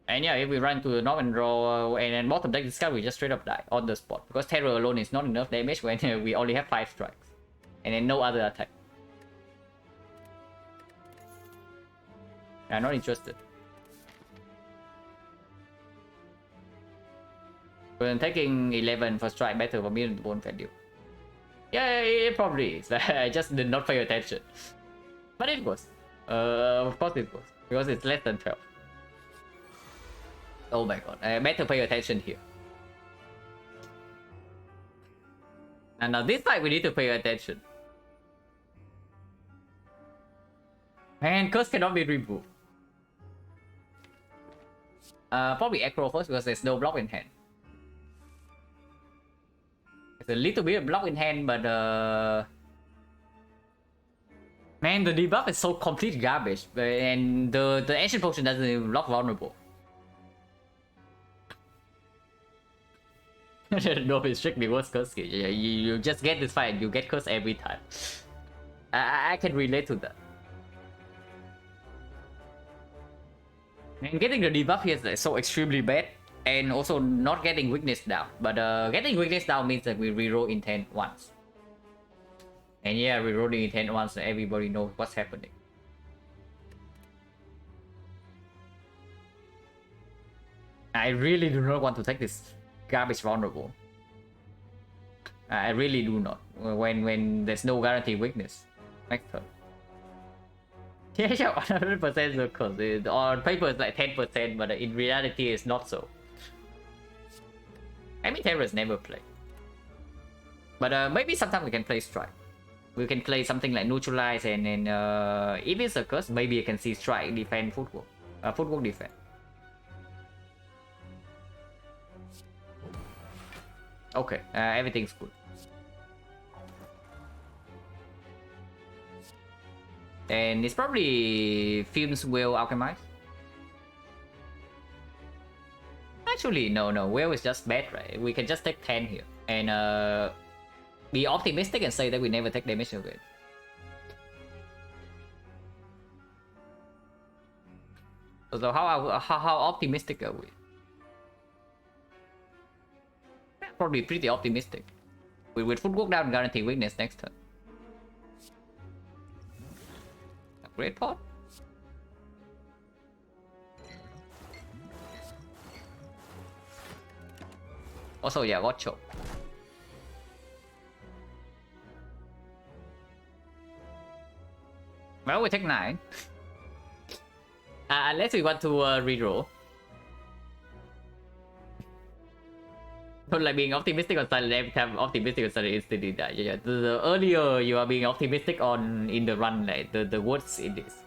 And yeah, if we run to the north and draw and then bottom deck this card, we just straight up die on the spot. Because terror alone is not enough damage when we only have 5 strikes. And then no other attack. I'm not interested. But taking 11 for strike better for me than the bone value. Yeah, it probably is. I just did not pay attention. But it was. Of course it was. Because it's less than 12. Oh my god. I better pay attention here. And now this fight we need to pay attention. And curse cannot be removed. Probably Acro first because there's no block in hand. A little bit of block in hand, but man, the debuff is so complete garbage, and the ancient potion doesn't even block vulnerable. No, it's strictly worse curse. You just get this fight, you get curse every time. I can relate to that. And getting the debuff here is like so extremely bad. And also not getting weakness down. But getting weakness down means that we reroll intent once. And yeah, rerolling intent once so everybody knows what's happening. I really do not want to take this garbage vulnerable. I really do not. When there's no guaranteed weakness. Next turn. Yeah, 100% of course. On paper it's like 10%, but in reality it's not so. I mean, terrorists never play. But maybe sometimes we can play strike. We can play something like neutralize, and then if it's a curse, maybe I can see strike, defend, footwork. Footwork defense. Okay, everything's good. And it's probably films will alchemize. Actually, no, Will is just bad, right? We can just take 10 here and be optimistic and say that we never take damage again. So how optimistic are we? Probably pretty optimistic. With footwork down, guarantee weakness next turn. Great pot. Also, yeah, got choke. Well, we take 9. Unless we want to reroll. Don't like being optimistic on silent every time optimistic on silent instantly die. Yeah. The earlier you are being optimistic on in the run, like the worse it is.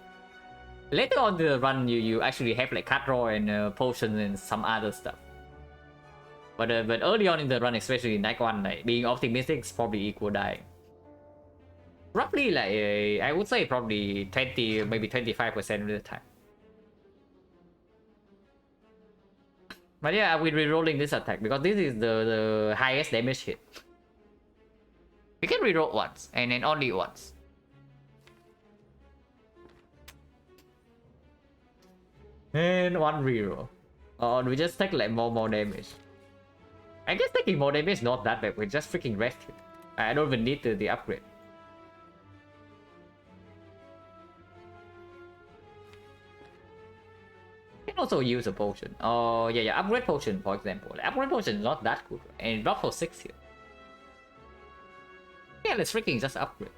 Later on the run, you actually have like card draw and potions and some other stuff. But early on in the run, especially in Night 1, like being optimistic is probably equal dying. Roughly, like I would say probably 20, maybe 25% of the time. But yeah, we're rerolling this attack because this is the highest damage hit. We can reroll once and then only once. And one reroll. Or we just take like more damage. I guess taking more damage is not that bad. We just freaking rest it. I don't even need the upgrade. Can also use a potion. Oh yeah, upgrade potion for example. Upgrade potion is not that good, and it drops for 6 here. Yeah, let's freaking just upgrade.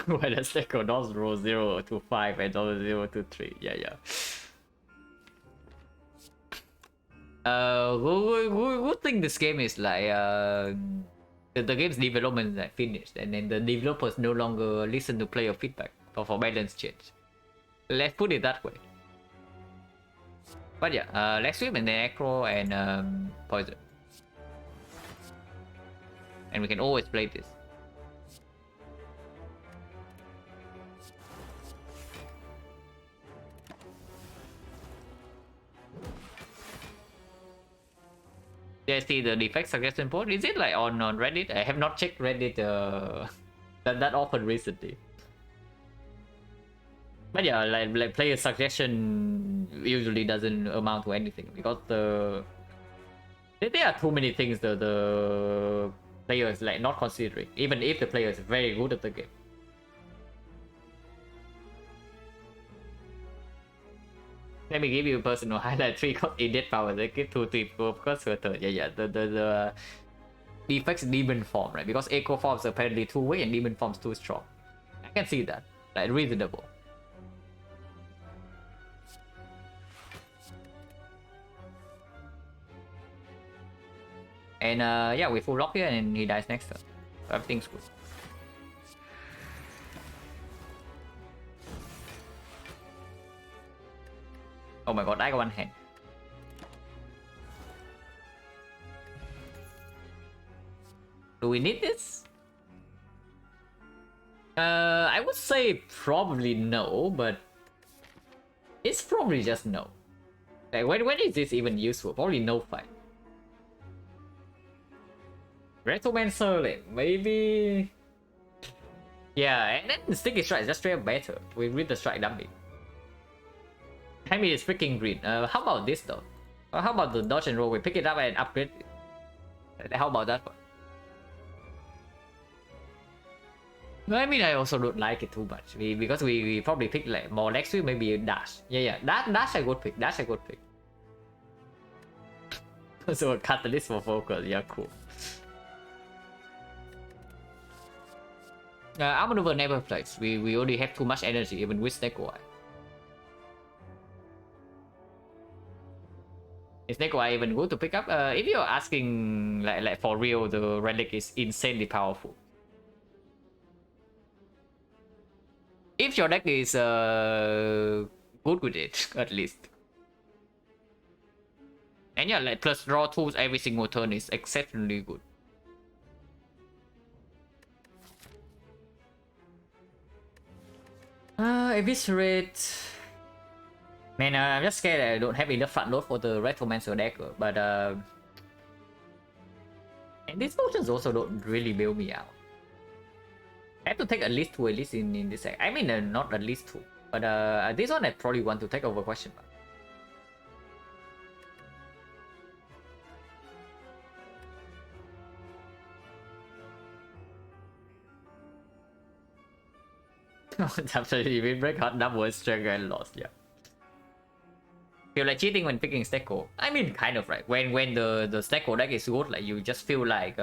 Why does Echo not roll 0 to 5 and not 0 to 3? Yeah. Who think this game is like the game's development is like finished, and then the developers no longer listen to player feedback for balance change. Let's put it that way. But yeah, let's swim and then acro and poison, and we can always play this. I see the defect suggestion board. Is it like on Reddit? I have not checked Reddit that often recently. But yeah, like player suggestion usually doesn't amount to anything because there are too many things the players like not considering, even if the player is very good at the game. Let me give you a personal highlight 3 in dead power. They give 2 3 because yeah. The defects demon form, right? Because echo forms are apparently too weak and demon forms too strong. I can see that. Like reasonable. And yeah, we full lock here and he dies next turn. So everything's good. Oh my god, I got one hand. Do we need this? I would say probably no, but it's probably just no. Like when is this even useful? Probably no fight. Retromancer, like maybe. Yeah, and then the sticky strike is just straight up better. We read the strike dummy. I mean, it's freaking green. How about this though? How about the dodge and roll? We pick it up and upgrade it. How about that one? I mean, I also don't like it too much because we probably pick like more next week, maybe dash. Yeah, dash a good pick. Dash a good pick. So a catalyst for focus, yeah, cool. Outmaneuver never plays. We already have too much energy even with Snake Eye. Is Snake Eye even good to pick up? If you're asking like for real, the relic is insanely powerful. If your deck is good with it, at least. And yeah, like plus draw tools every single turn is exceptionally good. Eviscerate. Man, I'm just scared I don't have enough front load for the Retromancer deck, but and these potions also don't really bail me out. I have to take at least 2 in this deck. I mean, not at least 2, but this one I probably want to take over question mark. Absolutely, we break hard number strength and lost, yeah. Feel like cheating when picking Stecco. I mean, kind of right. When the Stecco deck is good, like you just feel like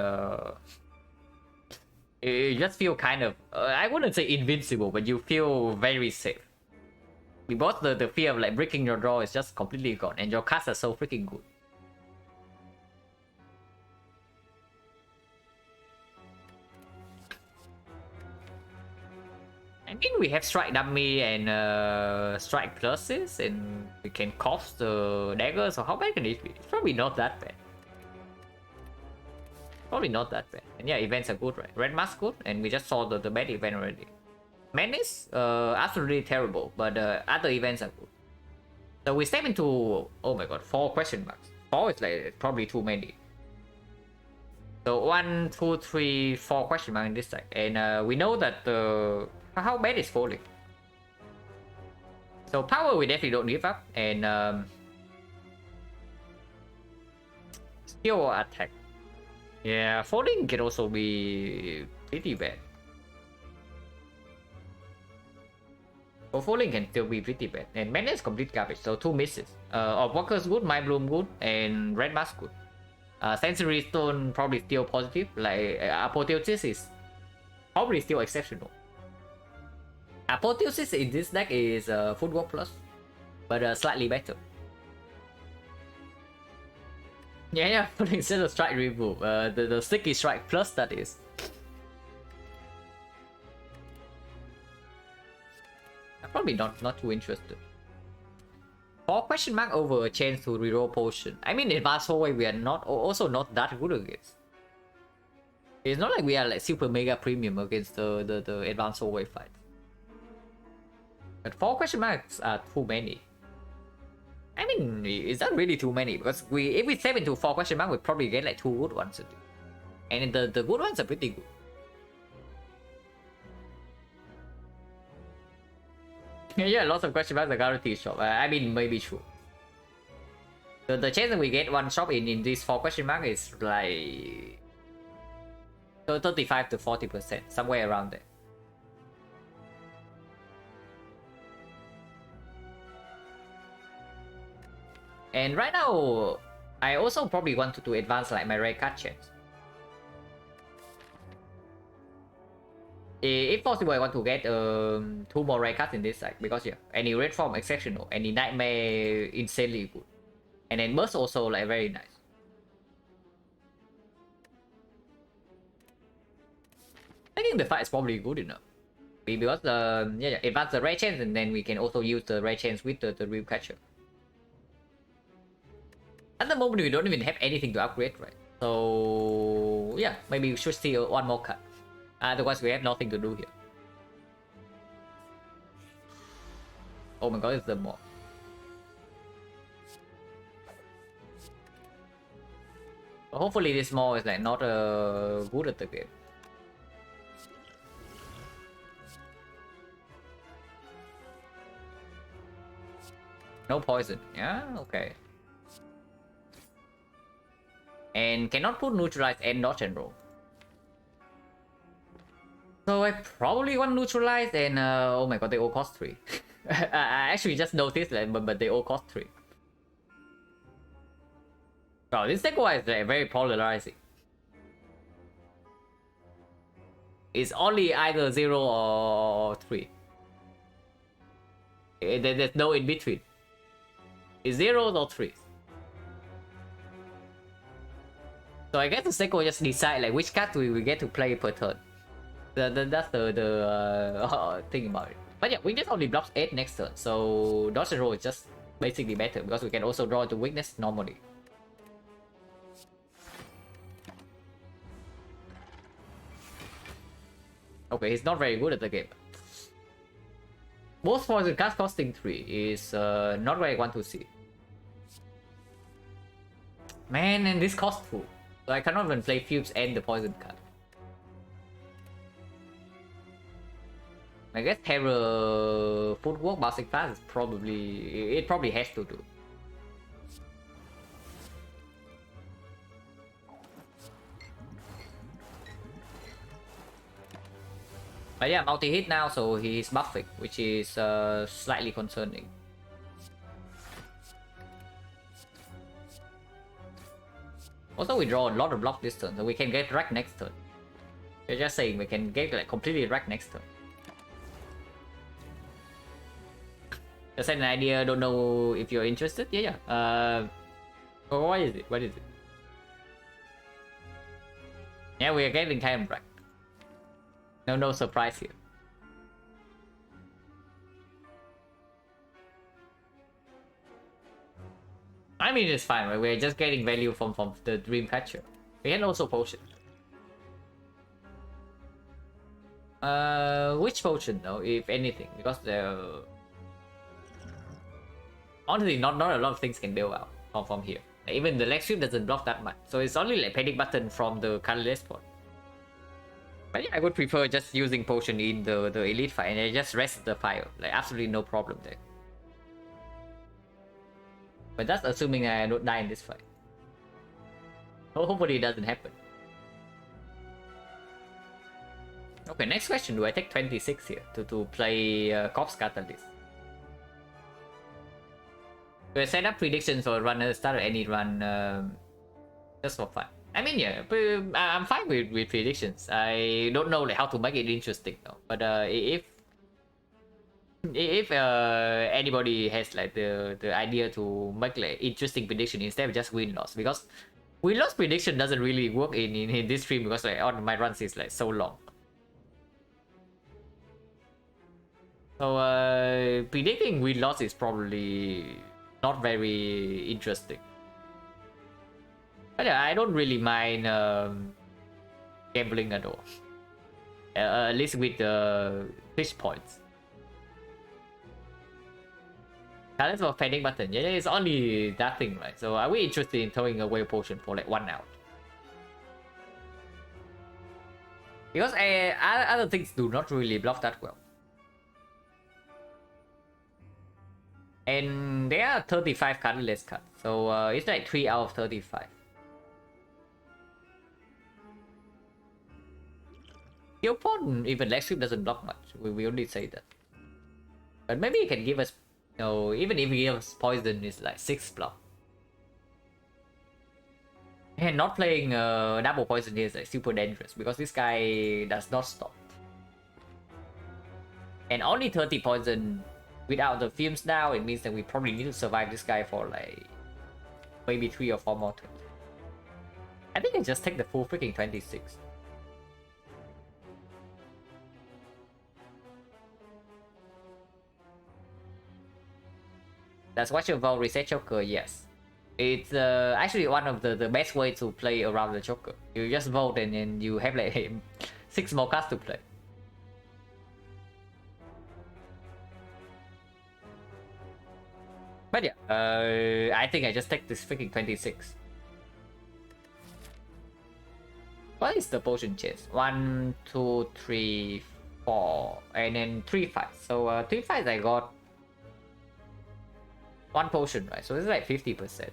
you just feel kind of I wouldn't say invincible, but you feel very safe. Because the fear of like breaking your draw is just completely gone, and your cards are so freaking good. I mean, we have Strike Dummy and Strike Pluses, and we can cost the dagger, so how bad can it be? It's probably not that bad. Probably not that bad. And yeah, events are good, right? Red Mask good, and we just saw the bad event already. Menace, absolutely terrible, but other events are good. So we step into, oh my god, 4 question marks. 4 is like probably too many. So 1, 2, 3, 4 question marks in this deck, and we know that how bad is falling. So power we definitely don't give up, and skill attack. Yeah, falling can also be pretty bad. So falling can still be pretty bad, and mana is complete garbage. So 2 misses. Walker's good, My Bloom good, and Red Mask good. Sensory Stone probably still positive. Like Apotheosis is probably still exceptional. Apotheosis in this deck is Footwork Plus, but slightly better. Yeah, instead of Strike Remove, the Sticky Strike Plus that is. I'm probably not too interested. 4 question mark over a chance to reroll potion. I mean, advanced hallway we are not also not that good against. It's not like we are like super mega premium against the advanced hallway fight. But 4 question marks are too many. I mean, is that really too many? Because if we step into 4 question mark, we probably get like 2 good ones. And the good ones are pretty good. Yeah, lots of question marks are guaranteed shop. I mean, maybe true. The chance that we get one shop in this 4 question mark is like 35 to 40%, somewhere around there. And right now, I also probably want to advance like my rare card chance. If possible, I want to get 2 more rare cards in this side, because yeah, any red form exceptional, any nightmare insanely good, and then burst also like very nice. I think the fight is probably good enough, because yeah, advance the rare chance, and then we can also use the rare chance with the Real Catcher. At the moment, we don't even have anything to upgrade, right? So yeah, maybe we should steal 1 more card. Otherwise, we have nothing to do here. Oh my god, it's the mob. Hopefully, this mob is like not good at the game. No poison. Yeah, okay. And cannot put neutralize and dodge and roll. So I probably want neutralize, and oh my god, they all cost 3. I actually just noticed that, but they all cost 3. Oh, this deck is like very polarizing. It's only either 0 or 3. There's no in between. It's 0 or 3. So I guess the Seiko just decide like which card we get to play per turn. That's the thing about it. But yeah, weakness only blocks 8 next turn, so dodge and roll is just basically better because we can also draw into weakness normally. Okay, he's not very good at the game. Most poison cards costing 3 is not what I want to see. Man, and this costs 2. So I cannot even play Fumes and the poison card. I guess Terror Footwork bouncing fast is probably... It probably has to do. But yeah, multi-hit now, so he's buffing, which is slightly concerning. Also, we draw a lot of block this turn, so we can get wrecked next turn. You're just saying we can get like completely wrecked next turn. Just an idea, don't know if you're interested. Yeah. What is it? What is it? Yeah, we are getting kind of wrecked. No surprise here. I mean, it's fine, right? We're just getting value from the Dream Catcher. We can also potion. Which potion though, if anything? Because the honestly, not a lot of things can bail out from here. Like, even the leg sweep doesn't block that much, so it's only like panic button from the colorless spot. But yeah, I would prefer just using potion in the elite fight and I just rest the fire. Like absolutely no problem there. But that's assuming I don't die in this fight. Hopefully it doesn't happen. Okay, next question. Do I take 26 here to play Corpse Catalyst? Do I set up predictions or run a start any run just for fun? I mean, yeah, I'm fine with predictions. I don't know like how to make it interesting though. But if anybody has like the idea to make like interesting prediction instead of just win-loss, because win-loss prediction doesn't really work in this stream because like on my runs is like so long. So predicting win-loss is probably not very interesting. But yeah, I don't really mind gambling at all. At least with the fish points. Talents for panic button. Yeah, it's only that thing, right? So are we interested in throwing away a potion for like 1 out? Because other things do not really block that well. And there are 35 colorless cards, so it's like 3 out of 35. Your pawn, even leg sweep doesn't block much. We only say that. But maybe it can give us, you know, even if he gives poison, is like 6 block. And not playing double poison here is like super dangerous because this guy does not stop. And only 30 poison without the fumes now, it means that we probably need to survive this guy for like maybe 3 or 4 more turns. I think I just take the full freaking 26. Does watch your vote reset Joker? Yes. It's actually one of the best way to play around the Joker. You just vote and then you have like 6 more cards to play. But yeah, I think I just take this freaking 26. What is the potion chest? 1, 2, 3, 4, and then 3 fights. So 3 fights I got 1 potion, right? So it's like 50%.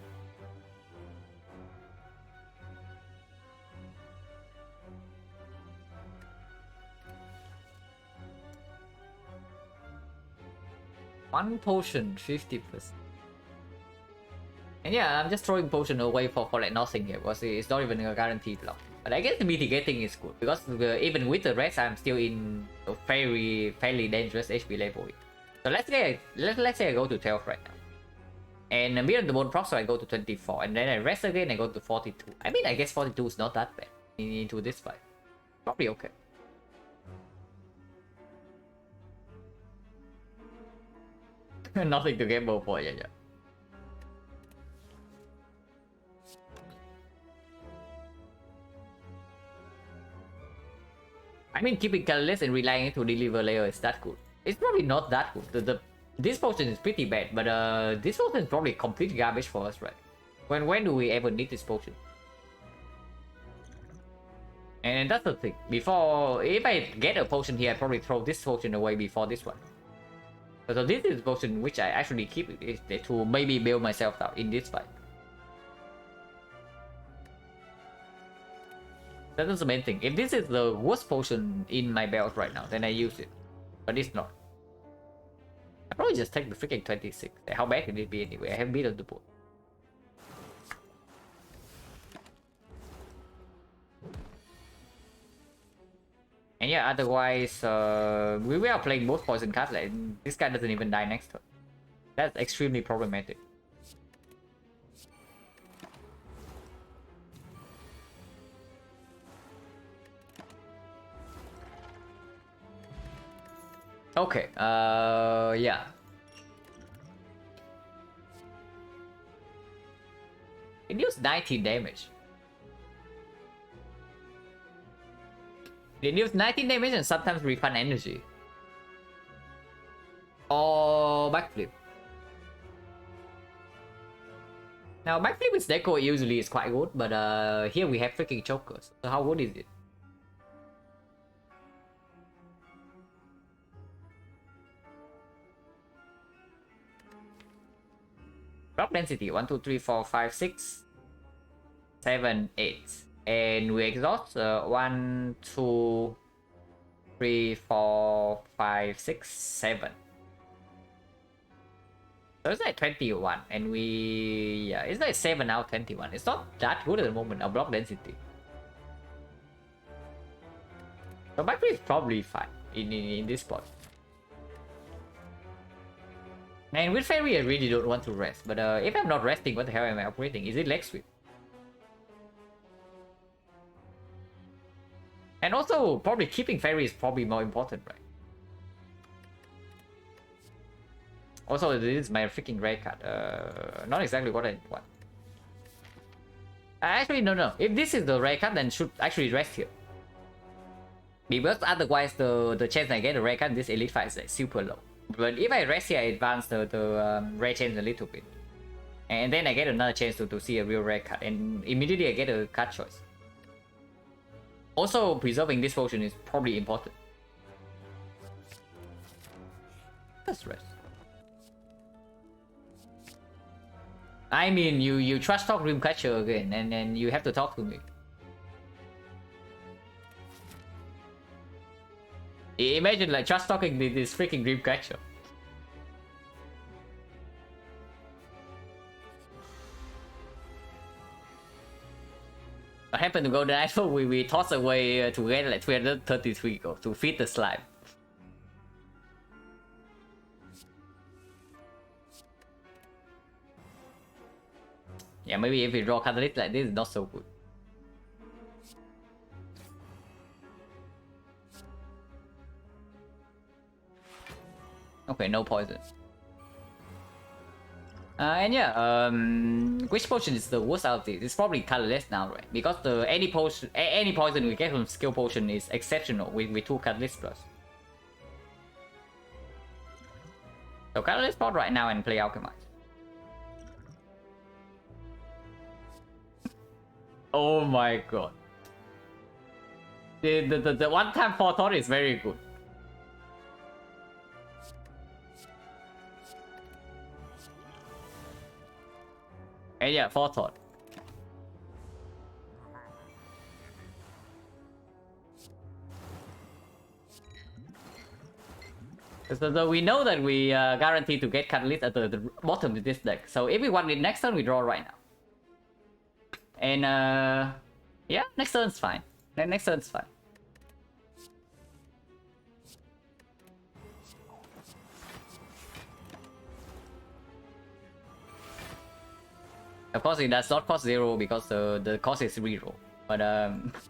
One potion, 50%. And yeah, I'm just throwing potion away for like nothing here because it's not even a guaranteed block. But I guess the mitigating is good because even with the rest, I'm still in a fairly dangerous HP level. So let's say I go to 12 right now. And beyond the bone proc, so I go to 24, and then I rest again, I go to 42. I mean, I guess 42 is not that bad into this fight. Probably okay. Nothing to gamble for, yeah. I mean, keeping colorless and relying to deliver layer is that good. It's probably not that good. This potion is pretty bad, but this potion is probably complete garbage for us, right? When do we ever need this potion? And that's the thing. Before, if I get a potion here, I probably throw this potion away before this one. So this is the potion which I actually keep to maybe build myself out in this fight. That's the main thing. If this is the worst potion in my belt right now, then I use it. But it's not. I probably just take the freaking 26. How bad can it be anyway? I haven't beat on the board. And yeah, otherwise, we are playing both poison cards. Like, this guy doesn't even die next turn. That's extremely problematic. Okay, yeah. It deals 19 damage. It deals 19 damage and sometimes refund energy. Or backflip. Now backflip with deco usually is quite good, but here we have freaking chokers. So how good is it? Block density 1, 2, 3, 4, 5, 6, 7, 8. And we exhaust 1, 2, 3, 4, 5, 6, 7. So it's like 21, and yeah, it's like 7 out of 21. It's not that good at the moment, our block density. So backflip is probably fine in this spot. And with Fairy, I really don't want to rest. But if I'm not resting, what the hell am I operating? Is it leg sweep? And also, probably keeping Fairy is probably more important, right? Also, this is my freaking rare card. Not exactly what I want. Actually, no. If this is the rare card, then should actually rest here. Because otherwise, the chance I get a rare card in this elite fight is like super low. But if I rest here, I advance the rare chance a little bit. And then I get another chance to see a real rare card. And immediately I get a card choice. Also, preserving this potion is probably important. Let's rest. I mean, you trash talk Dreamcatcher again, and then you have to talk to me. Imagine like trash talking this freaking Dreamcatcher. What happened to go the actual we toss away to get like 333 gold to feed the slime. Yeah, maybe if we draw catalyst like this, not so good. Okay, no poison. And yeah, which potion is the worst out of this? It's probably colorless now, right? Because any poison we get from skill potion is exceptional with 2 catalyst plus. So colorless pot right now and play alchemize. Oh my god. The one-time Forethought is very good. And yeah, Forethought. So we know that we guaranteed to get Catalyst at the bottom of this deck. So if we want it next turn, we draw right now. And yeah, next turn's fine. Next turn's fine. Of course, it does not cost 0 because the cost is reroll. But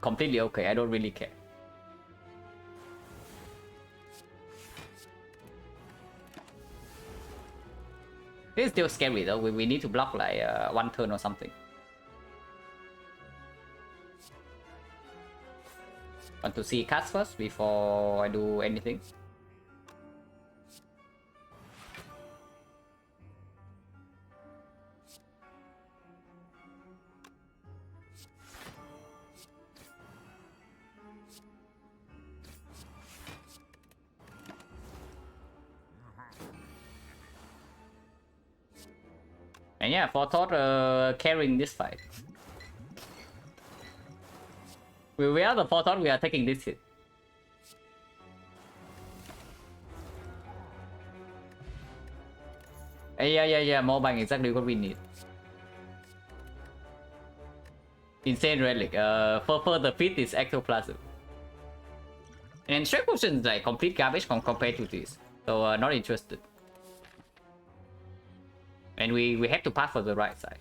completely okay. I don't really care. This is still scary though. We need to block like one turn or something. Want to see cards first before I do anything. And yeah, for Thought carrying this fight. We are the Thought, we are taking this hit. Yeah, more bang, exactly what we need. Insane Relic. For the fit is Ectoplasm. And Strike Potion is like complete garbage compared to this. So not interested. And we have to pass for the right side.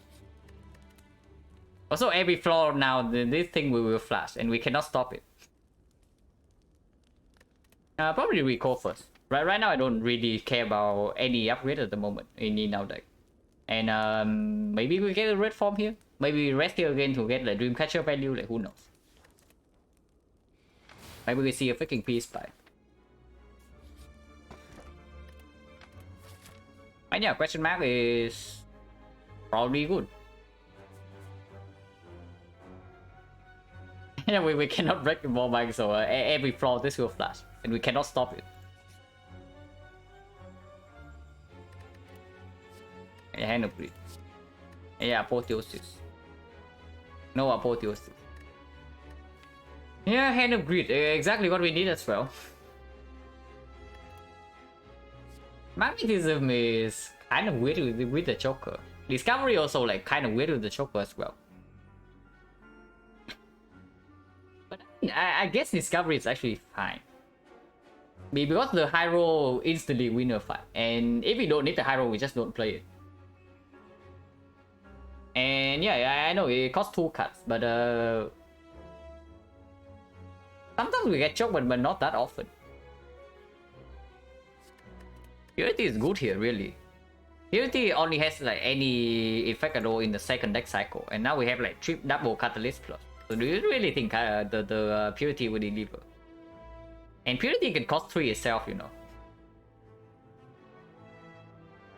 Also, every floor now, this thing will flash, and we cannot stop it. Probably recall first. Right now, I don't really care about any upgrade at the moment in our deck. And maybe we get a red form here. Maybe we rest here again to get the Dreamcatcher value, like who knows. Maybe we see a freaking Peace Spy. And yeah, question mark is probably good. Yeah, we cannot break the ball back, so every floor this will flash, and we cannot stop it. Yeah, Hand of Greed. Yeah, Apotheosis. No Apotheosis. Yeah, Hand of Greed, exactly what we need as well. Magnetism is kind of weird with the Joker. Discovery also like kind of weird with the Joker as well. But I guess Discovery is actually fine. Because the high roll instantly win a fight. And if we don't need the high roll, we just don't play it. And yeah, I know it costs 2 cards, but sometimes we get choked, but not that often. Purity is good here, really. Purity only has like any effect at all in the second deck cycle, and now we have like double Catalyst plus. So do you really think the Purity will deliver? And Purity can cost 3 itself, you know.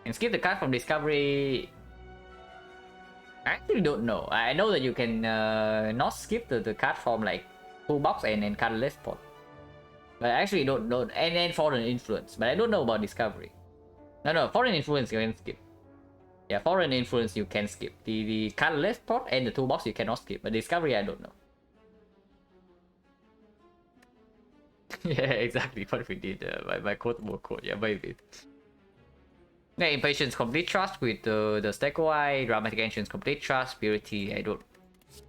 And skip the card from Discovery. I actually don't know. I know that you can not skip the card from like Pbox and Catalyst pot. But I actually don't know. And Foreign Influence. But I don't know about Discovery. No, Foreign Influence you can skip. Yeah, Foreign Influence you can skip. The Catalyst pot and the Toolbox you cannot skip. But Discovery I don't know. Yeah, exactly what we did. My quotable quote. Yeah, maybe. Yeah, Impatience Complete Trust with the Steko Eye. Dramatic Entrance Complete Trust. Purity I don't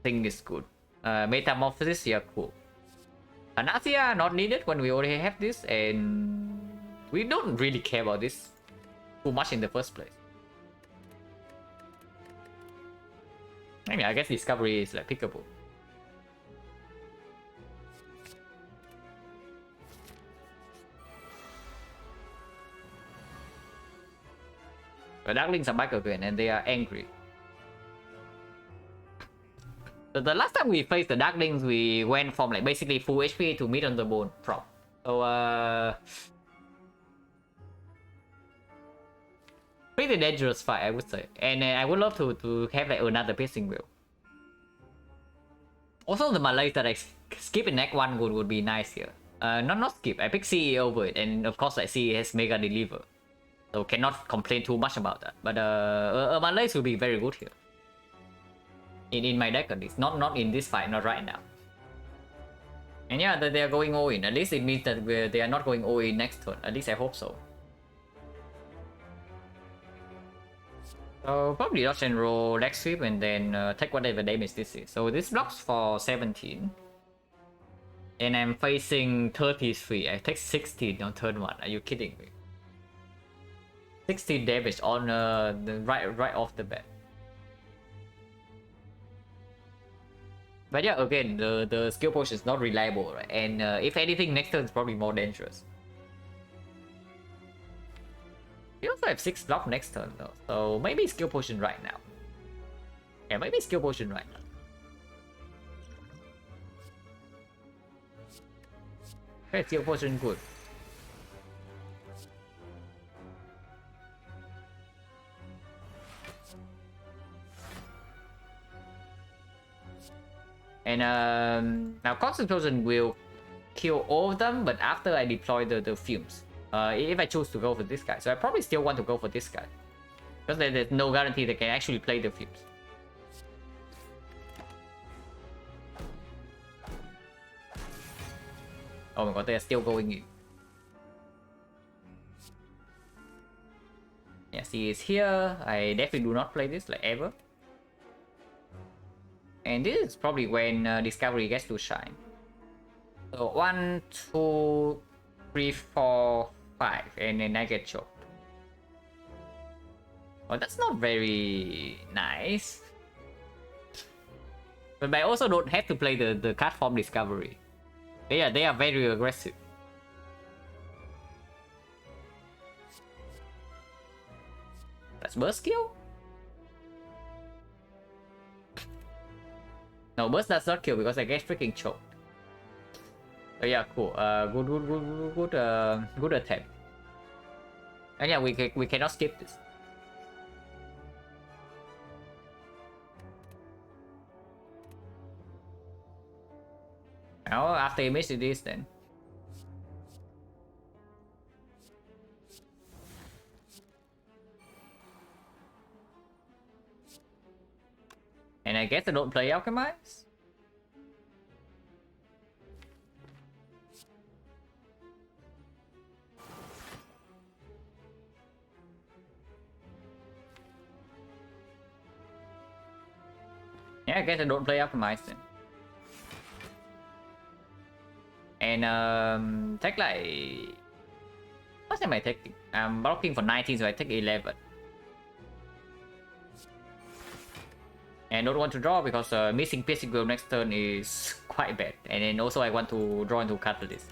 think is good. Metamorphosis, yeah, cool. Anathia not needed when we already have this, and we don't really care about this too much in the first place. I mean, I guess Discovery is like pickable. The Darklings are back again, and they are angry. So the last time we faced the Darklings, we went from like basically full HP to mid on the bone prop. So pretty dangerous fight, I would say. And I would love to have like another piercing wheel. Also the Malays that I skip in Act 1 would be nice here. Not skip, I pick CE over it, and of course like CE has Mega Deliver. So cannot complain too much about that. But Malays will be very good here. In my deck at least. Not in this fight, not right now. And yeah, that they are going all in. At least it means that they are not going all in next turn. At least I hope so. So probably dodge and roll leg sweep and then take whatever damage this is. So this blocks for 17. And I'm facing 33. I take 16 on turn 1. Are you kidding me? 16 damage on the right off the bat. But yeah, again, the skill potion is not reliable, right? And if anything, next turn is probably more dangerous. You also have 6 block next turn though, so maybe skill potion right now. Yeah, maybe skill potion right now. Okay, skill potion good. And now constant explosion will kill all of them, but after I deploy the fumes. If I choose to go for this guy, so I probably still want to go for this guy because there's no guarantee they can actually play the fumes. Oh my god, they are still going in. Yes, he is here. I definitely do not play this like ever. And this is probably when Discovery gets to shine. So 1, 2, 3, 4, 5, and then I get choked. Oh, that's not very nice. But I also don't have to play the card form Discovery. They are very aggressive. That's burst kill? No, burst does not kill because I get freaking choked. Oh yeah, cool. Good attempt. And yeah, we cannot skip this. Now after you miss this, then. And I guess I don't play Alchemize. Yeah, I guess I don't play Alchemize then. And take like... What am I taking? I'm blocking for 19, so I take 11. And don't want to draw because missing piercing will next turn is quite bad. And then also I want to draw into Catalyst.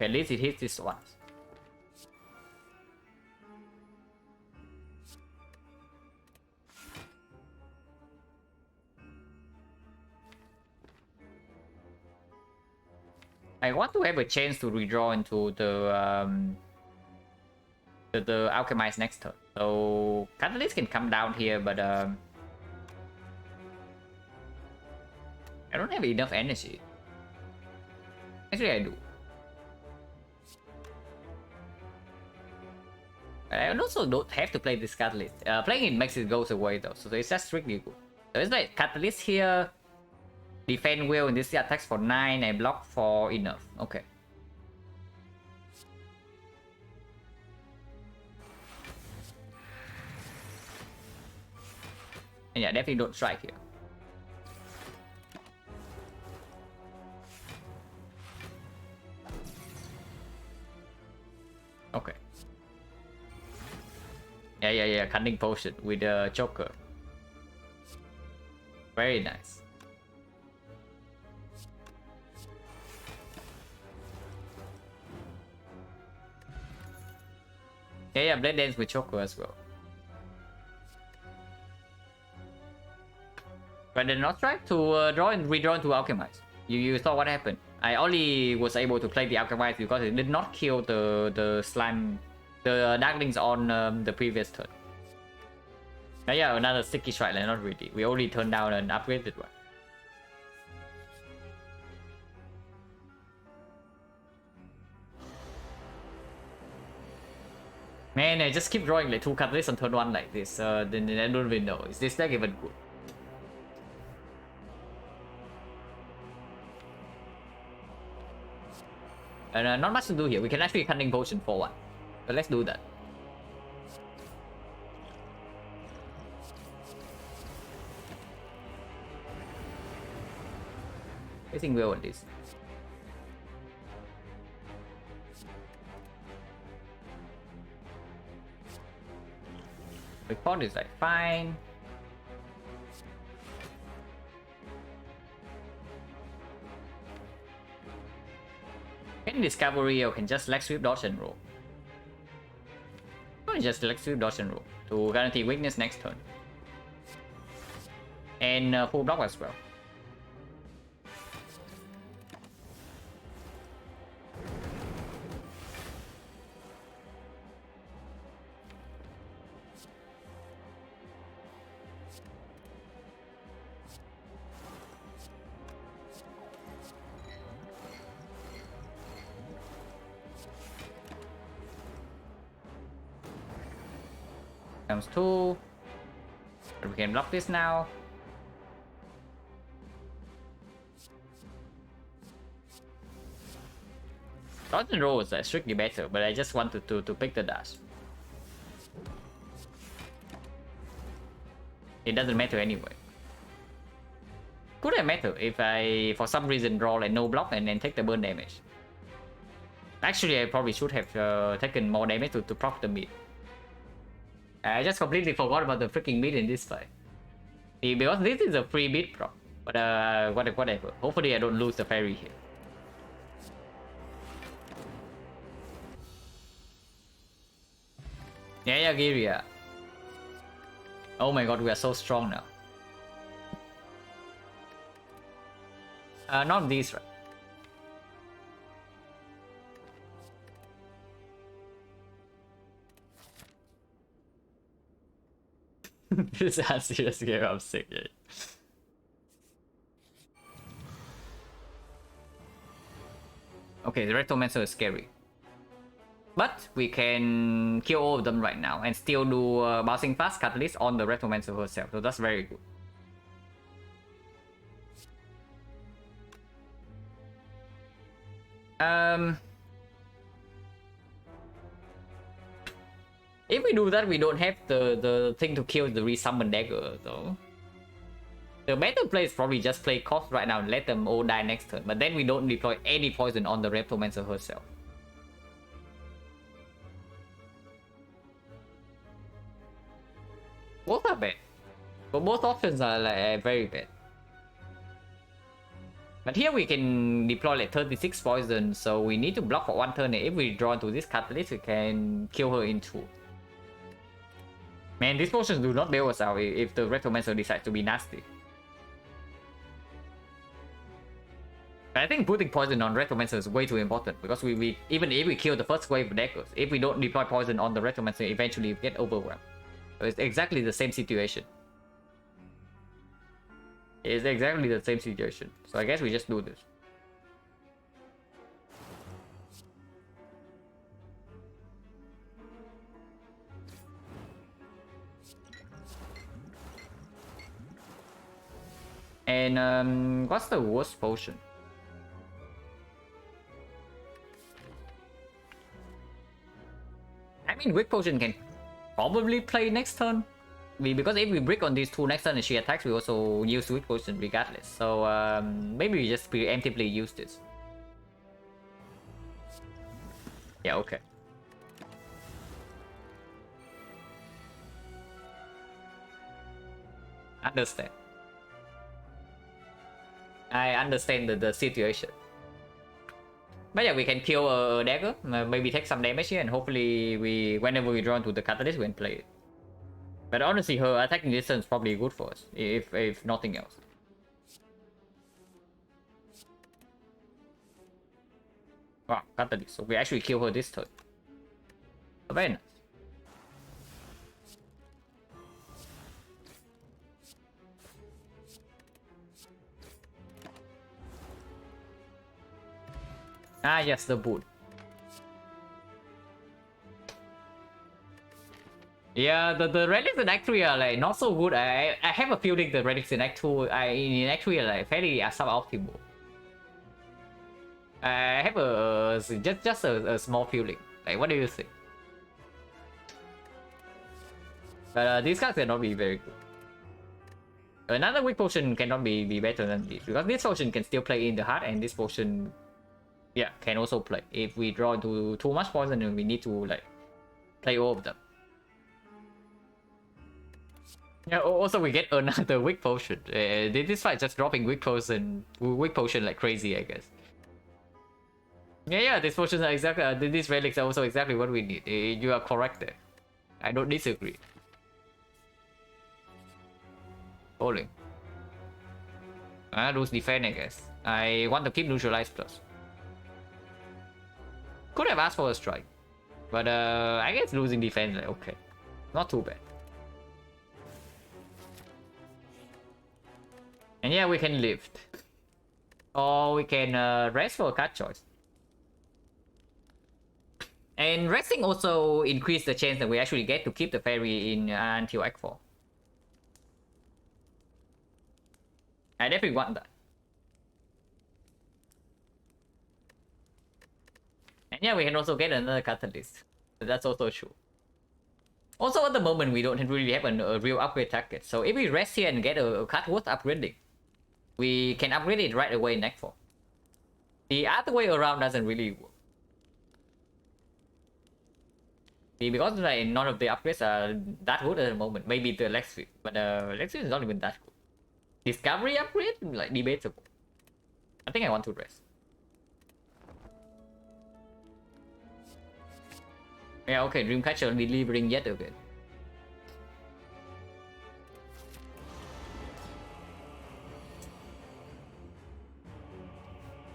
At least it hits this once. I want to have a chance to redraw into the Alchemize next turn. So Catalyst can come down here, but I don't have enough energy. Actually, I do. I also don't have to play this Catalyst. Playing it makes it goes away though, so it's just strictly good. So it's like Catalyst here. Defend well, and this attacks for 9 and block for enough. Okay. And yeah, definitely don't strike here. Okay. Yeah. Cunning potion with the choker. Very nice. Yeah, Blade Dance with choker as well. But then not try to draw and redraw into Alchemize. You saw what happened. I only was able to play the Alchemize because it did not kill the slime, the Darklings on the previous turn. Yeah, another sticky strike, like not really. We only turned down an upgraded one. Man, I just keep drawing like 2 catalysts on turn 1 like this, then I don't even know. Is this deck even good? And not much to do here. We can actually Cunning Potion for 1. So let's do that. I think we'll want this. Report is like fine. Can Discovery or can just leg sweep, dodge and roll. Or just leg sweep, dodge and roll to guarantee weakness next turn. And full block as well. Comes 2. But we can block this now. Dodge and roll is strictly better, but I just wanted to pick the dash. It doesn't matter anyway. Could have mattered if I, for some reason, draw like no block and then take the burn damage. Actually, I probably should have taken more damage to proc the mid. I just completely forgot about the freaking mid in this fight. Because this is a free mid proc. But whatever. Hopefully I don't lose the fairy here. Yeah, Giria. Oh my god, we are so strong now. Not these, right? This is a serious game, I'm sick. Yeah. Okay, the Rectomancer is scary. But we can kill all of them right now and still do bouncing fast catalyst on the Rectomancer herself, so that's very good. If we do that, we don't have the thing to kill the resummon dagger though. The better play is probably just play cost right now and let them all die next turn, but then we don't deploy any poison on the Reptomancer herself. Both are bad. But both options are like very bad. But here we can deploy like 36 poison, so we need to block for 1 turn, and if we draw into this catalyst, we can kill her in 2. Man, these potions do not bail us out if the Rectomancer decides to be nasty. But I think putting poison on Rectomancer is way too important, because we even if we kill the first wave of daggers, if we don't deploy poison on the Rectomancer, eventually we get overwhelmed. So it's exactly the same situation. It's exactly the same situation. So I guess we just do this. And what's the worst potion? I mean, weak potion can probably play next turn. Because if we brick on these 2 next turn and she attacks, we also use weak potion regardless. So maybe we just preemptively use this. Yeah, okay. Understand. I understand the situation. But yeah, we can kill a dagger, maybe take some damage here, and hopefully whenever we draw into the catalyst, we can play it. But honestly, her attacking distance is probably good for us, if nothing else. Wow, catalyst. So we actually kill her this turn. Very nice. Ah, yes, the boot. Yeah, the relics in Act 3 are like not so good. I have a feeling the relics in Act 2 in Act 3 are like fairly suboptimal. I have just a small feeling. Like, what do you think? But these cards cannot be very good. Another weak potion cannot be better than this, because this potion can still play in the heart, and this potion, yeah, can also play. If we draw into too much poison, then we need to like play all of them. Yeah. Also, we get another weak potion. This fight just dropping weak potion like crazy, I guess. Yeah. These potions are exactly. These relics are also exactly what we need. You are correct there. I don't disagree. Bowling. I lose defense, I guess. I want to keep neutralize plus. Could have asked for a strike, but I guess losing defense, like, okay, not too bad. And yeah, we can lift, or we can rest for a card choice. And resting also increase the chance that we actually get to keep the fairy in until Act 4. I definitely want that. And yeah, we can also get another catalyst. That's also true. Also, at the moment, we don't really have a real upgrade target. So if we rest here and get a card worth upgrading, we can upgrade it right away in Act 4. The other way around doesn't really work. Because like, none of the upgrades are that good at the moment. Maybe the Lex Fit, but Lex Fit is not even that good. Discovery upgrade? Like, debatable. I think I want to rest. Yeah, okay, Dreamcatcher delivering yet again.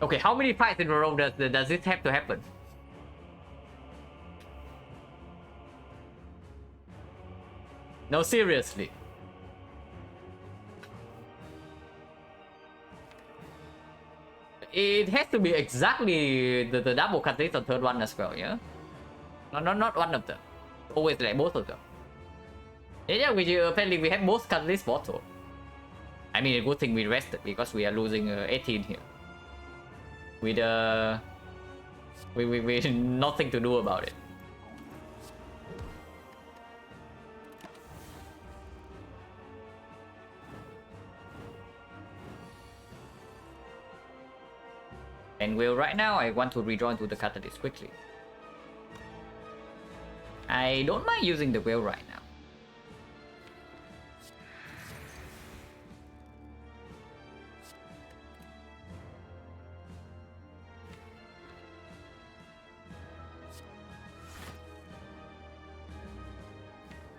Okay, how many fights in a row does it have to happen? No, seriously. It has to be exactly the double catalyst on third one as well, yeah? Not one of them. Always like both of them. Yeah, apparently we have both catalyst bottle. I mean, a good thing we rested because we are losing 18 here. With with nothing to do about it. And well, right now I want to redraw into the catalyst quickly. I don't mind using the whale right now.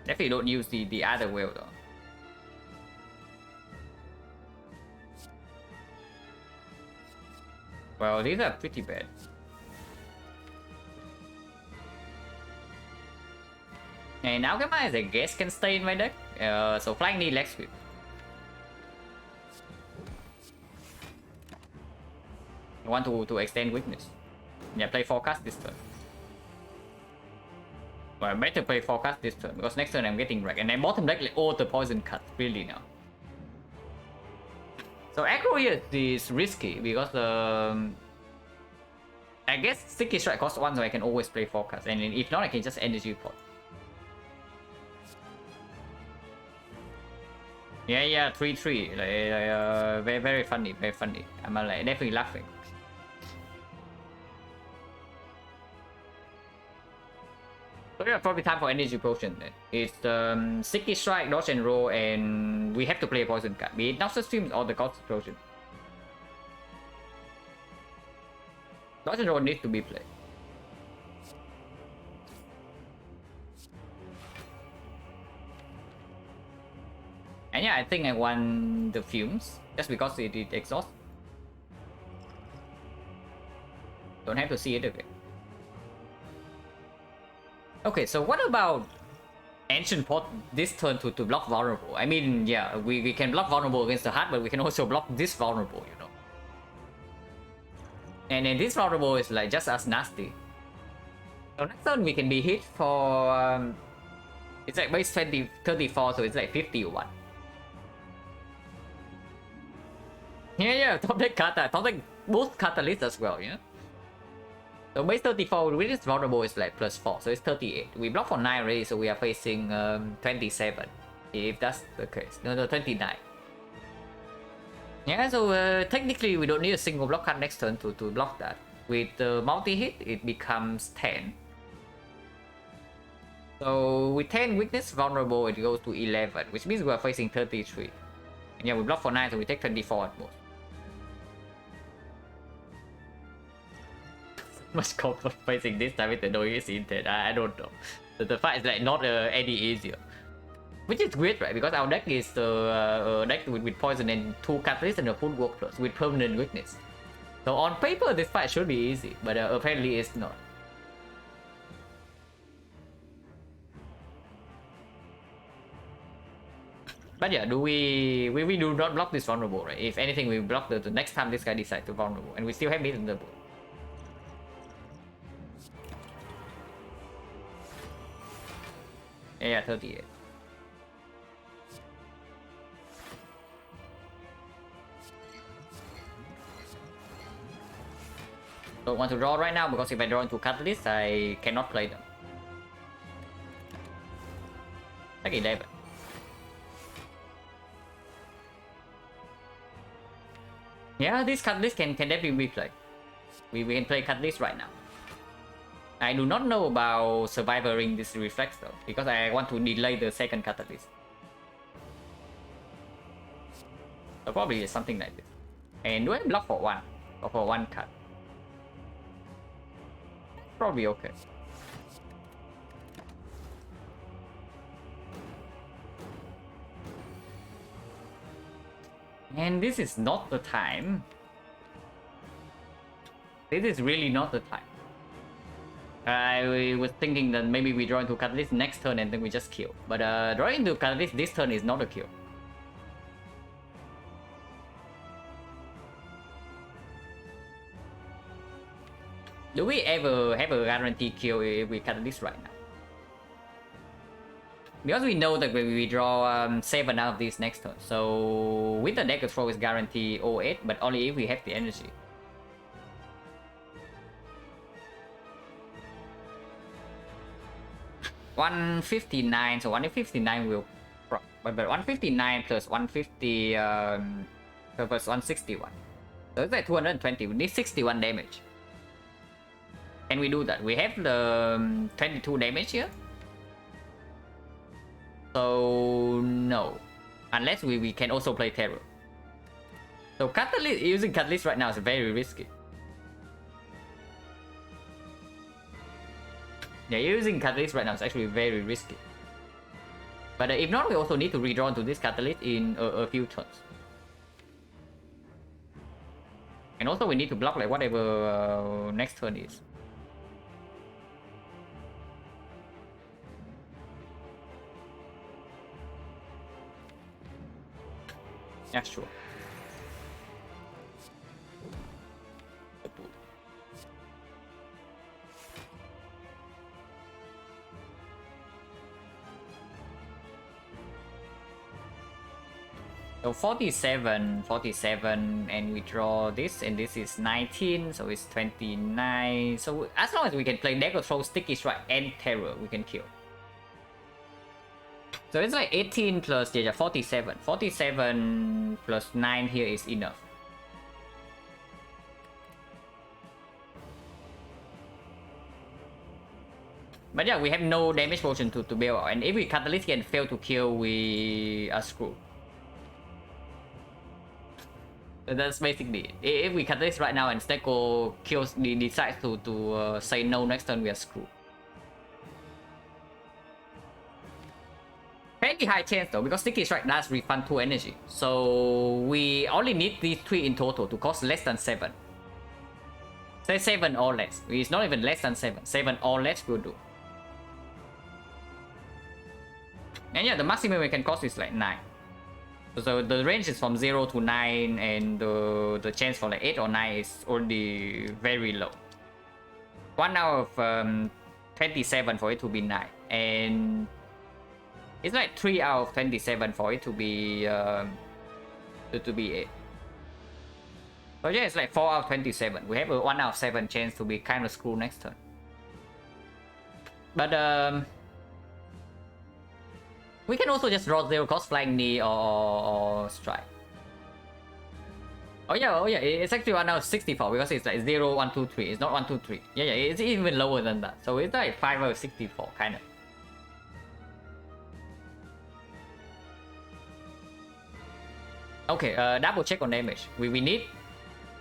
Definitely don't use the other whale though. Well, these are pretty bad. And Alchemy, as I guess, can stay in my deck. So flying knee leg sweep. I want to extend weakness. Yeah, play forecast this turn. Well, I better play forecast this turn because next turn I'm getting wrecked. And I bottom deck like all the poison cut really now. So aggro here is risky because I guess Sticky Strike costs 1, so I can always play forecast. And if not, I can just energy pot. Yeah, 3-3. Like, very funny, very funny. I'm like definitely laughing. So yeah, probably time for energy potion then. It's Sticky Strike, dodge and roll, and we have to play a poison card. Be it Noxus Stream or the Ghost Explosion. Dodge and roll needs to be played. And yeah, I think I won the fumes just because it exhausts. Don't have to see it again. Okay, so what about Ancient Pot this turn to block vulnerable? I mean, yeah, we can block vulnerable against the heart, but we can also block this vulnerable, you know. And then this vulnerable is like just as nasty. So next turn we can be hit for It's like base 20, 34, so it's like 51. Yeah, top deck Kata, top deck both Catalyst as well, yeah. So base 34, with this vulnerable is like +4, so it's 38. We block for 9 already, so we are facing 27. If that's the case. No, 29. Yeah, so technically we don't need a single block card next turn to block that. With the multi-hit, it becomes 10. So with 10 weakness vulnerable, it goes to 11, which means we are facing 33. And yeah, we block for 9, so we take 24 at most. Much comfort facing this time with the noise intent. I don't know. The fight is like not any easier. Which is weird, right? Because our deck is the deck with poison and 2 catalysts and a full work plus with permanent weakness. So on paper, this fight should be easy, but apparently it's not. But yeah, we do not block this vulnerable, right? If anything, we block the next time this guy decides to vulnerable, and we still have mid on the board. Yeah, 38. Don't want to draw right now because if I draw into catalyst, I cannot play them. Like 11. Yeah, this catalyst can definitely be played. We can play catalyst right now. I do not know about surviving this reflex though, because I want to delay the second catalyst. So probably something like this. And do I block for 1? Or for 1 card? Probably okay. And this is not the time. This is really not the time. I was thinking that maybe we draw into catalyst next turn and then we just kill. But drawing into catalyst this turn is not a kill. Do we ever have a guaranteed kill if we catalyst right now? Because we know that we draw 7 out of these next turn. So with the deck control is guaranteed 08, but only if we have the energy. $159, so 159 will, but 159 plus 150 plus 161. So it's like 220. We need 61 damage. Can we do that? We have the 22 damage here. So no, unless we can also play terror. So catalyst, using catalyst right now is very risky. Yeah, using catalyst right now is actually very risky. But if not, we also need to redraw into this catalyst in a few turns. And also we need to block like whatever next turn is. Yeah, sure. So 47, and we draw this, and this is 19, so it's 29. So as long as we can play deck control, sticky strike, and terror, we can kill. So it's like 18 plus, yeah, 47. 47 plus 9 here is enough. But yeah, we have no damage potion to bail out, and if we catalyst and fail to kill, we are screwed. That's basically it. If we catalyst right now and Steko kills, decides to say no next turn, we are screwed. Fairly high chance though, because Sticky Strike does refund 2 energy. So we only need these 3 in total to cost less than 7. Say 7 or less. It's not even less than 7. 7 or less will do. And yeah, the maximum we can cost is like 9. So the range is from 0 to 9, and the chance for like 8 or 9 is already very low. 1 out of 27 for it to be 9. And It's like 3 out of 27 for it to be to be it. So yeah, it's like 4 out of 27. We have a 1 out of 7 chance to be kind of screwed next turn. But we can also just draw 0 cost flying knee or strike. Oh yeah, it's actually 1 out of 64 because it's like 0, 1, 2, 3. It's not 1, 2, 3. Yeah, it's even lower than that. So it's like 5 out of 64, kind of. Okay, double check on damage. We need,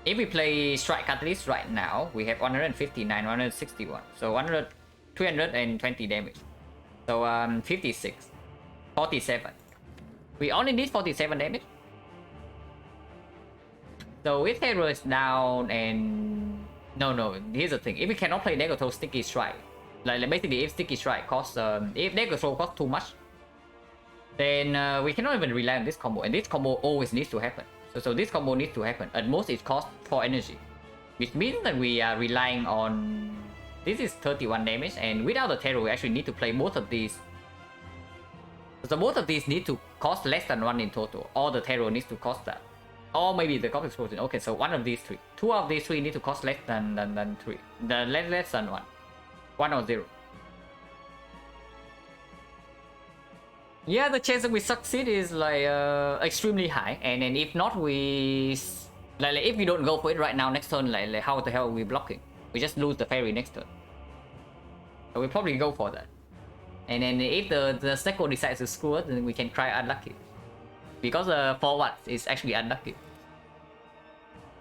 if we play Strike Catalyst right now, we have 159, 161. So 320 damage. So 56, 47. We only need 47 damage. So if Terror is down and... No, here's the thing. If we cannot play Death Sticky Strike, like basically if Sticky Strike costs... if Death costs too much, then we cannot even rely on this combo. And this combo always needs to happen. So this combo needs to happen. At most it costs 4 energy. Which means that we are relying on... This is 31 damage, and without the Terror we actually need to play both of these. So both of these need to cost less than 1 in total. Or the Terror needs to cost that. Or maybe the Corpse Explosion. Okay, so one of these 3. 2 of these 3 need to cost less than 3. Less than 1. 1 or 0. Yeah, the chance that we succeed is like extremely high. And then if not, we... Like if we don't go for it right now, next turn, like how the hell are we blocking? We just lose the fairy next turn. So we probably go for that. And then if the Snecko decides to screw us, then we can try unlucky. Because for what is actually unlucky.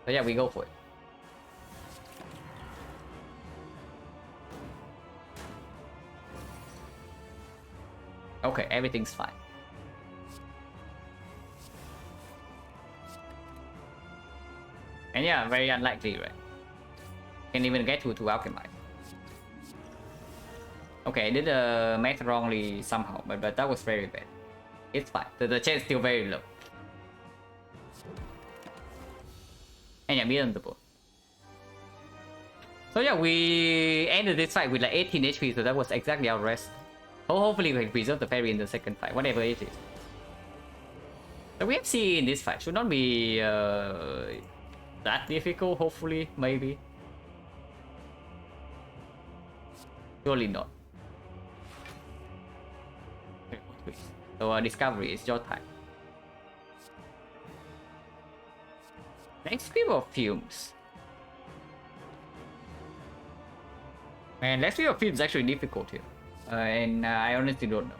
So yeah, we go for it. Okay, everything's fine. And yeah, very unlikely, right? Can't even get to Alchemite. Okay, I did math wrongly somehow, but that was very bad. It's fine. The chance is still very low. And yeah, mutable. So yeah, we ended this fight with like 18 HP, so that was exactly our rest. Hopefully we can preserve the fairy in the second fight, whatever it is. The WFC in this fight should not be that difficult, hopefully, maybe. Surely not. So discovery is your time. Next script of fumes. Man, next script of fumes is actually difficult here. And I honestly don't know.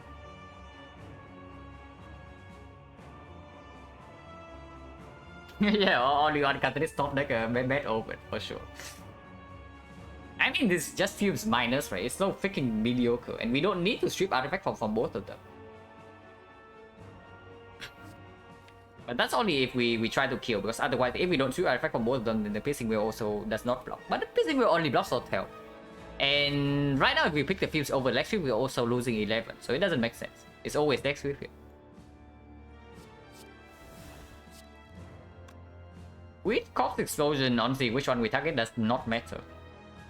Yeah, only one catalyst top deck bad open for sure. I mean, this is just fumes minus, right? It's so freaking mediocre, and we don't need to strip artifact from both of them. But that's only if we try to kill, because otherwise, if we don't strip artifact from both of them, then the piercing wheel also does not block. But the piercing wheel only blocks Hotel. And right now, if we pick the fumes over Lex Sweep, we're also losing 11, so it doesn't make sense. It's always Lex Sweep here. With Corpse Explosion, honestly, which one we target does not matter.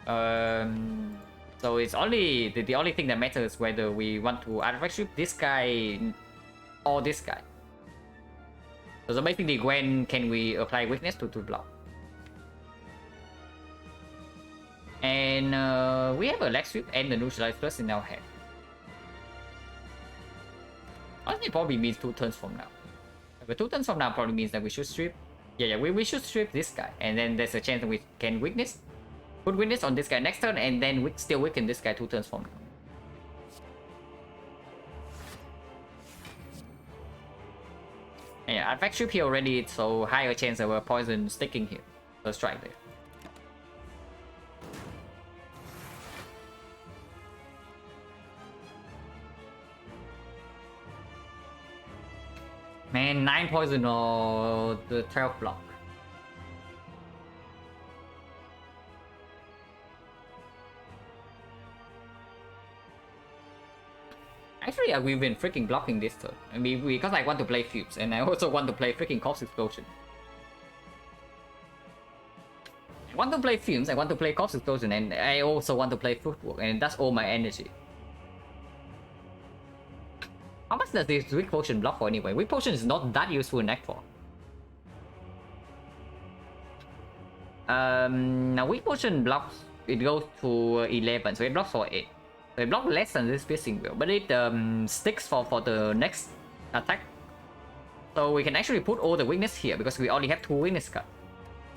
So it's only the only thing that matters is whether we want to artifact strip this guy or this guy. So basically, when can we apply weakness to block? And we have a leg sweep and the neutralize plus in our hand. Honestly, it probably means 2 turns from now. But 2 turns from now probably means that we should strip. Yeah, we should strip this guy, and then there's a chance that we can weakness. Put weakness on this guy next turn, and then we still weaken this guy 2 turns from now. And yeah, artifact strip here already, so higher chance of a poison sticking here. So strike there. Man, 9 poison or the 12 block. Actually, we've been freaking blocking this turn. I mean, because I want to play Fumes, and I also want to play freaking Corpse Explosion. I want to play Fumes, I want to play Corpse Explosion, and I also want to play Footwork, and that's all my energy. How much does this weak potion block for anyway? Weak potion is not that useful in Act 4. Now weak potion blocks, it goes to 11, so it blocks for 8. So it blocks less than this piercing will, but it sticks for the next attack. So we can actually put all the weakness here because we only have 2 weakness cards.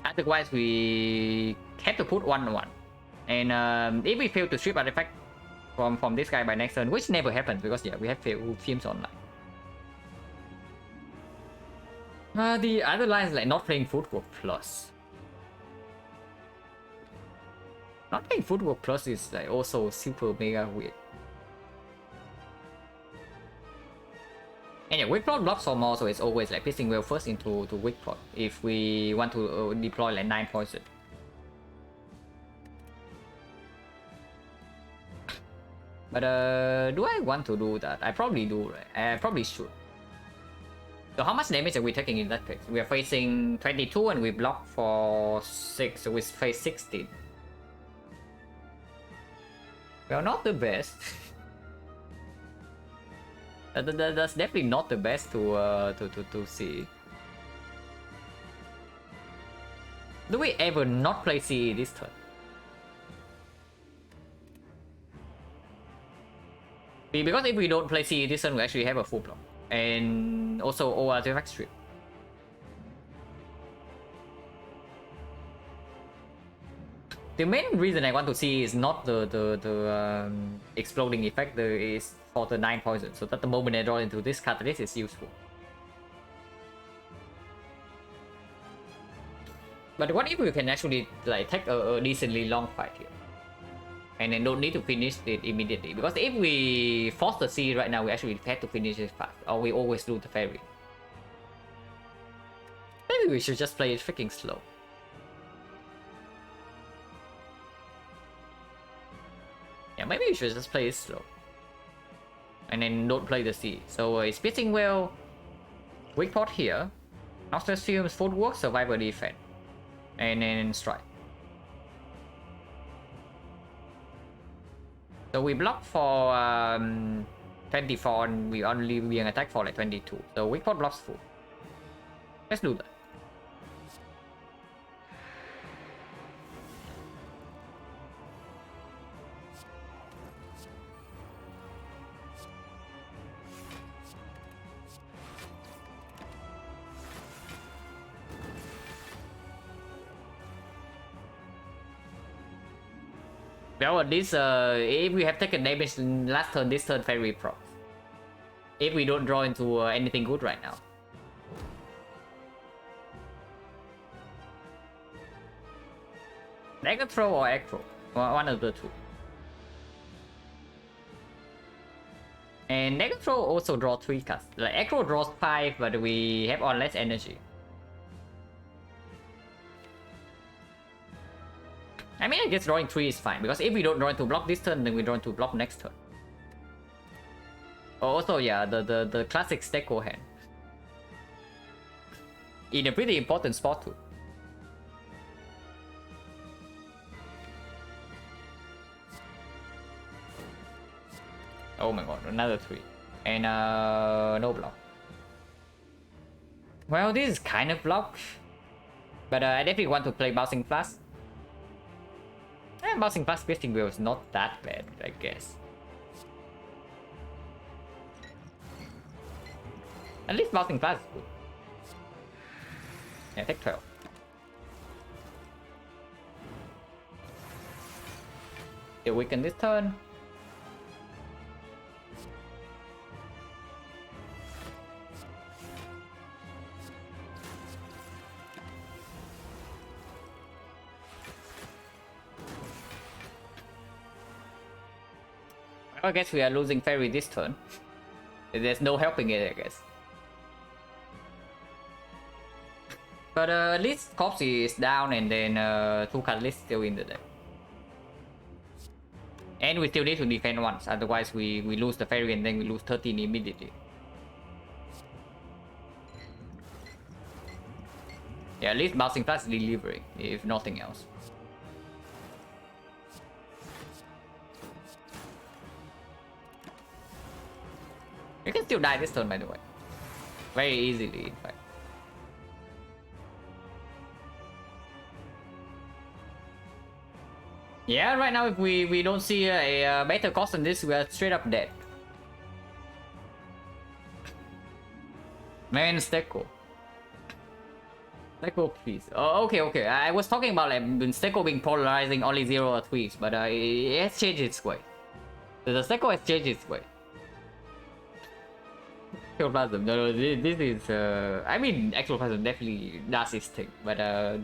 Otherwise we have to put 1/1. And if we fail to strip artifact from this guy by next turn, which never happens because yeah, we have failed themes online. The other line is like not playing Footwork Plus. Not playing Footwork Plus is like also super mega weird. And yeah, weak plot blocks for more, so it's always like piercing well first into weak plot if we want to deploy like 9 poison. But do I want to do that? I probably do, right? I probably should. So how much damage are we taking in that case? We are facing 22 and we block for 6, so we face 16. Well, not the best. That's definitely not the best to see. Do we ever not play CE this turn? Because if we don't play CE this turn, we actually have a full block. And also all artifact strip. The main reason I want to see is not the exploding effect, is for the 9 poison, so that the moment I draw into this catalyst is useful. But what if we can actually like take a decently long fight here? And then don't need to finish it immediately. Because if we force the C right now, we actually have to finish it fast. Or we always lose the fairy. Maybe we should just play it freaking slow. Yeah, maybe we should just play it slow. And then don't play the C. So it's piercing well. Weak pot here. Noxious Fumes, Footwork, Survivor Defense. And then strike. So we block for 24 and we only being attack for like 22. So weak pot blocks full. Let's do that. Well, at least if we have taken damage last turn, this turn very pro. If we don't draw into anything good right now. Dagger throw or aggro, one of the two. And dagger throw also draw 3 cards. Like aggro draws 5, but we have on less energy. I mean, I guess drawing 3 is fine, because if we don't draw into block this turn, then we draw into block next turn. Also, yeah, the classic Steko hand. In a pretty important spot too. Oh my god, another 3. And no block. Well, this is kind of blocked. But I definitely want to play Bouncing Flash. Bouncing Flash Piercing Wheel is not that bad, I guess. At least Bouncing Flash is good. Yeah, take 12. They weaken this turn. I guess we are losing fairy this turn. There's no helping it, I guess. But at least Corpse is down and then 2 catalysts still in the deck. And we still need to defend once, otherwise we lose the fairy and then we lose 13 immediately. Yeah, at least Bouncing Flash is delivering, if nothing else. You can still die this turn, by the way. Very easily, in fact. Yeah, right now if we don't see a better cost than this, we are straight up dead. Man, Steko. Steko, please. Oh, okay. I was talking about like Steko being polarizing only 0 or 3s, but it has changed its way. The Steko has changed its way. Ectoplasm. No, this is. I mean, Ectoplasm definitely does its thing, but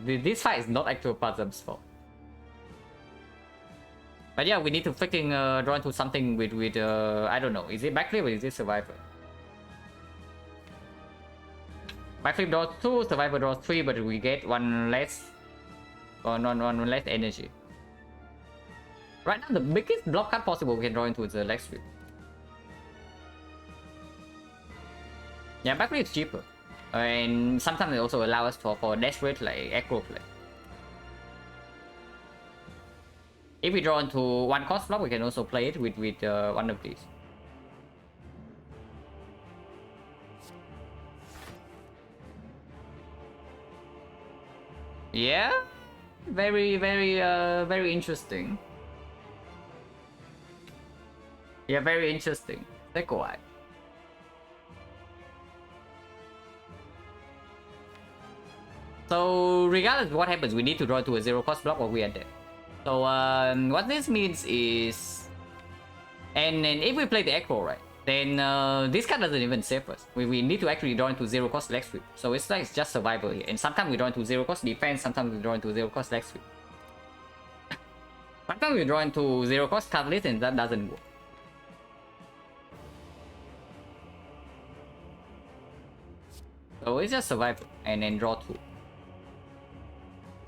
this fight is not Ectoplasm's fault. But yeah, we need to freaking draw into something with I don't know. Is it backflip or is it survivor? Backflip draws 2, survivor draws 3, but we get one less energy. Right now, the biggest block card possible we can draw into is the leg sweep. Yeah, backflip is cheaper, and sometimes it also allows us for desperate like aggro play. If we draw into one cost block, we can also play it with one of these. Yeah, very interesting. Yeah, very interesting. Sequoia. So regardless of what happens, we need to draw to a 0 cost block or we are dead. So what this means is, and if we play the echo, right, then this card doesn't even save us. We need to actually draw into 0 cost leg sweep. So it's like just survival here. And sometimes we draw into 0 cost defense, sometimes we draw into 0 cost leg sweep. Sometimes we draw into 0 cost catalyst and that doesn't work. So it's just survival and then draw 2.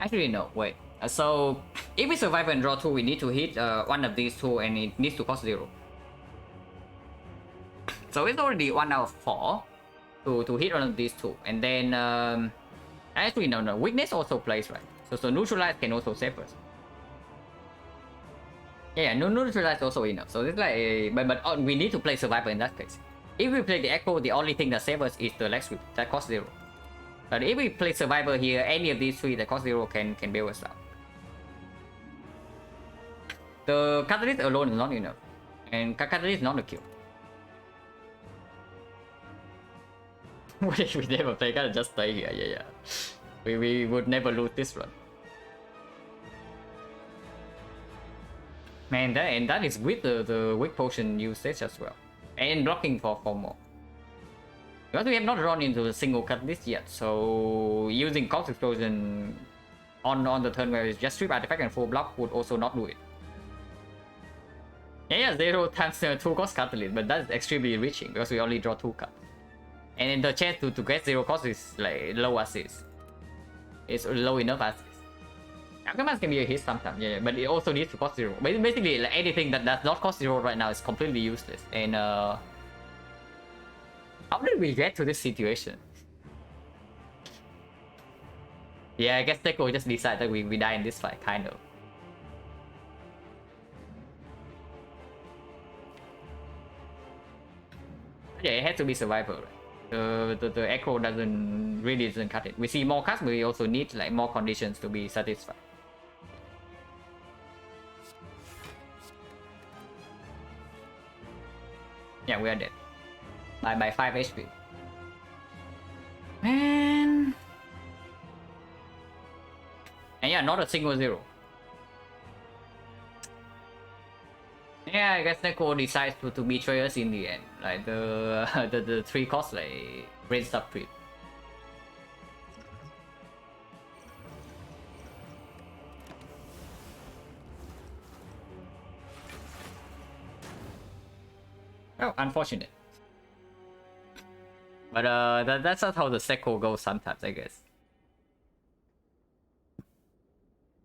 Actually no, wait. So if we survive and draw 2, we need to hit one of these 2 and it needs to cost 0. So it's already 1 out of 4 to hit one of these 2. And then actually no, weakness also plays, right? So neutralize can also save us. Yeah, no, neutralize also enough. So it's like but we need to play survivor in that case. If we play the echo, the only thing that saves us is the leg sweep that costs 0. But if we play survivor here, any of these 3 that cost 0 can bail us out. The catalyst alone is not enough, and catalyst is not a kill. What if we never play? Gotta just stay here. Yeah. We would never lose this run. Man, that is with the weak potion usage as well, and blocking for more. Because we have not run into a single catalyst yet, so using Cost Explosion on the turn where it's just strip artifact and full block would also not do it. Yeah, 0 times 2 cost catalyst, but that's extremely reaching because we only draw 2 cards. And the chance to get 0 cost is like low as is. It's low enough as is. Alchemist can be a hit sometimes, yeah, but it also needs to cost 0. Basically, like, anything that does not cost 0 right now is completely useless. And how did we get to this situation? Yeah, I guess Teko just decided that we die in this fight, kind of. Yeah, it has to be survival, right? The echo doesn't cut it. We see more cards, but we also need like more conditions to be satisfied. Yeah, we are dead. By 5 HP. Man. And yeah, not a single 0. Yeah, I guess Neko decides to betray us in the end. Like the 3 cost like raised up creep. Oh, unfortunate. But that's not how the Seko goes sometimes, I guess.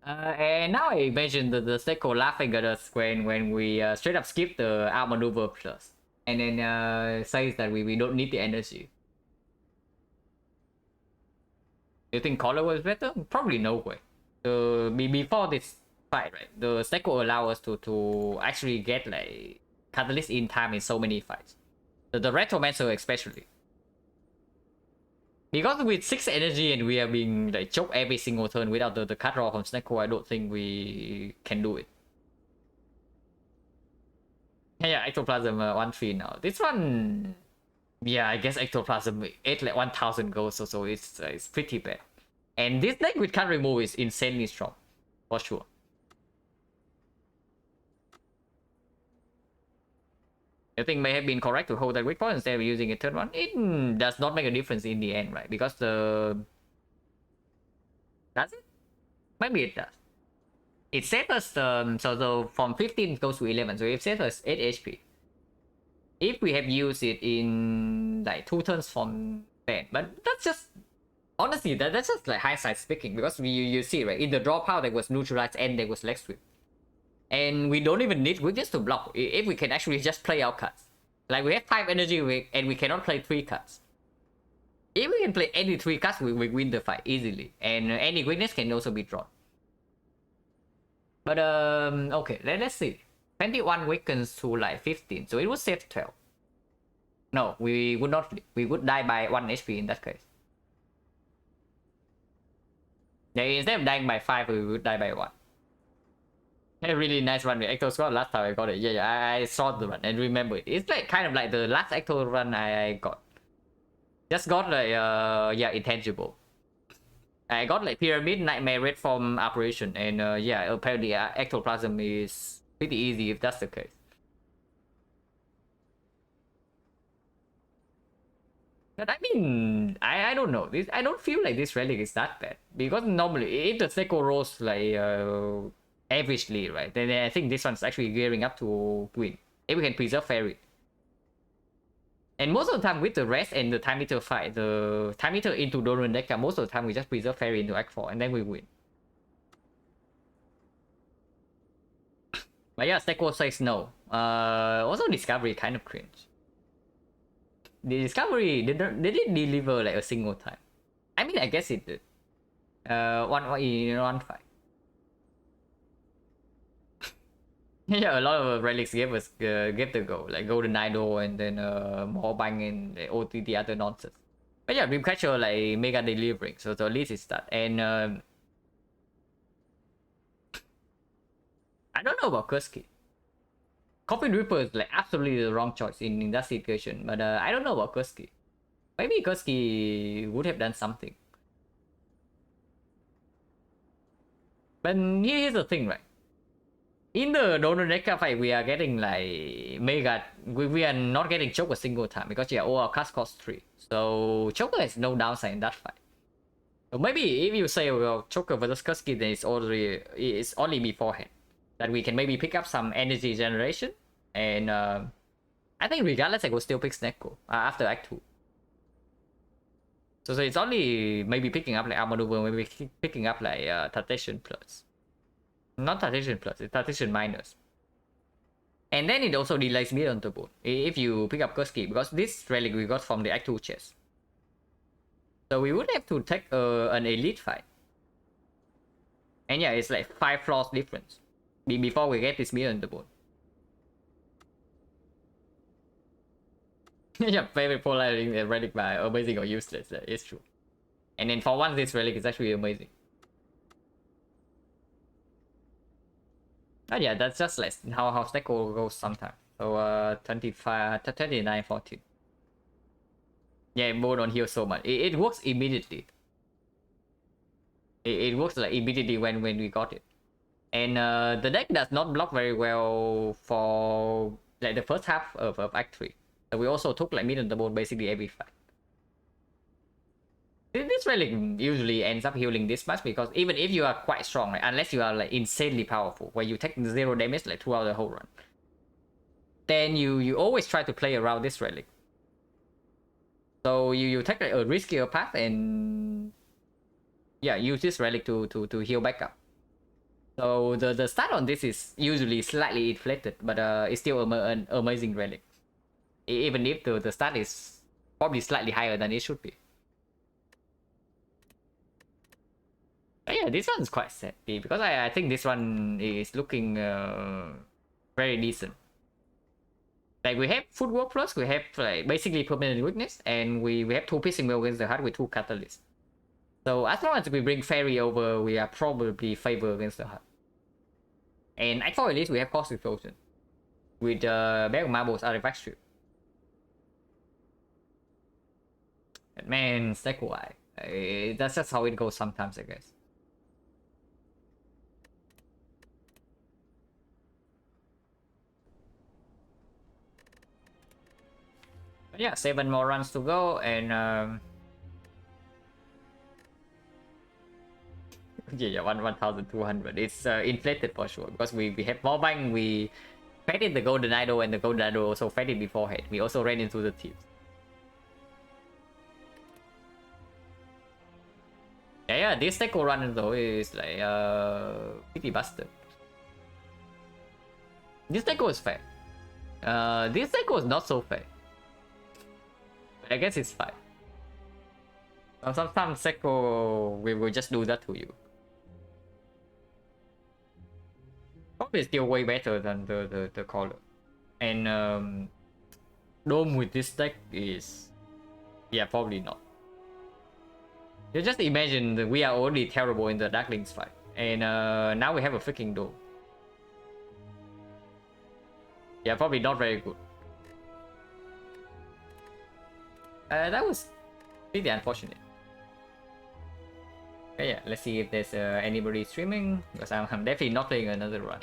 And now I imagine the Seko laughing at us when we straight up skip the outmaneuver plus, and then says that we don't need the energy. Do you think Collar was better? Probably no way. Before this fight, right? The Seko allow us to actually get like catalyst in time in so many fights. The Retromancer especially. Because with 6 energy and we are being like choked every single turn without the card draw from XecnaR, I don't think we can do it. Yeah, Ectoplasm 1-3 now. This one, yeah, I guess Ectoplasm 8 like 1000 gold, so it's pretty bad. And this deck with card remove is insanely strong, for sure. I think may have been correct to hold that weak point instead of using it turn 1. It does not make a difference in the end, right? Because the... Does it? Maybe it does. It saves us, so from 15 goes to 11, so it saves us 8 HP. If we have used it in like 2 turns from then, but that's just... Honestly, that's just like hindsight speaking, because you see, right? In the draw pile, there was neutralized and there was leg sweep. And we don't even need weakness to block if we can actually just play our cards. Like we have 5 energy and we cannot play 3 cards. If we can play any 3 cards, we win the fight easily. And any weakness can also be drawn. But okay, let's see. 21 weakens to like 15, so it would save 12. No, we would not. We would die by 1 HP in that case. Yeah, instead of dying by 5, we would die by 1. A really nice run with Ecto Squad. Last time I got it. Yeah, I saw the run and remember it. It's like kind of like the last Ecto run I got. Just got like yeah, intangible. I got like Pyramid, Nightmare, Red Form, Operation, and yeah, apparently Ectoplasm is pretty easy if that's the case. But I mean, I don't know. I don't feel like this relic is that bad, because normally if the Seiko rolls like averagely, right, then I think this one's actually gearing up to win if we can preserve Fairy. And most of the time with the rest and the time meter fight, the time meter into Doran deck, most of the time we just preserve Fairy into Act 4 and then we win. But yeah, Seiko says no. Also Discovery kind of cringe. The Discovery did it deliver like a single time? I mean, I guess it did. One in 1-5. Yeah, a lot of relics gave us gave the go, like Golden Idol and then more bang and the other nonsense. But yeah, Dreamcatcher like mega delivering, so at least it's that. And I don't know about Kursky. Coffin Reaper is like absolutely the wrong choice in that situation, but I don't know about Kursky. Maybe Kursky would have done something. But here's the thing, right? In the Donor Deca fight, we are getting like mega. We are not getting Choke a single time because yeah, all our cards cost 3. So Choker has no downside in that fight. So maybe if you say well Choker versus Kursky, then it's only beforehand that we can maybe pick up some energy generation, and I think regardless I will still pick Snecko after Act 2. So it's only maybe picking up like Armaneuver, maybe picking up like Tatation Plus. Not Tatation Plus, it's Tatation Minus. And then it also delays mid on the board if you pick up Kursky, because this relic we got from the Act 2 chest. So we would have to take an elite fight. And yeah, it's like 5 floors difference before we get this mid on the board. Yeah, favorite polarizing relic by amazing or useless, it's true. And then for once this relic is actually amazing. Oh yeah, that's just like how Snecko goes sometimes. So 25, 29, 14. Yeah, more don't heal so much. It works immediately. It works like immediately when we got it. And the deck does not block very well for like the first half of Act 3. So we also took like mid on the board basically every fight. This relic usually ends up healing this much because even if you are quite strong, right, unless you are like insanely powerful, where you take 0 damage like throughout the whole run, then you always try to play around this relic. So you take like a riskier path and yeah, use this relic to heal back up. So the stat on this is usually slightly inflated, but it's still an amazing relic. Even if the stat is probably slightly higher than it should be. But yeah, this one's quite sad because I think this one is looking very decent. Like we have footwork plus, we have like basically permanent weakness, and we have 2 piercing mail against the hut with 2 catalysts. So as long as we bring fairy over, we are probably favor against the hut. And at 4 at least we have cost explosion with Bag of Marbles artifact strip. But man, stack why? That's just how it goes sometimes, I guess. But yeah, 7 more runs to go, and yeah, 1,200. It's inflated for sure because we have more bank. We fed the golden idol, and the golden idol also fed it beforehand. We also ran into the tips. Yeah, this deco run though is like pretty busted. This deco is fair. This deco is not so fair. But I guess it's fine. Sometimes deco will just do that to you. Probably still way better than the color. And Dome with this deck is, yeah, probably not. You just imagine that we are already terrible in the Darklings fight, and now we have a freaking Dome. Yeah, probably not very good. That was pretty unfortunate. Okay, yeah, let's see if there's anybody streaming, because I'm definitely not playing another run.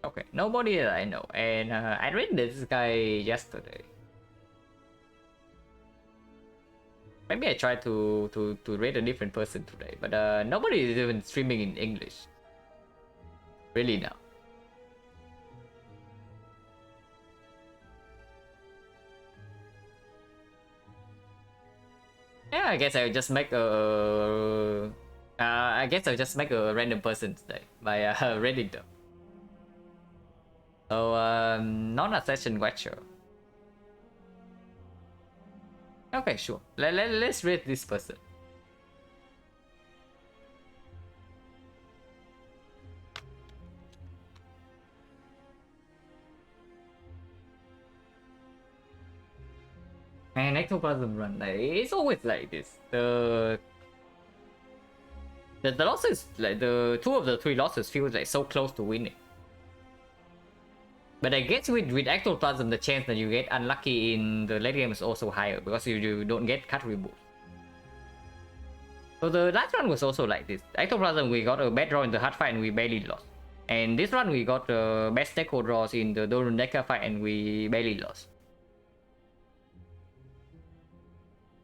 Okay, nobody that I know, and I read this guy yesterday. Maybe I try to read a different person today, but nobody is even streaming in English. Really now. Yeah, I guess I'll just make a. I guess I'll just make a random person today by Reddit though. So non-assassin watcher. Okay, sure. Let's read this person. And ectoplasm run, like, it's always like this. The losses, like the 2 of the 3 losses feels like so close to winning. But I guess with ectoplasm, the chance that you get unlucky in the late game is also higher because you don't get cut reboot. So the last run was also like this. Ectoplasm, we got a bad draw in the hard fight and we barely lost. And this run we got the best deco draws in the Dorun Deca fight and we barely lost.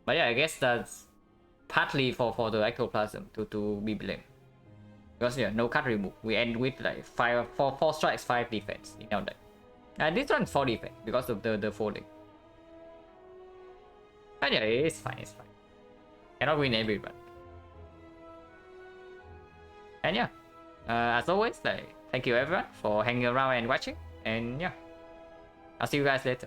But yeah, I guess that's partly for the ectoplasm to be blamed. Because yeah, no cut remove. We end with like 4 strikes, 5 defense in our deck. And this one's 4 defense because of the folding. But yeah, it's fine, it's fine. Cannot win every run. And yeah, as always, like, thank you everyone for hanging around and watching. And yeah, I'll see you guys later.